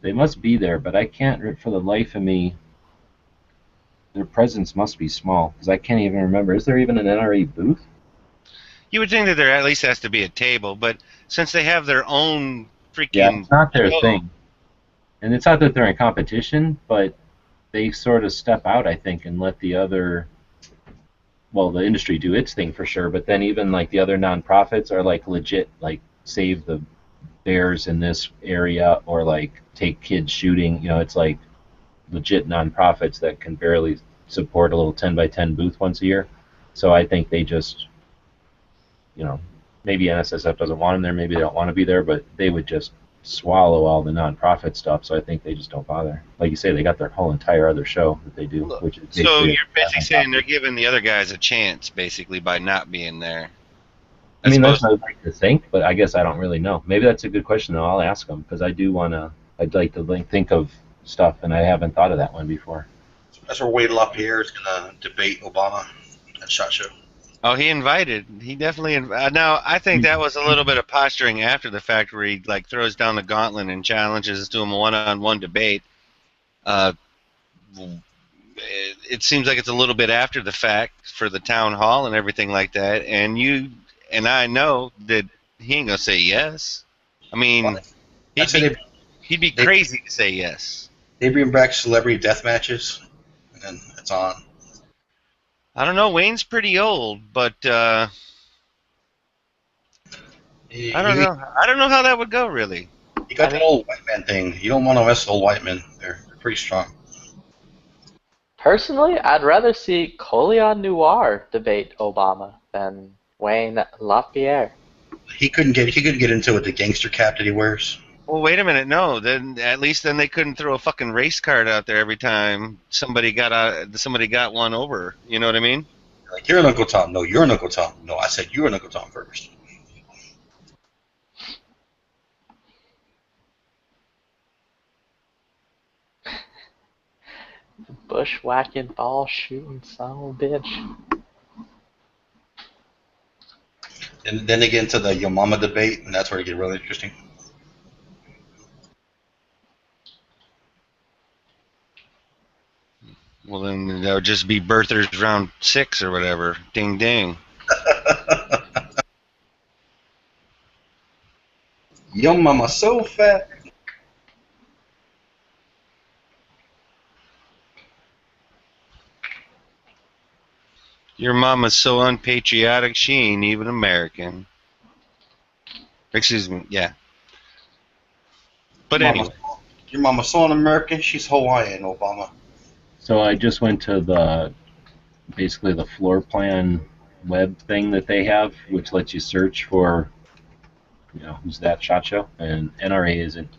They must be there, but I can't, for the life of me, their presence must be small, because I can't even remember. Is there even an NRA booth? You would think that there at least has to be a table, but since they have their own freaking Yeah, it's not their show, thing. And it's not that they're in competition, but they sort of step out, I think, and let the other, well, the industry do its thing for sure, but then even like the other nonprofits are like legit, like save the bears in this area or like take kids shooting. You know, it's like legit nonprofits that can barely support a little 10x10 booth once a year. So I think they just, you know, maybe NSSF doesn't want them there, maybe they don't want to be there, but they would just swallow all the nonprofit stuff, so I think they just don't bother. Like you say, they got their whole entire other show that they do, which is so you're basically saying they're giving the other guys a chance, basically, by not being there. I mean, that's what I'd like to think, but I guess I don't really know. Maybe that's a good question, though. I'll ask them, because I do want to, I'd like to think of stuff, and I haven't thought of that one before. That's where Wade LaPierre is going to debate Obama at SHOT Show. Oh, he definitely invited. Now, I think that was a little bit of posturing after the fact where he like throws down the gauntlet and challenges to him a one-on-one debate. It seems like it's a little bit after the fact for the town hall and everything like that, and you and I know that he ain't going to say yes. I mean, he'd be crazy to say yes. They bring back celebrity death matches, and it's on. I don't know. Wayne's pretty old, but I don't know. I don't know how that would go, really. You got the old white man thing. You don't want to mess with old white men. They're pretty strong. Personally, I'd rather see Colion Noir debate Obama than Wayne LaPierre. He couldn't get into it with the gangster cap that he wears. Well, wait a minute. No, then at least then they couldn't throw a fucking race card out there every time somebody got one over. You know what I mean? Like, you're an Uncle Tom. No, you're an Uncle Tom. No, I said you're an Uncle Tom first. Bushwhacking, ball shooting, son of a bitch. And then they get into the Yo Mama debate, and that's where it gets really interesting. Well, then that would just be birthers round 6 or whatever. Ding ding. Yo Mama so fat. Your mama's so unpatriotic, she ain't even American. Excuse me, yeah. But anyway. Your mama's so un-American, she's Hawaiian, Obama. So I just went to basically the floor plan web thing that they have, which lets you search for, you know, who's that SHOT Show, and NRA isn't,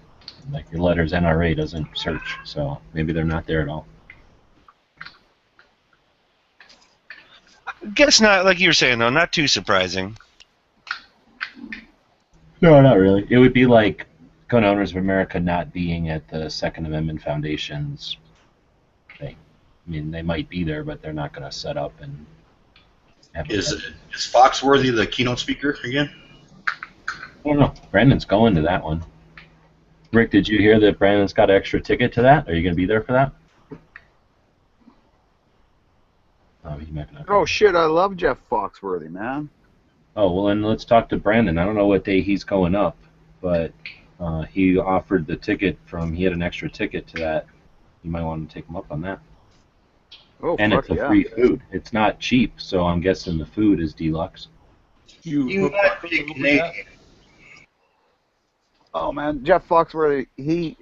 like your letters NRA doesn't search, so maybe they're not there at all. Guess not, like you were saying though, not too surprising. No, not really. It would be like Gun Owners of America not being at the Second Amendment Foundation's thing. I mean, they might be there, but they're not going to set up and have Is Foxworthy the keynote speaker again? I don't know. Brandon's going to that one. Rick, did you hear that Brandon's got an extra ticket to that? Are you going to be there for that? Oh, he might not. Oh shit! I love Jeff Foxworthy, man. Oh well, then let's talk to Brandon. I don't know what day he's going up, but he offered the ticket he had an extra ticket to that. You might want to take him up on that. Oh, and fuck it's a yeah. free food. It's not cheap, so I'm guessing the food is deluxe. You might be Canadian. Oh man, Jeff Foxworthy, he's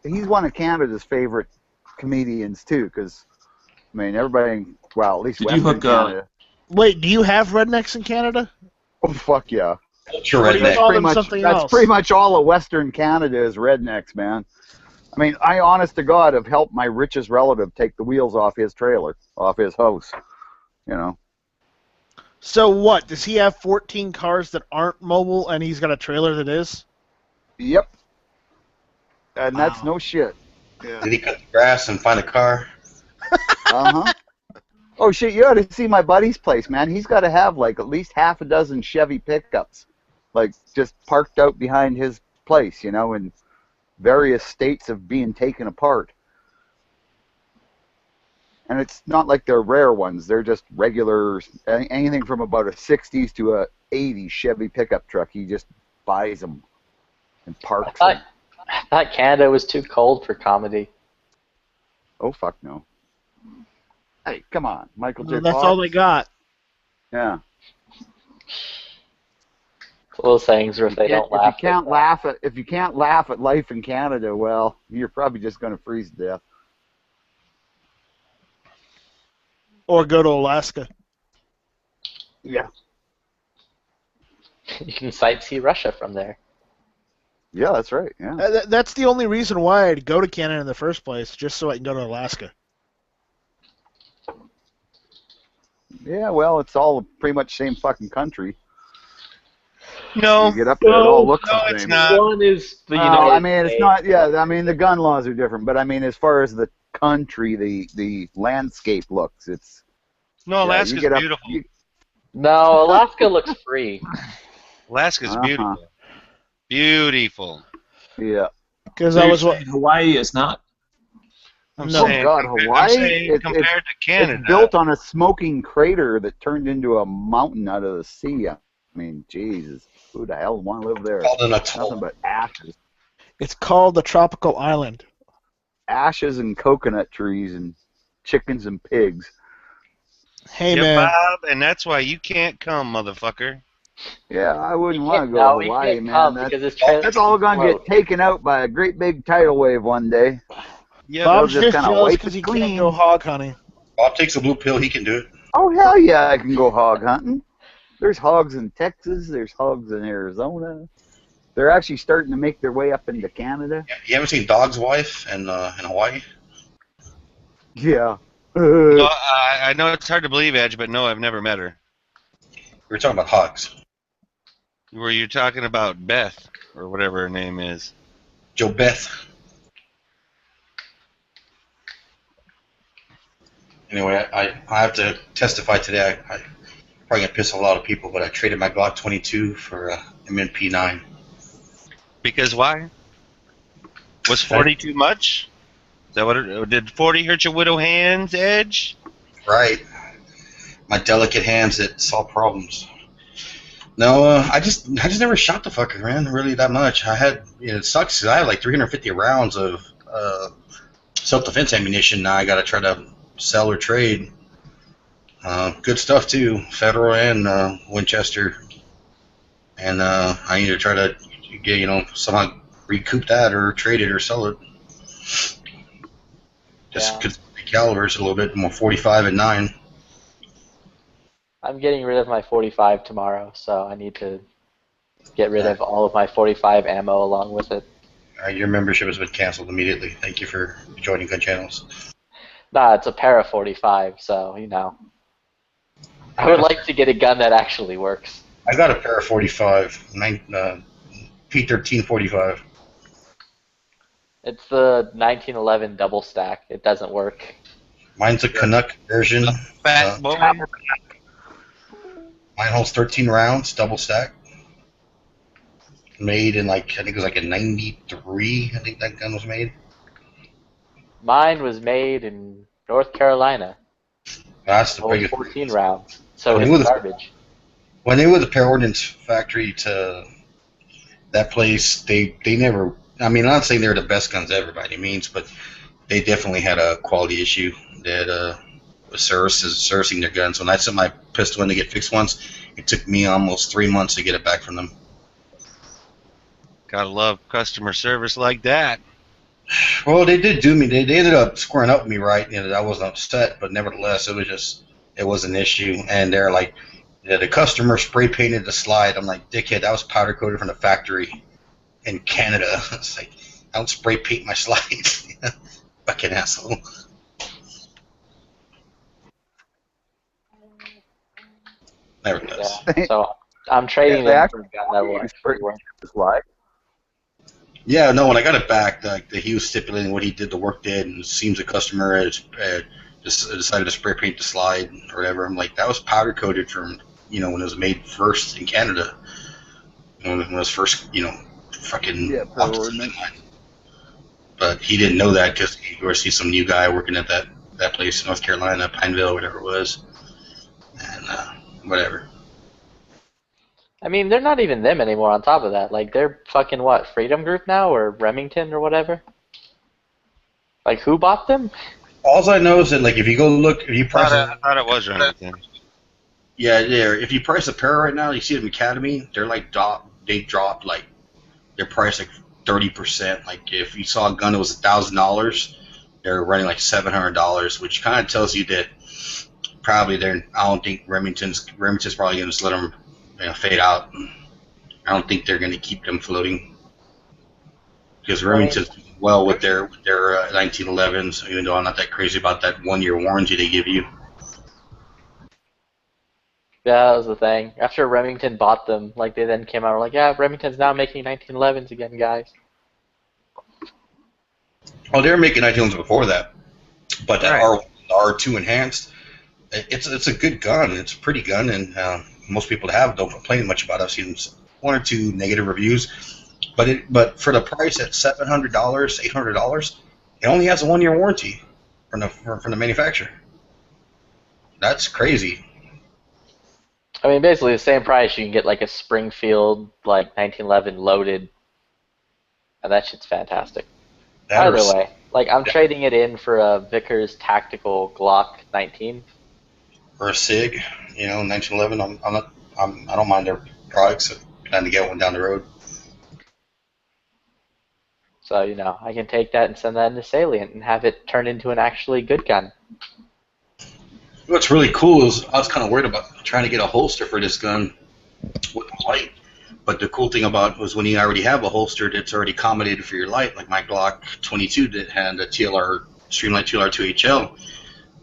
one of Canada's favorite comedians too, because I mean everybody, well at least Did you Western hook Canada. Wait, do you have rednecks in Canada? Oh fuck yeah! Ultra What do you redneck. call them something That's else? pretty much all of Western Canada is rednecks, man. I mean, I honest to God have helped my richest relative take the wheels off his trailer, off his house. You know. So what? Does he have 14 cars that aren't mobile, and he's got a trailer that is? Yep. And that's no shit. Did he cut the grass and find a car? Uh-huh. Oh shit, you ought to see my buddy's place, man. He's got to have like at least half a dozen Chevy pickups, like just parked out behind his place, you know, in various states of being taken apart. And it's not like they're rare ones. They're just regular, anything from about a 60s to a 80s Chevy pickup truck. He just buys them and parks them. I thought Canada was too cold for comedy. Oh, fuck no. Hey, come on, Michael J. Well, that's Fox. all they got. Yeah. Little sayings where if they don't laugh. If you can't laugh at life in Canada, well, you're probably just going to freeze to death. Or go to Alaska. Yeah. You can sightsee Russia from there. Yeah, that's right. Yeah. That's the only reason why I'd go to Canada in the first place, just so I can go to Alaska. Yeah, well, it's all pretty much same fucking country. No. You get up there, it all looks the same. it's not. One is the I United mean, it's States. not. Yeah, I mean, the gun laws are different, but I mean, as far as the country, the landscape looks, it's. No, yeah, you Alaska's get up- beautiful. No, Alaska looks free. Alaska's beautiful. Beautiful. Yeah. Because So I you're was saying Hawaii is not. I'm No. saying, God, I'm Hawaii? saying compared to Canada. It's built on a smoking crater that turned into a mountain out of the sea. I mean, Jesus, who the hell would want to live there? Called an atoll. Nothing but ashes. It's called the tropical island. Ashes and coconut trees and chickens and pigs. Hey, Yeah, man. Bob, and that's why you can't come, motherfucker. Yeah, I wouldn't want to go No, to he Hawaii, can't man. come That's, because his trailer that's all going to explode. get taken out by a great big tidal wave one day. Yeah, Bob's just just kinda jealous wipe because it he clean. can't go hog hunting. Bob takes a blue pill. He can do it. Oh, hell yeah, I can go hog hunting. There's hogs in Texas. There's hogs in Arizona. They're actually starting to make their way up into Canada. You haven't seen Dog's Wife in Hawaii? Yeah. No, I know it's hard to believe, Edge, but no, I've never met her. We were talking about hogs. Were you talking about Beth, or whatever her name is? Joe Beth. Anyway, I have to testify today. I probably gonna piss a lot of people, but I traded my Glock 22 for MNP 9. Because why? Was 40 too much? Is that what did 40 hurt your widow hands, Edge? Right. My delicate hands that solve problems. No, I just never shot the fucker, man. Really that much. I had, it sucks 'cause I had like 350 rounds of self-defense ammunition. Now I gotta try to sell or trade. Good stuff too, Federal and Winchester. And I need to try to get, somehow recoup that or trade it or sell it. Just because the calibers a little bit more 45 and 9. I'm getting rid of my 45 tomorrow, so I need to get rid of all of my 45 ammo along with it. Your membership has been canceled immediately. Thank you for joining Gun Channels. Nah, it's a pair of 45, so, I would like to get a gun that actually works. I got a pair of 45, P13 45. It's the 1911 double stack. It doesn't work. Mine's a Canuck version. Fat boy. Mine holds 13 rounds, double stack. Made in I think it was in 93, I think that gun was made. Mine was made in North Carolina. That's the Only biggest. 14 rounds, so When it's it was- garbage. When they were the Pair Ordnance Factory to that place, they never, I'm not saying they're the best guns ever by any means, but they definitely had a quality issue that was servicing their guns. When I sent my pistol in to get fixed once, it took me almost 3 months to get it back from them. Gotta love customer service like that. Well, they did do me. They ended up squaring up with me, right? I wasn't upset, but nevertheless, it was an issue. And they're like, the customer spray painted the slide. I'm like, dickhead, that was powder coated from the factory in Canada. It's like, I don't spray paint my slides. Fucking asshole. Nevertheless. Yeah, so I'm trading They them for a gun that will actually work. Slide. Yeah, no, when I got it back, he was stipulating what he did, the work did, and it seems the customer had just decided to spray paint the slide or whatever. I'm like, that was powder coated from, when it was made first in Canada. When it was first, fucking. Yeah, But he didn't know that because he sees some new guy working at that that place in North Carolina, Pineville, whatever it was, and whatever. I mean, they're not even them anymore. On top of that, like they're fucking what, Freedom Group now or Remington or whatever. Like who bought them? All I know is that like if you go look, if you price, I thought it was Remington. yeah, if you price a pair right now, you see them Academy, they're like they dropped like their price like 30%. Like if you saw a gun that was $1,000, they're running like $700, which kind of tells you that probably they're. I don't think Remington's probably gonna just let them fade out. I don't think they're gonna keep them floating because Remington's well with their 1911s. Even though I'm not that crazy about that 1-year warranty they give you. Yeah, that was the thing. After Remington bought them, like they then came out and were like, yeah, Remington's now making 1911s again, guys. Oh, they were making 1911s before that, but that R2 enhanced, it's a good gun. It's a pretty gun, and most people that have don't complain much about it. I've seen 1 or 2 negative reviews, but for the price at $700, $800, it only has a 1-year warranty from the manufacturer. That's crazy. I mean, basically the same price you can get like a Springfield like 1911 loaded, and that shit's fantastic. Either way, like I'm trading it in for a Vickers Tactical Glock 19 or a SIG, 1911. I don't mind their products. I'm trying to get one down the road. So I can take that and send that into Salient and have it turn into an actually good gun. What's really cool is I was kind of worried about trying to get a holster for this gun with the light. But the cool thing about it was when you already have a holster that's already accommodated for your light, like my Glock 22 that had the Streamlight TLR 2HL,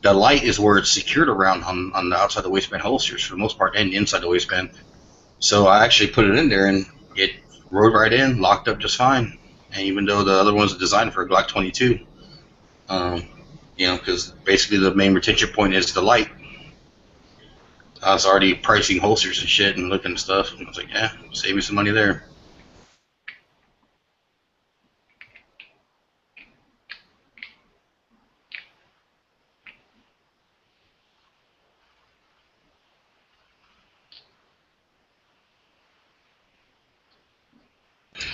the light is where it's secured around on the outside of the waistband holsters for the most part and inside the waistband. So I actually put it in there and it rode right in, locked up just fine. And even though the other one's designed for a Glock 22, because basically the main retention point is the light. I was already pricing holsters and shit and looking at stuff, and I was like, yeah, save me some money there.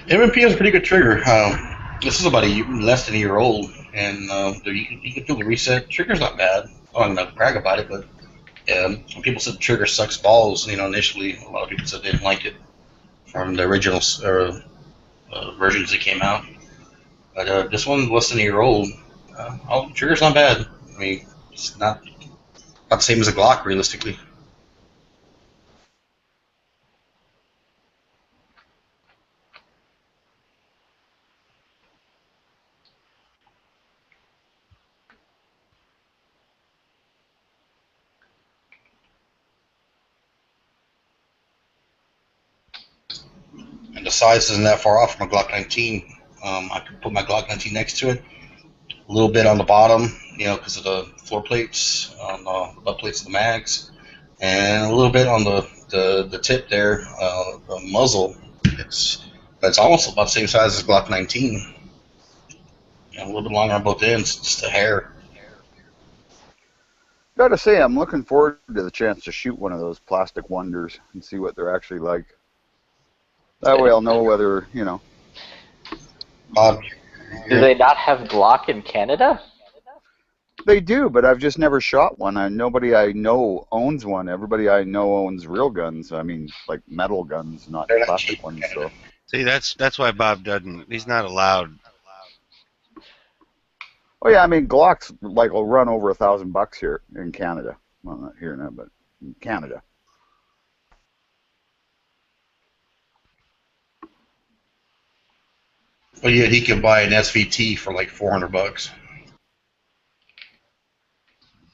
M&P is a pretty good trigger. This is about less than a year old, and you can feel the reset. Trigger's not bad. I'm not brag about it, but when people said the trigger sucks balls, initially a lot of people said they didn't like it from the original versions that came out. But this one's less than a year old. Trigger's not bad. I mean, it's not about the same as a Glock, realistically. And the size isn't that far off from a Glock 19. I could put my Glock 19 next to it. A little bit on the bottom, because of the floor plates, on the butt plates of the mags, and a little bit on the tip there, the muzzle. It's almost about the same size as Glock 19. A little bit longer on both ends, just a hair. Gotta say, I'm looking forward to the chance to shoot one of those plastic wonders and see what they're actually like. That way I'll know whether, Do they not have Glock in Canada? They do, but I've just never shot one. Nobody I know owns one. Everybody I know owns real guns. I mean, like metal guns, not plastic ones. So. See, that's why Bob doesn't. He's not allowed. Oh yeah, I mean Glocks will run over $1,000 here in Canada. Well, not here now, but in Canada. But yet he can buy an SVT for like $400.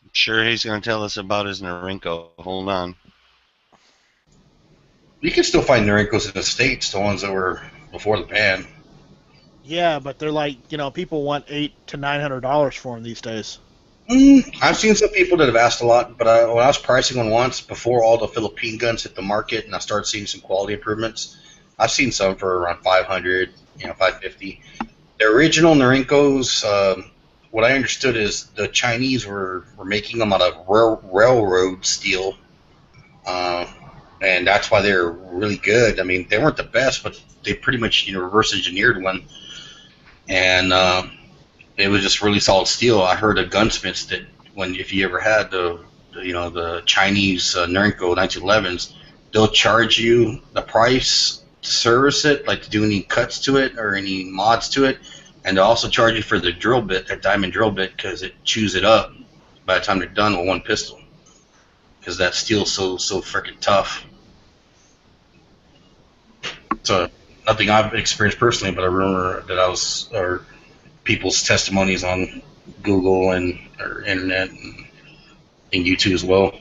I'm sure he's going to tell us about his Norinco. Hold on. You can still find Norincos in the States, the ones that were before the ban. Yeah, but they're like, people want $800 to $900 for them these days. I've seen some people that have asked a lot, but when I was pricing one once, before all the Philippine guns hit the market and I started seeing some quality improvements, I've seen some for around $500, $550. The original Norincos, what I understood is the Chinese were making them out of railroad steel, and that's why they're really good. I mean, they weren't the best, but they pretty much reverse engineered one, and it was just really solid steel. I heard of gunsmiths that if you ever had the Chinese Nurenko 1911s, they'll charge you the price to service it, like to do any cuts to it or any mods to it, and they'll also charge you for the drill bit, that diamond drill bit, because it chews it up by the time they're done with one pistol, because that steel's so freaking tough. So nothing I've experienced personally, but I remember that or people's testimonies on Google and or internet and YouTube as well.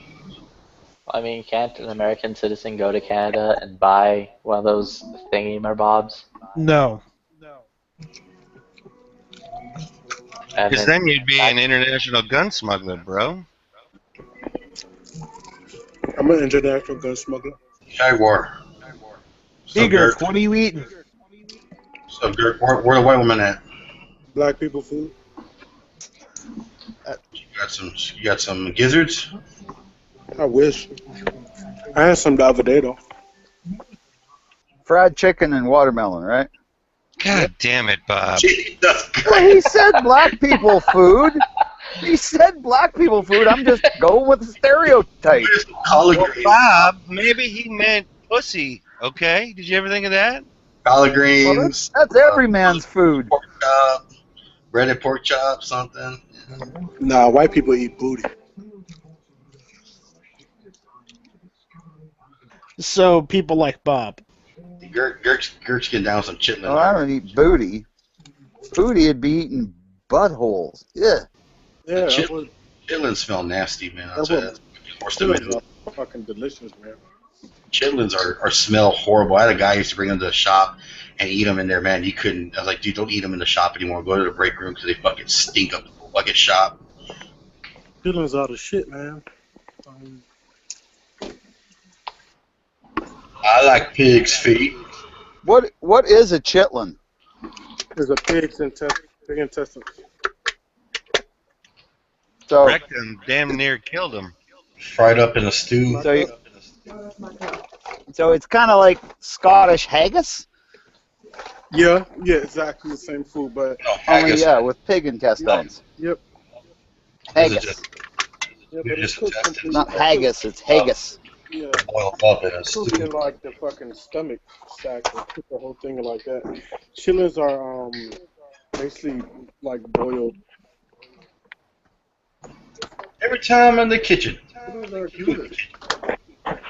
I mean, can't an American citizen go to Canada and buy one of those thingy-marbobs? No. Because then you'd be an international gun smuggler, bro. I'm an international gun smuggler. Jaguar. Eager, what are you eating? So, Gert, where the white woman at? Black people food. You got some gizzards? I wish. I had some the other day, though. Fried chicken and watermelon, right? God damn it, Bob. Well, he said black people food. He said black people food. I'm just going with the stereotype. Well, Bob, maybe he meant pussy, okay? Did you ever think of that? Collard greens. Well, that's every man's food. Pork chop, breaded pork chop, something. Nah, white people eat booty. So people like Bob. Gert's getting down some chitlin. Well, I don't eat booty. Booty would be eating buttholes. Yeah. Yeah, chitlins smell nasty, man. That's fucking delicious, man. Chitlins are smell horrible. I had a guy who used to bring them to the shop and eat them in there, man. You couldn't. I was like, dude, don't eat them in the shop anymore. Go to the break room because they fucking stink up the fucking shop. Chitlins are the shit, man. I like pig's feet. What is a chitlin? It's a pig's intestine. So wrecked him, damn near killed him. Fried up in a stew. So it's kind of like Scottish haggis? Yeah, exactly the same food, but only with pig intestines. Yep. Haggis. Yeah, but it's cooked completely. Not haggis, it's haggis. Yeah. Boiled up in a stew. Cooked in like the fucking stomach sack and cook the whole thing like that. Chitlins are basically like boiled. Every time in the kitchen.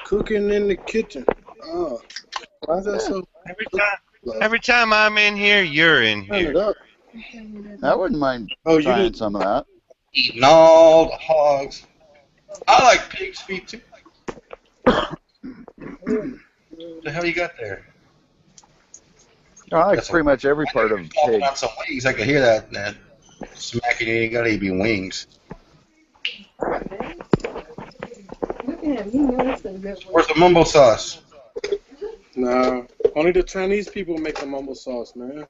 Cooking in the kitchen. Oh, why is that so? Every time I'm in here, you're in here. I wouldn't mind trying some of that. Eating all the hogs. I like pig's feet too. What the hell you got there? I like pretty much every part of pig. On some wings, I could hear that smacking. You ain't got to be wings. Where's the mumbo sauce? Nah, only the Chinese people make the mumbo sauce, man.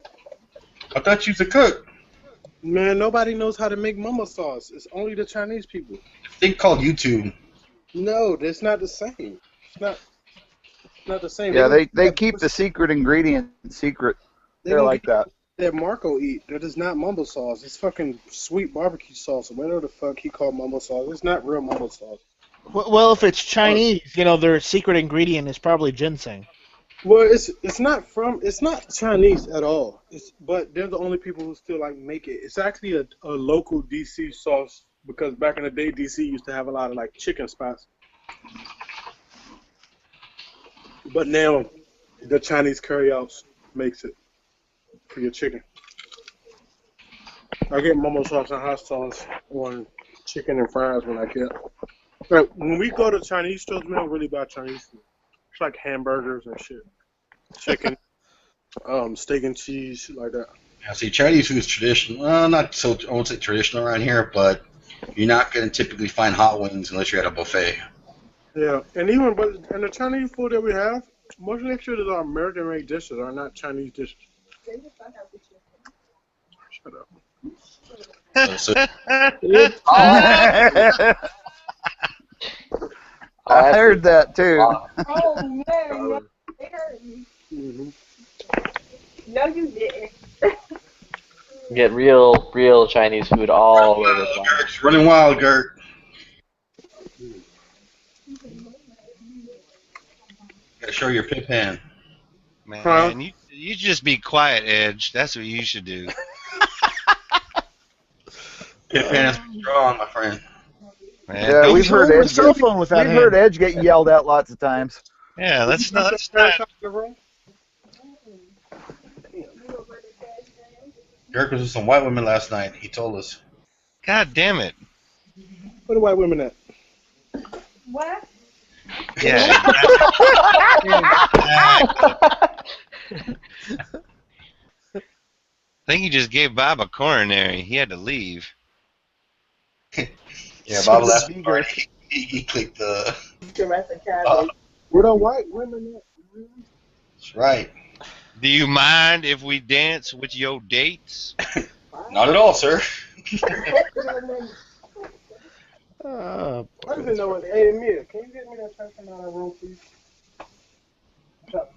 I thought you was a cook. Man, nobody knows how to make mumbo sauce. It's only the Chinese people. A thing called YouTube. No, that's not the same. It's not the same. Yeah, they keep the secret ingredient secret. They're like that. That Marco eat, that is not mumbo sauce. It's fucking sweet barbecue sauce, or whatever the fuck he called mumbo sauce. It's not real mumbo sauce. Well, if it's Chinese, their secret ingredient is probably ginseng. Well, it's not Chinese at all. But they're the only people who still make it. It's actually a local DC sauce because back in the day, DC used to have a lot of chicken spots. But now, the Chinese curry house makes it for your chicken. I get mumbo sauce and hot sauce on chicken and fries when I get. Like, when we go to Chinese stores, we don't really buy Chinese food. It's like hamburgers and shit. Chicken, steak and cheese, shit like that. Yeah, see, Chinese food is traditional. Well, not so, I won't say traditional around here, but you're not going to typically find hot wings unless you're at a buffet. Yeah, and the Chinese food that we have, most of the shit is our American-made dishes, are not Chinese dishes. Shut up. I heard that too. Oh man, it hurt me. No, you didn't. Get real Chinese food all over the place. Gert's running wild, Gert. Gotta show your pip hand. Man, you just be quiet, Edge. That's what you should do. Pip hand's strong, my friend. Man, Yeah, we've heard Edge. cell phone with that We've heard Edge get yelled at lots of times. Yeah, let's not. Gert was with some white women last night. He told us. God damn it. Where the white women at? What? Yeah. I think he just gave Bob a coronary. He had to leave. Yeah, Bob left. He clicked the. Where the white women at? That's right. Do you mind if we dance with your dates? Not at all, sir. I didn't know what. Hey, Amir, can you get me that person out of the room, please? Chop.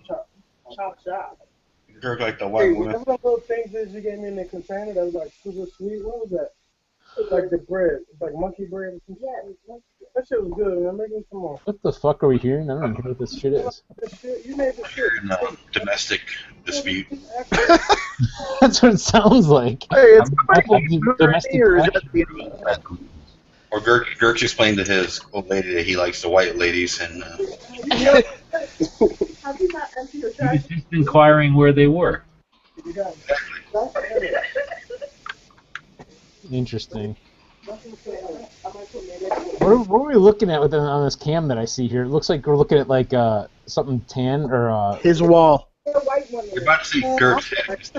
Gert like the white woman. Remember those little things that you gave me in the container that was like super sweet? What was that? It's like the bread. It's like monkey bread or some shit. That shit was good, man. Make me some more. What the fuck are we hearing? I don't even know what this shit is. You made the shit. Domestic dispute. That's what it sounds like. Hey, it's Domestic Or Gert's explained to his old lady that he likes the white ladies, and Have you not emptied your He trash? was just inquiring where they were. Interesting. What are we looking at on this cam that I see here? It looks like we're looking at like something tan or his wall. you're about to see Gert's head. It's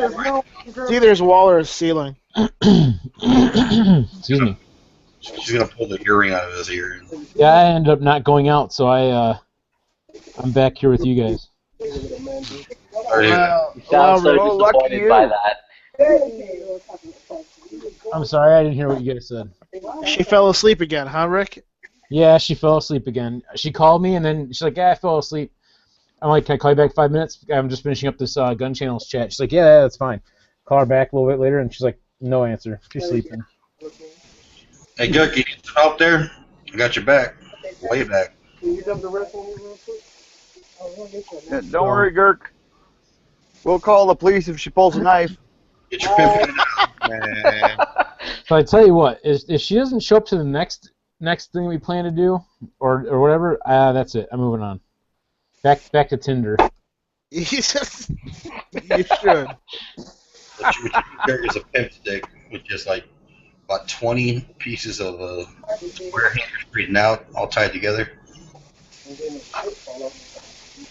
either his wall or his ceiling. Excuse me. She's gonna pull the earring out of his ear. Yeah, I ended up not going out, so I'm back here with you guys. You sound so disappointed by that. I'm sorry, I didn't hear what you guys said. She fell asleep again, huh, Rick? Yeah, she fell asleep again. She called me and then she's like, "Yeah, I fell asleep." I'm like, "Can I call you back in 5 minutes? I'm just finishing up this Gun Channels chat." She's like, "Yeah, that's fine." Call her back a little bit later, and she's like, "No answer. She's sleeping." Hey, Gert, you need some help there? I got your back. Way back. Can you dump the rest on me real quick? Yeah, don't worry, Gert. We'll call the police if she pulls a knife. Get your pimp Man. So I tell you what, if she doesn't show up to the next thing we plan to do, or whatever, that's it. I'm moving on. Back to Tinder. You should. What you Gert is a pimp stick with just like about 20 pieces of square hangers straightened out, all tied together.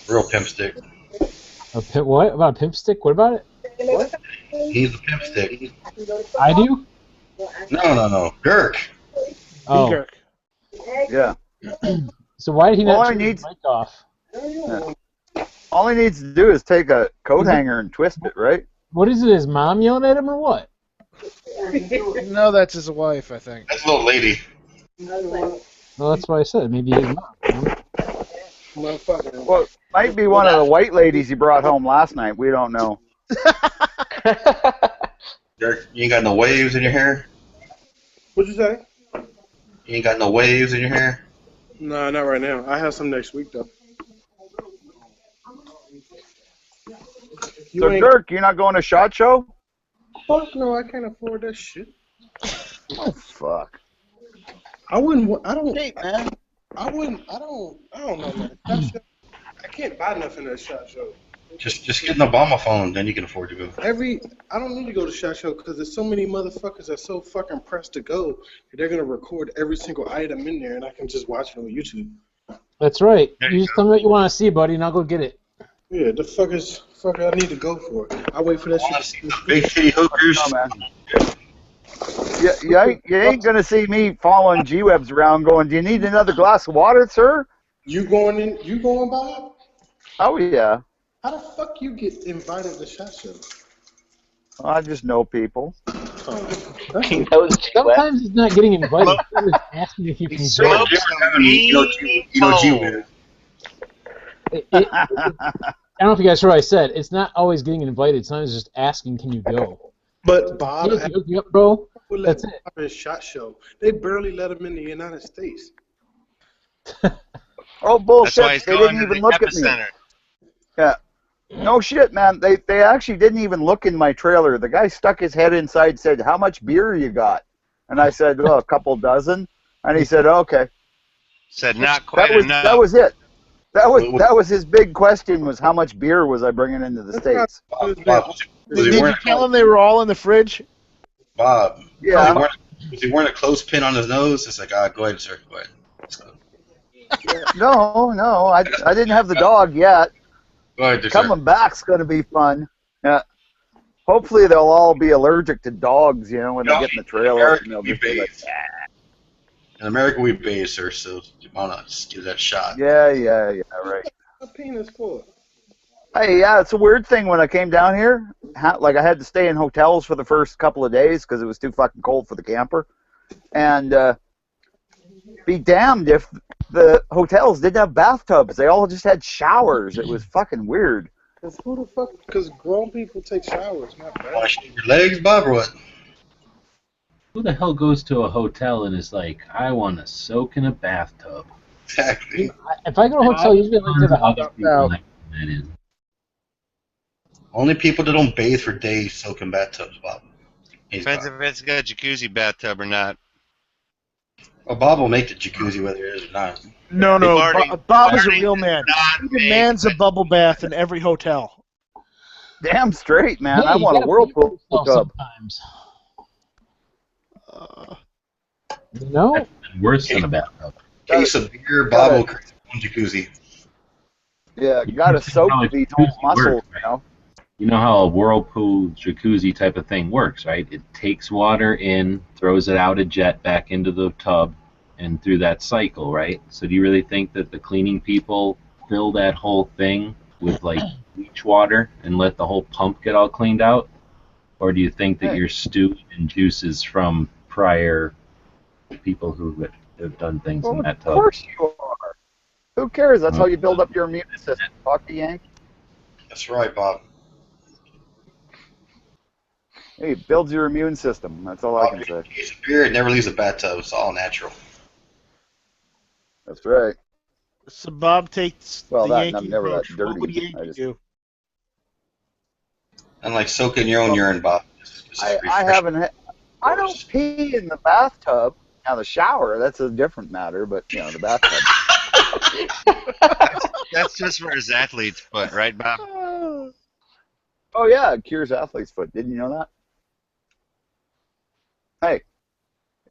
Real pimp stick. What about a pimp stick? What about it? What? He's a pimp stick. I do? No. Gert. Oh. Yeah. So why did he All not I turn need- his mic off? Yeah. All he needs to do is take a coat hanger and twist it, right? What is it? His mom yelling at him or what? No, that's his wife, I think. That's a little lady. Well, that's why I said maybe his mom. Well, might be one of the white ladies he brought home last night. We don't know. Gert, you ain't got no waves in your hair? What'd you say? You ain't got no waves in your hair? No, not right now. I have some next week though. So, Dirk, you're not going to SHOT Show? Fuck no, I can't afford that shit. Oh, fuck. I wouldn't. I don't. Hey, man. I wouldn't. I don't know, man. I can't buy nothing at SHOT Show. Just get an Obama phone, then you can afford to go. I don't need to go to SHOT Show because there's so many motherfuckers that's so fucking pressed to go that they're gonna record every single item in there, and I can just watch it on YouTube. That's right. You just tell me what you want to see, buddy, and I'll go get it. Yeah, the fuck I need to go for it. I wait for that shit. Big city hookers. You ain't gonna see me following G-Webs around going, "Do you need another glass of water, sir?" You going by? Oh yeah. How the fuck you get invited to SHOT Show? I just know people. Sometimes it's not getting invited. It's asking if you can go. I don't know if you guys heard what I said. It's not always getting invited. Sometimes it's just asking, can you go? But Bob, Hey, hook me up, bro. That's it. His shot show. They barely let him in the United States. Oh bullshit! They didn't even look at me. Yeah. No shit, man. They actually didn't even look in my trailer. The guy stuck his head inside, said, "How much beer you got?" And I said, "Well, a couple dozen." And he said, "Okay." Said not quite enough. That was it. That was his big question, was how much beer was I bringing into the States? Did you tell him they were all in the fridge? Bob. Yeah. Was he wearing a clothespin on his nose? It's like, go ahead, sir. Go ahead. No, I didn't have the dog yet. Go ahead, sir. Coming back's going to be fun. Yeah. Hopefully they'll all be allergic to dogs, when they get in the trailer. And they'll just be like, in America, we bathe, sir, so why not just give that a shot? Yeah, right. A penis for? Hey, yeah, it's a weird thing when I came down here. Like, I had to stay in hotels for the first couple of days because it was too fucking cold for the camper. And be damned if the hotels didn't have bathtubs. They all just had showers. It was fucking weird. Because who the fuck? Because grown people take showers, not bad. Wash your legs, Bob, or what? Who the hell goes to a hotel and is like, I want to soak in a bathtub? Exactly. If I go to a hotel, usually I like to have a hot tub. Only people that don't bathe for days soak in bathtubs, Bob. Depends if it's got a jacuzzi bathtub or not. Well, Bob will make the jacuzzi whether it is or not. No, Bob is a real man. He He demands a bubble bath in every hotel. Damn straight, man. Hey, I want a whirlpool tub. Sometimes. No? Worse than a bathtub. Case of beer, Bob will create his own jacuzzi. Yeah, you got to soak these whole muscles, You know how a whirlpool jacuzzi type of thing works, right? It takes water in, throws it out a jet back into the tub, and through that cycle, right? So do you really think that the cleaning people fill that whole thing with, like, bleach water and let the whole pump get all cleaned out? Or do you think that you're stewing in juices from prior people who have done things in that tub? Of course you are. Who cares? That's how you build up your immune system. Fuck the Yank. That's right, Bob. Hey, it builds your immune system. That's all I can say. Case of beer, it never leaves a bathtub. It's all natural. That's right. So Bob takes Well, the that, Yankee I'm never approach. that dirty. What would Yankee do? And like soaking your own urine, Bob. I haven't. I don't pee in the bathtub. Now the shower, that's a different matter. But the bathtub. That's just for his athlete's foot, right, Bob? Oh yeah, it cures athlete's foot. Didn't you know that? Hey,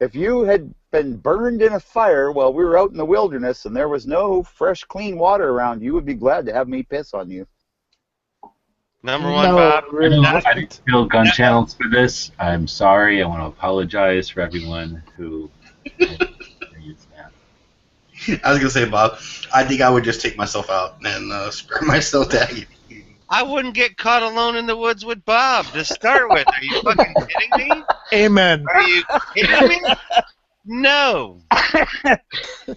if you had been burned in a fire while we were out in the wilderness and there was no fresh, clean water around, you would be glad to have me piss on you. Number one, Bob. I didn't feel gun channels for this. I'm sorry. I want to apologize for everyone who used that. I was going to say, Bob, I think I would just take myself out and spare myself that. I wouldn't get caught alone in the woods with Bob to start with. Are you fucking kidding me? Amen. Are you kidding me? No.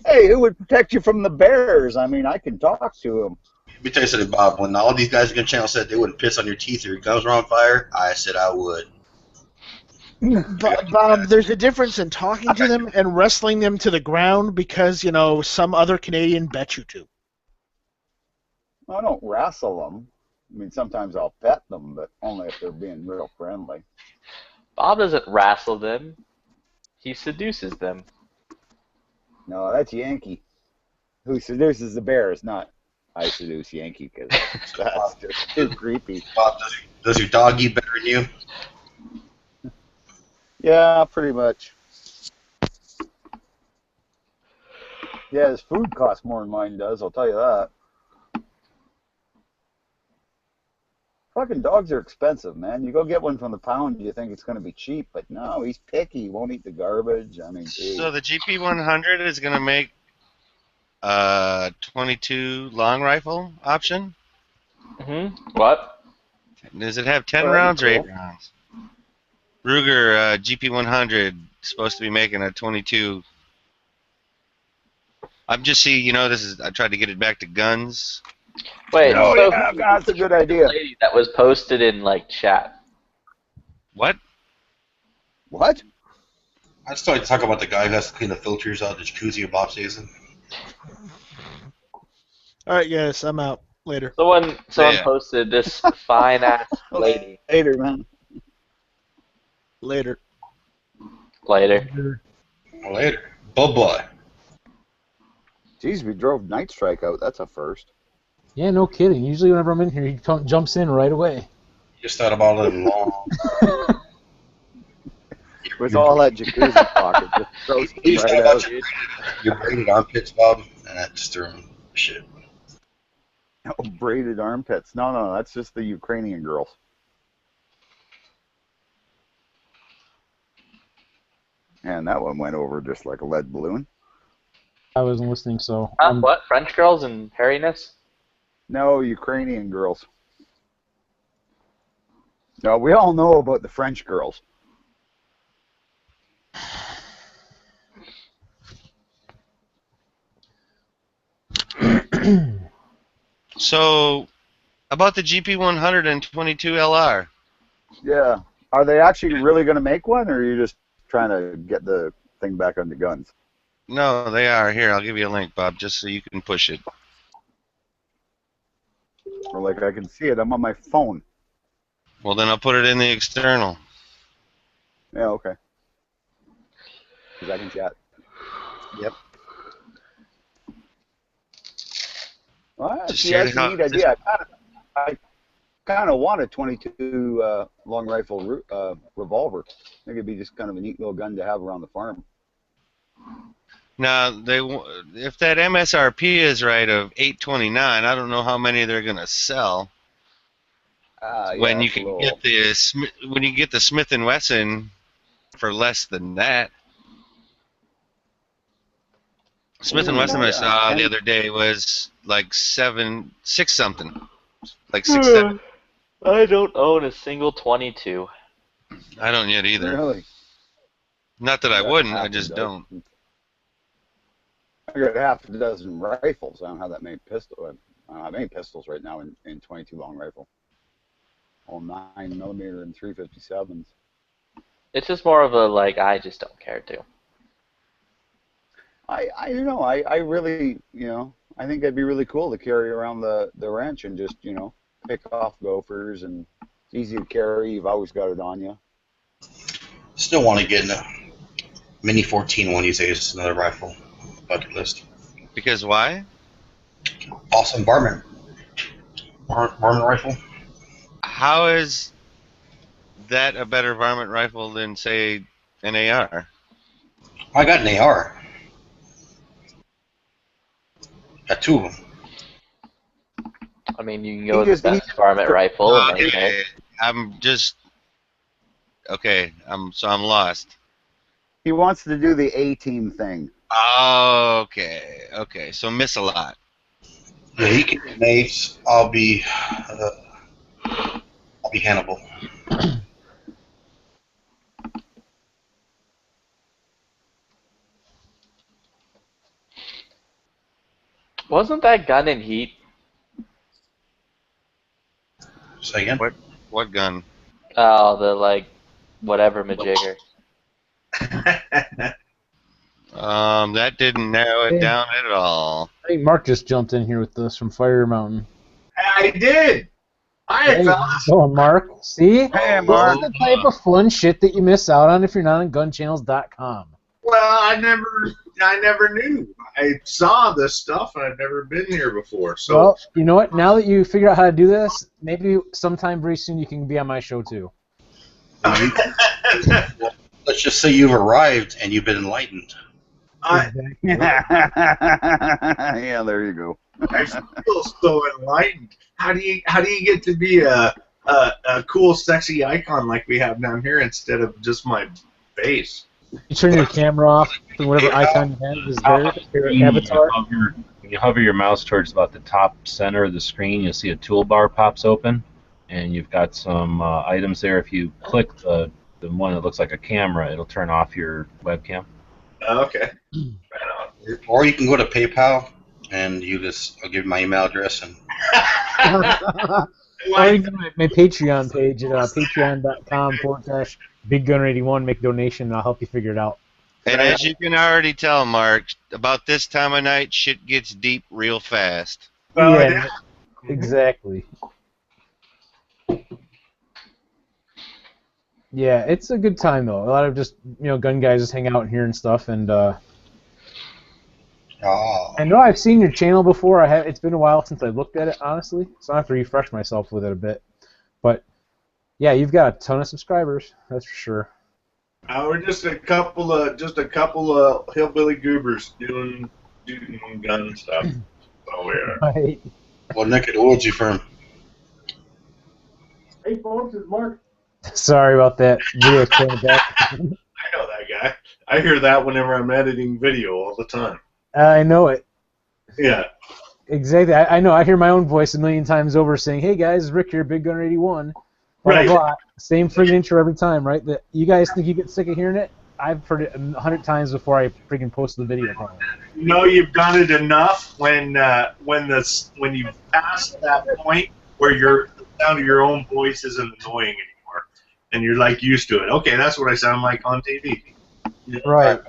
Hey, who would protect you from the bears? I mean, I can talk to them. Let me tell you something, Bob. When all these guys in the channel said they wouldn't piss on your teeth or your gums were on fire, I said I would. Bob, there's a difference in talking to them and wrestling them to the ground because, some other Canadian bet you to. I don't wrestle them. I mean, sometimes I'll pet them, but only if they're being real friendly. Bob doesn't wrestle them. He seduces them. No, that's Yankee. Who seduces the bears, not I seduce Yankee, because that's just too creepy. Bob, does your dog eat better than you? Yeah, pretty much. Yeah, his food costs more than mine does, I'll tell you that. Fucking dogs are expensive, man. You go get one from the pound, you think it's going to be cheap, but no, he's picky. He won't eat the garbage. I mean, geez. So the GP100 is going to make a 22 long rifle option? Mm-hmm. What? Does it have 10 rounds or 8 rounds? Ruger GP100 supposed to be making a 22. I'm just seeing, I tried to get it back to guns. Wait, Oh, so yeah, that's a good idea. lady that was posted in like chat. What? What? I started to talk about the guy who has to clean the filters out of the jacuzzi of Bob Season. All right, guys, I'm out. Later. Someone posted this fine ass lady. Later, man. Later. Later. Later. Bye-bye. Jeez, we drove Night Strike out. That's a first. Yeah, no kidding. Usually whenever I'm in here, he jumps in right away. Just thought about it long. With all that jacuzzi pocket, just throws He it just right thought out. about your braided armpits, Bob, and that just threw him shit. Oh, braided armpits. No, that's just the Ukrainian girls. And that one went over just like a lead balloon. I wasn't listening, so. What? French girls and hairiness? No, Ukrainian girls. No, we all know about the French girls. So, about the GP100 and 22LR. Yeah. Are they actually really going to make one, or are you just trying to get the thing back on the guns? No, they are. Here, I'll give you a link, Bob, just so you can push it. Or like I can see it. I'm on my phone. Well, then I'll put it in the external. Yeah, okay. Because I can chat. Yep. Well, Just see, share that's it a out. neat idea. I kind of want a 22 long rifle revolver. I think it'd be just kind of a neat little gun to have around the farm. Now, if that MSRP is right of $829, I don't know how many they're gonna sell. When you can get the Smith and Wesson for less than that. Smith and Wesson I saw the other day was like 6 something, like 6 7. I don't own a single 22. I don't yet either. Really? Not that I wouldn't, I just don't. I got half a dozen rifles. I don't have that many pistols. I don't have any pistols right now in 22 long rifle. All 9mm and 357s. It's just more of a like I just don't care to. I really, I think that'd be really cool to carry around the ranch and just, pick off gophers, and it's easy to carry. You've always got it on you. Still want to get a Mini 14 one of these days, another rifle. Bucket list. Because why? Awesome varmint rifle. How is that a better varmint rifle than, say, an AR? I got an AR. Got 2 of them. I mean, you can go with the best varmint rifle. Okay. I'm lost. He wants to do the A-team thing. Okay. So miss a lot. Yeah, he can be Naves. I'll be Hannibal. Wasn't that gun in Heat? Say again? What gun? Oh, the whatever majigger. That didn't narrow it down at all. I think Mark just jumped in here with us from Fire Mountain. I did. Hi, fellas. Oh, Mark. See? Hey, Mark. This is the type of fun shit that you miss out on if you're not on gunchannels.com. Well, I never knew. I saw this stuff, and I've never been here before. So, well, you know what? Now that you figure out how to do this, maybe sometime very soon you can be on my show too. Let's just say you've arrived and you've been enlightened. Yeah, there you go. I feel so enlightened. How do you get to be a cool, sexy icon like we have down here instead of just my face? You turn your camera off, and whatever icon you have is there. Your avatar. When you hover your mouse towards about the top center of the screen, you'll see a toolbar pops open, and you've got some items there. If you click the the one that looks like a camera, it'll turn off your webcam. Okay. Or you can go to PayPal and I'll give you my email address and. Or you can go to my Patreon page at patreon.com/BigGunner81. Make a donation, and I'll help you figure it out. And as you can already tell, Mark, about this time of night, shit gets deep real fast. Yeah, exactly. Yeah, it's a good time though. A lot of just gun guys just hang out in here and stuff, and I know I've seen your channel before. It's been a while since I looked at it, honestly, so I have to refresh myself with it a bit. But yeah, you've got a ton of subscribers, that's for sure. We're just a couple of hillbilly goobers doing gun stuff. Oh yeah. Right. What neck of the woods you from? Hey folks, it's Mark. Sorry about that. Video playing back. I know that guy. I hear that whenever I'm editing video all the time. I know it. Yeah. Exactly. I know. I hear my own voice a million times over saying, "Hey guys, Rick here, Big Gunner 81." Blah, Right. blah, blah. Same friggin' intro every time, right? That you guys think you get sick of hearing it? I've heard it 100 times before I freaking post the video. Probably. No, you've done it enough when you pass that point where the sound of your own voice isn't annoying anymore, and you're like used to it. Okay, that's what I sound like on TV. Right.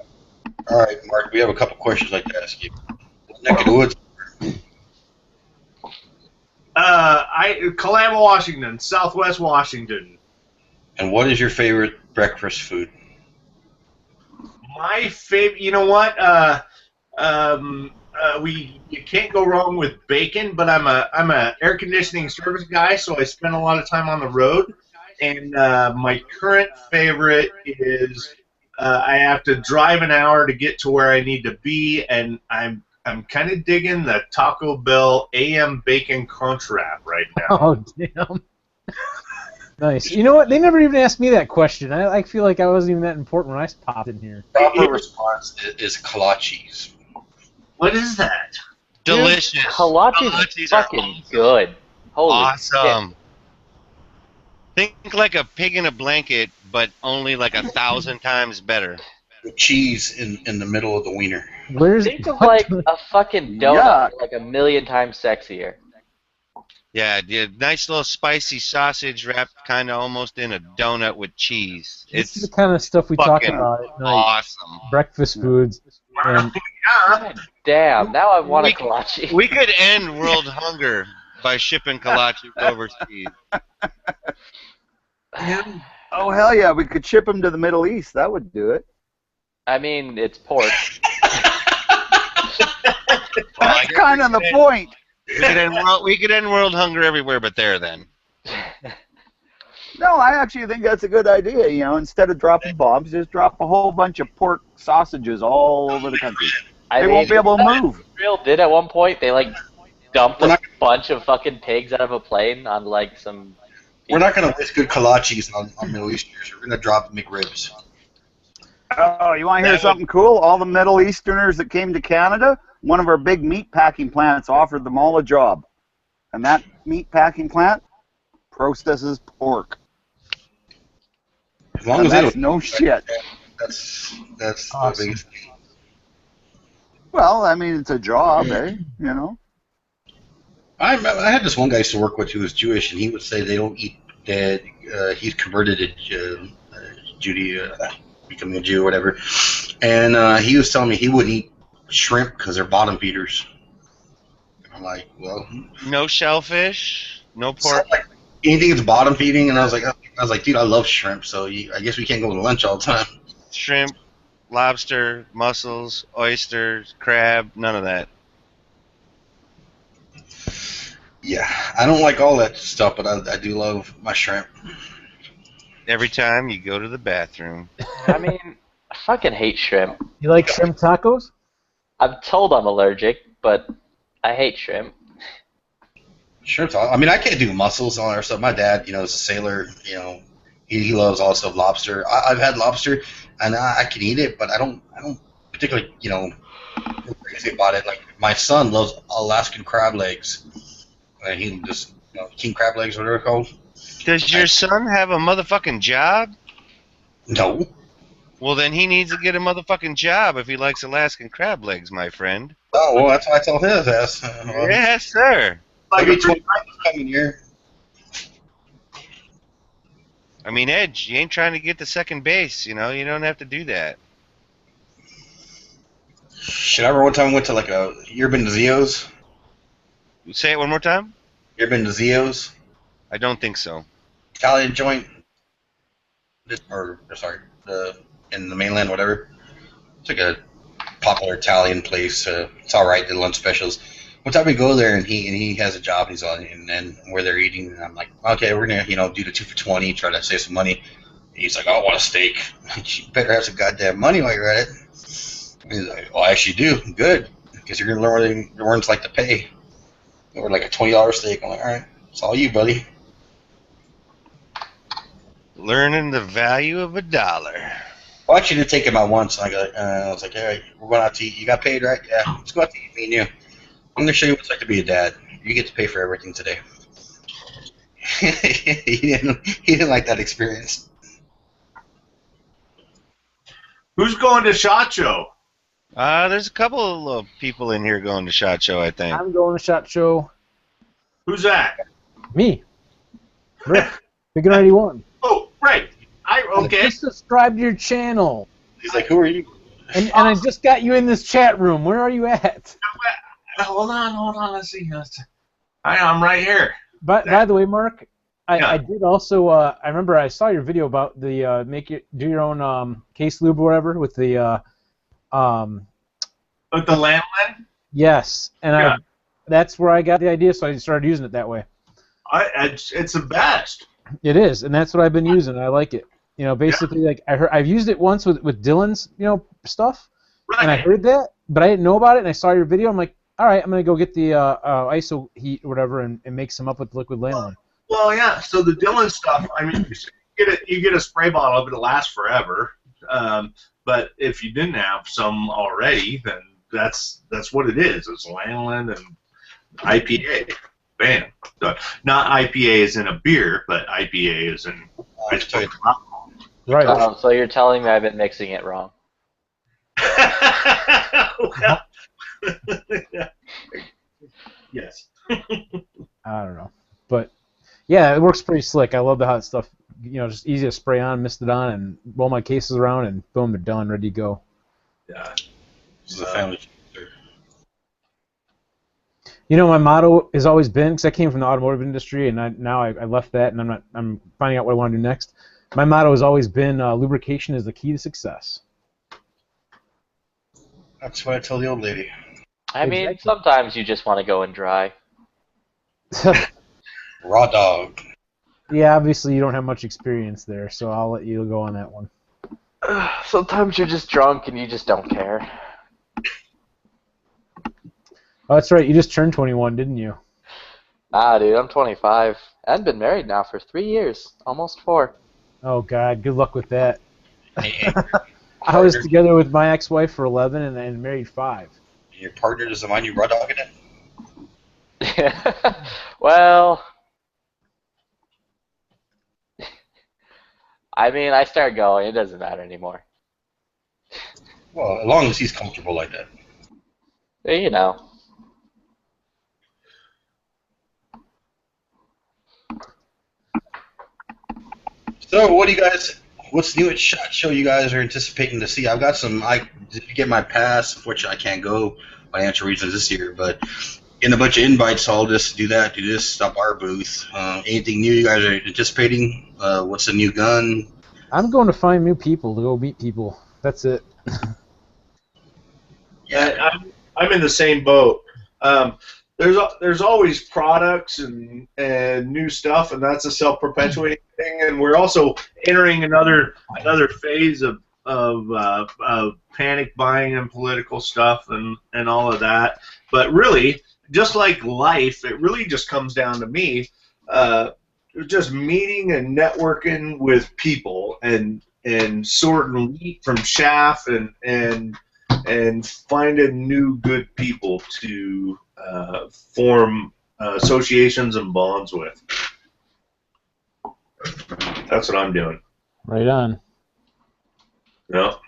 All right, Mark. We have a couple questions I'd like to ask you. What neck of the woods? Kalama, Washington, Southwest Washington. And what is your favorite breakfast food? My favorite, you know what? You can't go wrong with bacon, but I'm a air conditioning service guy, so I spend a lot of time on the road. And my current favorite is I have to drive an hour to get to where I need to be, and I'm kind of digging the Taco Bell AM Bacon Crunch Wrap right now. Oh damn. Nice. You know what? They never even asked me that question. I feel like I wasn't even that important when I popped in here. Proper response is kolaches. What is that? Delicious. Kolaches are fucking good. Holy awesome. shit. Think like a pig in a blanket, but only like 1,000 times better. With cheese in the middle of the wiener. Think of like a fucking donut, like a million times sexier. Yeah, nice little spicy sausage wrapped kind of almost in a donut with cheese. This is the kind of stuff we talk about at night. Awesome. Breakfast foods. And God damn, now I want a kolache. We could end world hunger by shipping kolaches overseas. Oh hell yeah, we could ship them to the Middle East. That would do it. I mean, it's pork. That's kind of the point. We could end world hunger everywhere but there then. No, I actually think that's a good idea. You know, instead of dropping bombs, just drop a whole bunch of pork sausages all over the country. They won't be able to move. Israel did at one point. They like dumped a bunch of fucking pigs out of a plane on like some. We're not going to waste good kolaches on Middle Easterners. We're going to drop McRibs. Oh, you want to hear something cool? All the Middle Easterners that came to Canada, one of our big meat packing plants offered them all a job. And that meat packing plant processes pork. As long as that's no shit. That's awesome. the biggest thing. Well, I mean, it's a job, eh? You know? I had this one guy I used to work with who was Jewish, and he would say they don't eat dead. He's converted to becoming a Jew or whatever. And he was telling me he wouldn't eat shrimp because they're bottom feeders. I'm like, well, no shellfish, no pork. Like anything that's bottom feeding, and I was like, dude, I love shrimp, so I guess we can't go to lunch all the time. Shrimp, lobster, mussels, oysters, crab, none of that. Yeah, I don't like all that stuff, but I do love my shrimp. Every time you go to the bathroom. I mean, I fucking hate shrimp. You like shrimp tacos? I'm told I'm allergic, but I hate shrimp. Shrimp. I mean, I can't do mussels and all that stuff. My dad, is a sailor. He loves also lobster. I've had lobster, and I can eat it, but I don't particularly, go crazy about it. Like my son loves Alaskan crab legs. And he just, king crab legs, whatever they're called. Does your son have a motherfucking job? No. Well, then he needs to get a motherfucking job if he likes Alaskan crab legs, my friend. Oh, well, that's what I told his ass. Yes, sir. Maybe 20 coming here. I mean, Edge, you ain't trying to get to second base, you know? You don't have to do that. Shit, I remember one time I went to like you ever been to Zio's? Say it one more time? You ever been to Zio's? I don't think so. Italian joint? In the mainland, whatever. It's like a popular Italian place. It's alright, the lunch specials. One time we go there and he has a job, he's on, and then where they're eating, and I'm like, okay, we're gonna do the 2 for $20, try to save some money. And he's like, oh, I want a steak. You better have some goddamn money while you're at it. And he's like, well, I actually do. Good, because you're gonna learn what it's like to pay. Or like a $20 steak. I'm like, all right, it's all you, buddy. Learning the value of $1. Well, I actually did take him out once. I was like, hey, we're going out to eat. You got paid, right? Yeah, let's go out to eat, me and you. I'm going to show you what it's like to be a dad. You get to pay for everything today. he didn't like that experience. Who's going to SHOT Show? There's a couple of people in here going to SHOT Show, I think. I'm going to SHOT Show. Who's that? Me. Rick. Big 91. Oh, right. Okay. Just subscribe to your channel. He's like, who are you? And I just got you in this chat room. Where are you at? Hold on. Let's see. I'm right here. By the way, Mark, I did also. I remember I saw your video about the do your own case lube or whatever with the With the Landland? Yes, and that's where I got the idea, so I started using it that way. It's the best. It is, and that's what I've been using. I like it. Basically, like I've used it once with Dylan's, stuff, and I heard that, but I didn't know about it, and I saw your video. I'm like, all right, I'm gonna go get the ISO heat or whatever, and make some up with liquid lanolin. Well, yeah. So the Dylan stuff, I mean, you get a spray bottle of it, it'll last forever. But if you didn't have some already, then that's what it is. It's lanolin and IPA. Bam. Not IPA as in a beer, but IPA as in alcohol. Right. So you're telling me I've been mixing it wrong. Yes. I don't know, but yeah, it works pretty slick. I love the hot stuff. Just easy to spray on, mist it on, and roll my cases around, and boom, they're done, ready to go. Yeah. This is a family. My motto has always been, because I came from the automotive industry, and now I left that, and I'm finding out what I want to do next. My motto has always been, lubrication is the key to success. That's what I told the old lady. I mean, sometimes you just want to go and dry. Raw dog. Yeah, obviously you don't have much experience there, so I'll let you go on that one. Sometimes you're just drunk and you just don't care. Oh, that's right. You just turned 21, didn't you? Dude, I'm 25. I've been married now for 3 years, almost 4. Oh, God. Good luck with that. I was together with my ex-wife for 11 and married 5. Your partner doesn't mind you raw dogging it? Well, I mean, I start going. It doesn't matter anymore. Well, as long as he's comfortable like that. You know. So, what's new at SHOT Show you guys are anticipating to see? I've got I did get my pass. Unfortunately, I can't go financial reasons this year, but getting a bunch of invites, so I'll just do that, do this, stop our booth. Anything new you guys are anticipating? What's the new gun? I'm going to find new people to go meet people. That's it. Yeah, I'm in the same boat. There's always products and new stuff, and that's a self-perpetuating thing. And we're also entering another phase of panic buying and political stuff and all of that. But really, just like life, it really just comes down to me just meeting and networking with people and sorting wheat from chaff and finding new good people to form associations and bonds with. That's what I'm doing. Right on. No.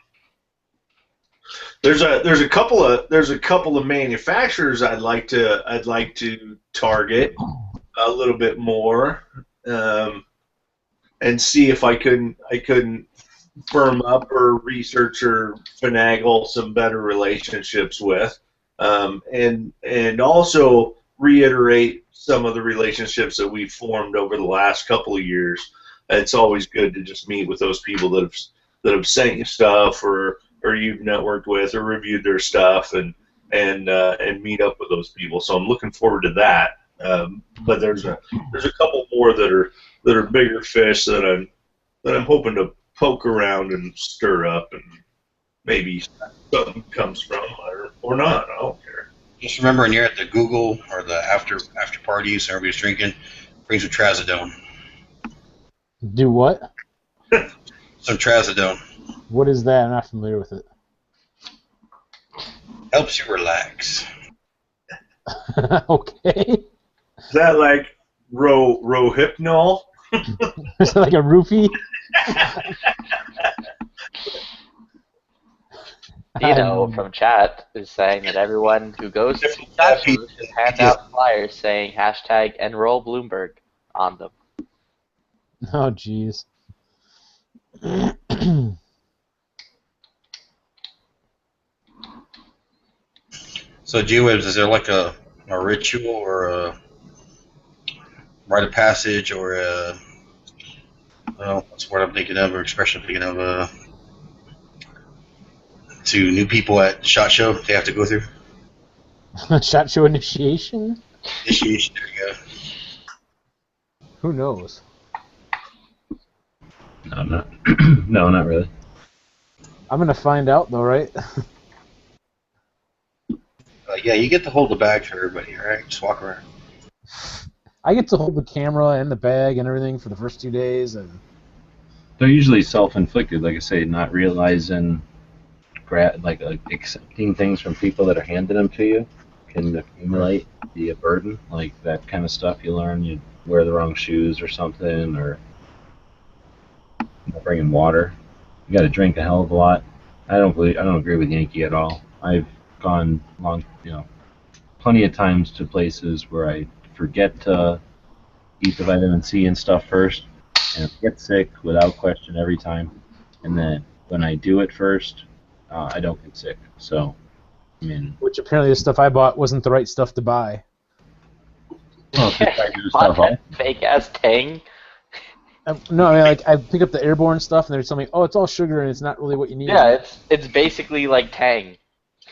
There's a couple of manufacturers I'd like to target a little bit more, and see if I couldn't firm up or research or finagle some better relationships with, and also reiterate some of the relationships that we've formed over the last couple of years. It's always good to just meet with those people that have sent you stuff or you've networked with or reviewed their stuff and meet up with those people. So I'm looking forward to that. But there's a couple more that are bigger fish that I'm hoping to poke around and stir up, and maybe something comes from or not. I don't care. Just remember, when you're at the Google or the after parties, everybody's drinking, bring some Trazodone. Do what? Some Trazodone. What is that? I'm not familiar with it. Helps you relax. Okay. Is that like Rohypnol? Is that like a roofie? Dino from chat is saying that everyone who goes to chat should hand out flyers saying hashtag Enroll Bloomberg on them. Oh, jeez. So, G-Webs, is there like a ritual or a rite of passage or a, what's the word I'm thinking of, or expression I'm thinking of, to new people at SHOT Show they have to go through? SHOT Show initiation? Initiation, there you go. Who knows? No, no, not really. I'm gonna find out though, right? Yeah, you get to hold the bag for everybody, alright? Just walk around. I get to hold the camera and the bag and everything for the first 2 days, and They're usually self-inflicted, like I say, not realizing, accepting things from people that are handing them to you can accumulate, be a burden, like that kind of stuff you learn. You wear the wrong shoes or something, or not bringing water. You got to drink a hell of a lot. I don't agree with Yankee at all. I've gone plenty of times to places where I forget to eat the vitamin C and stuff first, and get sick without question every time. And then when I do it first, I don't get sick. So, I mean, which apparently the stuff I bought wasn't the right stuff to buy. Well, Bought that fake ass Tang. No, I mean, like, I pick up the airborne stuff and they're telling me, oh, it's all sugar and it's not really what you need. Yeah, it's basically like Tang.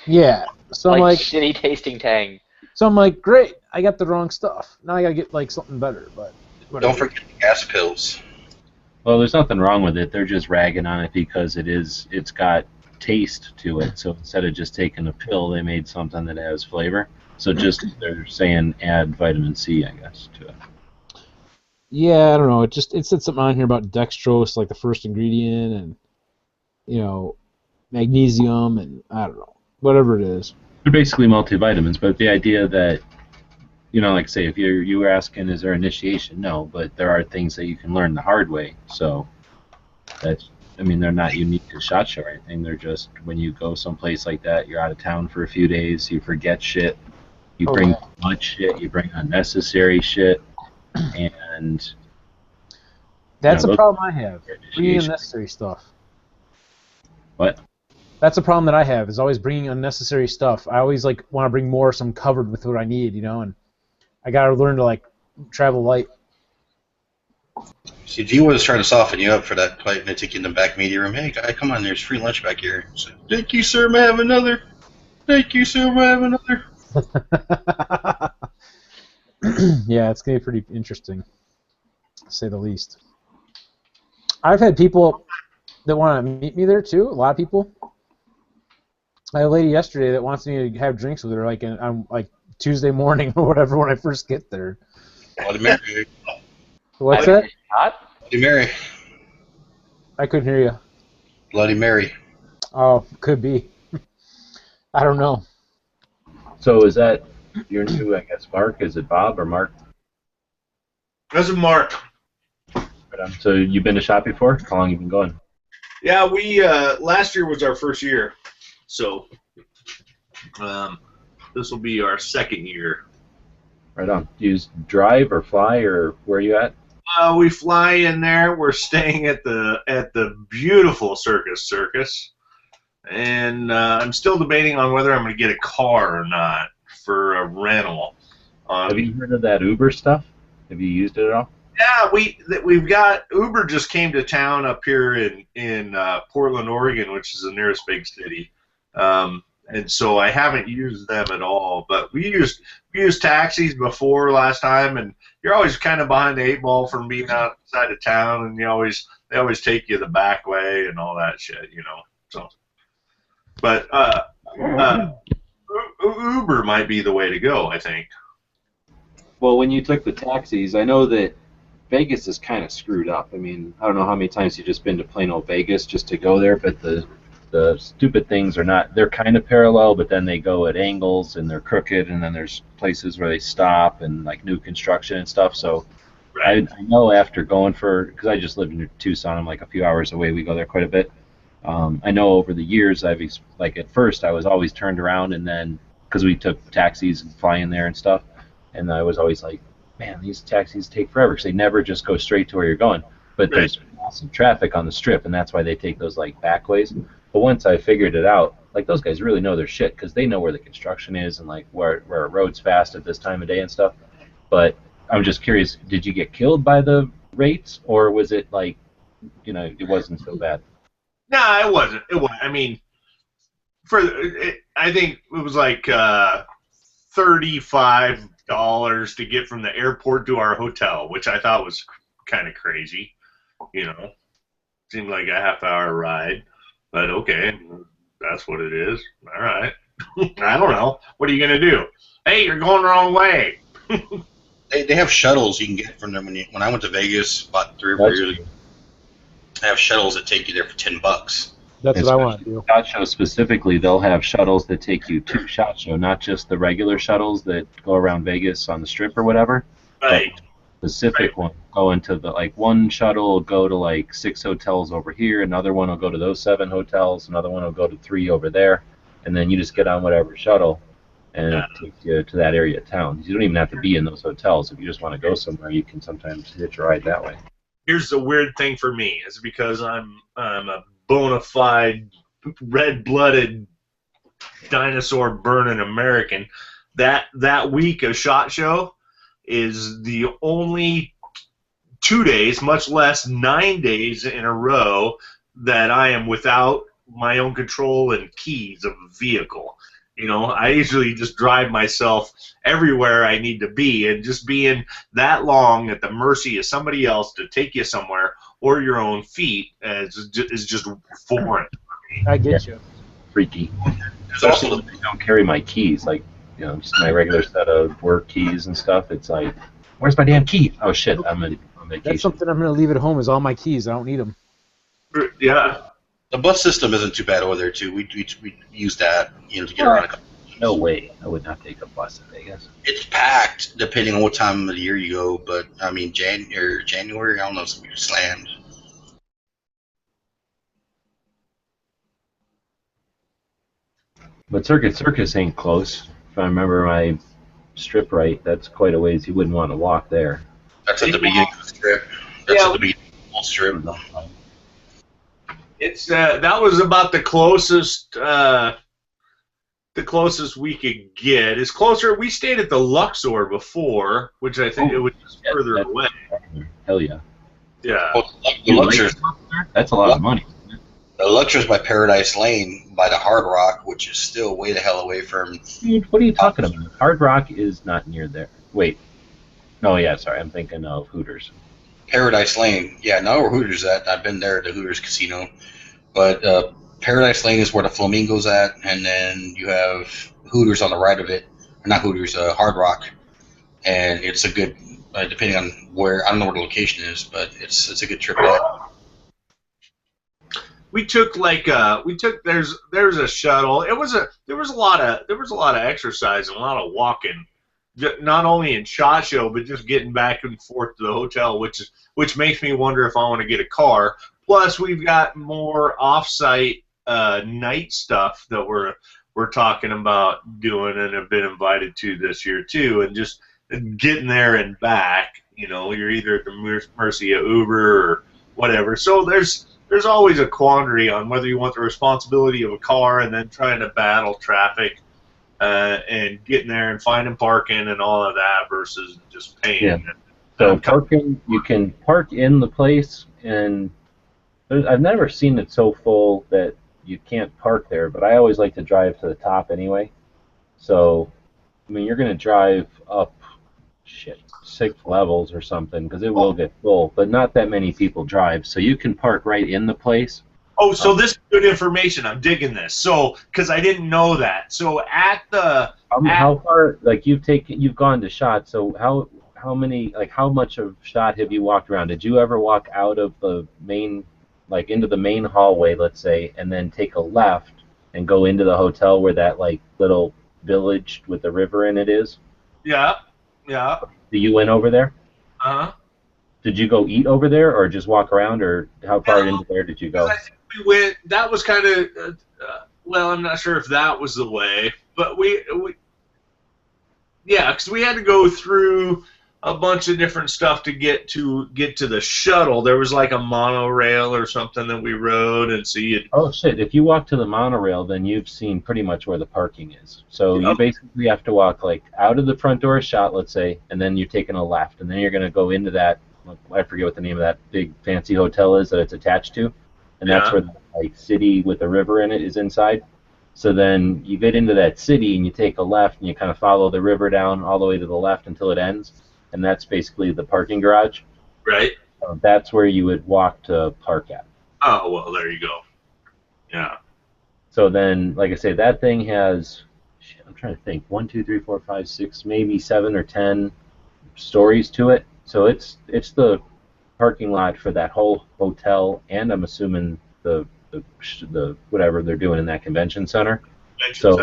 Yeah, so I'm like shitty tasting Tang. So I'm like, great, I got the wrong stuff. Now I gotta get like something better, but whatever. Don't forget the gas pills. Well, there's nothing wrong with it. They're just ragging on it because it's got taste to it. So instead of just taking a pill, they made something that has flavor. So they're saying add vitamin C, I guess, to it. Yeah, I don't know. It said something on here about dextrose, like the first ingredient, and magnesium, and I don't know, whatever it is. They're basically multivitamins, but the idea that, like say, if you were asking, is there initiation? No, but there are things that you can learn the hard way. So they're not unique to SHOT Show or anything. They're just, when you go someplace like that, you're out of town for a few days, you forget shit, you bring too much shit, you bring unnecessary shit, and that's a problem I have. Bringing unnecessary stuff. What? That's a problem that I have, is always bringing unnecessary stuff. I always want to bring more so I'm covered with what I need, and I got to learn to travel light. See, G was trying to soften you up for that plate, and they take you in the back media room. Hey, guy, come on, there's free lunch back here. So, thank you, sir, may I have another? Thank you, sir, may I have another? Yeah, it's going to be pretty interesting, to say the least. I've had people that want to meet me there, too, a lot of people. I had a lady yesterday that wants me to have drinks with her, on Tuesday morning or whatever when I first get there. Bloody Mary. What's that? Bloody Mary. I couldn't hear you. Bloody Mary. Oh, could be. I don't know. So is that your new, I guess, Mark? Is it Bob or Mark? That's a Mark. So you've been to SHOT before? How long have you been going? Yeah, we last year was our first year, so this will be our second year. Right on. Do you drive or fly, or where are you at? We fly in there. We're staying at the beautiful Circus, and I'm still debating on whether I'm going to get a car or not for a rental. Have you heard of that Uber stuff? Have you used it at all? Yeah, we've got Uber just came to town up here in Portland, Oregon, which is the nearest big city, and so I haven't used them at all. But we used taxis before last time, and you're always kind of behind the eight ball from being outside of town, and they always take you the back way and all that shit, you know. So, but Uber might be the way to go, I think. Well, when you took the taxis, I know that Vegas is kind of screwed up. I mean, I don't know how many times you've just been to plain old Vegas just to go there, but the stupid things are not, they're kind of parallel, but then they go at angles and they're crooked, and then there's places where they stop and like new construction and stuff. So I know after going because I just lived in Tucson, I'm like a few hours away, we go there quite a bit. I know over the years, like at first I was always turned around, and then because we took taxis and flying there and stuff, and I was always like, man, these taxis take forever because they never just go straight to where you're going. But there's massive traffic on the strip, and that's why they take those like back ways. But once I figured it out, like those guys really know their shit because they know where the construction is and like where a road's fast at this time of day and stuff. But I'm just curious, did you get killed by the rates, or was it like, you know, it wasn't so bad? No, it wasn't. I mean, I think it was like $35 to get from the airport to our hotel, which I thought was kind of crazy. You know, seemed like a half-hour ride, but okay, that's what it is. All right. I don't know. What are you gonna do? Hey, you're going the wrong way. They have shuttles you can get from them. When I went to Vegas about 3 or 4 years ago, they have shuttles that take you there for $10. That's what I want to do. SHOT Show specifically, they'll have shuttles that take you to SHOT Show, not just the regular shuttles that go around Vegas on the Strip or whatever. Right. But specific one go into the, like, one shuttle will go to like 6 hotels over here, another one will go to those 7 hotels, another one will go to 3 over there, and then you just get on whatever shuttle and it takes you to that area of town. You don't even have to be in those hotels. If you just want to go somewhere, you can sometimes hitch a ride that way. Here's the weird thing for me is because I'm a bona fide red-blooded dinosaur burning American. That week of SHOT Show is the only 2 days, much less 9 days in a row, that I am without my own control and keys of a vehicle. You know, I usually just drive myself everywhere I need to be, and just being that long at the mercy of somebody else to take you somewhere or your own feet is just foreign. I get you. Freaky. Especially when I don't carry my keys, like, you know, just my regular set of work keys and stuff. It's like, where's my damn key? Oh shit, I'm on vacation. That's something I'm gonna leave at home. Is all my keys. I don't need them. Yeah. The bus system isn't too bad over there too. We use that, you know, to get around. No way, I would not take a bus in Vegas. It's packed depending on what time of the year you go, but I mean January, I don't know, it's gonna be slammed. But Circus ain't close. If I remember my strip right, that's quite a ways. You wouldn't want to walk there. That's at the beginning of the strip. That's at the beginning of the whole strip. It's that was about the closest we could get. It's closer. We stayed at the Luxor before, which I think it was just further away. Hell yeah. Yeah. Well, the Luxor's, that's a lot of money. The Luxor's by Paradise Lane by the Hard Rock, which is still way the hell away from. Dude, what are you talking about? Hard Rock is not near there. Wait. No, yeah, sorry. I'm thinking of Hooters. Paradise Lane. Yeah, know where Hooters at. I've been there at the Hooters Casino. But Paradise Lane is where the Flamingo's at, and then you have Hooters on the right of it. Or not Hooters, Hard Rock. And it's a good, depending on where, I don't know where the location is, but it's a good trip out. We took there's a shuttle. There was a lot of exercise and a lot of walking, not only in SHOT Show but just getting back and forth to the hotel, which makes me wonder if I want to get a car. Plus, we've got more off-site night stuff that we're talking about doing and have been invited to this year too, and just getting there and back. You know, you're either at the mercy of Uber or whatever. So there's always a quandary on whether you want the responsibility of a car and then trying to battle traffic and getting there and finding parking and all of that versus just paying. Yeah. So parking, you can park in the place, and I've never seen it so full that you can't park there, but I always like to drive to the top anyway. So, I mean, you're going to drive up, 6 levels or something, because it will get full, but not that many people drive, so you can park right in the place. Oh, so this is good information. I'm digging this. So, because I didn't know that. So at the how far, like you've gone to SHOT, so how many, like how much of SHOT have you walked around? Did you ever walk out of the main, like into the main hallway, let's say, and then take a left and go into the hotel where that like little village with the river in it is? Yeah, yeah. You went over there? Uh-huh. Did you go eat over there, or just walk around, or how far into there did you go? I think we went. That was kind of. Well, I'm not sure if that was the way, but yeah, because we had to go through a bunch of different stuff to get to the shuttle. There was like a monorail or something that we rode, and so you. Oh shit! If you walk to the monorail, then you've seen pretty much where the parking is. So you basically have to walk like out of the front door of SHOT, let's say, and then you're taking a left, and then you're gonna go into that. I forget what the name of that big fancy hotel is that it's attached to, and that's where the like city with the river in it is inside. So then you get into that city and you take a left and you kind of follow the river down all the way to the left until it ends, and that's basically the parking garage. Right. That's where you would walk to park at. Oh well, there you go. Yeah. So then, like I say, that thing has, I'm trying to think, 1, 2, 3, 4, 5, 6, maybe 7 or 10 stories to it. So it's the parking lot for that whole hotel, and I'm assuming the whatever they're doing in that convention center. So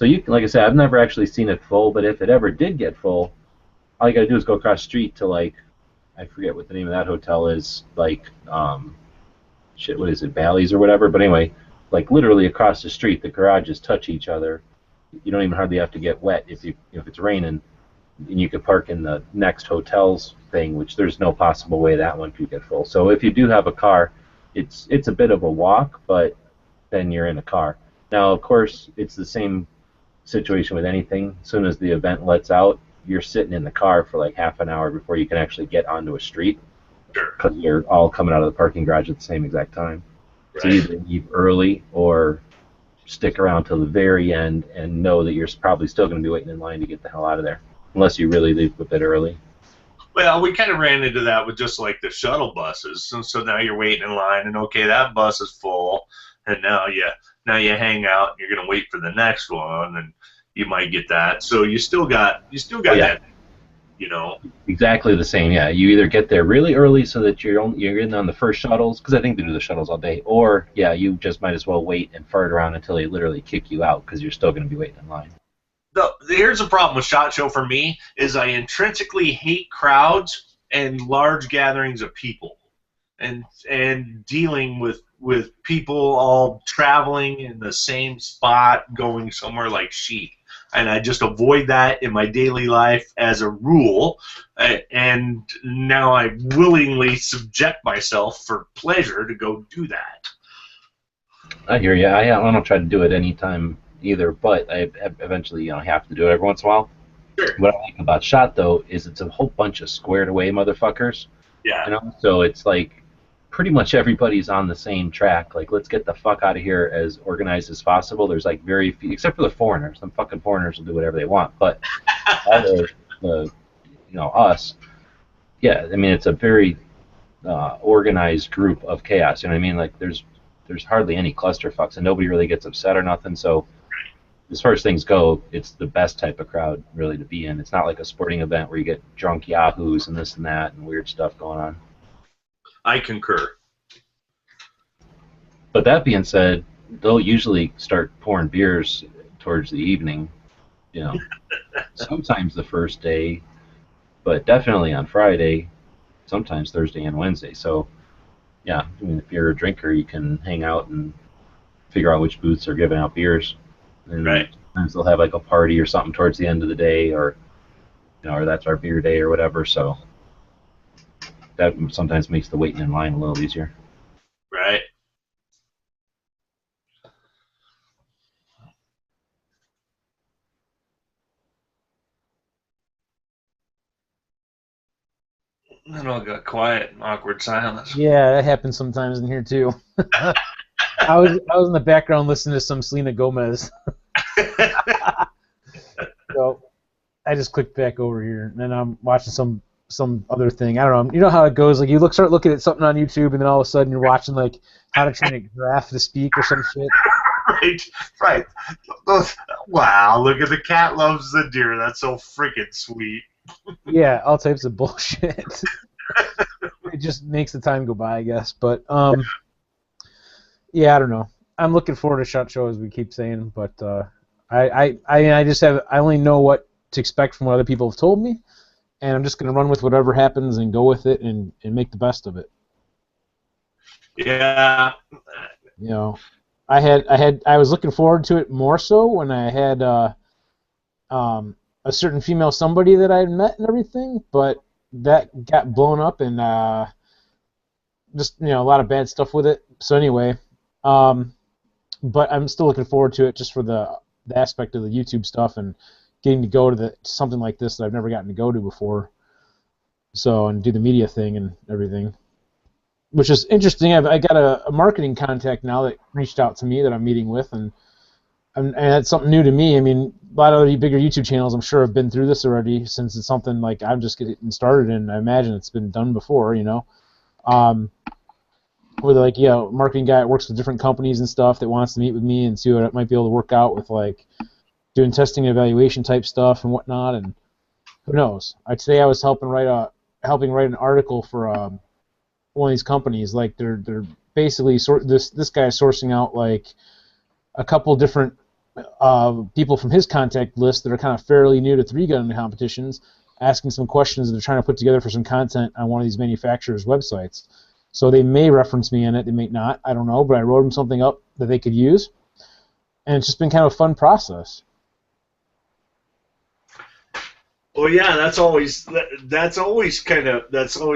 you, like I said, I've never actually seen it full, but if it ever did get full, all you gotta do is go across the street to like, I forget what the name of that hotel is, like what is it, Bally's or whatever. But anyway, like literally across the street, the garages touch each other. You don't even hardly have to get wet if it's raining. And you could park in the next hotel's thing, which there's no possible way that one could get full. So if you do have a car, it's a bit of a walk, but then you're in a car. Now, of course, it's the same situation with anything. As soon as the event lets out, you're sitting in the car for like half an hour before you can actually get onto a street. Sure. Because you're all coming out of the parking garage at the same exact time. Right. So either leave early or stick around till the very end and know that you're probably still going to be waiting in line to get the hell out of there. Unless you really leave a bit early. Well, we kind of ran into that with just like the shuttle buses. So now you're waiting in line, and okay, that bus is full, and now you hang out, and you're gonna wait for the next one, and you might get that. So you still got that, you know. Exactly the same. Yeah, you either get there really early so that you're in on the first shuttles, because I think they do the shuttles all day, or yeah, you just might as well wait and fart around until they literally kick you out because you're still gonna be waiting in line. Here's the problem with SHOT Show for me is I intrinsically hate crowds and large gatherings of people, and dealing with people all traveling in the same spot, going somewhere like sheep, and I just avoid that in my daily life as a rule, and now I willingly subject myself for pleasure to go do that. I hear you. I don't try to do it anytime either, but I eventually have to do it every once in a while. Sure. What I like about SHOT though is it's a whole bunch of squared away motherfuckers. Yeah. You know, so it's like pretty much everybody's on the same track. Like, let's get the fuck out of here as organized as possible. There's like very few, except for the foreigners. Some fucking foreigners will do whatever they want, but all the us. Yeah, I mean it's a very organized group of chaos. You know what I mean? Like there's hardly any clusterfucks, and nobody really gets upset or nothing. So as far as things go, it's the best type of crowd really to be in. It's not like a sporting event where you get drunk yahoos and this and that and weird stuff going on. I concur. But that being said, they'll usually start pouring beers towards the evening, you know. Sometimes the first day, but definitely on Friday, sometimes Thursday and Wednesday. So Yeah, I mean, if you're a drinker, you can hang out and figure out which booths are giving out beers. And right. Sometimes they'll have like a party or something towards the end of the day, or or that's our beer day or whatever. So that sometimes makes the waiting in line a little easier. Right. Then all got quiet and awkward silence. Yeah, that happens sometimes in here too. I was in the background listening to some Selena Gomez. So I just clicked back over here, and then I'm watching some other thing. I don't know. You know how it goes. Like you start looking at something on YouTube, and then all of a sudden you're watching like how to train a giraffe to speak or some shit. Right. Wow, look at the cat loves the deer. That's so freaking sweet. Yeah, all types of bullshit. It just makes the time go by, I guess. But yeah, I don't know. I'm looking forward to SHOT Show, as we keep saying, but I only know what to expect from what other people have told me, and I'm just gonna run with whatever happens and go with it and make the best of it. Yeah. You know, I was looking forward to it more so when I had a certain female somebody that I had met and everything, but that got blown up and just a lot of bad stuff with it. So anyway, but I'm still looking forward to it just for the aspect of the YouTube stuff and getting to go to something like this that I've never gotten to go to before. So, and do the media thing and everything, which is interesting. I got a marketing contact now that reached out to me that I'm meeting with, and it's something new to me. I mean, a lot of the bigger YouTube channels, I'm sure, have been through this already, since it's something like I'm just getting started, and I imagine it's been done before, Where they're like, marketing guy that works with different companies and stuff that wants to meet with me and see what it might be able to work out with, like doing testing and evaluation type stuff and whatnot, and who knows? Today I was helping write an article for one of these companies. Like they're basically this guy is sourcing out like a couple different people from his contact list that are kind of fairly new to 3-gun competitions, asking some questions that they're trying to put together for some content on one of these manufacturers' websites. So they may reference me in it, they may not, I don't know, but I wrote them something up that they could use, and it's just been kind of a fun process. Well, yeah, that's always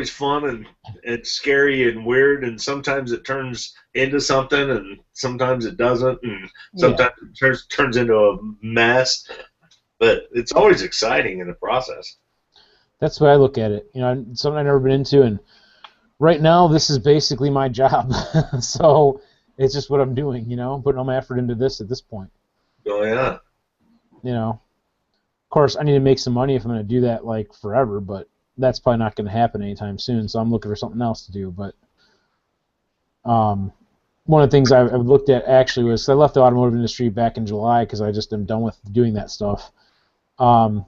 fun and scary and weird, and sometimes it turns into something, and sometimes it doesn't, and sometimes it turns into a mess. But it's always exciting in the process. That's the way I look at it. Something I've never been into, and right now this is basically my job. So it's just what I'm doing, putting all my effort into this at this point. Oh yeah. Of course, I need to make some money if I'm going to do that like forever, but that's probably not going to happen anytime soon. So I'm looking for something else to do. But one of the things I've looked at actually was I left the automotive industry back in July because I just am done with doing that stuff. And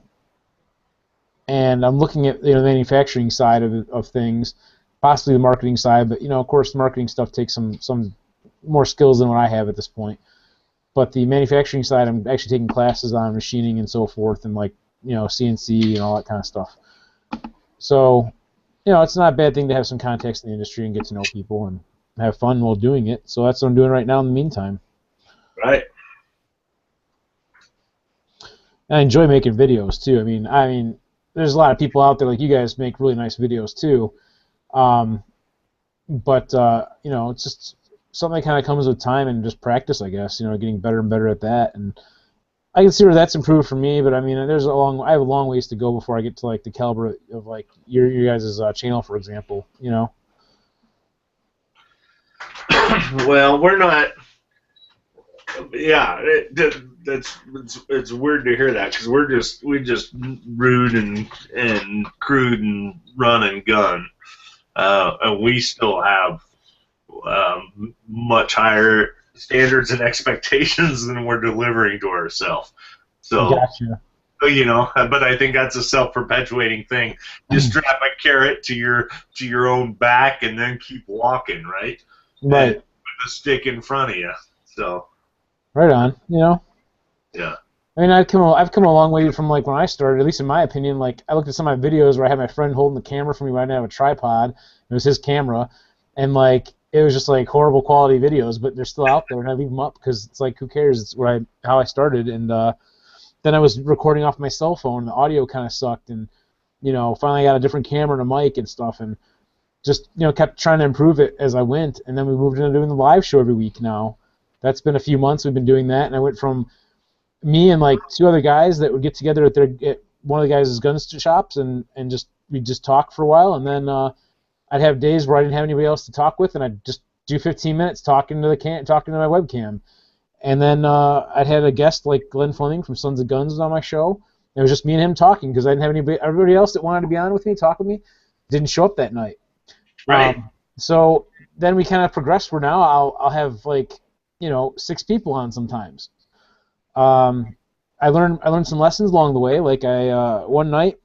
I'm looking at the manufacturing side of things, possibly the marketing side, but of course the marketing stuff takes some more skills than what I have at this point. But the manufacturing side, I'm actually taking classes on machining and so forth, and like CNC and all that kind of stuff. So it's not a bad thing to have some context in the industry and get to know people and have fun while doing it. So that's what I'm doing right now in the meantime. Right. And I enjoy making videos too. I mean, there's a lot of people out there like you guys make really nice videos too. But it's just something that kind of comes with time and just practice, I guess. Getting better and better at that, and I can see where that's improved for me. But I mean, I have a long ways to go before I get to like the caliber of like your guys' channel, for example. Well, we're not. Yeah, it's weird to hear that because we just rude and crude and run and gun, and we still have much higher standards and expectations than we're delivering to ourselves. So, gotcha. But I think that's a self-perpetuating thing. Just strap a carrot to your own back and then keep walking, right? Right. And put a stick in front of you. So. Right on. Yeah. I mean, I've come a long way from like when I started, at least in my opinion. Like I looked at some of my videos where I had my friend holding the camera for me when I didn't have a tripod. It was his camera. and like it was just like horrible quality videos, but they're still out there, and I leave them up because it's like, who cares? It's how I started, and then I was recording off my cell phone, and the audio kind of sucked, and finally I got a different camera and a mic and stuff, and just kept trying to improve it as I went, and then we moved into doing the live show every week now. That's been a few months we've been doing that, and I went from me and like 2 other guys that would get together at one of the guys' gun shops and we'd just talk for a while, and then I'd have days where I didn't have anybody else to talk with, and I'd just do 15 minutes talking to my webcam, and then I'd had a guest like Glenn Fleming from Sons of Guns on my show. It was just me and him talking because I didn't have everybody else that wanted to be on with me, talk with me, didn't show up that night. Right. So then we kind of progressed where now I'll have like 6 people on sometimes. I learned some lessons along the way. Like one night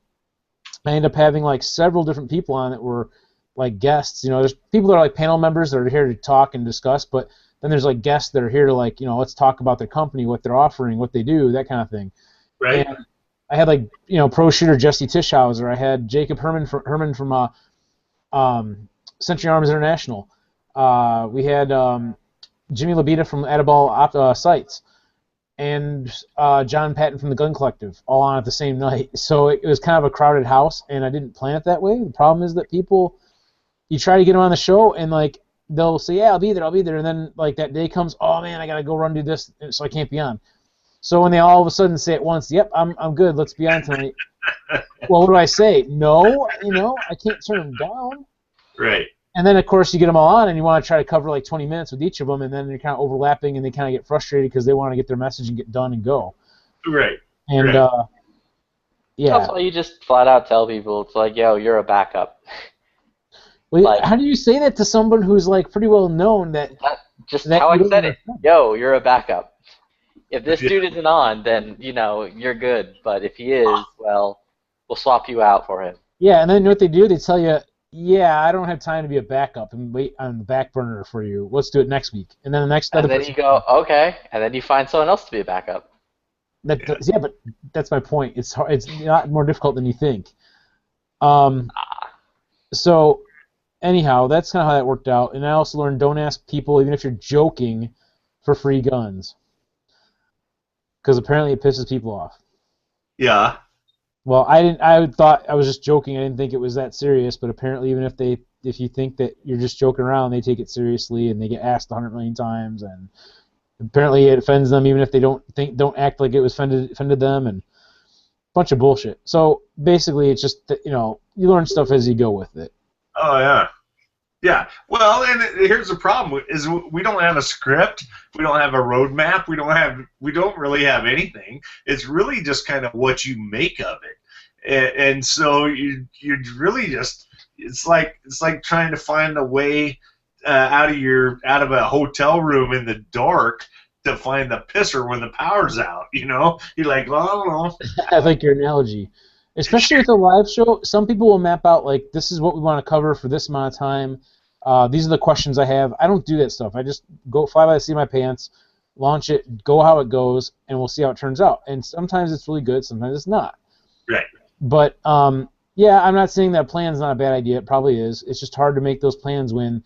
I ended up having like several different people on that were like guests. There's people that are like panel members that are here to talk and discuss, but then there's like guests that are here to like let's talk about their company, what they're offering, what they do, that kind of thing. Right. And I had like pro shooter Jesse Tischhauser. I had Jacob Herman from Century Arms International. We had Jimmy Labita from Adaball Sights, and John Patton from the Gun Collective, all on at the same night. So it was kind of a crowded house, and I didn't plan it that way. The problem is that people, you try to get them on the show, and like they'll say, yeah, I'll be there, and then like that day comes, oh man, I gotta go run do this, so I can't be on. So when they all of a sudden say at once, yep, I'm good, let's be on tonight. Well, what do I say? No, I can't turn them down. Right. And then, of course, you get them all on, and you want to try to cover like 20 minutes with each of them, and then you're kind of overlapping, and they kind of get frustrated because they want to get their message and get done and go. Right. And, right. Yeah. That's why you just flat out tell people, it's like, yo, you're a backup. Well, like, how do you say that to someone who's like pretty well known that... Just how I said it. Yo, you're a backup. If this dude isn't on, then, you're good. But if he is, well, we'll swap you out for him. Yeah, and then what they do, they tell you, yeah, I don't have time to be a backup and wait on the back burner for you. Let's do it next week. And then the next and then you go, okay, and then you find someone else to be a backup. Yeah, but that's my point. It's hard, it's not more difficult than you think. So, anyhow, that's kind of how that worked out. And I also learned, don't ask people, even if you're joking, for free guns. Because apparently it pisses people off. Yeah. Well, I thought I was just joking. I didn't think it was that serious. But apparently, even if you think that you're just joking around, they take it seriously and they get asked 100 million times. And apparently, it offends them, even if they don't act like it was offended them, and a bunch of bullshit. So basically, it's just that, you learn stuff as you go with it. Oh yeah. Yeah, well, and here's the problem: is we don't have a script, we don't have a roadmap, we don't really have anything. It's really just kind of what you make of it, and so you really just it's like trying to find a way out of a hotel room in the dark to find the pisser when the power's out. You're like, well, I don't know. I like your analogy. Especially with a live show, some people will map out, like, this is what we want to cover for this amount of time. These are the questions I have. I don't do that stuff. I just go fly by the seat of my pants, launch it, go how it goes, and we'll see how it turns out. And sometimes it's really good, sometimes it's not. Right. But, yeah, I'm not saying that plan's not a bad idea. It probably is. It's just hard to make those plans when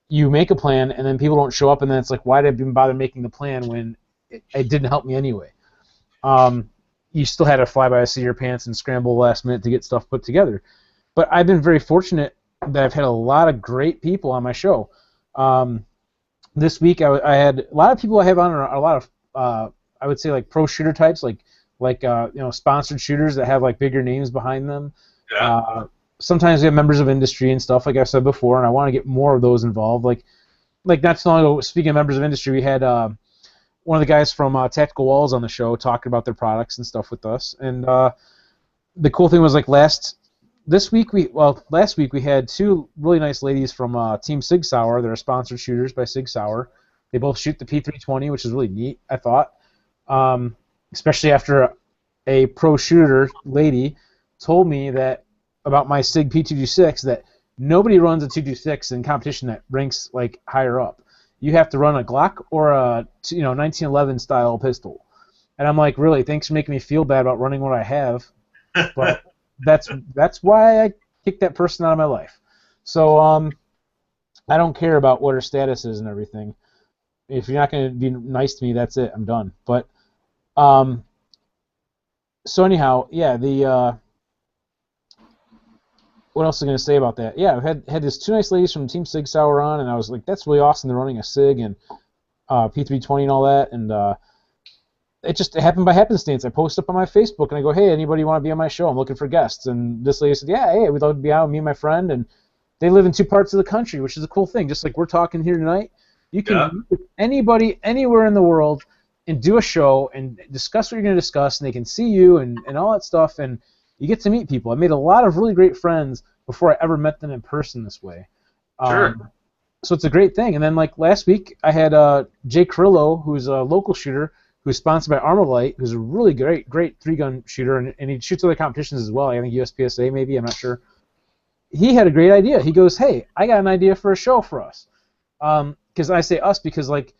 you make a plan and then people don't show up, and then it's like, why did I even bother making the plan when it didn't help me anyway? You still had to fly by the seat of your pants and scramble last minute to get stuff put together. But I've been very fortunate that I've had a lot of great people on my show. This week I had a lot of people I have on a lot of I would say like pro shooter types, like sponsored shooters that have like bigger names behind them. Yeah. Sometimes we have members of industry and stuff, like I've said before, and I want to get more of those involved. Like not too long ago, speaking of members of industry, we had one of the guys from Tactical Walls on the show talking about their products and stuff with us. And the cool thing was, like, last week we had 2 really nice ladies from Team Sig Sauer that are sponsored shooters by Sig Sauer. They both shoot the P320, which is really neat, I thought. Especially after a pro shooter lady told me that about my Sig P226 that nobody runs a 226 in competition that ranks like higher up. You have to run a Glock or a 1911 style pistol. And I'm like, really? Thanks for making me feel bad about running what I have. But that's why I kicked that person out of my life. So I don't care about what her status is and everything. If you're not going to be nice to me, that's it. I'm done. But so anyhow, yeah. What else was I going to say about that? Yeah, I've had these 2 nice ladies from Team Sig Sauer on, and I was like, that's really awesome. They're running a Sig and P320 and all that, and it happened by happenstance. I post up on my Facebook and I go, hey, anybody want to be on my show? I'm looking for guests. And this lady said, yeah, hey, we'd love to be out with me and my friend. And they live in 2 parts of the country, which is a cool thing. Just like we're talking here tonight, you can meet with anybody anywhere in the world and do a show and discuss what you're going to discuss, and they can see you and all that stuff, and you get to meet people. I made a lot of really great friends before I ever met them in person this way. Sure. So it's a great thing. And then like last week, I had Jay Carrillo, who's a local shooter, who's sponsored by Armalite, who's a really great 3-gun shooter, and he shoots other competitions as well. I think USPSA maybe, I'm not sure. He had a great idea. He goes, hey, I got an idea for a show for us. Because I say us because, like,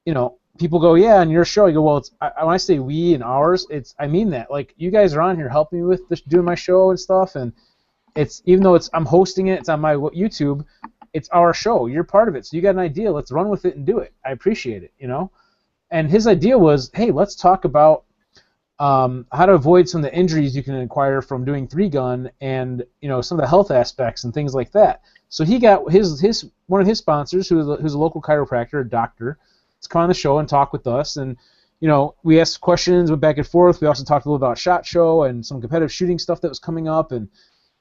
you know, people go, yeah, on your show. You go, well, when I say we and ours, I mean that. Like, you guys are on here helping me with doing my show and stuff, and it's, even though I'm hosting it, it's on my YouTube, it's our show. You're part of it, so you got an idea. Let's run with it and do it. I appreciate it, you know? And his idea was, hey, let's talk about how to avoid some of the injuries you can acquire from doing 3-gun, and you know, some of the health aspects and things like that. So he got one of his sponsors, who's a local chiropractor, a doctor, to come on the show and talk with us. And you know, we asked questions, went back and forth. We also talked a little about SHOT Show and some competitive shooting stuff that was coming up, and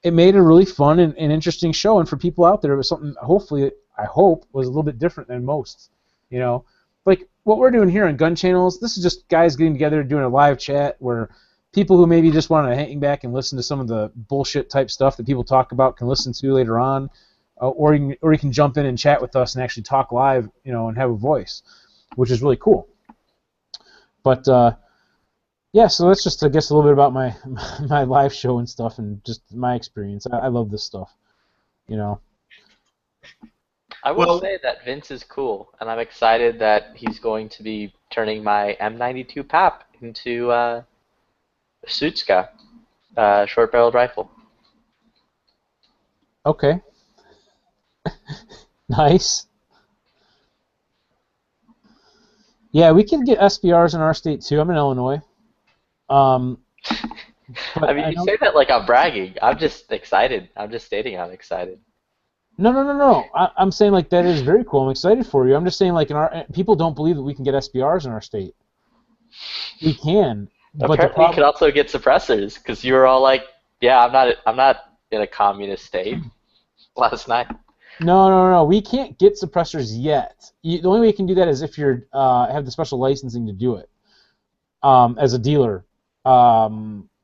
it made a really fun and interesting show. And for people out there, it was something, hopefully, I hope, was a little bit different than most. You know, like what we're doing here on Gun Channels, this is just guys getting together doing a live chat where people who maybe just want to hang back and listen to some of the bullshit type stuff that people talk about can listen to later on, or you can jump in and chat with us and actually talk live, you know, and have a voice, which is really cool. But yeah, so that's just, I guess, a little bit about my live show and stuff, and just my experience. I love this stuff, you know. I will say that Vince is cool, and I'm excited that he's going to be turning my M92 PAP into a Sutska short-barreled rifle. Okay. Nice. Yeah, we can get SBRs in our state too. I'm in Illinois. I mean, you say that like I'm bragging. I'm just excited. I'm just stating I'm excited. No. I'm saying like that is very cool. I'm excited for you. I'm just saying like people don't believe that we can get SBRs in our state. We can. Apparently, you could also get suppressors because you were all like, "Yeah, I'm not in a communist state." Last night. No. We can't get suppressors yet. The only way you can do that is if you have the special licensing to do it. As a dealer,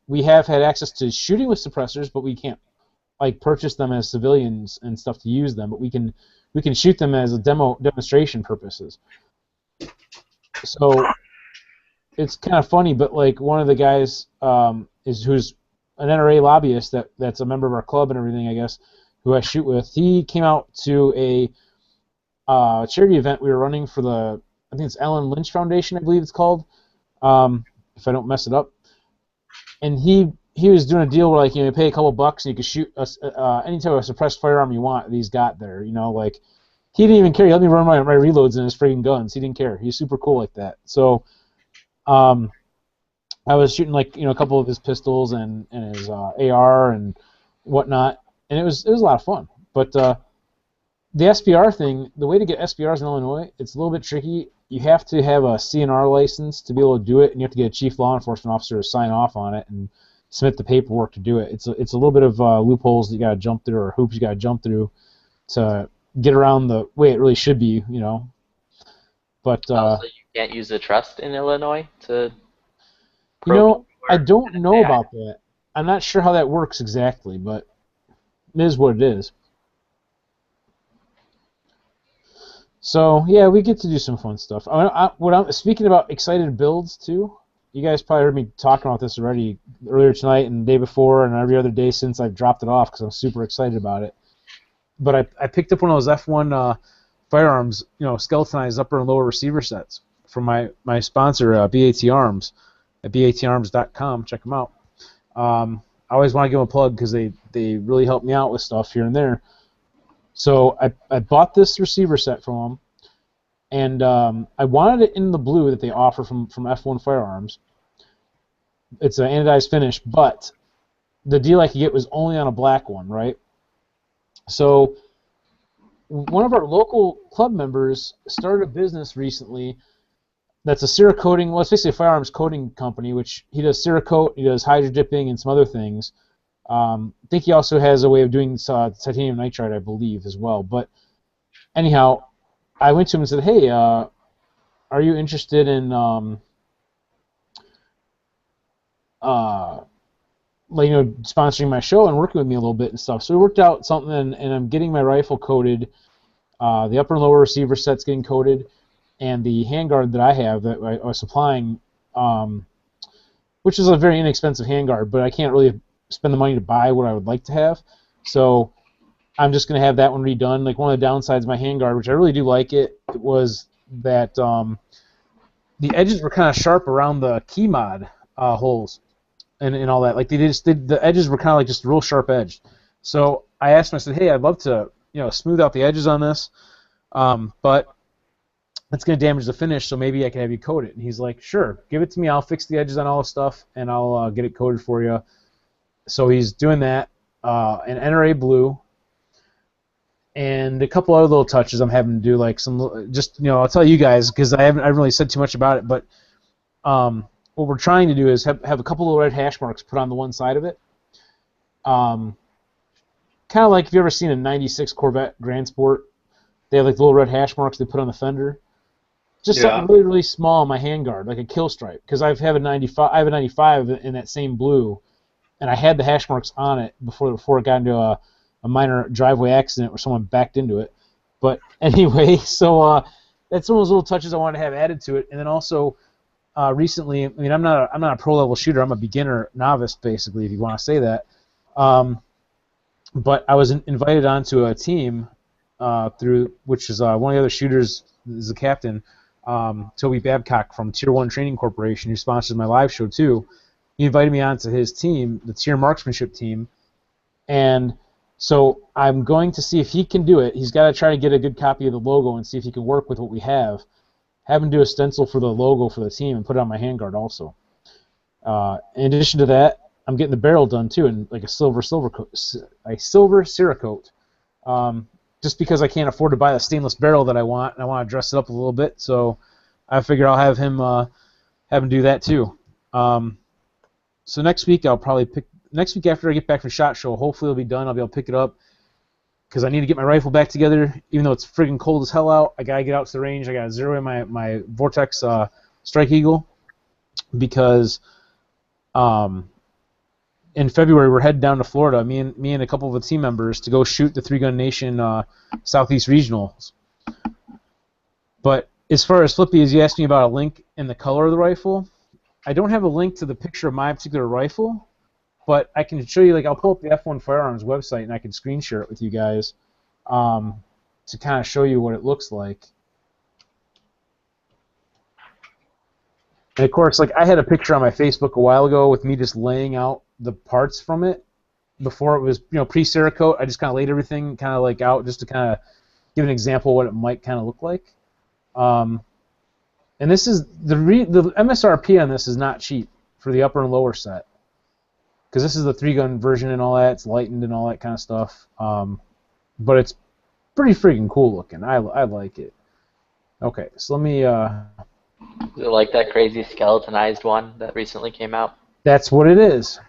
we have had access to shooting with suppressors, but we can't like purchase them as civilians and stuff to use them. But we can shoot them as a demonstration purposes. So it's kind of funny, but like one of the guys who's an NRA lobbyist that's a member of our club and everything, I guess, who I shoot with. He came out to a charity event we were running for I think it's Ellen Lynch Foundation, I believe it's called, if I don't mess it up. And he was doing a deal where, like, you know, you pay a couple bucks and you can shoot any type of suppressed firearm you want that he's got there. You know, like, he didn't even care. He let me run my reloads in his friggin' guns. He didn't care. He's super cool like that. So, I was shooting, like, you know, a couple of his pistols and his AR and whatnot, and it was a lot of fun. But the SBR thing, the way to get SBRs in Illinois, it's a little bit tricky. You have to have a CNR license to be able to do it, and you have to get a chief law enforcement officer to sign off on it and submit the paperwork to do it. It's a little bit of loopholes that you got to jump through, or hoops you got to jump through to get around the way it really should be, you know. But so you can't use the trust in Illinois to. You know, I don't know about that. I'm not sure how that works exactly, but it is what it is. So yeah, we get to do some fun stuff. Speaking about excited builds too, you guys probably heard me talking about this already earlier tonight and the day before and every other day since I've dropped it off because I'm super excited about it. But I picked up one of those F1 firearms, you know, skeletonized upper and lower receiver sets from my sponsor, BAT Arms, at batarms.com. Check them out. I always want to give them a plug because they really help me out with stuff here and there. So I bought this receiver set from them, and I wanted it in the blue that they offer from F1 Firearms. It's an anodized finish, but the deal I could get was only on a black one, right? So one of our local club members started a business recently that's a Cerakoting, well, it's basically a firearms coating company, which he does Cerakote, he does hydro dipping and some other things. I think he also has a way of doing titanium nitride, I believe, as well. But anyhow, I went to him and said, hey, are you interested in sponsoring my show and working with me a little bit and stuff? So we worked out something, and I'm getting my rifle coated. The upper and lower receiver set's getting coated, and the handguard that I have that I was supplying, which is a very inexpensive handguard, but I can't really spend the money to buy what I would like to have. So I'm just going to have that one redone. Like, one of the downsides of my handguard, which I really do like it, was that the edges were kind of sharp around the key mod holes and all that. Like, the edges were kind of like just real sharp edged. So I asked him, I said, hey, I'd love to smooth out the edges on this, but it's going to damage the finish, so maybe I can have you coat it. And he's like, sure, give it to me. I'll fix the edges on all the stuff, and I'll get it coated for you. So he's doing that, an NRA blue, and a couple other little touches I'm having to do, like some, just, I'll tell you guys, because I haven't really said too much about it, but what we're trying to do is have a couple of red hash marks put on the one side of it. Kind of like if you've ever seen a 96 Corvette Grand Sport, they have like little red hash marks they put on the fender. Just something really, really small on my handguard, like a kill stripe, because I have a 95 in that same blue, and I had the hash marks on it before it got into a minor driveway accident where someone backed into it. But anyway, so that's one of those little touches I wanted to have added to it. And then also recently, I mean, I'm not a pro level shooter. I'm a beginner novice, basically, if you want to say that. But I was invited onto a team which is one of the other shooters is the captain, Toby Babcock from Tier 1 Training Corporation, who sponsors my live show too. He invited me onto his team, the Tier Marksmanship team, and so I'm going to see if he can do it. He's got to try to get a good copy of the logo and see if he can work with what we have. Have him do a stencil for the logo for the team and put it on my handguard also. In addition to that, I'm getting the barrel done too, in like a silver Cerakote. Just because I can't afford to buy the stainless barrel that I want, and I want to dress it up a little bit, so I figure I'll have him do that too. So next week next week after I get back from SHOT Show, hopefully it'll be done. I'll be able to pick it up because I need to get my rifle back together. Even though it's friggin' cold as hell out, I gotta get out to the range. I gotta zero in my Vortex Strike Eagle because in February we're heading down to Florida. Me and a couple of the team members to go shoot the Three Gun Nation Southeast Regionals. But as far as Flippy, as you asked me about a link and the color of the rifle, I don't have a link to the picture of my particular rifle, but I can show you, like, I'll pull up the F1 Firearms website and I can screen share it with you guys to kind of show you what it looks like. And of course, like, I had a picture on my Facebook a while ago with me just laying out the parts from it before it was, pre-Cerakote. I just kind of laid everything kind of like out just to kind of give an example of what it might kind of look like. And this is the MSRP on this is not cheap for the upper and lower set, because this is the 3-gun version and all that. It's lightened and all that kind of stuff. But it's pretty freaking cool looking. I like it. Okay, so let me. Is it like that crazy skeletonized one that recently came out? That's what it is.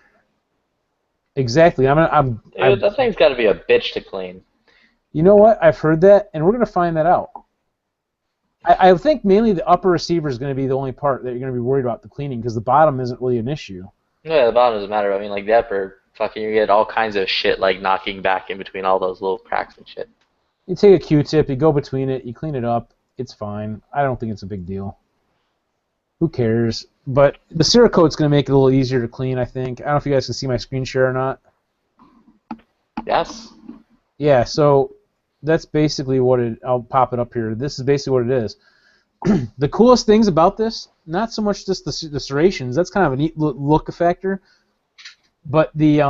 Exactly. Dude, that thing's got to be a bitch to clean. You know what? I've heard that, and we're gonna find that out. I think mainly the upper receiver is going to be the only part that you're going to be worried about the cleaning, because the bottom isn't really an issue. Yeah, the bottom doesn't matter. I mean, like the upper, fucking, you get all kinds of shit like knocking back in between all those little cracks and shit. You take a Q-tip, you go between it, you clean it up. It's fine. I don't think it's a big deal. Who cares? But the Cerakote's going to make it a little easier to clean, I think. I don't know if you guys can see my screen share or not. Yes. Yeah, so that's basically what it... I'll pop it up here. This is basically what it is. The coolest things about this, not so much just the serrations. That's kind of a neat look factor. But the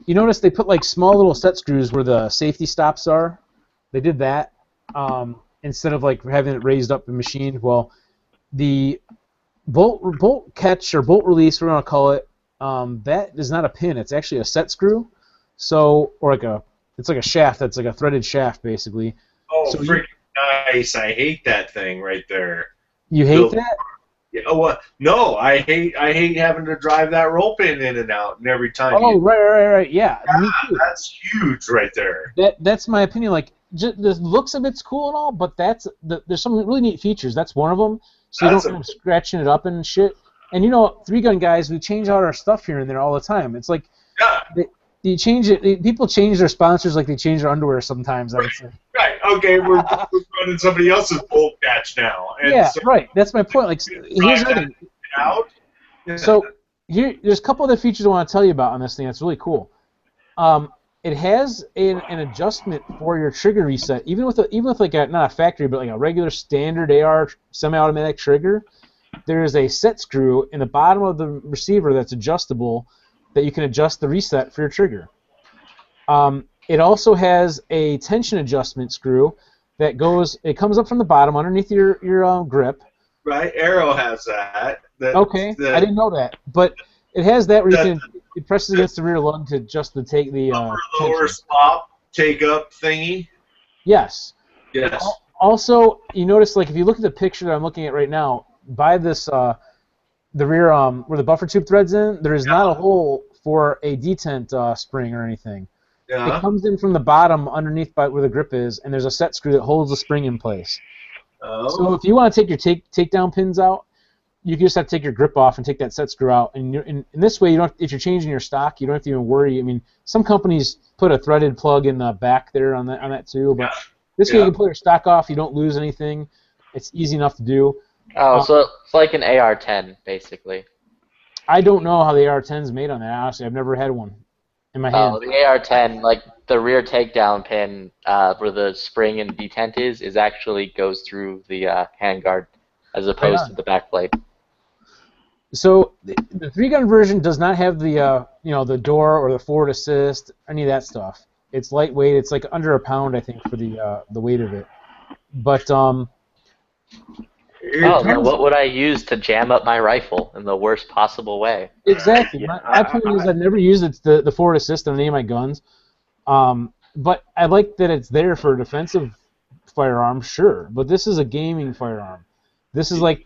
you notice they put like small little set screws where the safety stops are. They did that instead of like having it raised up and machined. Well, the bolt catch or bolt release, we're gonna call it. That is not a pin. It's actually a set screw. So, or it's like a shaft. That's like a threaded shaft, basically. Oh, so freaking nice! I hate that thing right there. You hate that? Yeah, well, no, I hate having to drive that roll pin in and out, and every time. Oh, right, yeah. Me too. That's huge right there. That's my opinion. Like, the looks of it's cool and all, but there's some really neat features. That's one of them. So you don't end up scratching it up and shit. And you know, 3-gun guys, we change out our stuff here and there all the time. It's like, you change it. People change their sponsors like they change their underwear sometimes. I would say. Right. Okay, we're running somebody else's bolt catch now. And yeah. so Right. That's my point. Like, here's the thing. out. So there's a couple other features I want to tell you about on this thing that's really cool. It has an adjustment for your trigger reset, even with like not a factory, but like a regular standard AR semi-automatic trigger. There is a set screw in the bottom of the receiver that's adjustable that you can adjust the reset for your trigger. It also has a tension adjustment screw that comes up from the bottom underneath your grip. Right, Arrow has that. Okay, I didn't know that, but it has that where it presses against the rear lug to adjust the lower slop take up thingy. Yes. Yes. Also, you notice like if you look at the picture that I'm looking at right now, by this the rear where the buffer tube threads in, there is not a hole for a detent spring or anything. Yeah. It comes in from the bottom underneath by where the grip is, and there's a set screw that holds the spring in place. Oh. So if you want to take your takedown pins out, you can just have to take your grip off and take that set screw out. And in this way, you don't. If you're changing your stock, you don't have to even worry. I mean, some companies put a threaded plug in the back there on that too, but this way you can pull your stock off. You don't lose anything. It's easy enough to do. Oh, so it's like an AR-10 basically. I don't know how the AR-10 is made on that. Honestly, I've never had one in my hand. Oh, the AR-10, like the rear takedown pin where the spring and detent is actually goes through the handguard as opposed to the back plate. So the 3-gun version does not have the the door or the forward assist, any of that stuff. It's lightweight. It's like under a pound, I think, for the weight of it. But then what would I use to jam up my rifle in the worst possible way? Exactly. My point is I've never used the forward assist on any of my guns. But I like that it's there for a defensive firearm, sure. But this is a gaming firearm. This is like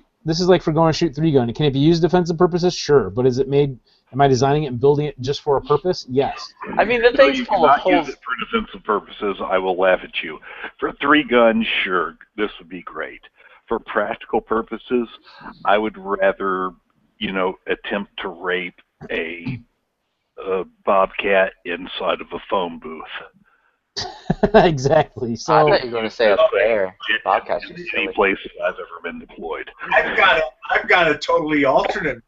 for going to shoot 3-gun. Can it be used for defensive purposes? Sure. But is it made? Am I designing it and building it just for a purpose? Yes. I mean, the thing's full of holes. Use it for defensive purposes, I will laugh at you. For 3-gun, sure, this would be great. For practical purposes, I would rather, attempt to rape a bobcat inside of a phone booth. Exactly. So I thought you were going to say up there. Bobcats are any place I've ever been deployed. I've got a totally alternate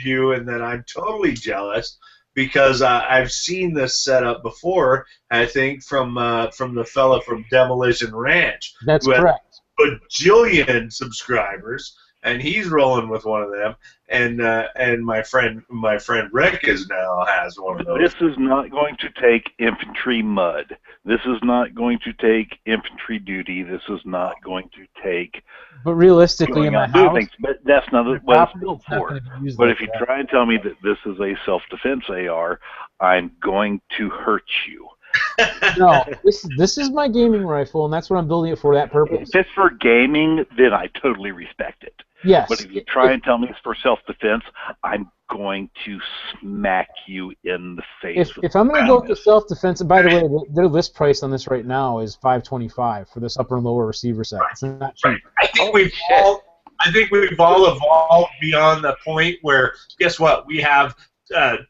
view, and then I'm totally jealous because I've seen this setup before. I think from the fella from Demolition Ranch. That's correct. Bajillion subscribers, and he's rolling with one of them. And my friend Rick now has one of those. This is not going to take infantry mud. This is not going to take infantry duty. This is not going to take. But realistically, in my house, things, but that's not what it's built for. But if you try and tell me that this is a self-defense AR, I'm going to hurt you. No, this is my gaming rifle, and that's what I'm building it for, that purpose. If it's for gaming, then I totally respect it. Yes. But if you try and tell me it's for self-defense, I'm going to smack you in the face. If I'm going to go with the self-defense, and by the way, their list price on this right now is $525 for this upper and lower receiver set. It's not cheap. I think we've all evolved beyond the point where, guess what? We have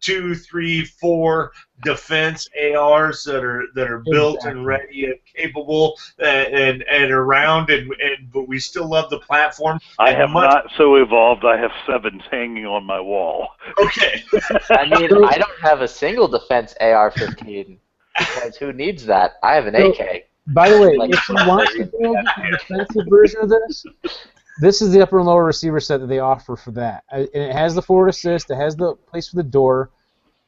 2, 3, 4 defense ARs that are built and ready and capable and around, but we still love the platform. I have not so evolved. I have 7s hanging on my wall. Okay. I mean, I don't have a single defense AR-15 because who needs that? I have an AK. By the way, if you want to build a defensive version of this is the upper and lower receiver set that they offer for that. And it has the forward assist. It has the place for the door.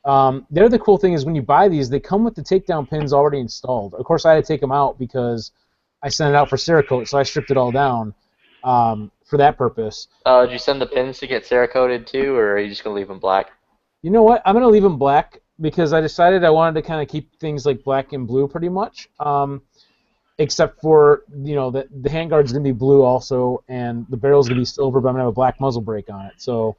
The other cool thing is when you buy these, they come with the takedown pins already installed. Of course, I had to take them out because I sent it out for Cerakote, so I stripped it all down for that purpose. Did you send the pins to get Cerakoted too, or are you just going to leave them black? You know what? I'm going to leave them black because I decided I wanted to kind of keep things like black and blue pretty much, except for, you know, the handguard's going to be blue also, and the barrel's going to be silver, but I'm going to have a black muzzle brake on it. So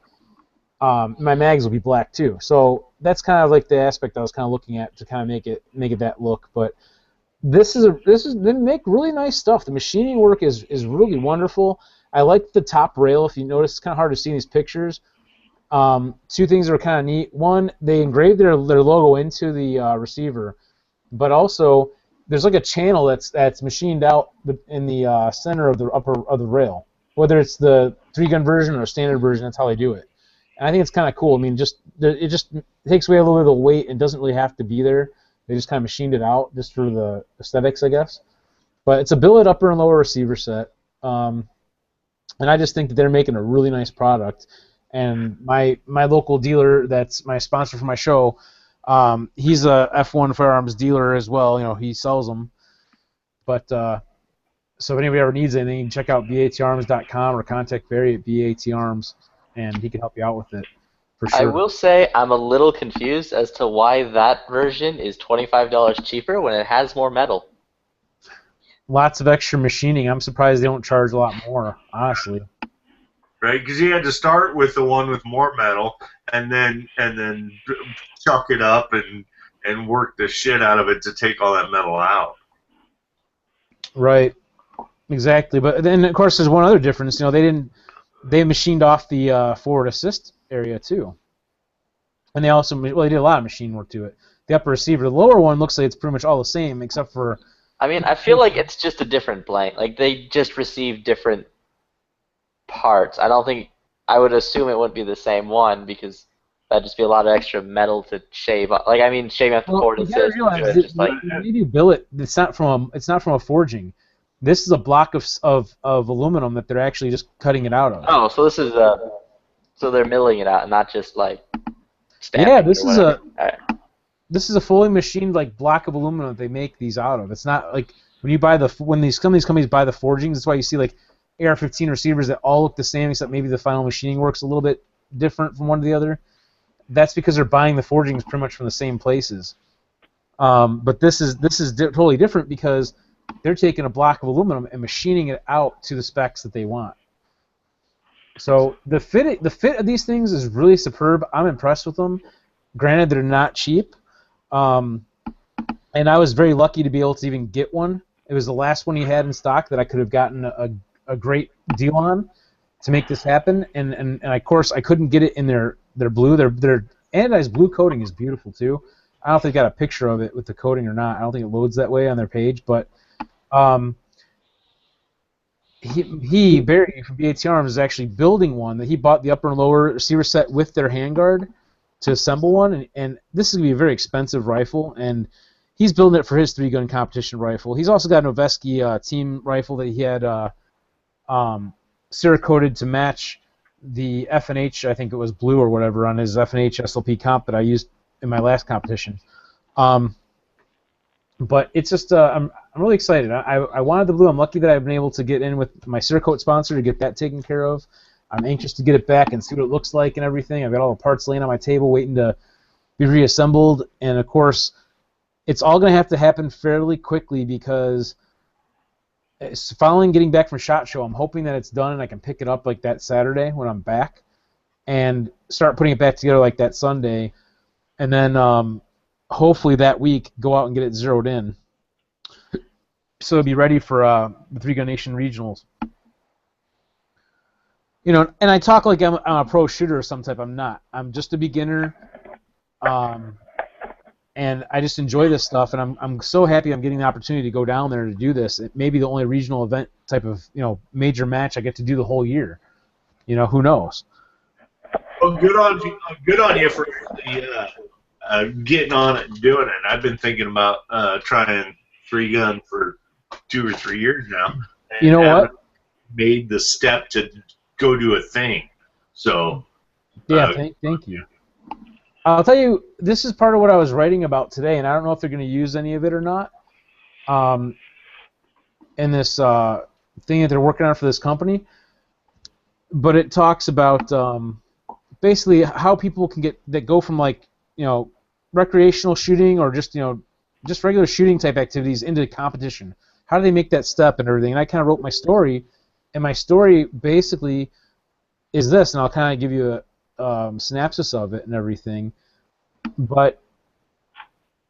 my mags will be black too. So that's kind of like the aspect I was kind of looking at to kind of make it that look. But they make really nice stuff. The machining work is really wonderful. I like the top rail. If you notice, it's kind of hard to see in these pictures. Two things that are kind of neat. One, they engraved their logo into the receiver, but also there's like a channel that's machined out in the center of the upper of the rail. Whether it's the 3-gun version or a standard version, that's how they do it. And I think it's kind of cool. I mean, it just takes away a little bit of the weight and doesn't really have to be there. They just kind of machined it out just for the aesthetics, I guess. But it's a billet upper and lower receiver set. And I just think that they're making a really nice product. And my local dealer that's my sponsor for my show, he's a F1 firearms dealer as well. You know, he sells them. But so if anybody ever needs anything, you can check out batarms.com or contact Barry at BATarms, and he can help you out with it for sure. I will say I'm a little confused as to why that version is $25 cheaper when it has more metal. Lots of extra machining. I'm surprised they don't charge a lot more, honestly. Right, because you had to start with the one with more metal, and then chuck it up and work the shit out of it to take all that metal out. Right, exactly. But then of course there's one other difference. You know, they machined off the forward assist area too, and they also they did a lot of machine work to it. The upper receiver, the lower one looks like it's pretty much all the same except for. I mean, I feel like it's just a different blank. Like they just received different parts. I would assume it wouldn't be the same one because that'd just be a lot of extra metal to shave off. Like, I mean, shaving off the forward assist. When you do billet, it's not from a forging. This is a block of aluminum that they're actually just cutting it out of. Oh, so this is so they're milling it out and not just like stamping. Yeah, this is a fully machined like block of aluminum that they make these out of. It's not like when you buy when these companies buy the forgings. That's why you see like AR-15 receivers that all look the same, except maybe the final machining works a little bit different from one to the other. That's because they're buying the forgings pretty much from the same places. But this is totally different because they're taking a block of aluminum and machining it out to the specs that they want. So the fit of these things is really superb. I'm impressed with them. Granted, they're not cheap, and I was very lucky to be able to even get one. It was the last one he had in stock that I could have gotten a great deal on to make this happen, and of course I couldn't get it in their blue. Their anodized blue coating is beautiful too. I don't know if they got a picture of it with the coating or not. I don't think it loads that way on their page, but Barry from BATarms is actually building one that he bought the upper and lower receiver set with their handguard to assemble one, and this is gonna be a very expensive rifle, and he's building it for his 3-gun competition rifle. He's also got a Noveske team rifle that he had Cerakoted to match the F&H, I think it was blue or whatever, on his F&H SLP comp that I used in my last competition. But it's just, I'm really excited. I wanted the blue. I'm lucky that I've been able to get in with my Cerakote sponsor to get that taken care of. I'm anxious to get it back and see what it looks like and everything. I've got all the parts laying on my table waiting to be reassembled. And, of course, it's all going to have to happen fairly quickly because following getting back from SHOT Show, I'm hoping that it's done and I can pick it up like that Saturday when I'm back and start putting it back together like that Sunday. And then hopefully that week go out and get it zeroed in so it'll be ready for the 3-Gun Nation regionals. You know, and I talk like I'm a pro shooter or some type. I'm not. I'm just a beginner. And I just enjoy this stuff, and I'm so happy I'm getting the opportunity to go down there to do this. It may be the only regional event type of major match I get to do the whole year. You know, who knows? Well, good on you for getting on it and doing it. I've been thinking about trying 3-gun for 2 or 3 years now. And you know what? Made the step to go do a thing. So yeah, thank you. I'll tell you, this is part of what I was writing about today, and I don't know if they're going to use any of it or not. In this thing that they're working on for this company, but it talks about basically how people can go from like recreational shooting or just just regular shooting type activities into competition. How do they make that step and everything? And I kind of wrote my story, and my story basically is this, and I'll kind of give you a synopsis of it and everything. But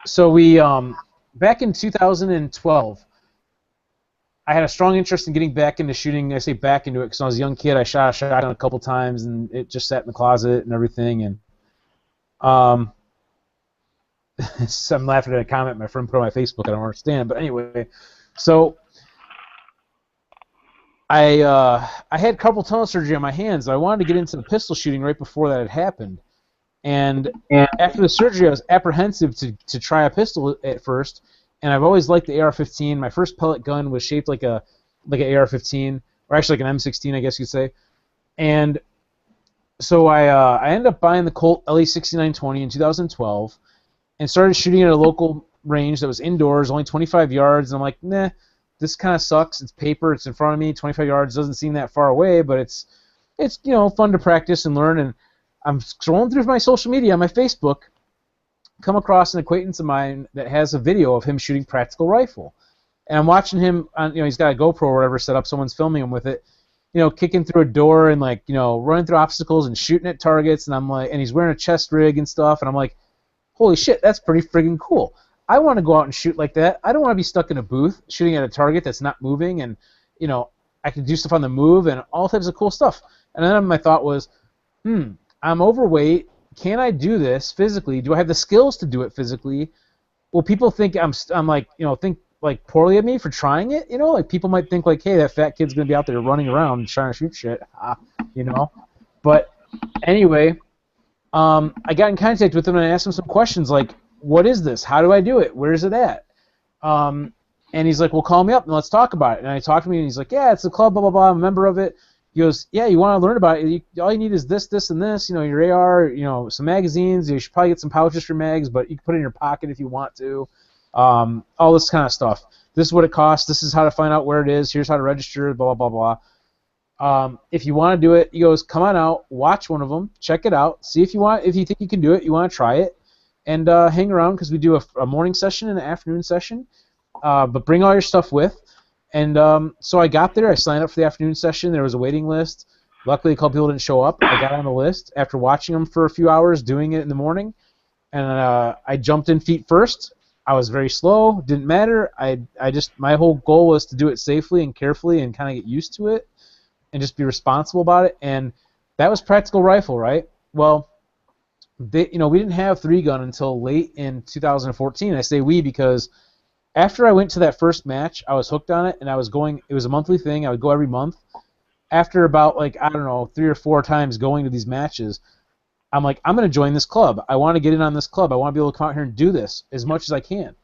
so we back in 2012, I had a strong interest in getting back into shooting. I say back into it because when I was a young kid, I shot a shotgun a couple times, and it just sat in the closet and everything. And so I'm laughing at a comment my friend put on my Facebook. I don't understand, but anyway, so I had carpal tunnel surgery on my hands. I wanted to get into the pistol shooting right before that had happened. And after the surgery, I was apprehensive to try a pistol at first. And I've always liked the AR-15. My first pellet gun was shaped like an AR-15, or actually like an M16, I guess you'd say. And so I ended up buying the Colt LE6920 in 2012 and started shooting at a local range that was indoors, only 25 yards. And I'm like, nah, this kind of sucks. It's paper. It's in front of me. 25 yards doesn't seem that far away, but it's fun to practice and learn. And I'm scrolling through my social media on my Facebook, come across an acquaintance of mine that has a video of him shooting practical rifle, and I'm watching him on, he's got a GoPro or whatever set up, someone's filming him with it, kicking through a door and running through obstacles and shooting at targets, and I'm like, and he's wearing a chest rig and stuff, and I'm like, holy shit, that's pretty friggin' cool. I want to go out and shoot like that. I don't want to be stuck in a booth shooting at a target that's not moving, and I can do stuff on the move and all types of cool stuff. And then my thought was, I'm overweight. Can I do this physically? Do I have the skills to do it physically? Will people think I'm like, think like poorly of me for trying it? Like people might think like, hey, that fat kid's gonna be out there running around trying to shoot shit, But anyway, I got in contact with him and I asked him some questions like, what is this? How do I do it? Where is it at? And he's like, well, call me up and let's talk about it. And I talked to him and he's like, yeah, it's a club, blah blah blah. I'm a member of it. He goes, yeah, you want to learn about it, all you need is this, this, and this, your AR, some magazines, you should probably get some pouches for mags, but you can put it in your pocket if you want to, all this kind of stuff. This is what it costs, this is how to find out where it is, here's how to register, blah, blah, blah. If you want to do it, he goes, come on out, watch one of them, check it out, see if you think you can do it, you want to try it, and hang around because we do a morning session and an afternoon session, but bring all your stuff with. And so I got there. I signed up for the afternoon session. There was a waiting list. Luckily, a couple people didn't show up. I got on the list after watching them for a few hours, doing it in the morning. And I jumped in feet first. I was very slow. Didn't matter. My whole goal was to do it safely and carefully and kind of get used to it and just be responsible about it. And that was practical rifle, right? Well, we didn't have 3-gun until late in 2014. I say we because after I went to that first match, I was hooked on it, and I was going. It was a monthly thing. I would go every month. After about 3 or 4 times going to these matches, I'm like, I'm going to join this club. I want to get in on this club. I want to be able to come out here and do this as much as I can.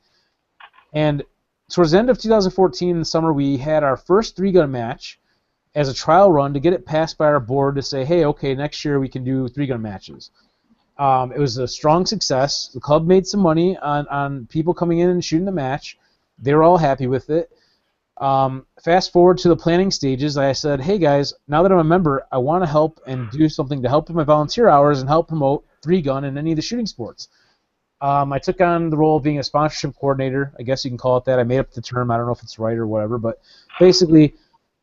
And towards the end of 2014 in the summer, we had our first 3-gun match as a trial run to get it passed by our board to say, hey, okay, next year we can do 3-gun matches. It was a strong success. The club made some money on people coming in and shooting the match. They were all happy with it. Fast forward to the planning stages, I said, hey guys, now that I'm a member, I want to help and do something to help with my volunteer hours and help promote 3-gun in any of the shooting sports. I took on the role of being a sponsorship coordinator. I guess you can call it that. I made up the term. I don't know if it's right or whatever, but basically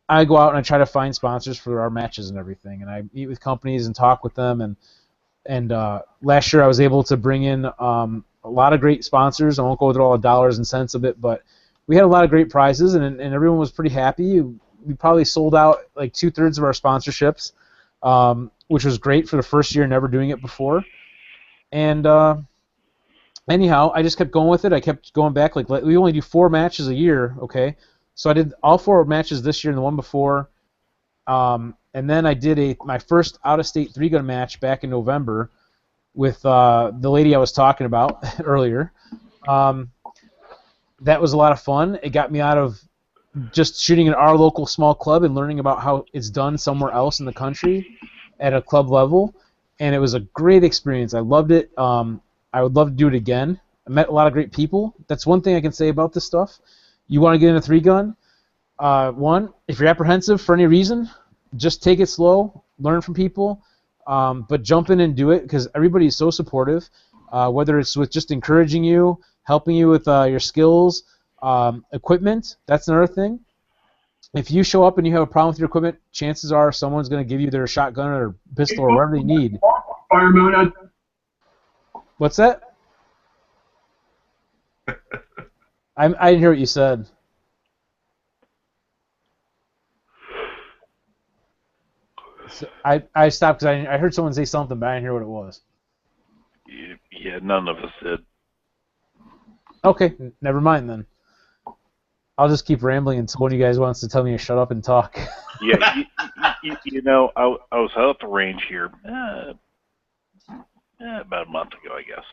I go out and I try to find sponsors for our matches and everything, and I meet with companies and talk with them. And last year I was able to bring in a lot of great sponsors. I won't go through all the dollars and cents of it, but we had a lot of great prizes, and everyone was pretty happy. We probably sold out like 2/3 of our sponsorships, which was great for the first year, never doing it before. And anyhow, I just kept going with it. I kept going back. Like we only do 4 matches a year, okay? So I did all 4 matches this year and the one before. And then I did my first out-of-state 3-gun match back in November with the lady I was talking about earlier. That was a lot of fun. It got me out of just shooting at our local small club and learning about how it's done somewhere else in the country at a club level. and it was a great experience. I loved it. I would love to do it again. I met a lot of great people. That's one thing I can say about this stuff. You want to get in a 3-gun? One, if you're apprehensive for any reason, just take it slow, learn from people, but jump in and do it because everybody is so supportive, whether it's with just encouraging you, helping you with your skills, equipment. That's another thing. If you show up and you have a problem with your equipment, chances are someone's going to give you their shotgun or pistol or whatever they need. What's that? I didn't hear what you said. So I stopped because I heard someone say something, but I didn't hear what it was. Yeah, none of us did. Okay, never mind then. I'll just keep rambling until one of you guys wants to tell me to shut up and talk. Yeah, you know, I was out at the range here about a month ago, I guess,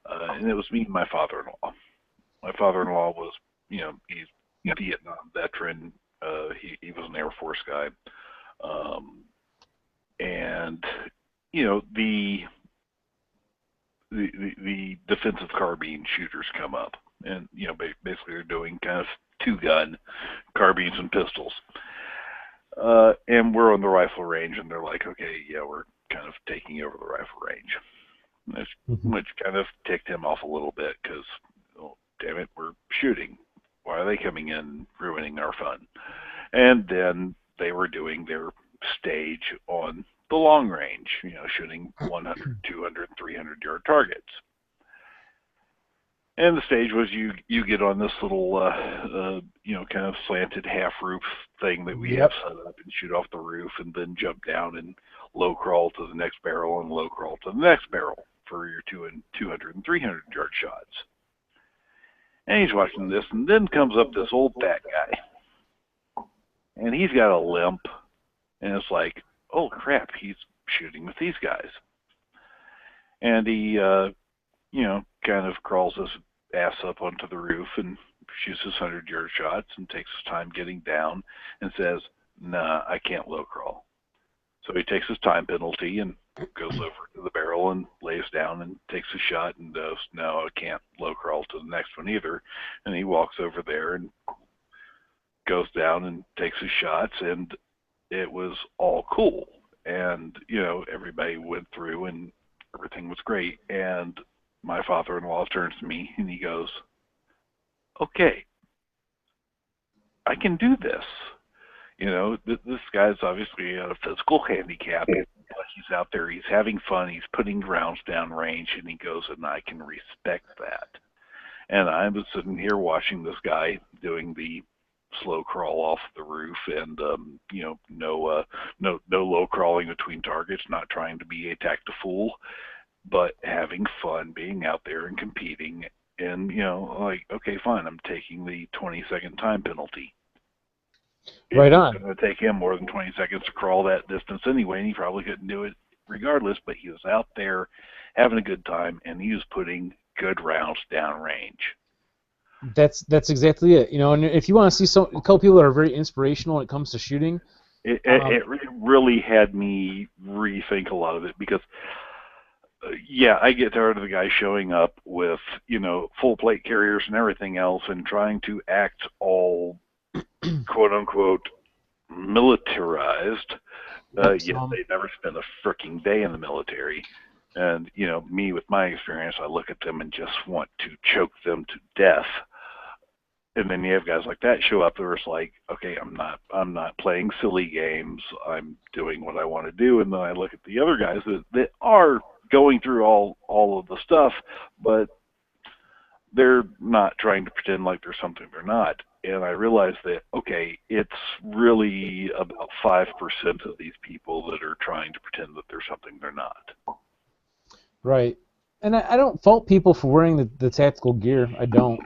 and it was me and my father-in-law. My father-in-law was, you know, he's a Vietnam veteran. He was an Air Force guy, and you know the defensive carbine shooters come up, and you know basically they're doing kind of 2-gun carbines and pistols. And we're on the rifle range, and they're like, okay, yeah, we're kind of taking over the rifle range, which kind of ticked him off a little bit because, oh, damn it, we're shooting. Why are they coming in ruining our fun? And then they were doing their stage on the long range, you know, shooting 100, 200, 300-yard targets. And the stage was you get on this little, you know, kind of slanted half roof thing that we have set up and shoot off the roof and then jump down and low crawl to the next barrel and low crawl to the next barrel for your 200 and 300-yard shots. And he's watching this, and then comes up this old fat guy. And he's got a limp, and it's like, oh crap, he's shooting with these guys. And he, you know, kind of crawls his ass up onto the roof and shoots his 100-yard shots and takes his time getting down and says, nah, I can't low crawl. So he takes his time penalty and goes over to the barrel and lays down and takes a shot and goes, no, I can't low crawl to the next one either. And he walks over there and goes down and takes his shots, and it was all cool. And, you know, everybody went through and everything was great. And my father-in-law turns to me and he goes, okay, I can do this. You know, this guy's obviously got a physical handicap, but he's out there, he's having fun, he's putting rounds down range, and he goes, and I can respect that. And I was sitting here watching this guy doing the slow crawl off the roof and, you know, no low crawling between targets, not trying to be a tactifool, but having fun being out there and competing. And, you know, like, okay, fine, I'm taking the 20-second time penalty. Right on. It's going to take him more than 20 seconds to crawl that distance anyway, and he probably couldn't do it regardless, but he was out there having a good time, and he was putting good rounds down range. That's exactly it. You know, and if you want to see a couple people that are very inspirational when it comes to shooting, it really had me rethink a lot of it because, yeah, I get tired of the guy showing up with, you know, full plate carriers and everything else and trying to act all quote unquote militarized. Yet they never spent a freaking day in the military. And, you know, me with my experience, I look at them and just want to choke them to death. And then you have guys like that show up where it's like, okay, I'm not playing silly games. I'm doing what I want to do. And then I look at the other guys that are going through all of the stuff, but they're not trying to pretend like they're something they're not. And I realized that, okay, it's really about 5% of these people that are trying to pretend that they're something they're not. Right. And I don't fault people for wearing the tactical gear. I don't.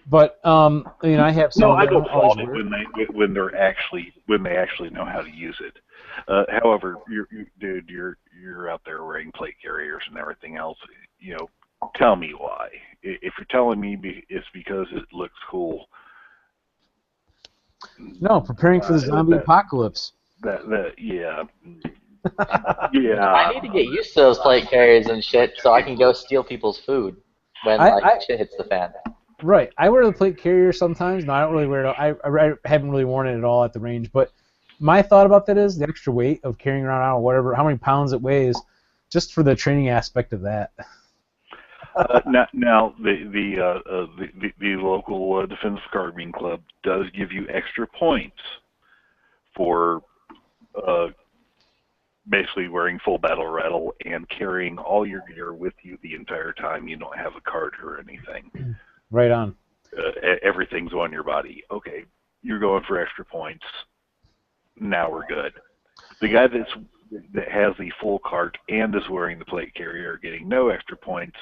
But I mean, I have some. No, I don't fault it when they actually know how to use it. However, you're out there wearing plate carriers and everything else. You know, tell me why. If you're telling me it's because it looks cool. No, preparing for the zombie apocalypse. Yeah. Yeah. I need to get used to those plate carriers and shit so I can go steal people's food when shit hits the fan. Right. I wear the plate carrier sometimes. No, I don't really wear it. I haven't really worn it at all at the range. But my thought about that is the extra weight of carrying around, I don't know, whatever, how many pounds it weighs, just for the training aspect of that. Now the local Defense Carbine Club does give you extra points for basically wearing full battle rattle and carrying all your gear with you the entire time. You don't have a cart or anything. Right on. Everything's on your body. Okay, you're going for extra points. Now we're good. The guy that has the full cart and is wearing the plate carrier getting no extra points.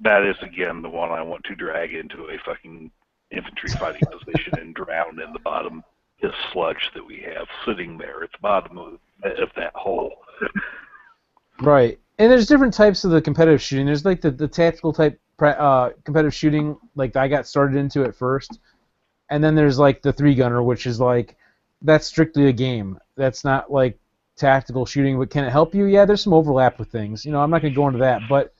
That is, again, the one I want to drag into a fucking infantry fighting position and drown in the bottom of sludge that we have sitting there at the bottom of that hole. Right. And there's different types of the competitive shooting. There's like the tactical type competitive shooting, like I got started into it first. And then there's like the 3-gunner, which is like, that's strictly a game. That's not like tactical shooting, but can it help you? Yeah, there's some overlap with things. You know, I'm not going to go into that, but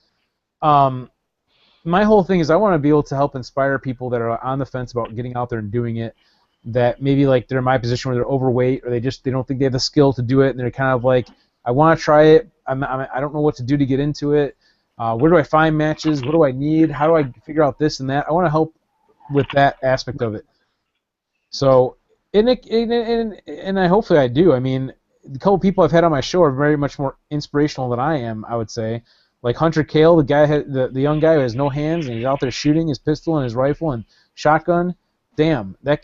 my whole thing is I want to be able to help inspire people that are on the fence about getting out there and doing it, that maybe like they're in my position where they're overweight or they don't think they have the skill to do it, and they're kind of like, I want to try it. I don't know what to do to get into it. Where do I find matches? What do I need? How do I figure out this and that? I want to help with that aspect of it. So, and I hopefully I do. I mean, the couple people I've had on my show are very much more inspirational than I am, I would say. Like Hunter Kale, the guy, the young guy who has no hands and he's out there shooting his pistol and his rifle and shotgun. Damn, that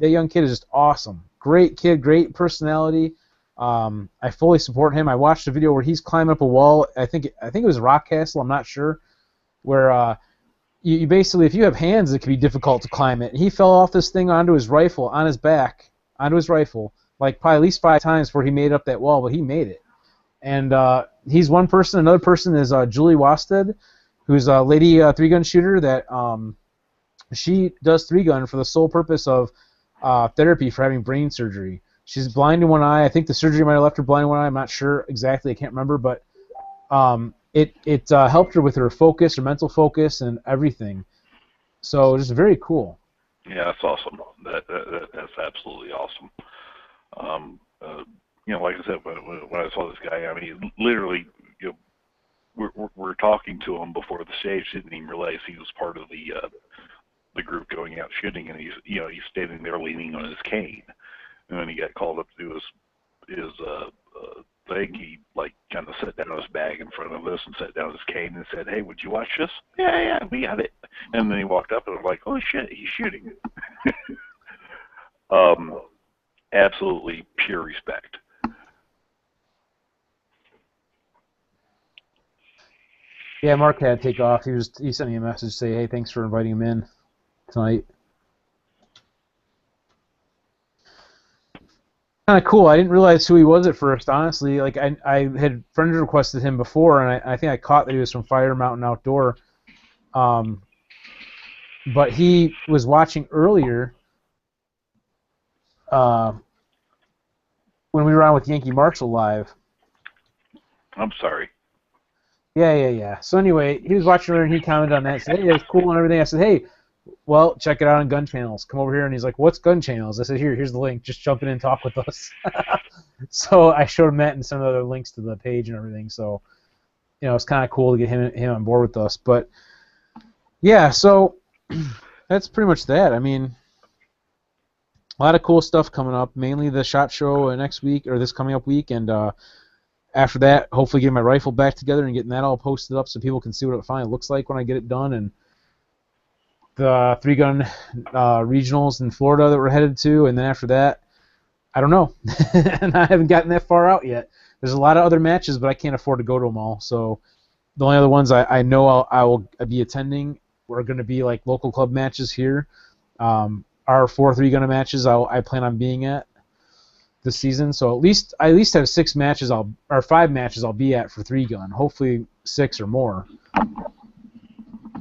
young kid is just awesome. Great kid, great personality. I fully support him. I watched a video where he's climbing up a wall. I think it was Rock Castle. I'm not sure. Where you basically, if you have hands, it can be difficult to climb it. And he fell off this thing onto his rifle, on his back, onto his rifle, like probably at least 5 times before he made up that wall. But he made it. And he's one person. Another person is Julie Wasted, who's a lady 3-gun shooter that she does 3-gun for the sole purpose of therapy for having brain surgery. She's blind in one eye. I think the surgery might have left her blind in one eye. I'm not sure exactly. I can't remember, but it helped her with her focus, her mental focus, and everything. So it's very cool. Yeah, that's awesome. That's absolutely awesome. You know, like I said, when I saw this guy, I mean, literally, you know, we're talking to him before the stage. Didn't even realize he was part of the group going out shooting, and he's standing there leaning on his cane. And then he got called up to do his thing. He like kind of set down his bag in front of us and set down his cane and said, "Hey, would you watch this?" Yeah, we got it. And then he walked up and was like, "Oh shit, he's shooting." Absolutely pure respect. Yeah, Mark had to take off. He sent me a message to say, "Hey, thanks for inviting him in tonight." Kind of cool. I didn't realize who he was at first, honestly. Like I had friend requested him before, and I think I caught that he was from Fire Mountain Outdoor. But he was watching earlier when we were on with Yankee Marshall live. I'm sorry. Yeah. So anyway, he was watching her and he commented on that. Said, "Hey, that's cool and everything." I said, "Hey, well, check it out on Gun Channels. Come over here." And he's like, "What's Gun Channels?" I said, "Here's the link. Just jump in and talk with us." So I showed him that and some other links to the page and everything. So, you know, it's kind of cool to get him on board with us. But yeah, so that's pretty much that. I mean, a lot of cool stuff coming up. Mainly the SHOT Show next week or this coming up week, and after that, hopefully getting my rifle back together and getting that all posted up so people can see what it finally looks like when I get it done. And the 3-gun regionals in Florida that we're headed to, and then after that, I don't know. And I haven't gotten that far out yet. There's a lot of other matches, but I can't afford to go to them all. So the only other ones I know I will be attending are going to be like local club matches here. Our 4 3-gun matches I plan on being at this season. So I at least have 6 matches or 5 matches I'll be at for 3-gun. Hopefully 6 or more.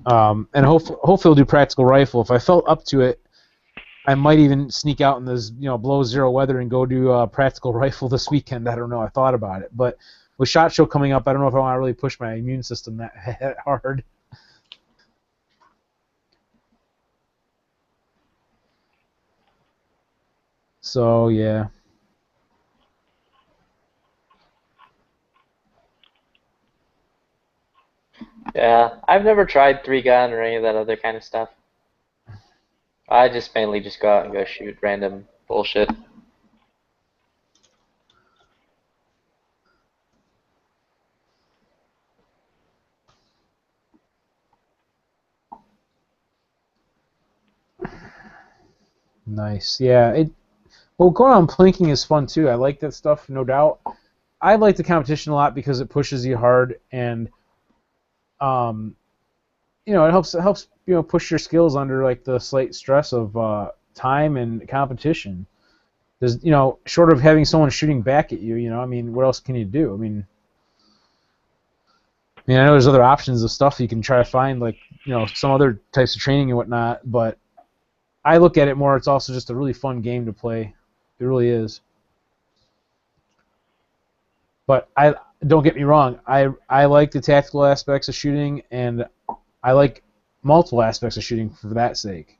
And hopefully I'll do practical rifle. If I felt up to it, I might even sneak out in this below zero weather and go do a practical rifle this weekend. I don't know. I thought about it, but with SHOT Show coming up, I don't know if I want to really push my immune system that hard. So yeah. Yeah, I've never tried 3-gun or any of that other kind of stuff. I just mainly just go out and go shoot random bullshit. Nice. Yeah. Well, going on plinking is fun too. I like that stuff, no doubt. I like the competition a lot because it pushes you hard and it helps push your skills under like the slight stress of time and competition. There's short of having someone shooting back at you, I mean, what else can you do? I mean, I know there's other options of stuff you can try to find, like some other types of training and whatnot, but I look at it more. It's also just a really fun game to play. It really is. But don't get me wrong. I like the tactical aspects of shooting, and I like multiple aspects of shooting for that sake.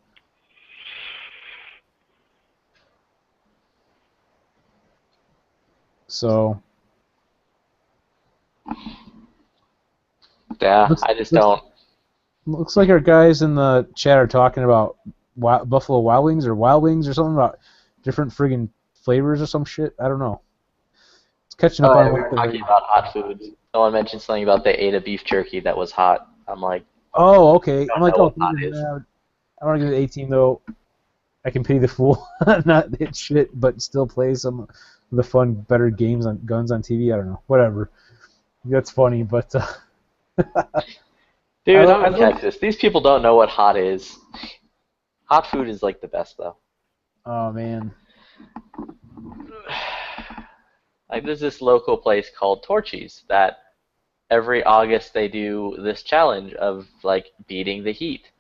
So. Yeah, I just don't. Looks like our guys in the chat are talking about Buffalo Wild Wings or Wild Wings or something about different friggin' flavors or some shit. I don't know. It's catching up on. We were talking about hot foods. Someone mentioned something about they ate a beef jerky that was hot. I'm like. Oh, okay. I'm like, oh, I want to give it 18 though. I can pity the fool, not hit shit, but still play some of the fun, better games on guns on TV. I don't know. Whatever. That's funny, but. Dude, I'm in Texas. These people don't know what hot is. Hot food is like the best though. Oh man. Like there's this local place called Torchy's that every August they do this challenge of like beating the heat.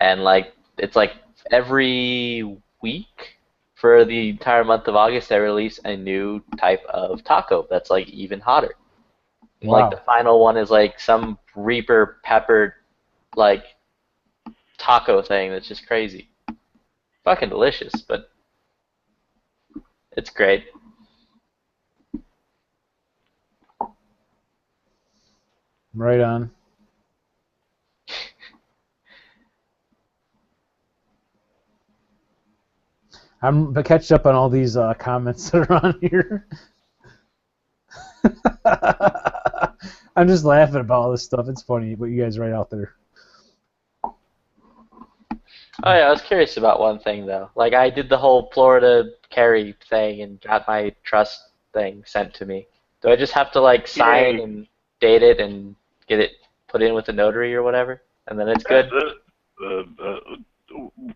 And like it's like every week for the entire month of August they release a new type of taco that's like even hotter. Wow. Like the final one is like some Reaper peppered like taco thing that's just crazy. Fucking delicious, but it's great. Right on. I'm catching up on all these comments that are on here. I'm just laughing about all this stuff. It's funny what you guys write out there. Oh yeah, I was curious about one thing though. Like I did the whole Florida carry thing and got my trust thing sent to me. Do I just have to like sign and date it and get it put in with a notary or whatever, and then it's good?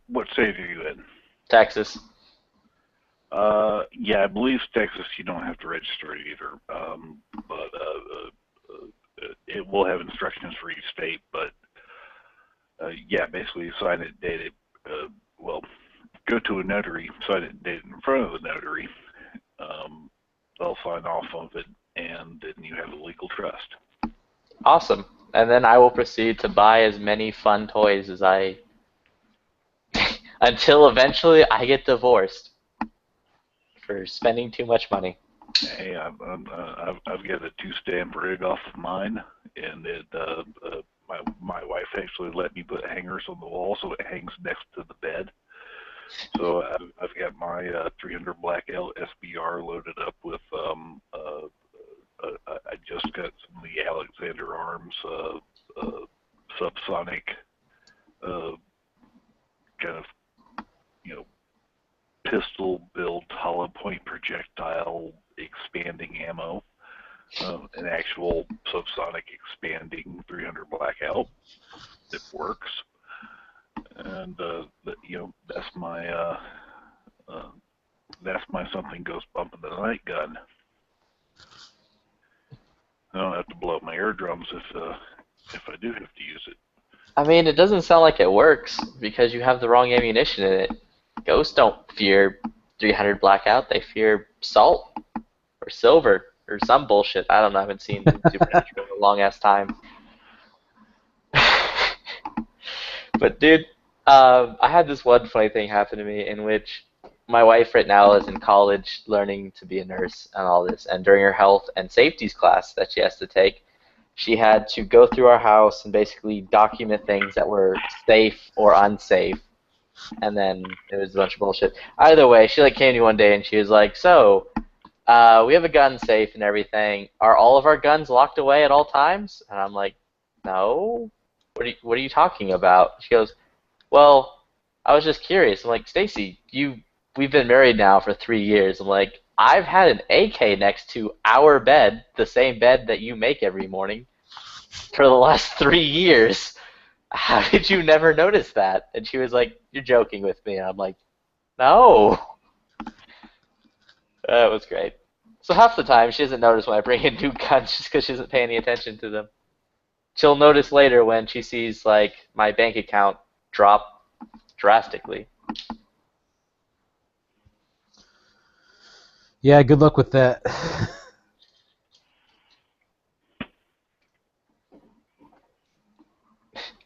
What state are you in? Texas. Yeah, I believe Texas you don't have to register it either, but it will have instructions for each state. But yeah, basically you sign it, date it. Well, go to a notary, sign it, date it in front of the notary. They'll sign off of it, and then you have a legal trust. Awesome. And then I will proceed to buy as many fun toys as I until eventually I get divorced for spending too much money. Hey, I've got a 2-stamp rig off of mine, and it my wife actually let me put hangers on the wall so it hangs next to the bed. So I've got my 300 Black L SBR loaded up with I just got some of the Alexander Arms subsonic kind of pistol build hollow point projectile expanding ammo, an actual subsonic expanding 300 Black L that works, and that's my something goes bump in the night gun. I don't have to blow up my eardrums if I do have to use it. I mean, it doesn't sound like it works because you have the wrong ammunition in it. ghosts don't fear 300 blackout. They fear salt or silver or some bullshit. I don't know. I haven't seen Supernatural in a long ass time. But dude, I had this one funny thing happen to me in which my wife right now is in college learning to be a nurse and all this, and during her health and safeties class that she has to take, she had to go through our house and basically document things that were safe or unsafe, and then it was a bunch of bullshit. Either way, she like came to me one day and she was like, so, we have a gun safe and everything. Are all of our guns locked away at all times? And I'm like, no. What are you talking about? She goes, well, I was just curious. I'm like, Stacy, we've been married now for 3 years. I'm like, I've had an AK next to our bed, the same bed that you make every morning, for the last 3 years. How did you never notice that? And she was like, you're joking with me. And I'm like, no. That was great. So half the time she doesn't notice when I bring in new guns just because she isn't paying any attention to them. She'll notice later when she sees like my bank account drop drastically. Yeah, good luck with that.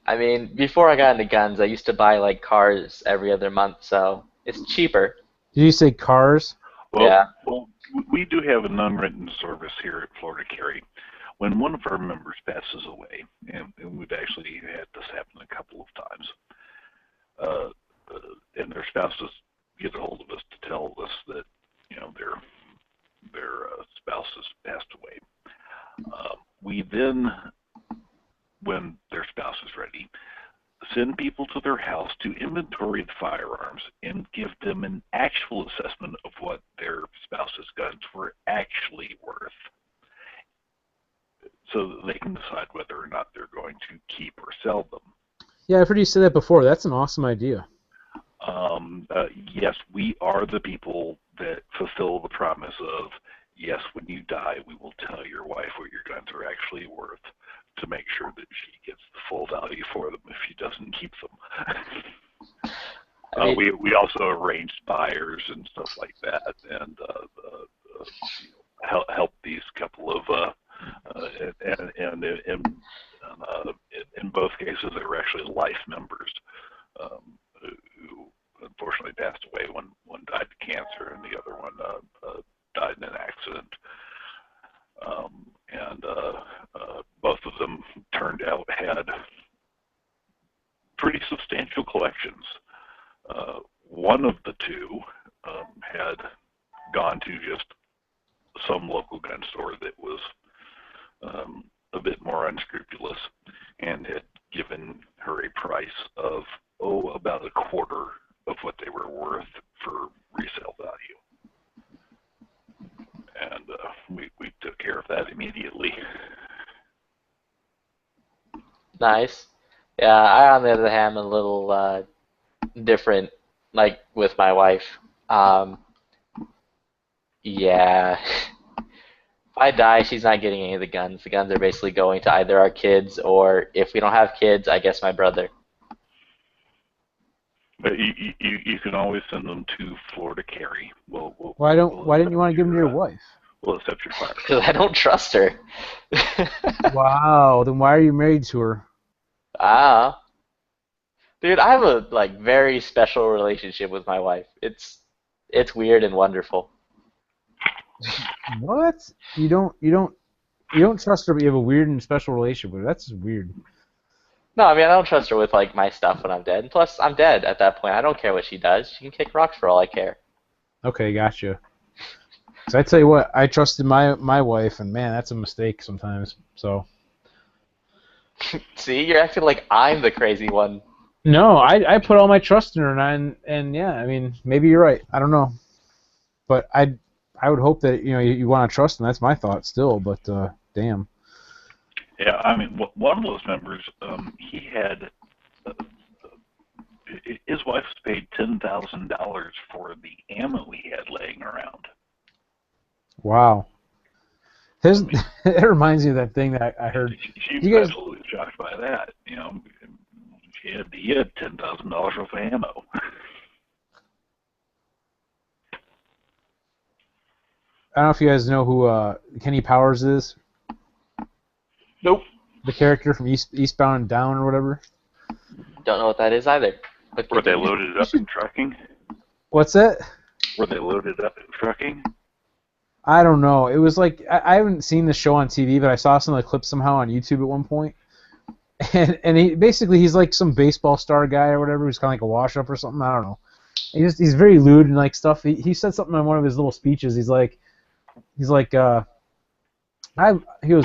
I mean, before I got into guns, I used to buy like cars every other month, so it's cheaper. Did you say cars? Well, Yeah. well, we do have an unwritten service here at Florida Carry. When one of our members passes away, and we've actually had this happen a couple of times, and their spouses get a hold of us to tell us that their spouse has passed away. We then, when their spouse is ready, send people to their house to inventory the firearms and give them an actual assessment of what their spouse's guns were actually worth, so that they can decide whether or not they're going to keep or sell them. Yeah, I've heard you say that before. That's an awesome idea. Yes, we are the people that fulfill the promise of, yes, when you die, we will tell your wife what your guns are actually worth to make sure that she gets the full value for them if she doesn't keep them. We also arranged buyers and stuff like that, and help these couple of and in both cases they were actually life members who unfortunately passed away. One died of cancer and the other one died in an accident. Both of them turned out had pretty substantial collections. One of the two had gone to just some local gun store that was a bit more unscrupulous and had given her a price of about a quarter of what they were worth for resale value. And we took care of that immediately. Nice. Yeah, I on the other hand am a little different, like with my wife. Yeah. If I die, she's not getting any of the guns. The guns are basically going to either our kids, or if we don't have kids, I guess my brother. But you can always send them to Florida Carry. Why didn't you want to give them to your wife? We'll accept your fire. Because I don't trust her. Wow, then why are you married to her? Dude, I have a very special relationship with my wife. It's weird and wonderful. What? You don't trust her, but you have a weird and special relationship with her. That's just weird. No, I mean, I don't trust her with my stuff when I'm dead. And plus, I'm dead at that point. I don't care what she does. She can kick rocks for all I care. Okay, gotcha. So I tell you what, I trusted my wife, and man, that's a mistake sometimes. So. See, you're acting like I'm the crazy one. No, I put all my trust in her, and yeah, I mean, maybe you're right. I don't know, but I would hope that you want to trust, and that's my thought still. But damn. Yeah, I mean, one of those members, he had his wife was paid $10,000 for the ammo he had laying around. Wow. It reminds me of that thing that I heard. She was absolutely shocked by that. He had $10,000 worth of ammo. I don't know if you guys know who Kenny Powers is. Nope. The character from Eastbound and Down or whatever. Don't know what that is either. But Were they loaded up in trucking? What's that? Were they loaded up in trucking? I don't know. It was like I haven't seen the show on TV, but I saw some of the clips somehow on YouTube at one point. And he's like some baseball star guy or whatever who's kind of like a wash up or something. I don't know. He's very lewd and like stuff. He said something in one of his little speeches. He goes,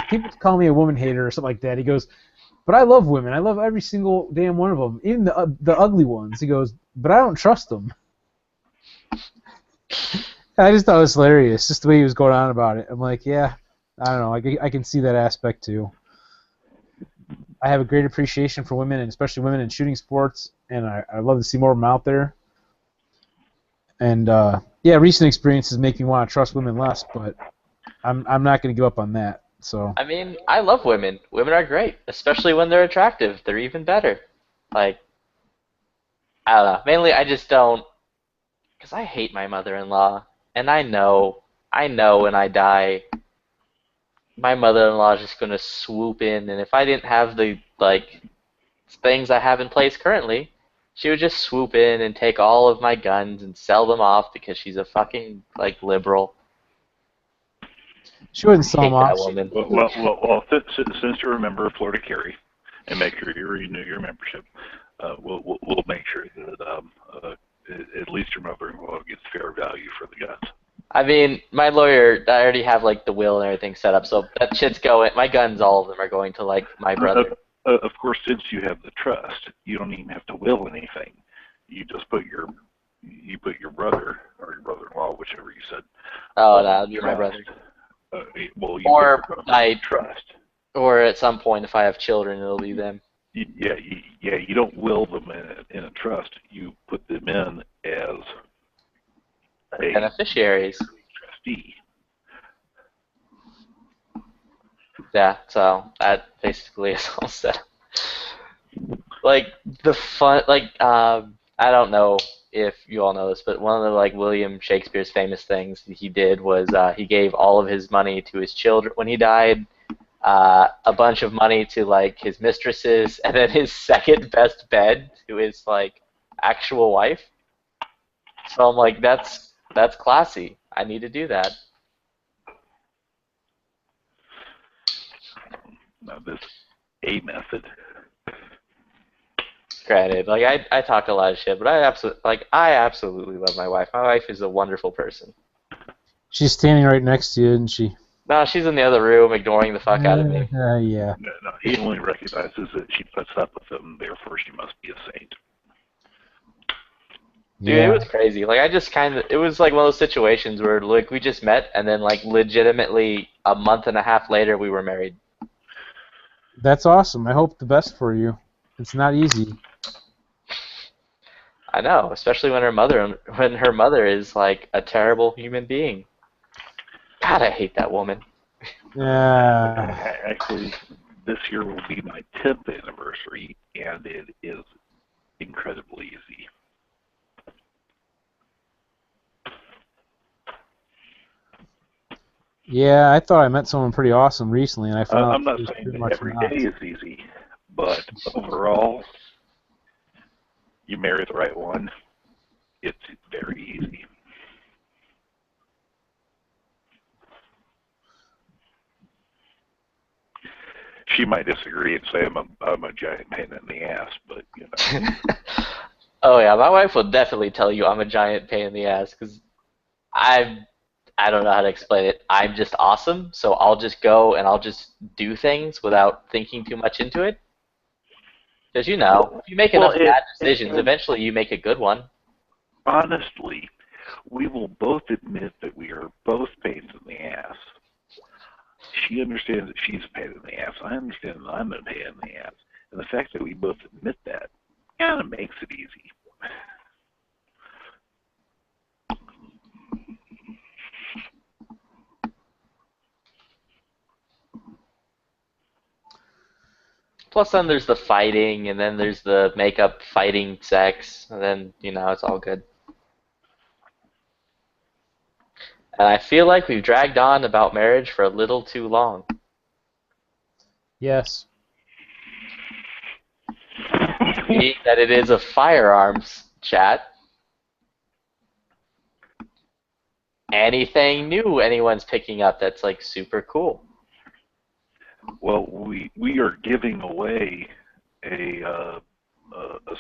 people call me a woman hater or something like that. He goes, but I love women. I love every single damn one of them, even the ugly ones. He goes, but I don't trust them. I just thought it was hilarious, just the way he was going on about it. I'm like, yeah, I don't know. I can see that aspect too. I have a great appreciation for women, and especially women in shooting sports, and I love to see more of them out there. And yeah, recent experiences make me want to trust women less, but I'm not going to give up on that. So I mean, I love women. Women are great, especially when they're attractive. They're even better. Like, I don't know. Mainly, I just don't, because I hate my mother-in-law, and I know when I die, my mother-in-law is just going to swoop in, and if I didn't have the things I have in place currently, she would just swoop in and take all of my guns and sell them off because she's a fucking liberal. She wouldn't sell them off. Well, since you're a member of Florida Carry, and make sure you renew your membership, we'll make sure that at least your mother-in-law gets fair value for the guns. I mean, my lawyer, I already have the will and everything set up, so that shit's going. My guns, all of them, are going to my brother. Of course, since you have the trust, you don't even have to will anything. You just put your brother or your brother-in-law, whichever you said. Oh, no, it'd be my brother. Well, or I trust. Or at some point, if I have children, it'll be them. Yeah. You don't will them in a trust. You put them in as a beneficiaries. Trustee. Yeah. So that basically is all set. The fun, I don't know if you all know this, but one of the William Shakespeare's famous things he did was he gave all of his money to his children when he died, a bunch of money to his mistresses, and then his second best bed to his actual wife. So I'm like, that's classy. I need to do that. Now this A method. Granted, I talk a lot of shit, but I absolutely love my wife. My wife is a wonderful person. She's standing right next to you, isn't she? No, she's in the other room ignoring the fuck out of me. Yeah. No, he only recognizes that she puts up with him, therefore she must be a saint. Dude, It was crazy. It was one of those situations where we just met, and then legitimately a month and a half later we were married. That's awesome. I hope the best for you. It's not easy. I know, especially when her mother is a terrible human being. God, I hate that woman. Yeah. Actually, this year will be my 10th anniversary, and it is incredibly easy. Yeah, I thought I met someone pretty awesome recently, and I found I'm not saying that every day is easy, but overall, you marry the right one, it's very easy. She might disagree and say I'm a giant pain in the ass, but you know. Oh yeah, my wife will definitely tell you I'm a giant pain in the ass because I don't know how to explain it. I'm just awesome, so I'll just go and I'll just do things without thinking too much into it. Because if you make enough bad decisions, eventually you make a good one. Honestly, we will both admit that we are both pains in the ass. She understands that she's a pain in the ass. I understand that I'm a pain in the ass. And the fact that we both admit that kind of makes it easy. Plus then there's the fighting, and then there's the make-up fighting sex, and then, it's all good. And I feel like we've dragged on about marriage for a little too long. Yes. Meaning that it is a firearms chat. Anything new anyone's picking up that's like super cool? Well, we are giving away a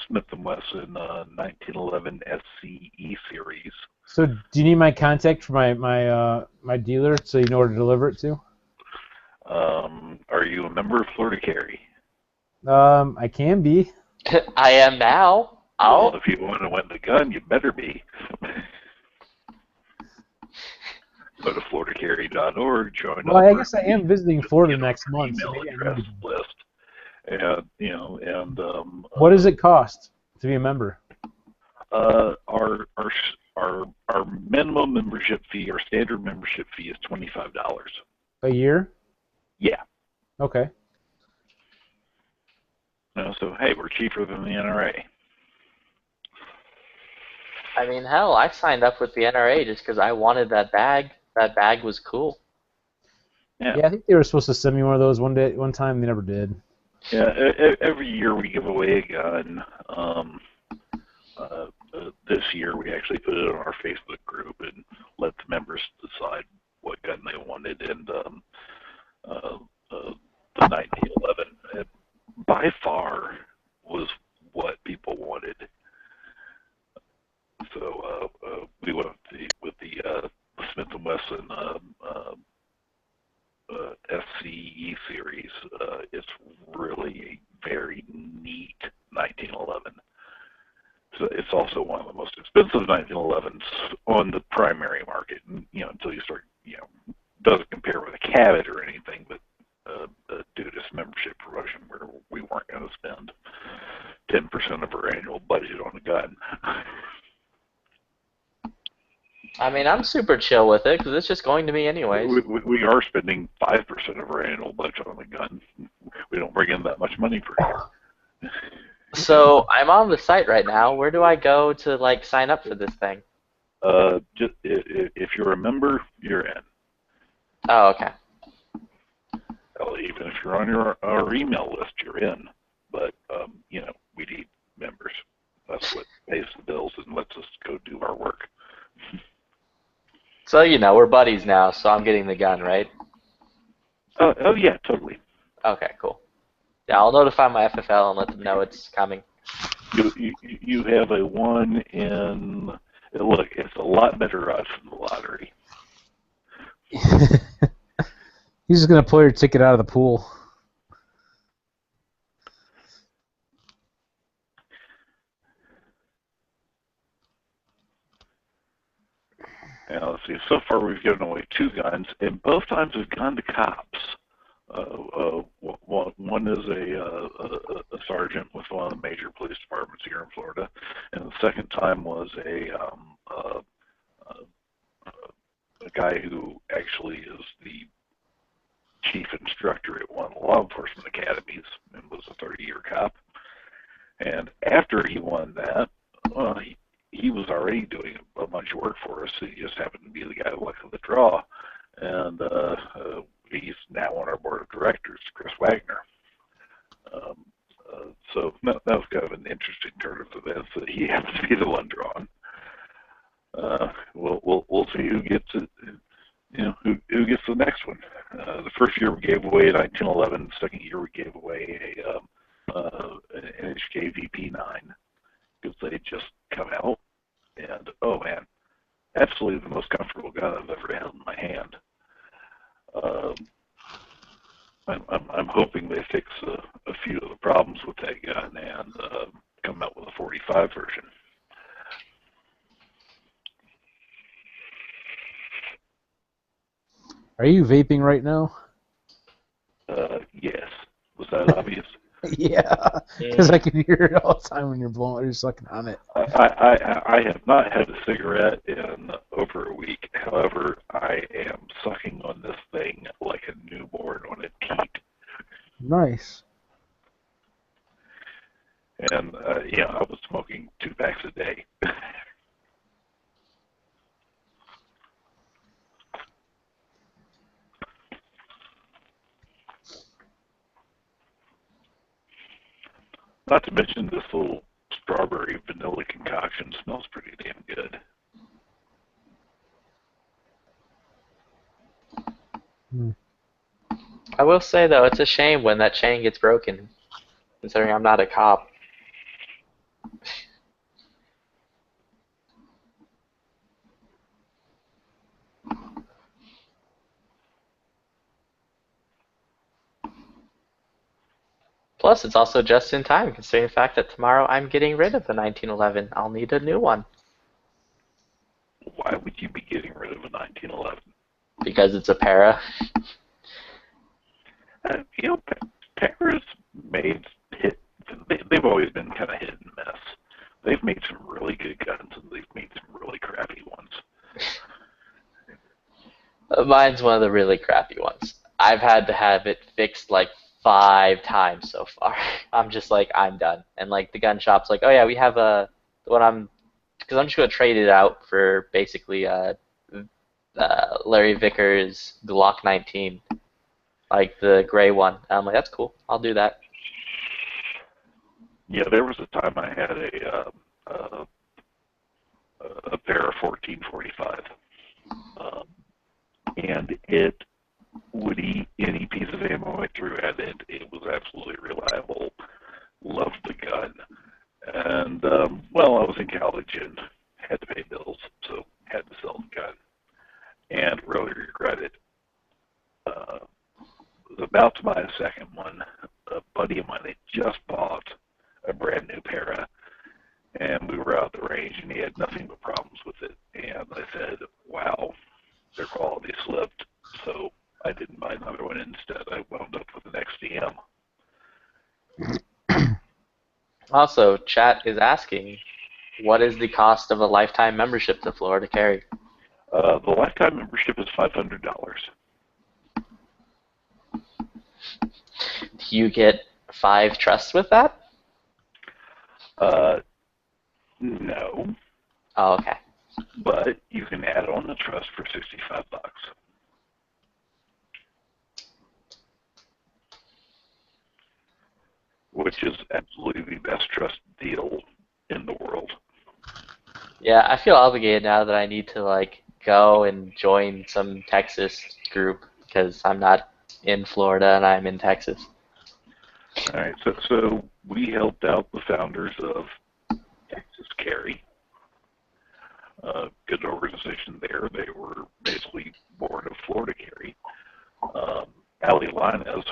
Smith & Wesson 1911 SCE series. So, do you need my contact for my dealer so you know where to deliver it to? Are you a member of Florida Carry? I can be. I am now. Well, if you want to win the gun, you better be. Go to floridacarry.org, join Well, up. I guess I am visiting Florida next month. So Email maybe I address need to... list, and What does it cost to be a member? our minimum membership fee, our standard membership fee is $25. A year? Yeah. Okay. So hey, we're cheaper than the NRA. I mean, hell, I signed up with the NRA just because I wanted that bag. That bag was cool. Yeah. I think they were supposed to send me one of those one time. They never did. Yeah, every year we give away a gun. This year we actually put it on our Facebook group and let the members decide what gun they wanted. And the 1911, by far, was what people wanted. So we went with the Smith & Wesson SCE series. It's really a very neat 1911. So it's also one of the most expensive 1911s on the primary market. Until you start, doesn't compare with a Cabot or anything, but due to this membership promotion, where we weren't going to spend 10% of our annual budget on a gun. I mean, I'm super chill with it because it's just going to me anyways. We are spending 5% of our annual budget on a gun. We don't bring in that much money per year. So I'm on the site right now. Where do I go to like sign up for this thing? Just if you're a member, you're in. Oh, okay. Even if you're on our email list, you're in. But we need members. That's what pays the bills and lets us go do our work. So we're buddies now. So I'm getting the gun, right? Oh yeah, totally. Okay, cool. Yeah, I'll notify my FFL and let them know it's coming. You have a 1 in. Look, it's a lot better odds than the lottery. He's just gonna pull your ticket out of the pool. Now, let's see. So far, we've given away 2 guns, and both times we've gone to cops. One is a sergeant with one of the major police departments here in Florida, and the second time was a guy who actually is the chief instructor at one of the law enforcement academies and was a 30-year cop. And after he won that, he was already doing a bunch of work for us. He just happened to be the guy luck of the draw. And he's now on our board of directors, Chris Wagner. So that was kind of an interesting turn of events that he happens to be the one drawn. We'll see who gets it. Who gets the next one. The first year we gave away a 1911. The second year we gave away an NHK VP9 because they had just come out. And oh man, absolutely the most comfortable gun I've ever had in my hand. I'm hoping they fix a few of the problems with that gun and come out with a 45 version. Are you vaping right now? Yes. Was that obvious? Yeah, because I can hear it all the time when you're blowing. You're sucking on it. I have not had a cigarette in over a week. However, I am sucking on this thing like a newborn on a teat. Nice. And I was smoking 2 packs a day. Not to mention this little strawberry vanilla concoction smells pretty damn good. I will say though, it's a shame when that chain gets broken, considering I'm not a cop. Plus, it's also just in time, considering the fact that tomorrow I'm getting rid of the 1911. I'll need a new one. Why would you be getting rid of a 1911? Because it's a para. You know, Paras made hit. They've always been kind of hit and miss. They've made some really good guns, and they've made some really crappy ones. Mine's one of the really crappy ones. I've had to have it fixed like 5 times so far. I'm just like, I'm done. And like the gun shop's like, oh yeah, we have because I'm just gonna trade it out for basically Larry Vickers Glock 19, like the gray one. And I'm like, that's cool. I'll do that. Yeah, there was a time I had a pair of 1445, and it would eat any piece of ammo I threw at it. It was absolutely reliable. Loved the gun. And, well, I was in college and had to pay bills, so had to sell the gun. And really regret it. Was about to buy a second one. A buddy of mine had just bought a brand new para, and we were out the range, and he had nothing but problems with it. And I said, wow, their quality slipped. So I didn't buy another one. Instead, I wound up with an XDM. Also, chat is asking, what is the cost of a lifetime membership to Florida Carry? The lifetime membership is $500. Do you get 5 trusts with that? No. Oh, okay. But you can add on the trust for $65. Which is absolutely the best trust deal in the world. Yeah, I feel obligated now that I need to like go and join some Texas group because I'm not in Florida and I'm in Texas. All right, so we helped out the founders of Texas Carry, a good organization there. They were basically born of Florida Carry. Ali Linez,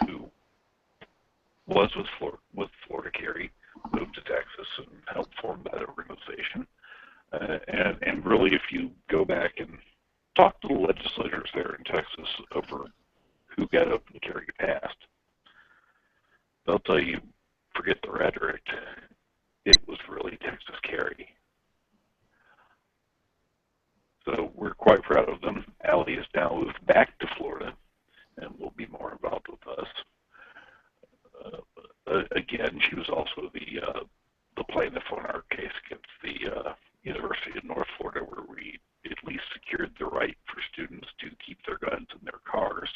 who was with Florida Carry, moved to Texas and helped form that organization. And really, if you go back and talk to the legislators there in Texas over who got open carry passed, they'll tell you, forget the rhetoric. It was really Texas Carry. So we're quite proud of them. Ali has now moved back to Florida and will be more involved with us. Again, she was also the plaintiff on our case against the University of North Florida, where we at least secured the right for students to keep their guns in their cars.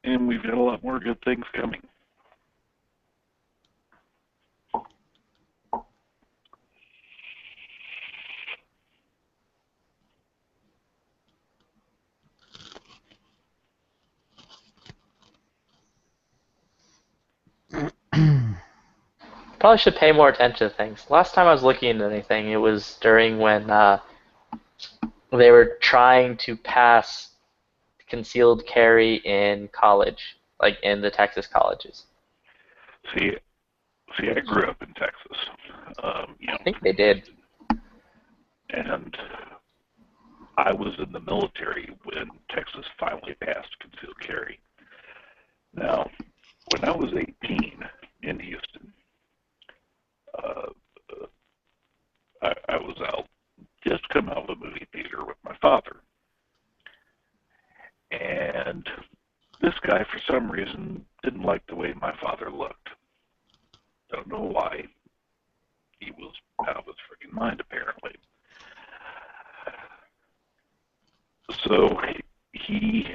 And we've got a lot more good things coming. Probably should pay more attention to things. Last time I was looking into anything, it was during when they were trying to pass concealed carry in college, like in the Texas colleges. See, I grew up in Texas. I think they did. And I was in the military when Texas finally passed concealed carry. Now, when I was 18 in Houston, I was just come out of a movie theater with my father. And this guy, for some reason, didn't like the way my father looked. Don't know why. He was out of his freaking mind, apparently. So he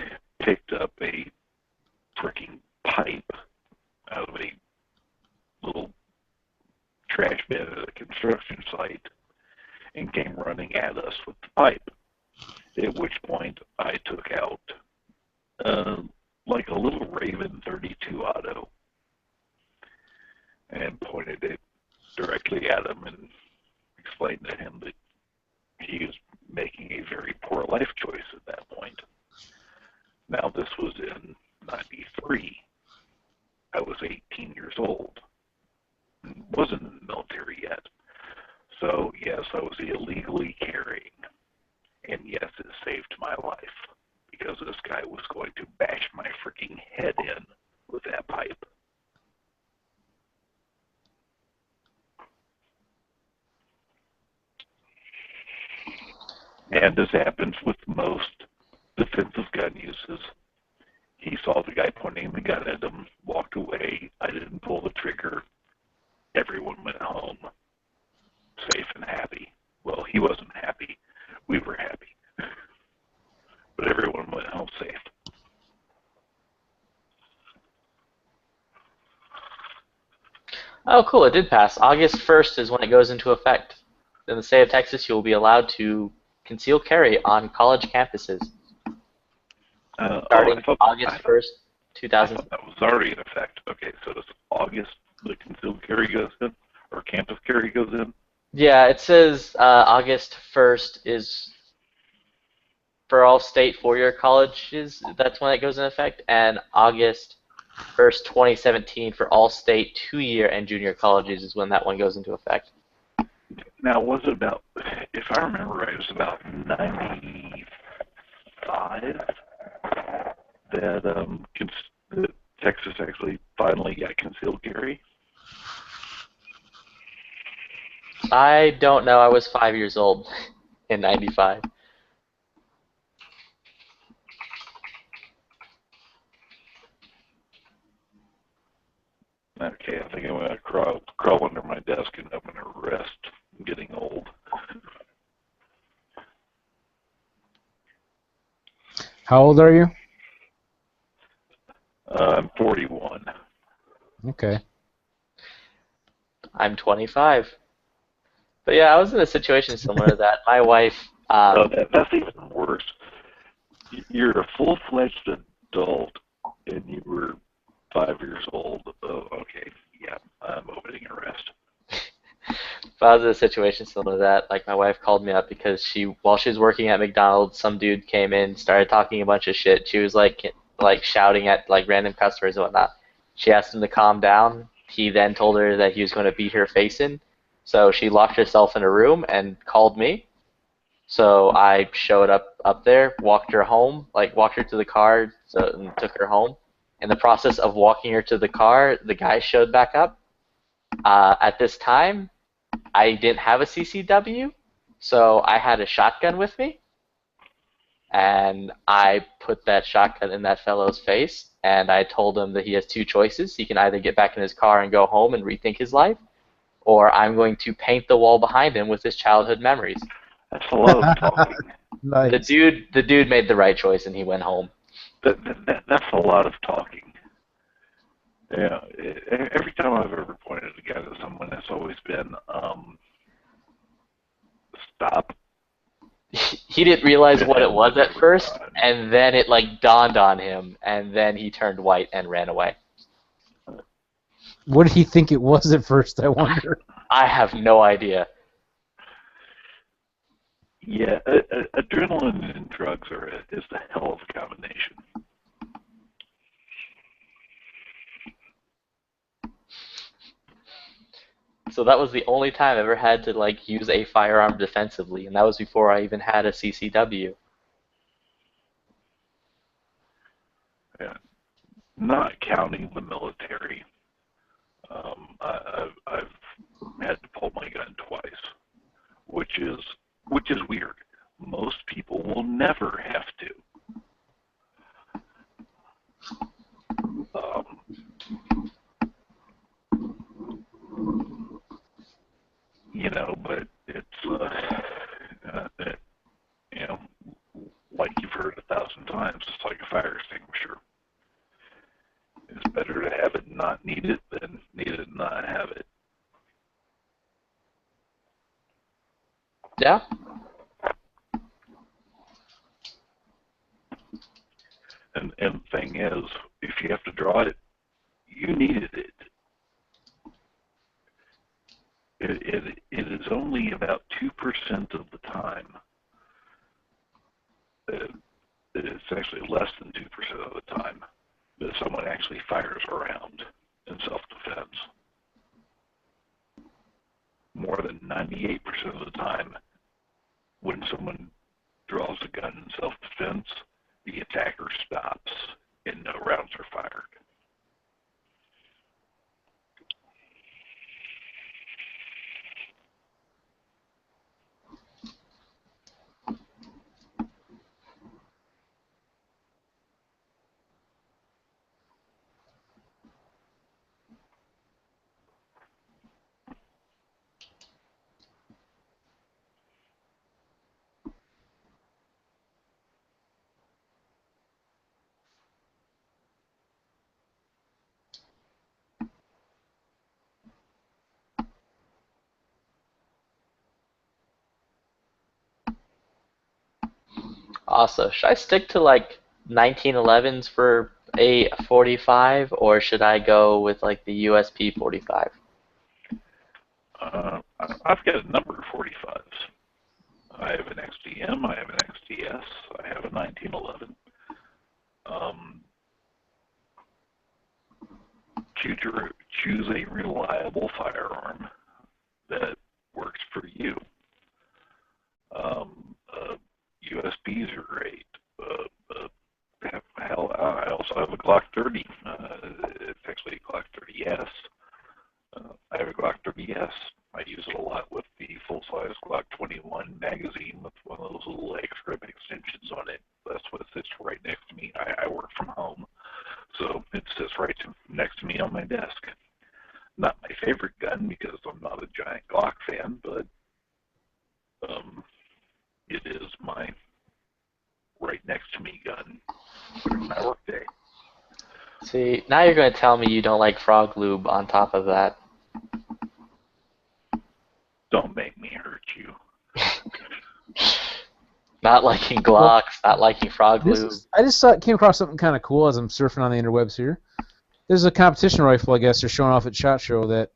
construction site and came running at us with the pipe. At which point I took out like a little Raven 32 auto and pointed it directly at him and explained to him that he was making a very poor life choice at that point. Now, this was in 93. I was 18 years old. Wasn't in the military yet. So, yes, I was illegally carrying. And yes, it saved my life. Because this guy was going to bash my freaking head in with that pipe. And as happens with most defensive gun uses, he saw the guy pointing the gun at him, walked away. I didn't pull the trigger. Everyone went home, safe and happy. Well, he wasn't happy. We were happy. But everyone went home safe. Oh, cool, it did pass. August 1st is when it goes into effect. In the state of Texas, you will be allowed to conceal carry on college campuses. Starting August 1st, 2000. That was already in effect. Okay, so does August the concealed carry goes in? Or campus carry goes in? Yeah, it says August 1st is for all state four-year colleges. That's when it goes in effect. And August 1st, 2017 for all state two-year and junior colleges is when that one goes into effect. Now, was it about, if I remember right, it was about 95 that Texas actually finally got concealed carry? I don't know. I was 5 years old in 95. Okay, I think I'm going to crawl under my desk and open a rest. I'm getting old. How old are you? I'm 41. Okay. I'm 25. But yeah, I was in a situation similar to that. My wife... that's even worse. You're a full-fledged adult, and you were 5 years old. Oh, okay. Yeah, I'm opening a rest. If I was in a situation similar to that, like my wife called me up because while she was working at McDonald's, some dude came in, started talking a bunch of shit. She was like shouting at like random customers and whatnot. She asked him to calm down. He then told her that he was going to beat her face in. So she locked herself in a room and called me. So I showed up there, walked her home, walked her to the car, and took her home. In the process of walking her to the car, the guy showed back up. At this time, I didn't have a CCW, so I had a shotgun with me. And I put that shotgun in that fellow's face, and I told him that he has two choices. He can either get back in his car and go home and rethink his life, or I'm going to paint the wall behind him with his childhood memories. That's a lot of talking. Nice. The dude made the right choice, and he went home. That's a lot of talking. Yeah, every time I've ever pointed a gun at someone, it's always been, stop. He didn't realize what it was at first, and then it dawned on him, and then he turned white and ran away. What did he think it was at first, I wonder? I have no idea. Yeah, adrenaline and drugs is a hell of a combination. So that was the only time I ever had to use a firearm defensively, and that was before I even had a CCW. Yeah, not counting the military. I've had to pull my gun twice, which is weird. Most people will never have to. But it's like you've heard 1,000 times, it's like a fire extinguisher. It's better to have it and not need it than need it and not have it. Yeah. And the thing is, if you have to draw it, you needed it. It is only about 2% of the time. It's actually less than 2% of the time that someone actually fires a round in self-defense. More than 98% of the time, when someone draws a gun in self-defense, the attacker stops and no rounds are fired. Also, should I stick to like 1911s for a 45, or should I go with like the USP 45? I've got a number of 45s. I have an XDM, I have an XDS, I have a 1911. Choose a reliable firearm that works for you. USPs are great. Hell, I also have a Glock 30. It's actually a Glock 30S. I have a Glock 30S. I use it a lot with the full-size Glock 21 magazine with one of those little extra extensions on it. That's what sits right next to me. I work from home, so it sits right next to me on my desk. Not my favorite gun because I'm not a giant Glock fan, but it is my right next to me gun during my work day. See, now you're going to tell me you don't like frog lube on top of that. Don't make me hurt you. Not liking Glocks, not liking frog lube. I just came across something kind of cool as I'm surfing on the interwebs here. There's a competition rifle, I guess, they're showing off at SHOT Show that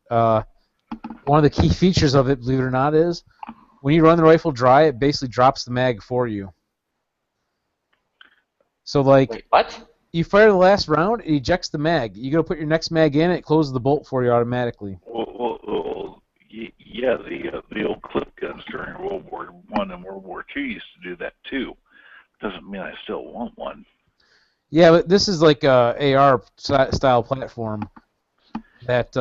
one of the key features of it, believe it or not, is when you run the rifle dry, it basically drops the mag for you. So, like, wait, what? You fire the last round, it ejects the mag. You go to put your next mag in, it closes the bolt for you automatically. Yeah, the old clip guns during World War I and World War II used to do that too. Doesn't mean I still want one. Yeah, but this is like a AR style platform that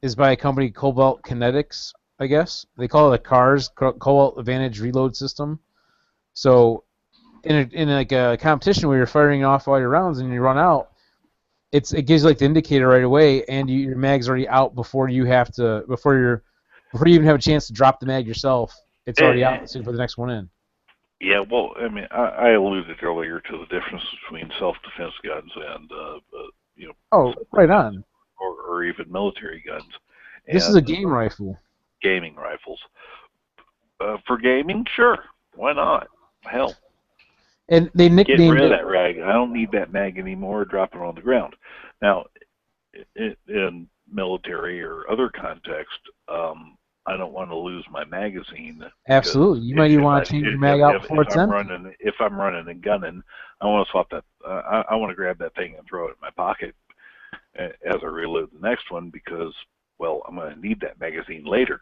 is by a company, Cobalt Kinetics, I guess. They call it a CARS, Cobalt Advantage Reload System. So in like a competition where you're firing off all your rounds and you run out, it gives you like the indicator right away, and your mag's already out before you even have a chance to drop the mag yourself. It's already out, so you put the next one in. Yeah, well, I mean, I alluded earlier to the difference between self-defense guns and Oh, right on. Or even military guns. This is a game rifle. Gaming rifles. For gaming, sure, why not? Hell. And they nicknamed Get rid of it. that rag. I don't need that mag anymore. Drop it on the ground. Now, in military or other context, I don't want to lose my magazine. Absolutely. You might even want to change your mag out before it's empty. If I'm running and gunning, I want to swap that. I want to grab that thing and throw it in my pocket as I reload the next one because, well, I'm going to need that magazine later.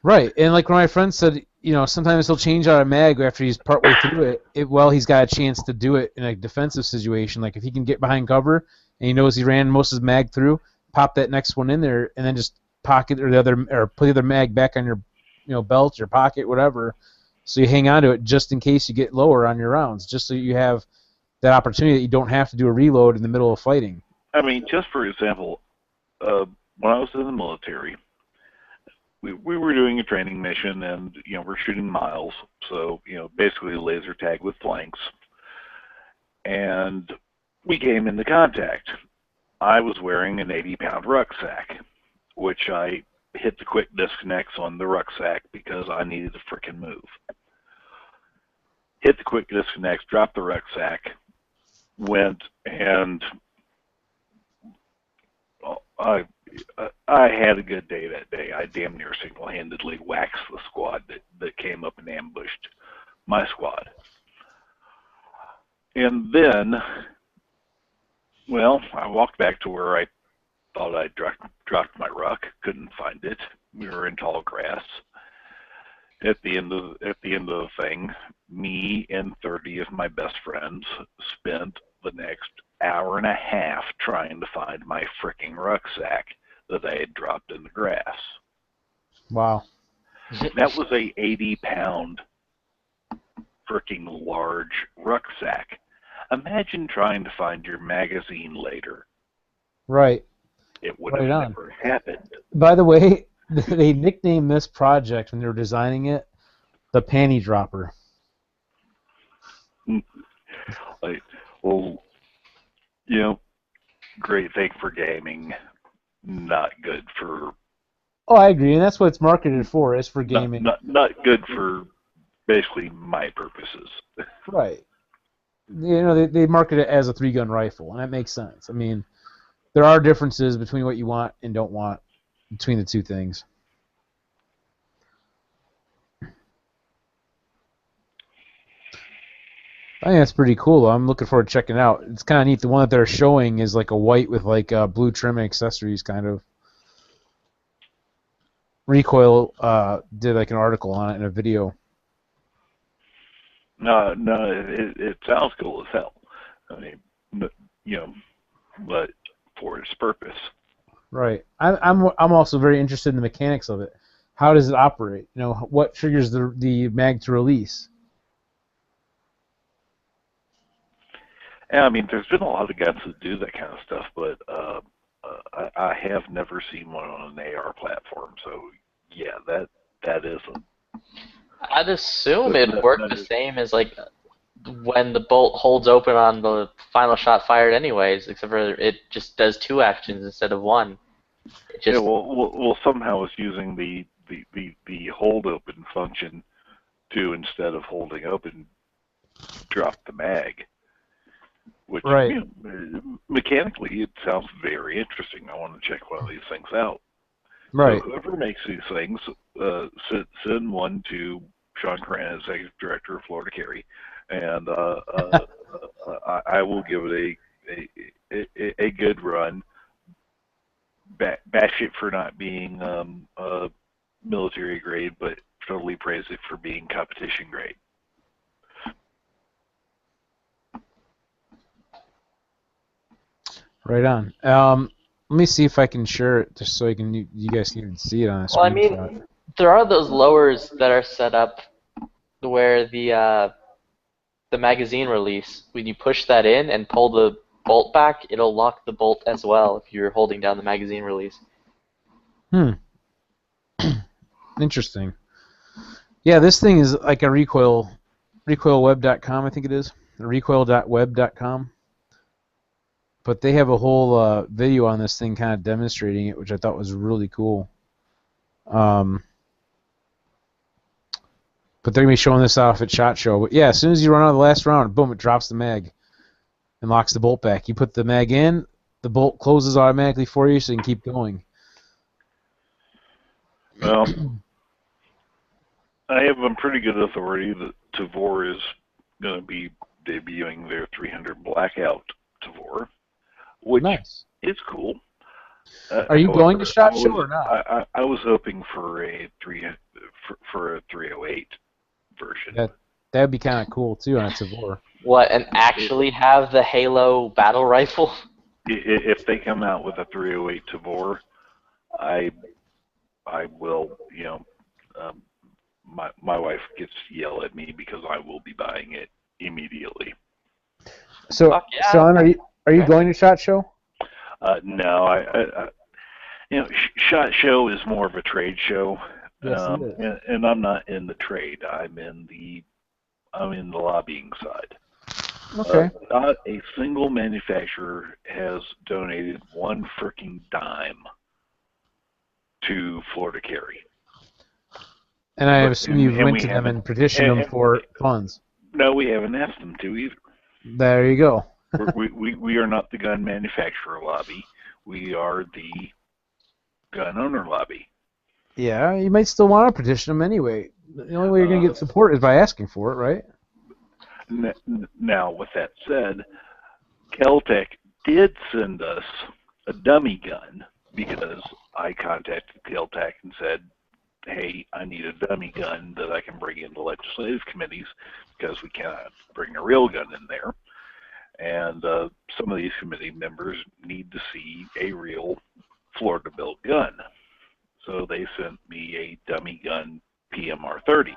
Right, and like when my friend said, sometimes he'll change out a mag after he's partway through it. Well, he's got a chance to do it in a defensive situation. Like if he can get behind cover and he knows he ran most of his mag through, pop that next one in there, and then just pocket or put the other mag back on your belt, your pocket, whatever. So you hang on to it just in case you get lower on your rounds, just so you have that opportunity that you don't have to do a reload in the middle of fighting. I mean, just for example, when I was in the military, we were doing a training mission, and we're shooting miles, so basically laser tag with flanks, and we came into contact. I was wearing an 80-pound rucksack, which I hit the quick disconnects on the rucksack because I needed to frickin' move. Hit the quick disconnects, dropped the rucksack, went, and I had a good day that day. I damn near single-handedly waxed the squad that came up and ambushed my squad. And then, well, I walked back to where I thought I'd dropped my ruck, couldn't find it. We were in tall grass. At the end of the thing, me and 30 of my best friends spent the next hour and a half trying to find my fricking rucksack that I had dropped in the grass. Wow. That was a 80-pound fricking large rucksack. Imagine trying to find your magazine later. Right. It would have never happened. By the way, they nicknamed this project when they were designing it the Panty Dropper. Like, well, you know, great thing for gaming, not good for. Oh, I agree, and that's what it's marketed for. Is for gaming. Not good for basically my purposes. Right. You know, they market it as a 3-gun rifle, and that makes sense. I mean, there are differences between what you want and don't want between the two things. I think that's pretty cool. I'm looking forward to checking it out. It's kind of neat. The one that they're showing is like a white with like blue trim and accessories, kind of. Recoil did like an article on it in a video. No, it sounds cool as hell. I mean, you know, but for its purpose. Right. I'm also very interested in the mechanics of it. How does it operate? You know, what triggers the mag to release? Yeah, I mean, there's been a lot of guys that do that kind of stuff, but I have never seen one on an AR platform. So yeah, that isn't. I'd assume it'd work the same as like when the bolt holds open on the final shot fired anyways, except for it just does 2 actions instead of 1. It just... Yeah, well, somehow it's using the hold open function to, instead of holding open, drop the mag. Which, right. You know, mechanically, it sounds very interesting. I want to check one of these things out. Right. So whoever makes these things, send one to Sean Curran, Executive Director of Florida Carry, and I will give it a good run. Bash it for not being military grade, but totally praise it for being competition grade. Right on. Let me see if I can share it just so you guys can even see it on a screenshot. Well, I mean, there are those lowers that are set up where the magazine release, when you push that in and pull the bolt back, it'll lock the bolt as well if you're holding down the magazine release. Interesting. Yeah, this thing is like a recoilweb.com, I think it is, recoil.web.com. But they have a whole video on this thing kind of demonstrating it, which I thought was really cool. But they're going to be showing this off at SHOT Show. But yeah, as soon as you run out of the last round, boom, it drops the mag and locks the bolt back. You put the mag in, the bolt closes automatically for you so you can keep going. Well, I have a pretty good authority that Tavor is going to be debuting their 300 Blackout Tavor. Which is cool. Are you going to SHOT Show or not? I was hoping for a 308 version. That'd be kind of cool too on a Tavor. What, and actually have the Halo battle rifle? If they come out with a 308 Tavor, I will. You know, my wife gets to yell at me because I will be buying it immediately. So, Sean, are you going to SHOT Show? No, I you know, SHOT Show is more of a trade show, yes, it is. and I'm not in the trade. I'm in the lobbying side. Okay. Not a single manufacturer has donated one freaking dime to Florida Carry. And I assume you went to them and petitioned them for funds. No, we haven't asked them to either. There you go. we are not the gun manufacturer lobby. We are the gun owner lobby. Yeah, you might still want to petition them anyway. The only way you're going to get support is by asking for it, right? Now, with that said, Keltec did send us a dummy gun because I contacted Keltec and said, hey, I need a dummy gun that I can bring into legislative committees because we cannot bring a real gun in there. And some of these committee members need to see a real Florida-built gun. So they sent me a dummy gun PMR 30,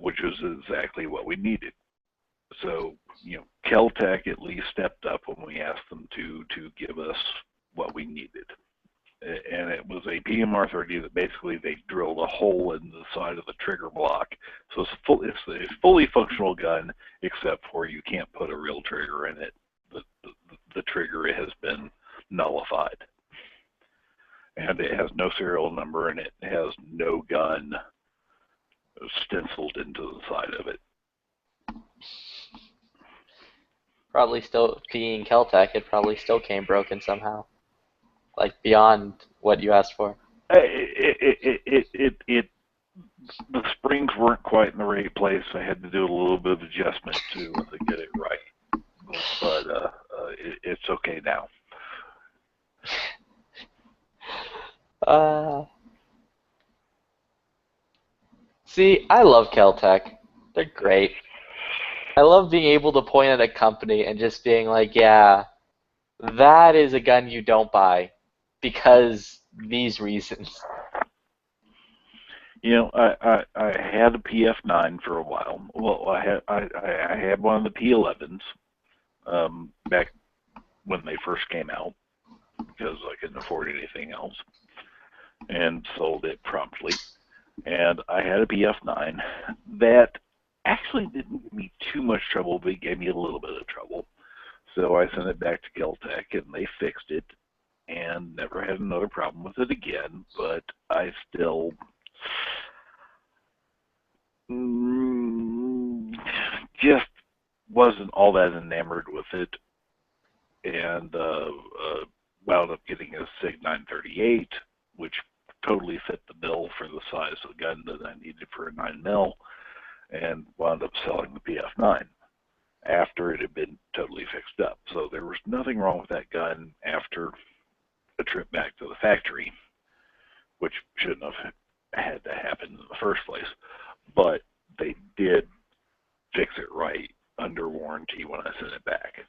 which was exactly what we needed. So, Keltec at least stepped up when we asked them to give us what we needed. And it was a PMR 30 that basically they drilled a hole in the side of the trigger block. So it's a fully functional gun, except for you can't put a real trigger in it. The trigger has been nullified. And it has no serial number, and it has no gun stenciled into the side of it. Probably still, being Keltec, it probably still came broken somehow. Like, beyond what you asked for. The springs weren't quite in the right place. I had to do a little bit of adjustment to get it right. But it's okay now. See, I love Keltec. They're great. I love being able to point at a company and just being like, yeah, that is a gun you don't buy because these reasons. I had a PF9 for a while. Well, I had one of the P11s back when they first came out because I couldn't afford anything else, and sold it promptly. And I had a PF9 that actually didn't give me too much trouble, but it gave me a little bit of trouble. So I sent it back to Keltec, and they fixed it, and never had another problem with it again. But I still just wasn't all that enamored with it, and wound up getting a SIG 938, which totally fit the bill for the size of the gun that I needed for a 9mm, and wound up selling the PF9 after it had been totally fixed up. So there was nothing wrong with that gun after a trip back to the factory, which shouldn't have had to happen in the first place. But they did fix it right under warranty when I sent it back.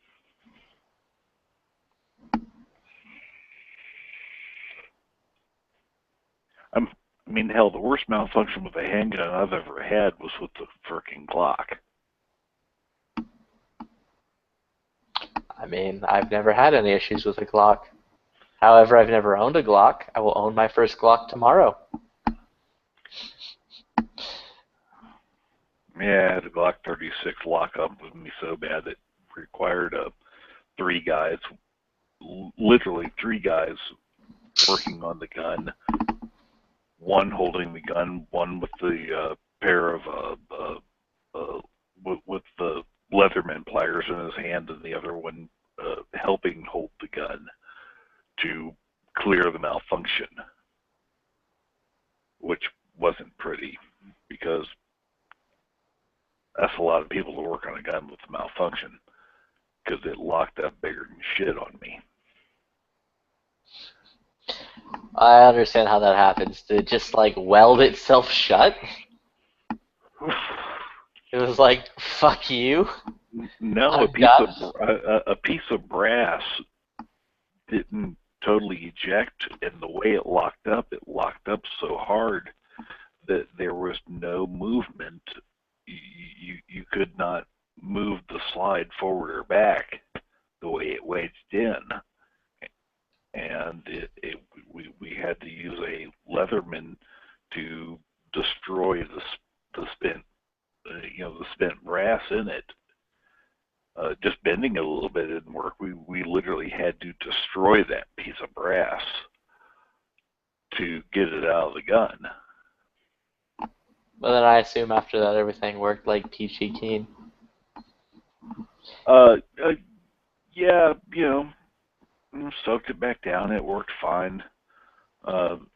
I mean, hell, the worst malfunction with a handgun I've ever had was with the frickin' Glock. I mean, I've never had any issues with a Glock. However, I've never owned a Glock. I will own my first Glock tomorrow. Yeah, I had a Glock 36 lockup with me so bad it required literally three guys working on the gun. One holding the gun, one with the pair of with the Leatherman pliers in his hand, and the other one helping hold the gun to clear the malfunction, which wasn't pretty because that's a lot of people to work on a gun with a malfunction because it locked up bigger than shit on me. I understand how that happens. Did it just like weld itself shut? It was like, fuck you. No, a piece of brass didn't totally eject, and the way it locked up so hard that there was no movement. You could not move the slide forward or back the way it wedged in. And we had to use a Leatherman to destroy the spent brass in it. just bending it a little bit didn't work. We literally had to destroy that piece of brass to get it out of the gun. But then I assume after that everything worked like peachy keen. Yeah, soaked it back down. It worked fine. But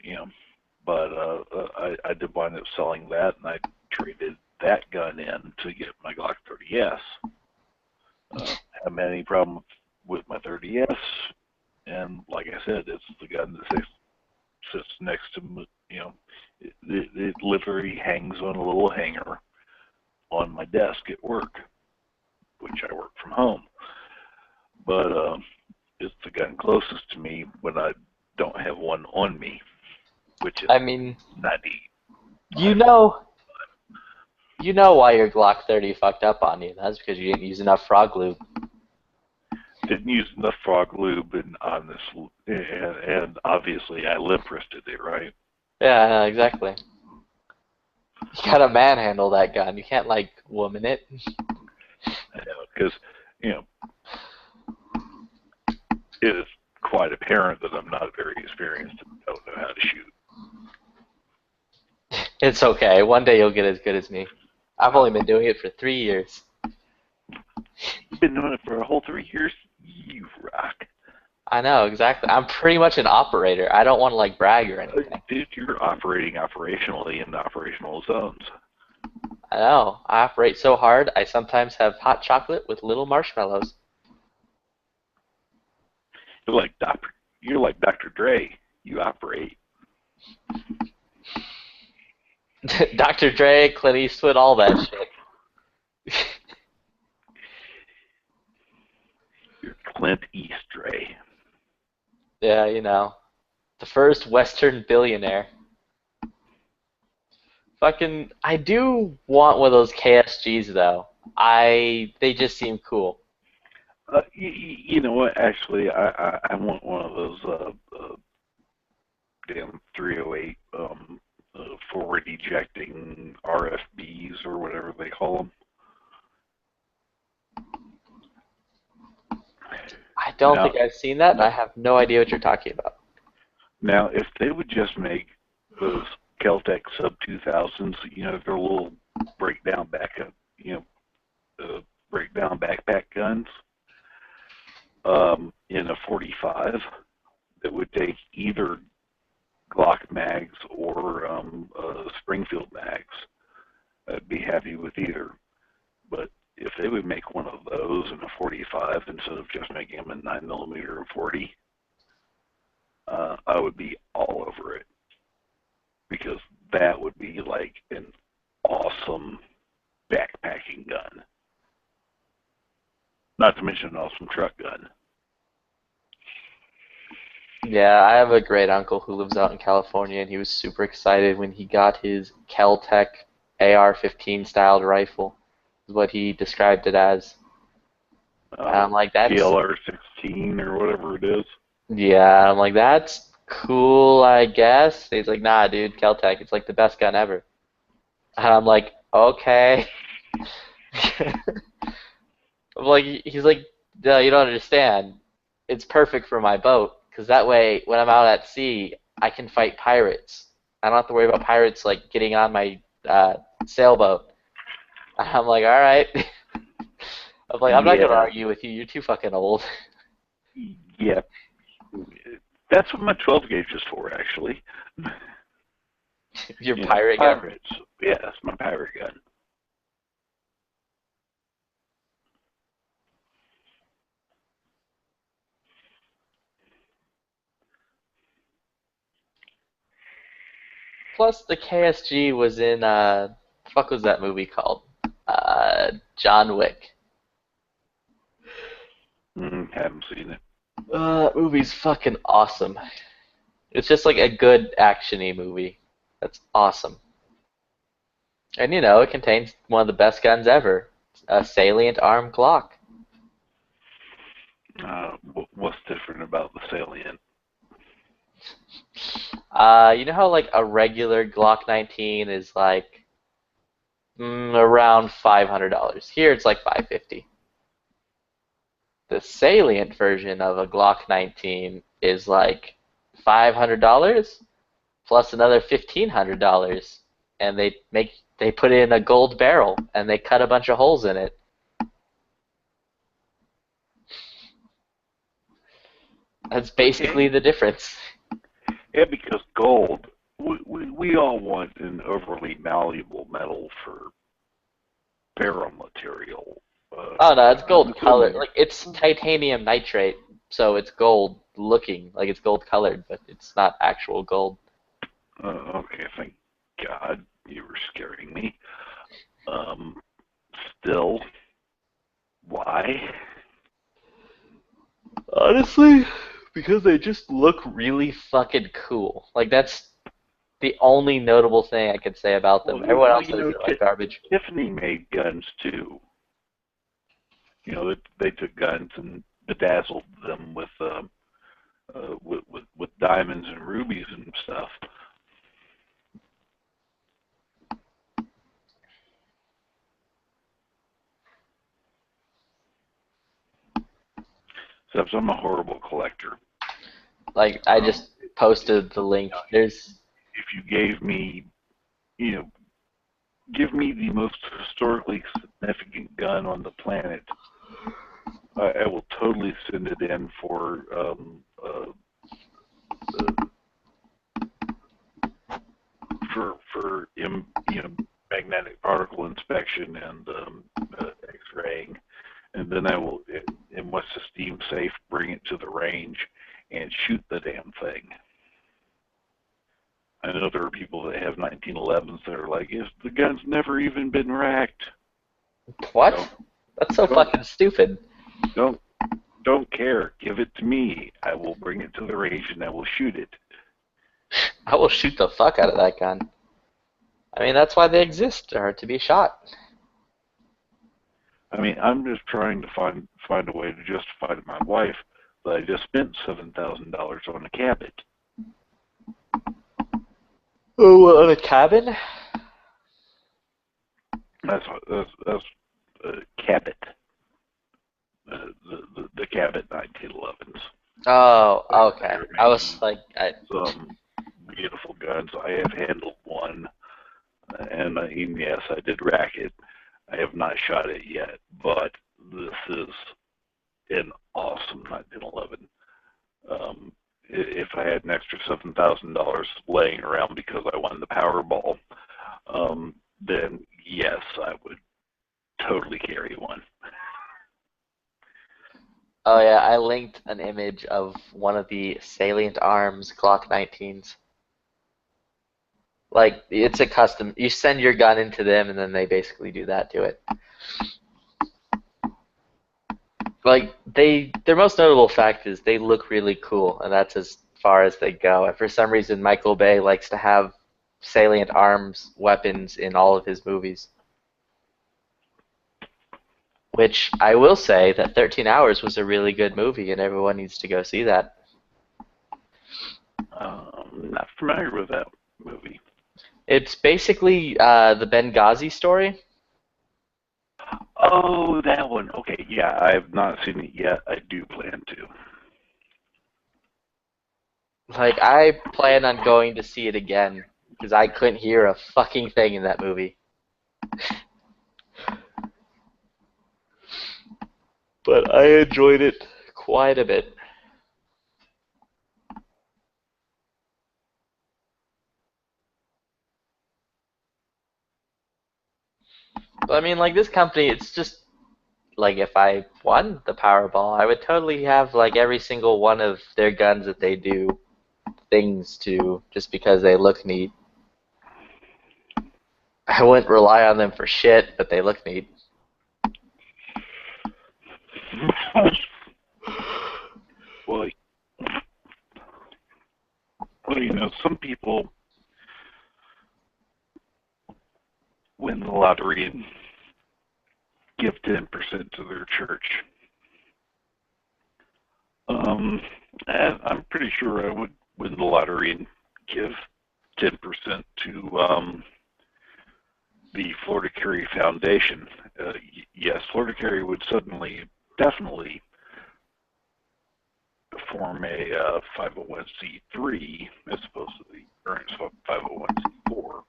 I did wind up selling that, and I traded that gun in to get my Glock 30S. Haven't had any problem with my 30S, and like I said, it's the gun that sits next to me. It literally hangs on a little hanger on my desk at work, which I work from home. But it's the gun closest to me when I don't have one on me, which is not neat. You know why your Glock 30 fucked up on you. That's because you didn't use enough frog lube. Didn't use enough frog lube, and obviously I limp wristed it, right? Yeah, exactly. You gotta manhandle that gun. You can't like woman it. Because it is quite apparent that I'm not very experienced and don't know how to shoot. It's okay. One day you'll get as good as me. I've only been doing it for 3 years. You've been doing it for a whole 3 years? You rock. I know, exactly. I'm pretty much an operator. I don't want to like brag or anything. Dude, you're operating operationally in operational zones. I know. I operate so hard, I sometimes have hot chocolate with little marshmallows. You're like Dr. Dre. You operate. Dr. Dre, Clint Eastwood, all that shit. You're Clint East Dre. Yeah, the first Western billionaire. I do want one of those KSGs though. They just seem cool. You know what? Actually, I want one of those damn 308 forward ejecting RFBs or whatever they call them. I don't think I've seen that, and I have no idea what you're talking about. Now, if they would just make those Keltec sub 2000s, their little breakdown backup, breakdown backpack guns, in a 45, that would take either Glock mags or Springfield mags, I'd be happy with either. But if they would make one of those in a 45 instead of just making them in 9mm and 40, I would be all over it. Because that would be like an awesome backpacking gun. Not to mention an awesome truck gun. Yeah, I have a great uncle who lives out in California, and he was super excited when he got his Keltec AR-15 styled rifle, is what he described it as. And I'm like, that's PLR-16 or whatever it is. Yeah, I'm like, that's cool, I guess. He's like, nah, dude, Keltec, it's like the best gun ever. And I'm like, okay. He's like, no, you don't understand. It's perfect for my boat, because that way, when I'm out at sea, I can fight pirates. I don't have to worry about pirates like getting on my sailboat. And I'm like, all right. I'm like, I'm not gonna argue with you. You're too fucking old. Yeah, that's what my 12 gauge is for, actually. Your pirate gun. Pirates. Yeah, that's my pirate gun. Plus, the KSG was in, fuck was that movie called? John Wick. Haven't seen it. That movie's fucking awesome. It's just like a good action-y movie. That's awesome. And it contains one of the best guns ever. A salient arm Glock. What's different about the salient? You know how like a regular Glock 19 is like around $500. Here it's like $550. the Salient version of a Glock 19 is like $500 plus another $1,500, and they put in a gold barrel and they cut a bunch of holes in it. That's basically the difference. Yeah, because gold, we all want an overly malleable metal for barrel material. Oh no, it's gold colored. Like it's titanium nitrate, so it's gold looking, like it's gold colored, but it's not actual gold. Okay, thank God, you were scaring me. Still, why? Honestly, because they just look really fucking cool. Like that's the only notable thing I could say about them. Everyone else says they're like garbage. Tiffany made guns too. You know, they took guns and bedazzled them with diamonds and rubies and stuff. Except I'm a horrible collector. Like I just posted the link. There's. If you gave me, give me the most historically significant gun on the planet, I will totally send it in for magnetic particle inspection and X-raying, and then I will, in what's esteemed safe, bring it to the range and shoot the damn thing. I know there are people that have 1911s that are like, the gun's never even been racked. What? That's so fucking stupid. Don't care. Give it to me. I will bring it to the range and I will shoot it. I will shoot the fuck out of that gun. I mean, that's why they exist, are to be shot. I mean, I'm just trying to find a way to justify to my wife that I just spent $7,000 on a cabin. Oh, on a cabin? That's Cabot. The Cabot 1911s. Oh, okay. I was like, Some beautiful guns. I have handled one, and yes, I did rack it. I have not shot it yet, but this is an awesome 1911. If I had an extra $7,000 laying around because I won the Powerball, then yes, I would totally carry one. Oh yeah, I linked an image of one of the Salient Arms Glock 19s. Like, it's a custom. You send your gun into them, and then they basically do that to it. Like, their most notable fact is they look really cool, and that's as far as they go. And for some reason, Michael Bay likes to have Salient Arms weapons in all of his movies. Which, I will say that 13 Hours was a really good movie, and everyone needs to go see that. I'm not familiar with that movie. It's basically the Benghazi story. Oh, that one. Okay, yeah, I have not seen it yet. I do plan to. Like, I plan on going to see it again, because I couldn't hear a fucking thing in that movie. But I enjoyed it quite a bit. But I mean, like, this company, it's just, like, if I won the Powerball, I would totally have, like, every single one of their guns that they do things to, just because they look neat. I wouldn't rely on them for shit, but they look neat. Well, you know, some people win the lottery and give 10% to their church. And I'm pretty sure I would win the lottery and give 10% to the Florida Carry Foundation. Yes, Florida Carry would definitely form a 501c3 as opposed to the current 501c4.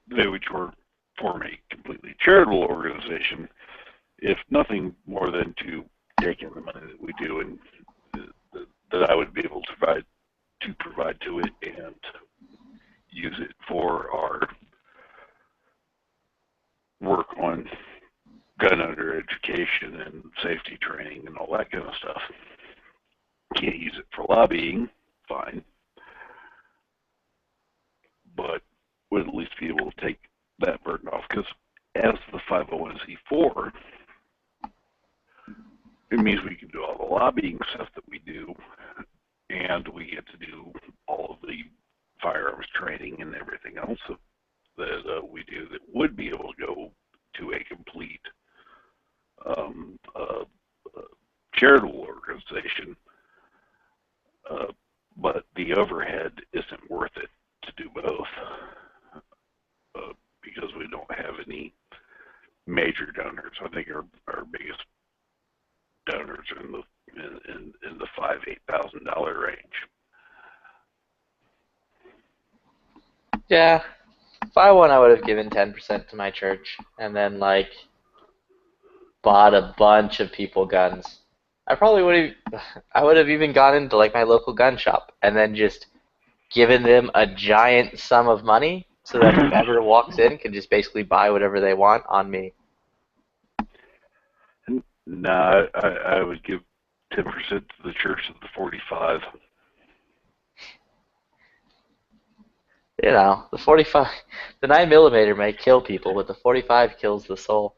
They would form a completely charitable organization, if nothing more than to take in the money that we do and that I would be able to provide to it and use it for our work on gun owner education and safety training and all that kind of stuff. Can't use it for lobbying, fine, but would at least be able to take that burden off, because as the 501c4, it means we can do all the lobbying stuff that we do, and we get to do all of the firearms training and everything else that we do that would be able to go to a complete charitable organization, but the overhead isn't worth it to do both, because we don't have any major donors. I think our biggest donors are in the $5,000-8,000 range. Yeah, if I won, I would have given 10% to my church, and then like bought a bunch of people guns. I would have even gone into like my local gun shop and then just given them a giant sum of money so that whoever walks in can just basically buy whatever they want on me. No, I would give 10% to the church of the 45. You know, the 45, the 9mm may kill people, but the 45 kills the soul.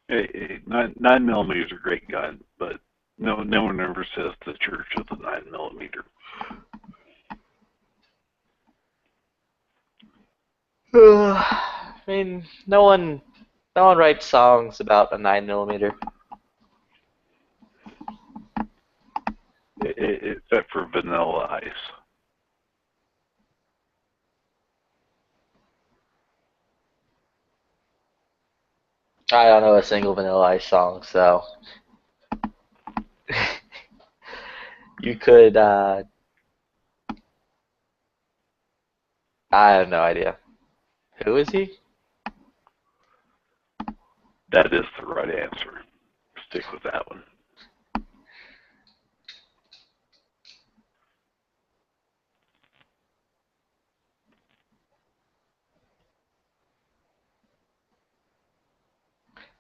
9mm is a great gun, but no one ever says the church of the 9mm. I mean, no one writes songs about a 9mm. Except for Vanilla Ice. I don't know a single Vanilla Ice song, so you could. I have no idea. Who is he? That is the right answer. Stick with that one.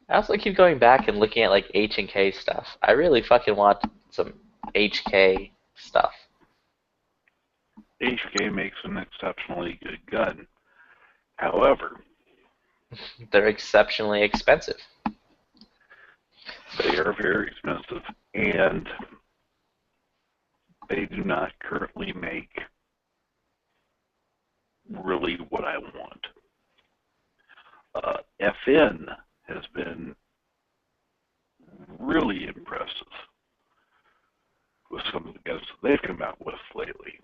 I also keep going back and looking at like H&K stuff. I really fucking want some HK stuff. HK makes an exceptionally good gun. However, they're exceptionally expensive. They are very expensive, and they do not currently make really what I want. FN has been really impressive with some of the guns they've come out with lately.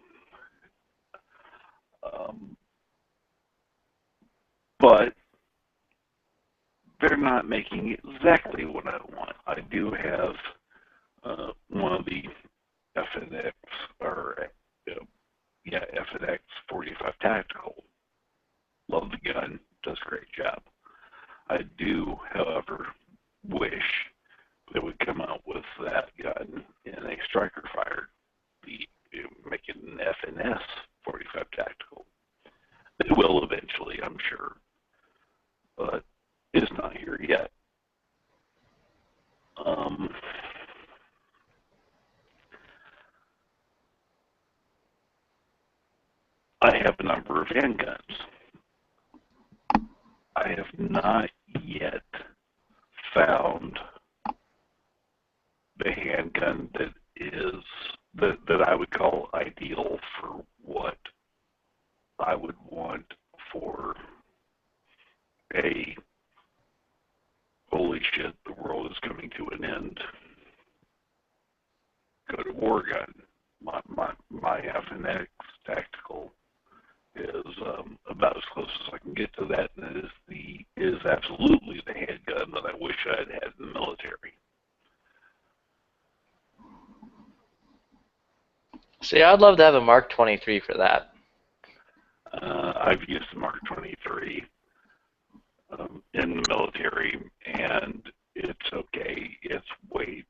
But they're not making exactly what I want. I do have one of the FNX, or FNX 45 Tactical. Love the gun, does a great job. I do, however, wish they would come out with that gun in a striker fire, make it an FNS 45 Tactical. They will eventually, I'm sure, but it's not here yet. I have a number of handguns. I have not yet found the handgun that I would call ideal for what I would want for a holy shit, the world is coming to an end, go to war gun. My FNX Tactical is about as close as I can get to that, and it is absolutely the I'd had in the military. See, I'd love to have a Mark 23 for that. I've used the Mark 23 in the military, and it's okay. It's way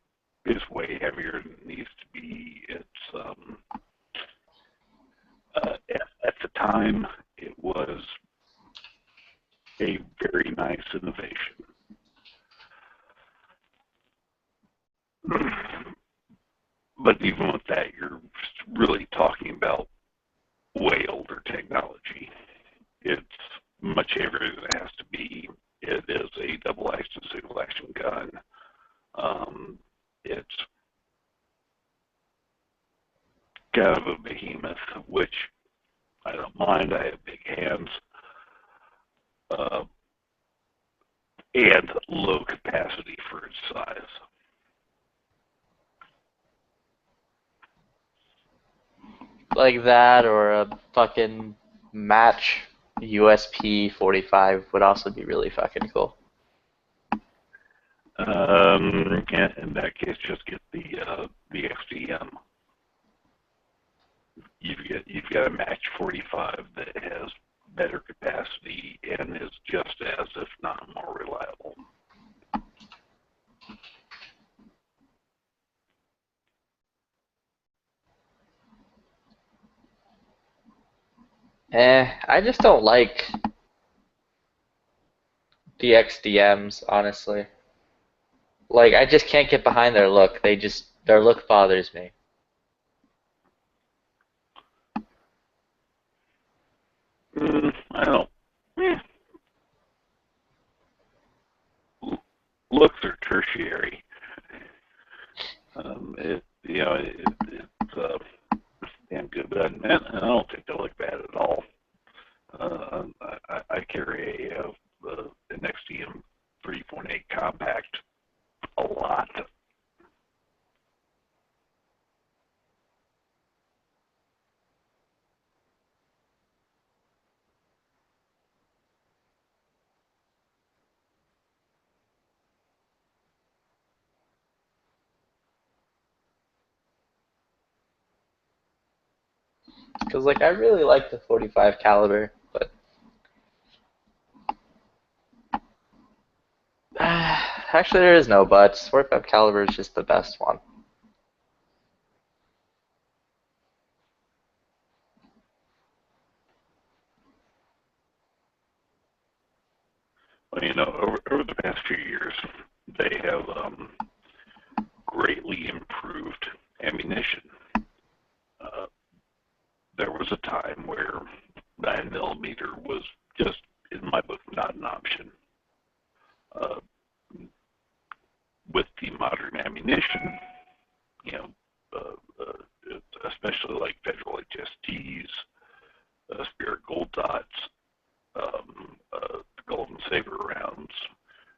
heavier than it needs to be. It's at the time, it was a very nice innovation. But even with that, you're really talking about way older technology. It's much heavier than it has to be. It is a double-action, single-action gun. It's kind of a behemoth, which I don't mind. I have big hands. And low capacity for its size. Like that, or a fucking match USP 45 would also be really fucking cool. In that case, just get the XDM. You've got a match 45 that has better capacity and is just as, if not more, reliable. I just don't like the XDMs, honestly. Like, I just can't get behind their look. Their look bothers me. I don't. Looks are tertiary. It's damn good, but I don't think they look bad at all. I carry an XDM 3.8 compact a lot. Because, like, I really like the 45 caliber, but actually there is no buts. 45 caliber is just the best one. Well, over the past few years, they have greatly improved ammunition. There was a time where 9mm was just, in my book, not an option. With the modern ammunition, especially like Federal HSTs, Spirit Gold Dots, the Golden Saber rounds,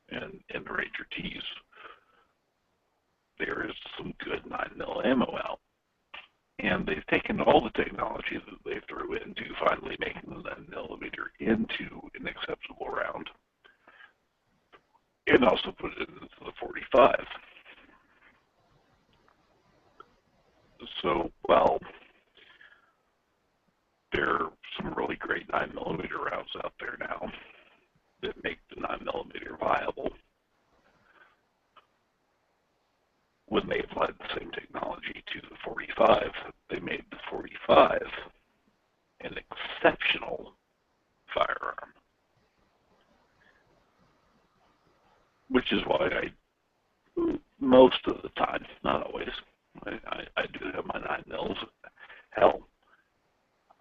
and the Ranger Ts, there is some good 9mm ammo out. And they've taken all the technology that they threw into finally making the 9mm into an acceptable round, and also put it into the 45. So, while there are some really great 9mm rounds out there now that make the 9mm viable, when they applied the same technology to the 45, they made the 45 an exceptional firearm. Which is why most of the time, not always, I do have my 9mm. Hell,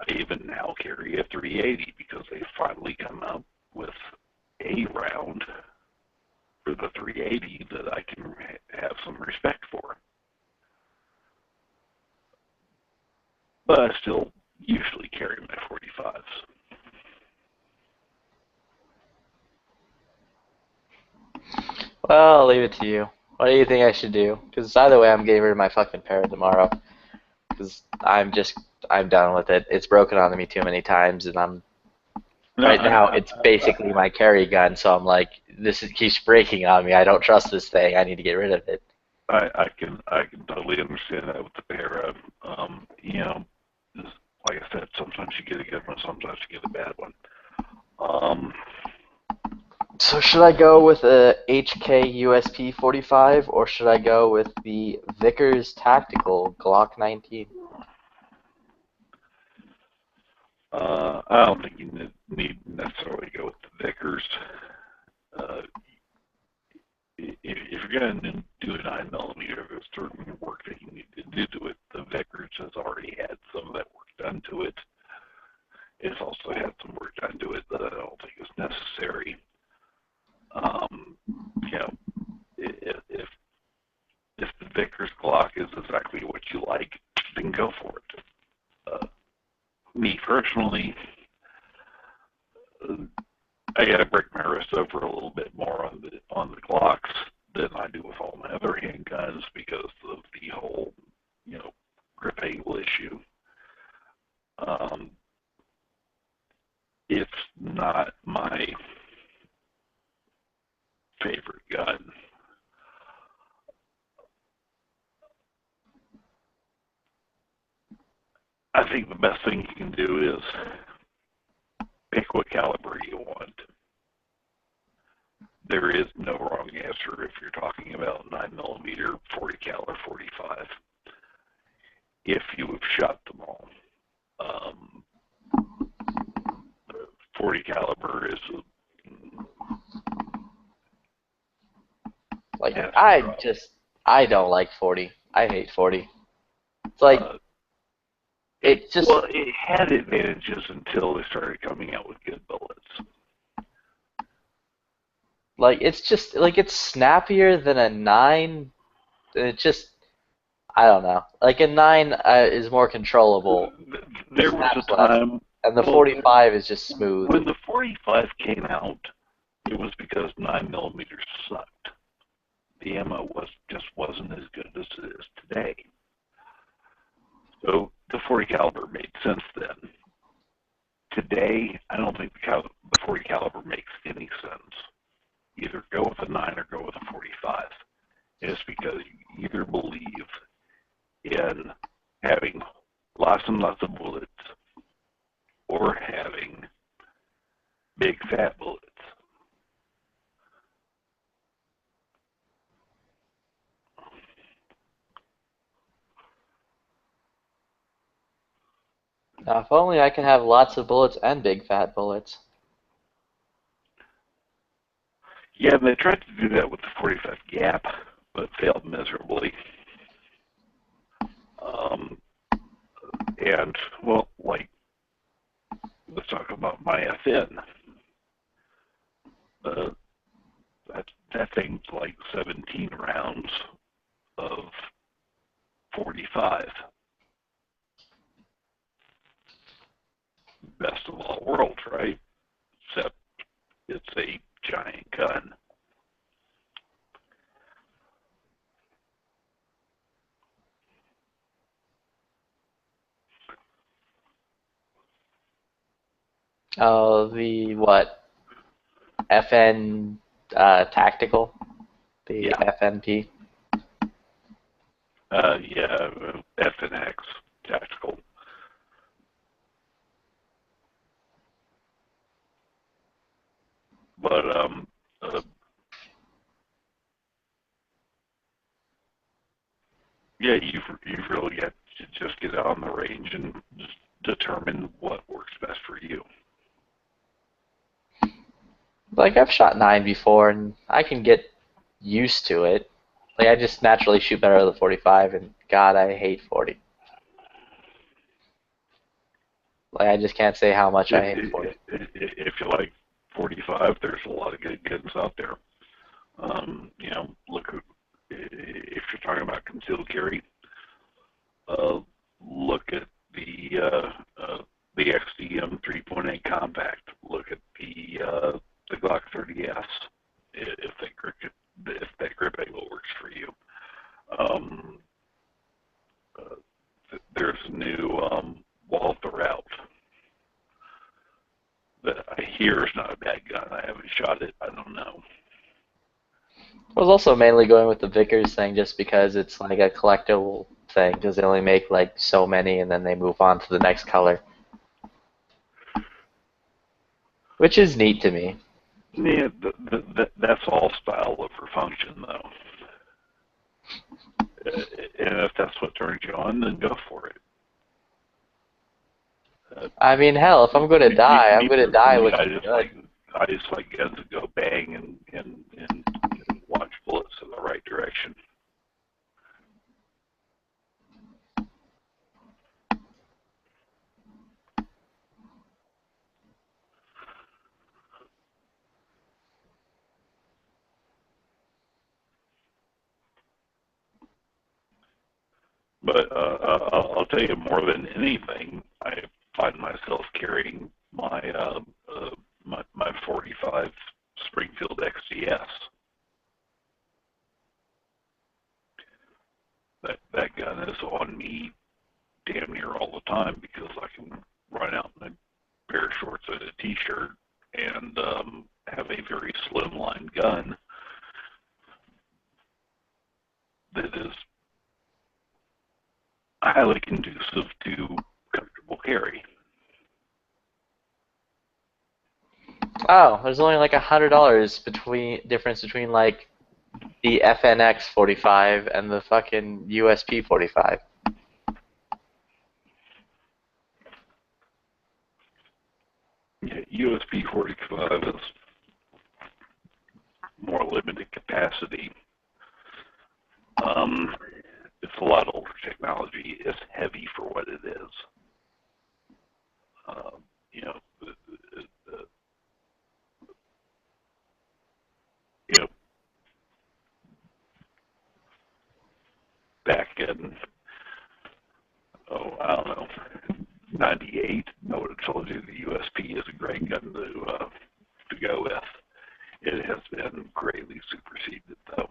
I even now carry a 380 because they finally come out with a round for the 380 that I can have some respect for. But I still usually carry my 45s. Well, I'll leave it to you. What do you think I should do? Because either way, I'm getting rid of my fucking Parrot tomorrow. Because I'm done with it. It's broken onto me too many times, and right now it's basically my carry gun. So I'm like, keeps breaking on me. I don't trust this thing. I need to get rid of it. I can totally understand that with the Para. You know, like I said, sometimes you get a good one, sometimes you get a bad one. So should I go with a HK USP 45 or should I go with the Vickers Tactical Glock 19? I don't think you need necessarily go with the Vickers. If you're going to do a 9mm, there's certain work that you need to do to it. The Vickers has already had some of that work done to it. It's also had some work done to it that I don't think is necessary. You know, if the Vickers Glock is exactly what you like, then go for it. Me personally, I got to break my wrist over a little bit more on the Glocks than I do with all my other handguns because of the whole, you know, grip angle issue. It's not my favorite gun. I think the best thing you can do is pick what caliber you want. There is no wrong answer if you're talking about 9mm, 40 cal, or 45. If you have shot them all, 40 caliber is like I don't like 40. I hate 40. It's like it just well, it had advantages until they started coming out with good bullets. like it's just like it's snappier than a 9. It just I don't know. Like a 9 is more controllable. There was a time, and the 45 is just smooth. When the 45 came out, it was because 9mm sucked. The ammo wasn't as good as it is today. So the 40 caliber made sense then. Today, I don't think the 40 caliber makes any sense. Either go with a 9 or go with a 45. It's because you either believe in having lots and lots of bullets or having big fat bullets. Now, if only I can have lots of bullets and big fat bullets. Yeah, they tried to do that with the 45 Gap, but failed miserably. And, well, like, let's talk about my FN. That thing's like 17 rounds of 45. Best of all worlds, right? Except it's a giant gun. Oh, the what? FN Tactical? The FNP? Yeah, FNX Tactical. But yeah, you've really got to just get out on the range and just determine what works best for you. Like, I've shot 9 before, and I can get used to it. Like, I just naturally shoot better with the 45, and God, I hate 40. Like, I just can't say how much I hate 40. If you like 45, there's a lot of good guns out there. You know, look, if you're talking about concealed carry, look at the XDM 3.8 Compact. Look at the Glock 30S. If that grip angle works for you. There's a new Walther out that I hear is not a bad gun. I haven't shot it. I don't know. I was also mainly going with the Vickers thing just because it's like a collectible thing, because they only make like so many and then they move on to the next color. Which is neat to me. Yeah, that's all style over function, though. And if that's what turns you on, then go for it. I mean, hell, if I'm going to die, I'm going to die with I just like guns that go bang and launch bullets in the right direction. But I'll tell you, more than anything, I find myself carrying my my 45 Springfield XCS. That gun is on me damn near all the time because I can run out in a pair of shorts and a t-shirt and have a very slimline gun that is highly conducive to comfortable carry. Oh, there's only like $100 difference between like the FNX 45 and the fucking USP 45. Yeah, USP 45 is more limited capacity. It's a lot older technology. It's heavy for what it is. You know, back in, I don't know, 98, I would have told you the USP is a great gun to go with. It has been greatly superseded, though.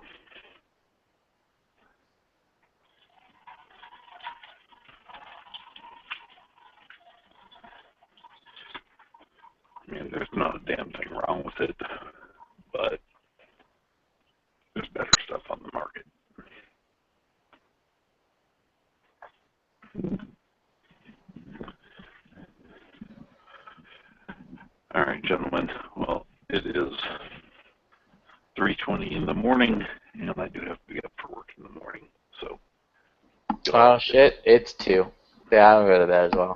I mean, there's not a damn thing wrong with it, but there's better stuff on the market. All right, gentlemen. Well, it is 3:20 in the morning, and I do have to be up for work in the morning. So. Oh shit, it's 2. Yeah, I'm going to go to bed as well.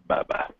Bye-bye.